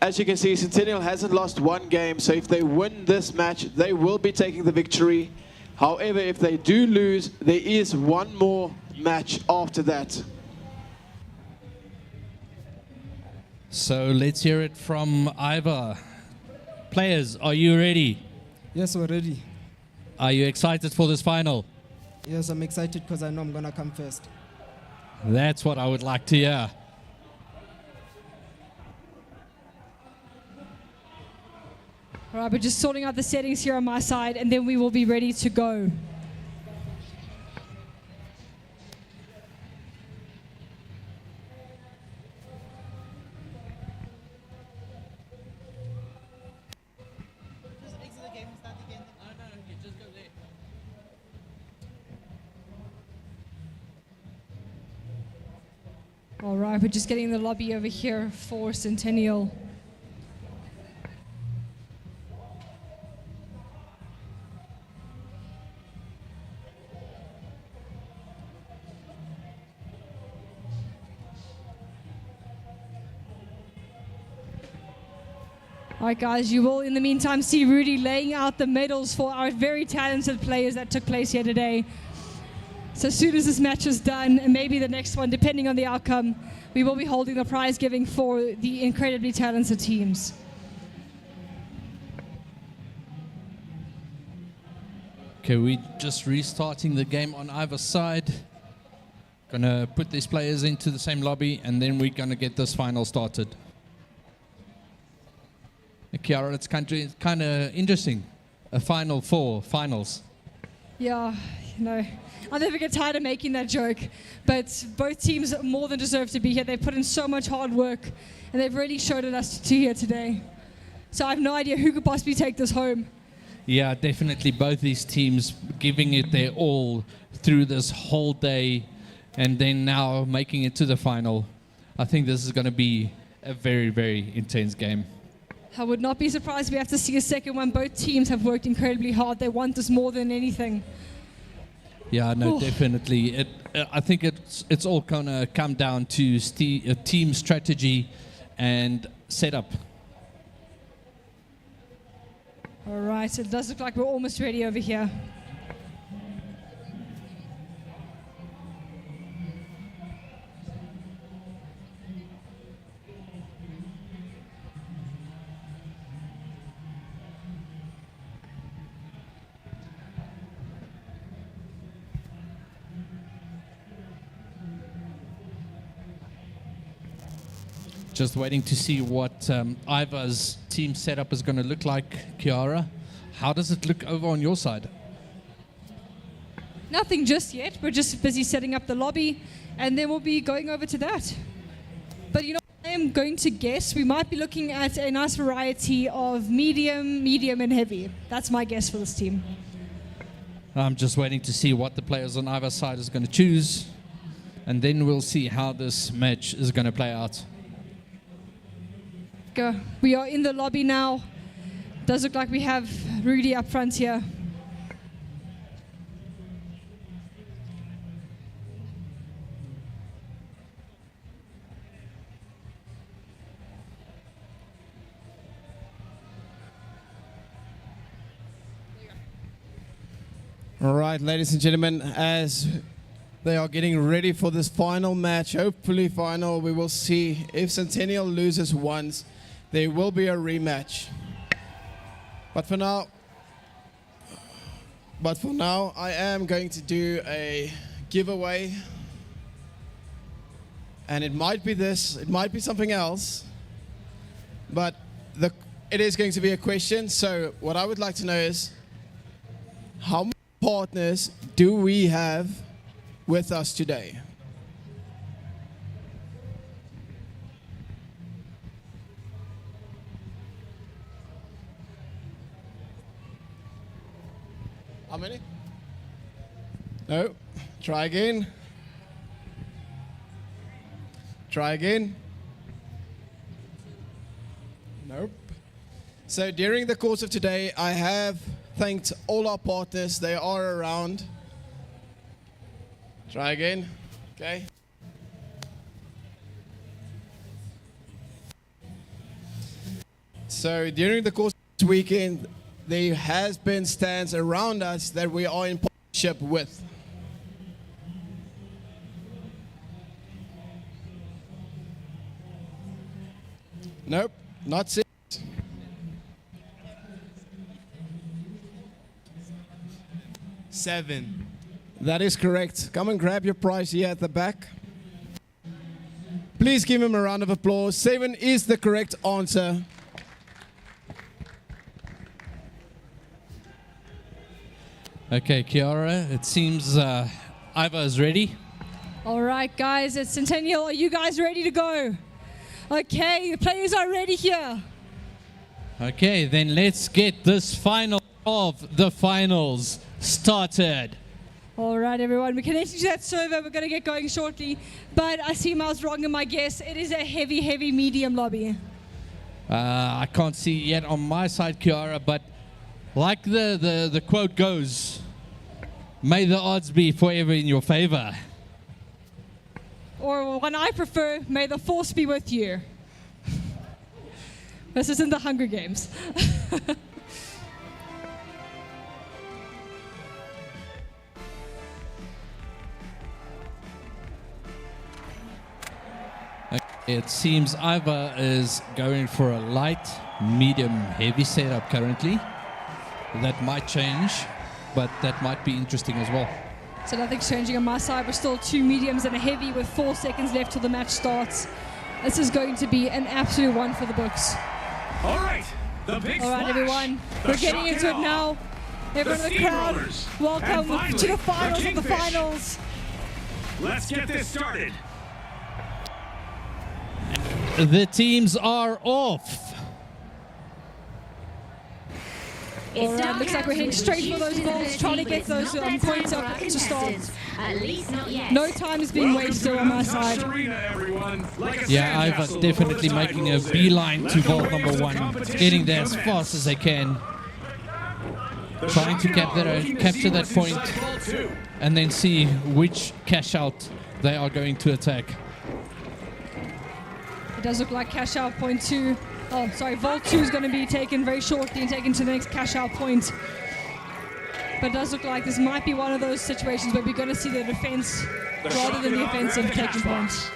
as you can see, Centennial hasn't lost one game, so if they win this match, they will be taking the victory. However, if they do lose, there is one more match after that. So let's hear it from Ivor. Players, are you ready? Yes, we're ready. Are you excited for this final? Yes, I'm excited because I know I'm going to come first. That's what I would like to hear. All right, we're just sorting out the settings here on my side, and then we will be ready to go. All right, we're just getting the lobby over here for Centennial. All right, guys, you will, in the meantime, see Rudy laying out the medals for our very talented players that took place here today. So as soon as this match is done, and maybe the next one, depending on the outcome, we will be holding the prize giving for the incredibly talented teams. Okay, we're just restarting the game on either side. Gonna put these players into the same lobby, and then we're gonna get this final started. Kiara, it's kind of interesting. A final four finals. Yeah, you know, I'll never get tired of making that joke, but both teams more than deserve to be here. They put in so much hard work, and they've really showed it us to here today. So I have no idea who could possibly take this home. Yeah, definitely both these teams giving it their all through this whole day, and then now making it to the final. I think this is going to be a very, very intense game. I would not be surprised if we have to see a second one. Both teams have worked incredibly hard. They want this more than anything. Yeah, no, Oof. definitely. I think it's all going to come down to team strategy and setup. All right, it does look like we're almost ready over here. Just waiting to see what Ivor's team setup is going to look like. Kiara, how does it look over on your side? Nothing just yet. We're just busy setting up the lobby, and then we'll be going over to that. But you know, I am going to guess we might be looking at a nice variety of medium, and heavy. That's my guess for this team. I'm just waiting to see what the players on Ivor's side is going to choose, and then we'll see how this match is going to play out. go. We are in the lobby now. Does look like we have Rudy up front here. All right, ladies and gentlemen, as they are getting ready for this final match, hopefully final, we will see if Centennial loses once, there will be a rematch. But for now, I am going to do a giveaway. And it might be this, it might be something else, but it is going to be a question. So what I would like to know is, how many partners do we have with us today? How many? No. Try again. Try again. Nope. So during the course of today, I have thanked all our partners. They are around. Try again. Okay. So during the course of this weekend, there has been stands around us that we are in partnership with. Nope, not 6. Seven. That is correct. Come and grab your prize here at the back. Please give him a round of applause. 7 is the correct answer. Okay, Kiara, it seems Iva is ready. All right, guys, it's Centennial. Are you guys ready to go? Okay, the players are ready here. Okay, then let's get this final of the finals started. All right, everyone, we're connecting to that server. We're going to get going shortly. But I seem I was wrong in my guess. It is a heavy, heavy medium lobby. I can't see yet on my side, Kiara, but like the quote goes, may the odds be forever in your favor. Or one I prefer, may the force be with you. This isn't the Hunger Games. It seems Iva is going for a light, medium, heavy setup currently. That might change, but that might be interesting as well. So nothing's changing on my side. We're still 2 mediums and a heavy with 4 seconds left till the match starts. This is going to be an absolute one for the books. All right, the big All right, splash, everyone, the we're getting into it shock and now. Everyone in the crowd, steamrollers, welcome and finally, to the finals the of the Kingfish. finals. Let's get this started. The teams are off. All right, looks like we're heading straight for those goals, trying to get those points up to start. At least not yet. No time is being wasted on my side. Yeah, Iva definitely making a beeline to vault number 1, getting there as fast as they can. Trying to capture that point and then see which cash out they are going to attack. It does look like cash out point 2. Oh, sorry, vault 2 is going to be taken very shortly and taken to the next cash out point. But it does look like this might be one of those situations where we're going to see the defense rather than the offensive taking points.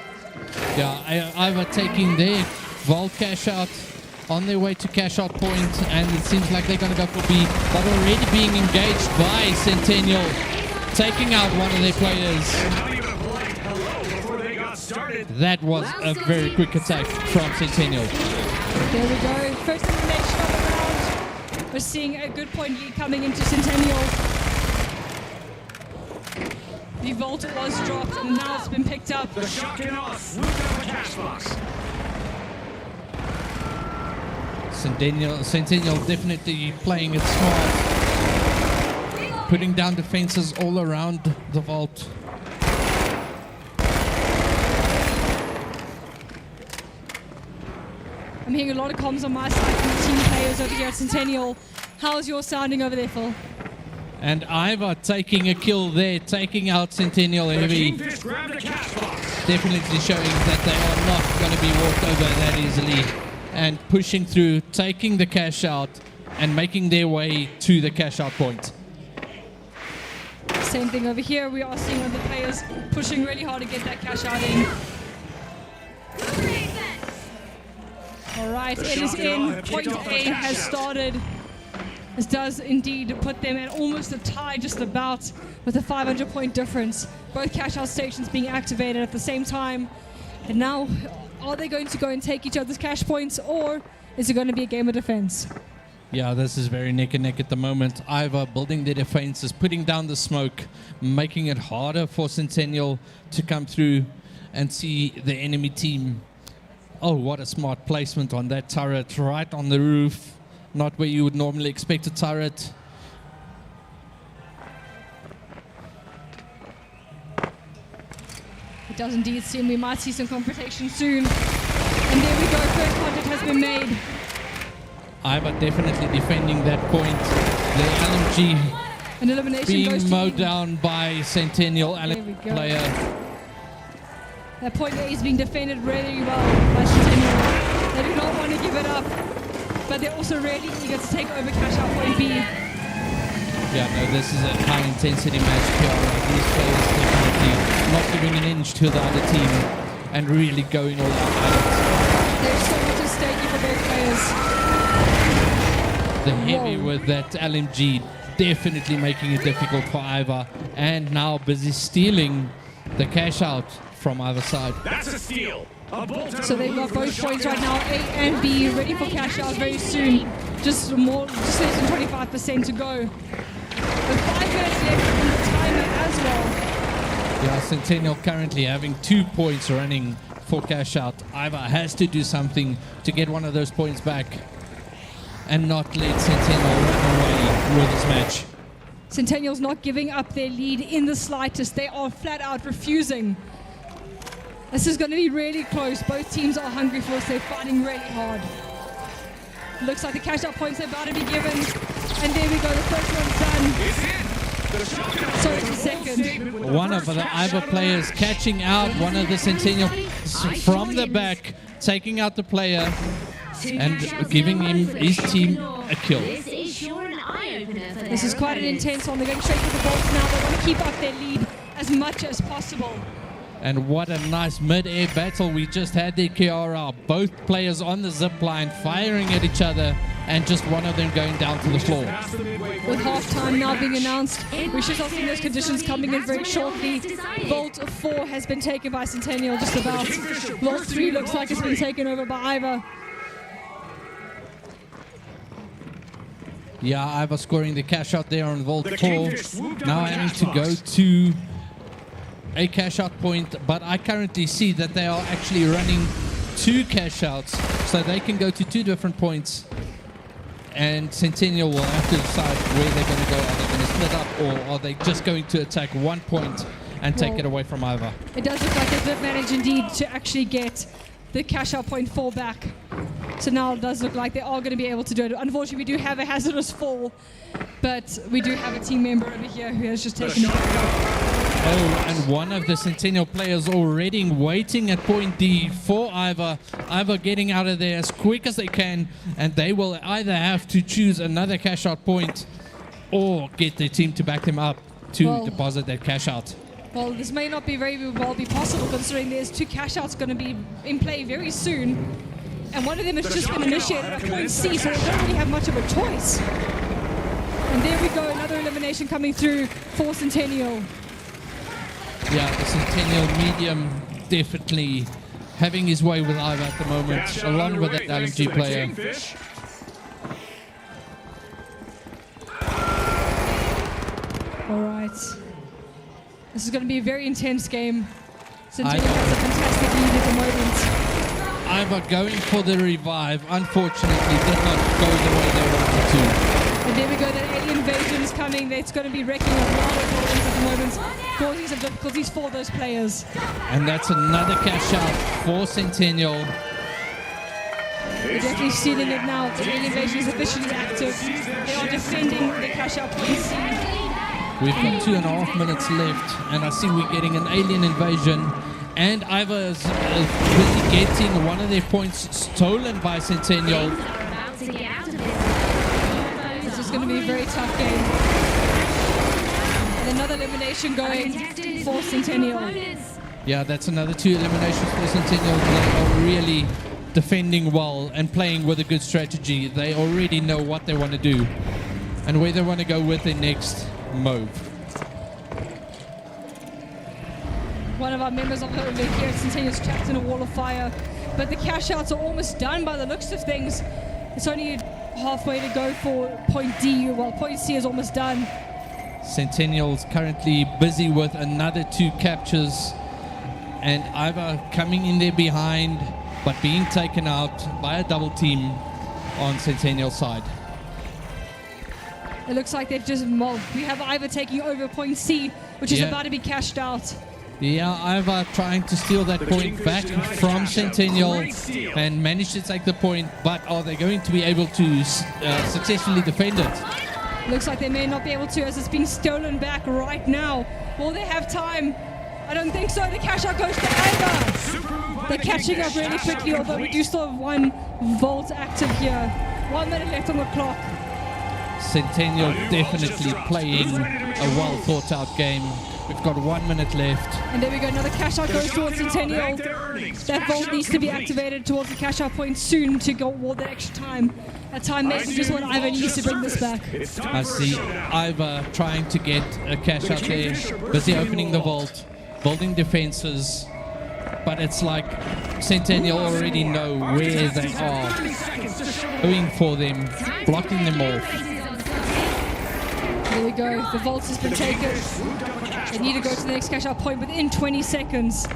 Yeah, Iva taking their vault cash out on their way to cash out point, and it seems like they're going to go for B, but already being engaged by Centennial, taking out one of their players. That was a very quick attack from Centennial. There we go. First elimination of the round. We're seeing a good point lead coming into Centennial. The vault was dropped and now it's been picked up. The shock and awe swooped up a cash box. Centennial definitely playing it smart, putting down defenses all around the vault. I'm hearing a lot of comms on my side from the team players over here at Centennial. How's your sounding over there, Phil? And Iva taking a kill there, taking out Centennial Heavy. Definitely showing that they are not going to be walked over that easily. And pushing through, taking the cash out, and making their way to the cash out point. Same thing over here. We are seeing other players pushing really hard to get that cash out in. All right, it is in. Point A has started. This does indeed put them at almost a tie, just about, with a 500-point difference. Both cash-out stations being activated at the same time. And now, are they going to go and take each other's cash points, or is it going to be a game of defense? Yeah, this is very neck and neck at the moment. Iva building their defenses, putting down the smoke, making it harder for Centennial to come through and see the enemy team. Oh, what a smart placement on that turret, right on the roof. Not where you would normally expect a turret. It does indeed seem we might see some confrontation soon. And there we go, first contact has been made. Iva definitely defending that point. The LMG An elimination being goes to mowed down by Centennial LMG player. That point A is being defended really well by Centennial. They do not want to give it up, but they're also really eager to take over cash out point B. Yeah, no, this is a high intensity match. These players definitely not giving an inch to the other team and really going all out. There's so much at stake for both players. The heavy with that LMG definitely making it difficult for Iva, and now busy stealing the cash out from either side. That's a steal. So they've got both points right now, A and B, ready for cash out very soon. Just less than 25% to go. With 5 minutes left on the timer as well. Yeah, Centennial currently having 2 points running for cash out. Iva has to do something to get one of those points back and not let Centennial run away with this match. Centennial's not giving up their lead in the slightest. They are flat out refusing. This is going to be really close. Both teams are hungry for this. They're fighting really hard. Looks like the cash out points are about to be given. And there we go. The first one's done. So it's the second. One of the Iva players catching out one of the Centennial from the back, taking out the player and giving his team a kill. This is quite an intense one. They're going straight to the bolts now. They want to keep up their lead as much as possible. And what a nice mid-air battle we just had there, Kiara. Both players on the zip line firing at each other and just one of them going down to the floor. With half-time now being announced, we should start seeing those conditions coming in very shortly. Vault 4 has been taken by Centennial just about. Vault 3 looks like it's been taken over by Iva. Yeah, Iva scoring the cash out there on Vault 4. Now having to go to a cash out point, but I currently see that they are actually running 2 cash outs, so they can go to 2 different points, and Centennial will have to decide where they're going to go. Are they going to split up, or are they just going to attack 1 point and take it away from Iva? It does look like they did manage indeed to actually get the cash out point 4 back. So now it does look like they are going to be able to do it. Unfortunately, we do have a hazardous fall, but we do have a team member over here who has just taken it back. Oh, and one of the Centennial players already waiting at point D for Iva. Iva getting out of there as quick as they can, and they will either have to choose another cash out point or get their team to back them up to deposit that cash out. Well, this may not be very well be possible considering there's 2 cash outs going to be in play very soon. And one of them has just been initiated at point C, so they don't really have much of a choice. And there we go, another elimination coming through for Centennial. Yeah, the Centennial medium definitely having his way with Iva at the moment, along with that LMG player. All right. This is going to be a very intense game. Centennial has a fantastic lead at the moment. Iva going for the revive, unfortunately did not go the way they wanted to. And there we go, that alien invasion is coming. It's going to be wrecking a lot of buildings at the moment, causing some difficulties for those players. And that's another cash out for Centennial. They're definitely stealing it now. The alien invasion is officially active. They are defending the cash out point C. We've got 2.5 minutes left, and I see we're getting an alien invasion. And Iva is busy getting one of their points stolen by Centennial. This is going to be a very tough game. And another elimination going for Centennial. Yeah, that's another 2 eliminations for Centennial. They are really defending well and playing with a good strategy. They already know what they want to do and where they want to go with their next move. One of our members of over here at Centennial's trapped in a wall of fire, but the cash outs are almost done by the looks of things. It's only halfway to go for point D, while point C is almost done. Centennial's currently busy with another 2 captures, and Iva coming in there behind, but being taken out by a double team on Centennial's side. It looks like they've just mobbed. We have Iva taking over point C, which is about to be cashed out. Yeah, Iva trying to steal that point back from Centennial and managed to take the point, but are they going to be able to successfully defend it? Looks like they may not be able to, as it's being stolen back right now. Will they have time? I don't think so. The cash out goes to Iva. They're catching up really quickly, although we do still have 1 vault active here. 1 minute left on the clock. Centennial definitely playing a well thought out game. We've got 1 minute left. And there we go, another cash out goes towards Centennial. That vault needs to be activated towards the cash out point soon to go all the extra time. That time makes just what Iva needs to bring this back. I see Iva trying to get a cash out there, busy opening the vault, building defenses, but it's like Centennial already know where they are, going for them, blocking them off. There we go, the vault has been taken. They need to go to the next cash out point within 20 seconds.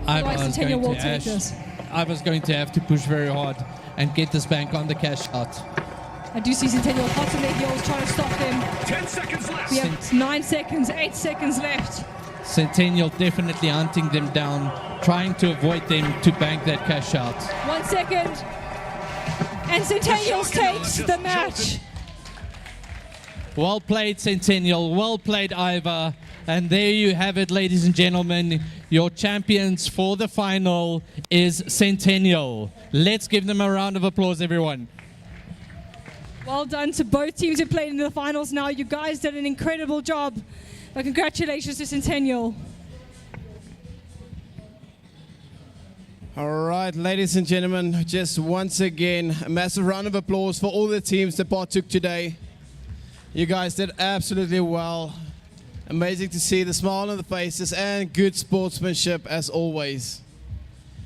Otherwise, Centennial will take this. Iva's going to have to push very hard and get this bank on the cash out. I do see Centennial hot on their heels trying to stop them. 10 seconds left. We have 9 seconds, 8 seconds left. Centennial definitely hunting them down, trying to avoid them to bank that cash out. 1 second. And Centennial takes the match. Well played, Centennial. Well played, Iva. And there you have it, ladies and gentlemen. Your champions for the final is Centennial. Let's give them a round of applause, everyone. Well done to both teams who played in the finals now. You guys did an incredible job. But congratulations to Centennial. All right, ladies and gentlemen, just once again, a massive round of applause for all the teams that partook today. You guys did absolutely well. Amazing to see the smile on the faces and good sportsmanship as always.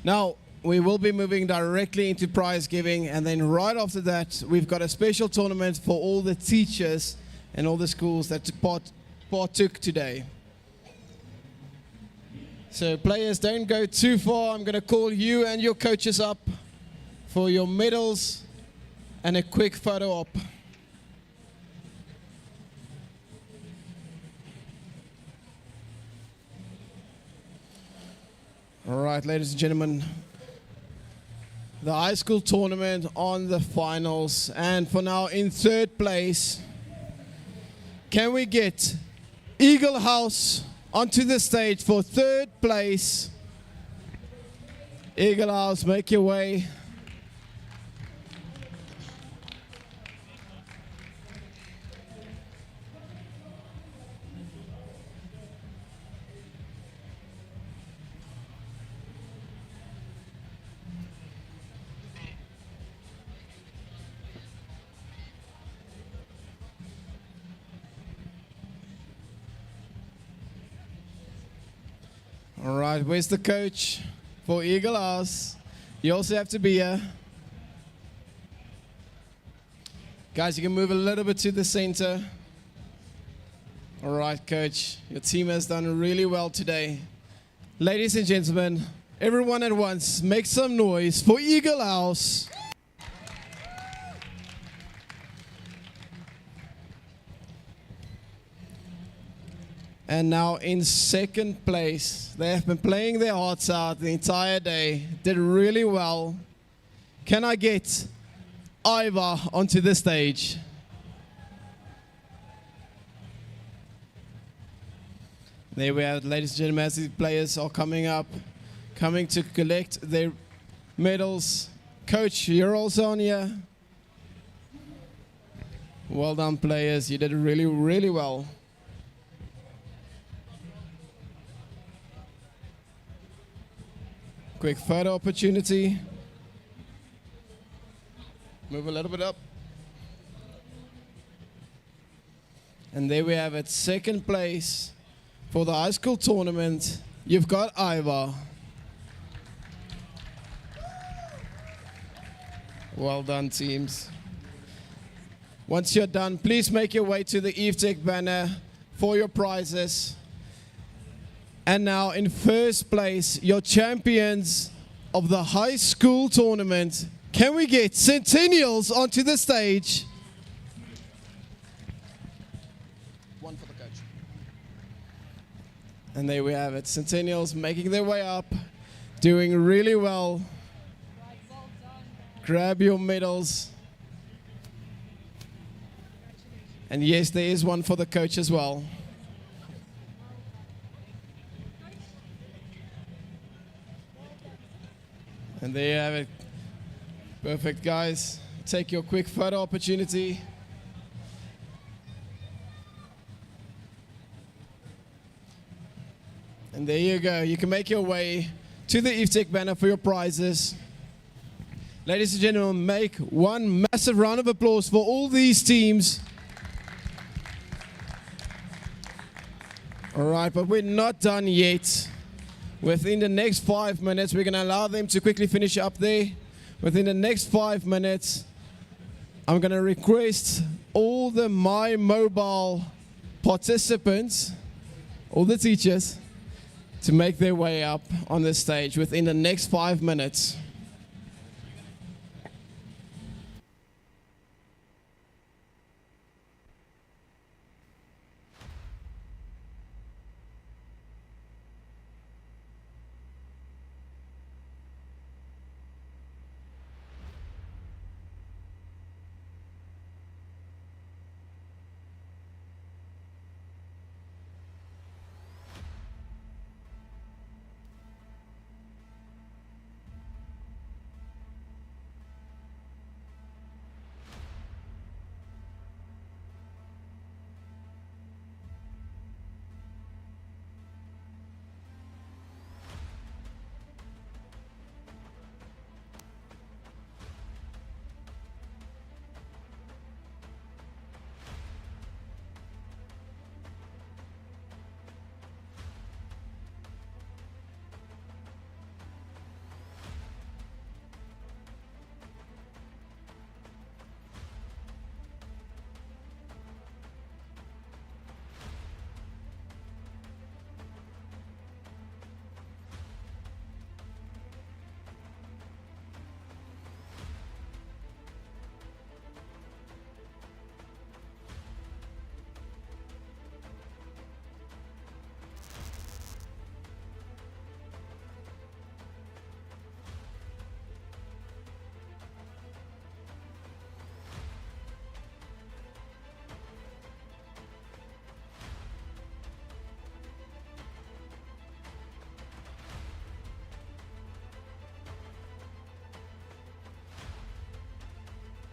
Now, we will be moving directly into prize giving, and then right after that, we've got a special tournament for all the teachers and all the schools that partook today. So players, don't go too far. I'm going to call you and your coaches up for your medals and a quick photo op. All right, ladies and gentlemen, the high school tournament on the finals, and for now in 3rd place, can we get Eagle House onto the stage for 3rd place? Eagle House, make your way. All right, where's the coach for Eagle House? You also have to be here. Guys, you can move a little bit to the center. All right, coach, your team has done really well today. Ladies and gentlemen, everyone at once, make some noise for Eagle House. And now in 2nd place, they have been playing their hearts out the entire day, did really well. Can I get Ivar onto the stage? There we have it, ladies and gentlemen, as these players are coming up, coming to collect their medals. Coach, you're also on here. Well done, players. You did really, really well. Quick photo opportunity. Move a little bit up. And there we have it. Second place for the high school tournament. You've got Ivar. Well done, teams. Once you're done, please make your way to the EveTech banner for your prizes. And now in first place, your champions of the high school tournament. Can we get Centennials onto the stage? One for the coach. And there we have it. Centennials making their way up, doing really well. Grab your medals. And yes, there is one for the coach as well. And there you have it. Perfect, guys. Take your quick photo opportunity. And there you go. You can make your way to the EveTech banner for your prizes. Ladies and gentlemen, make one massive round of applause for all these teams. All right, but we're not done yet. Within the next 5 minutes, we're going to allow them to quickly finish up there. Within the next 5 minutes, I'm going to request all the My Mobile participants, all the teachers, to make their way up on the stage within the next 5 minutes.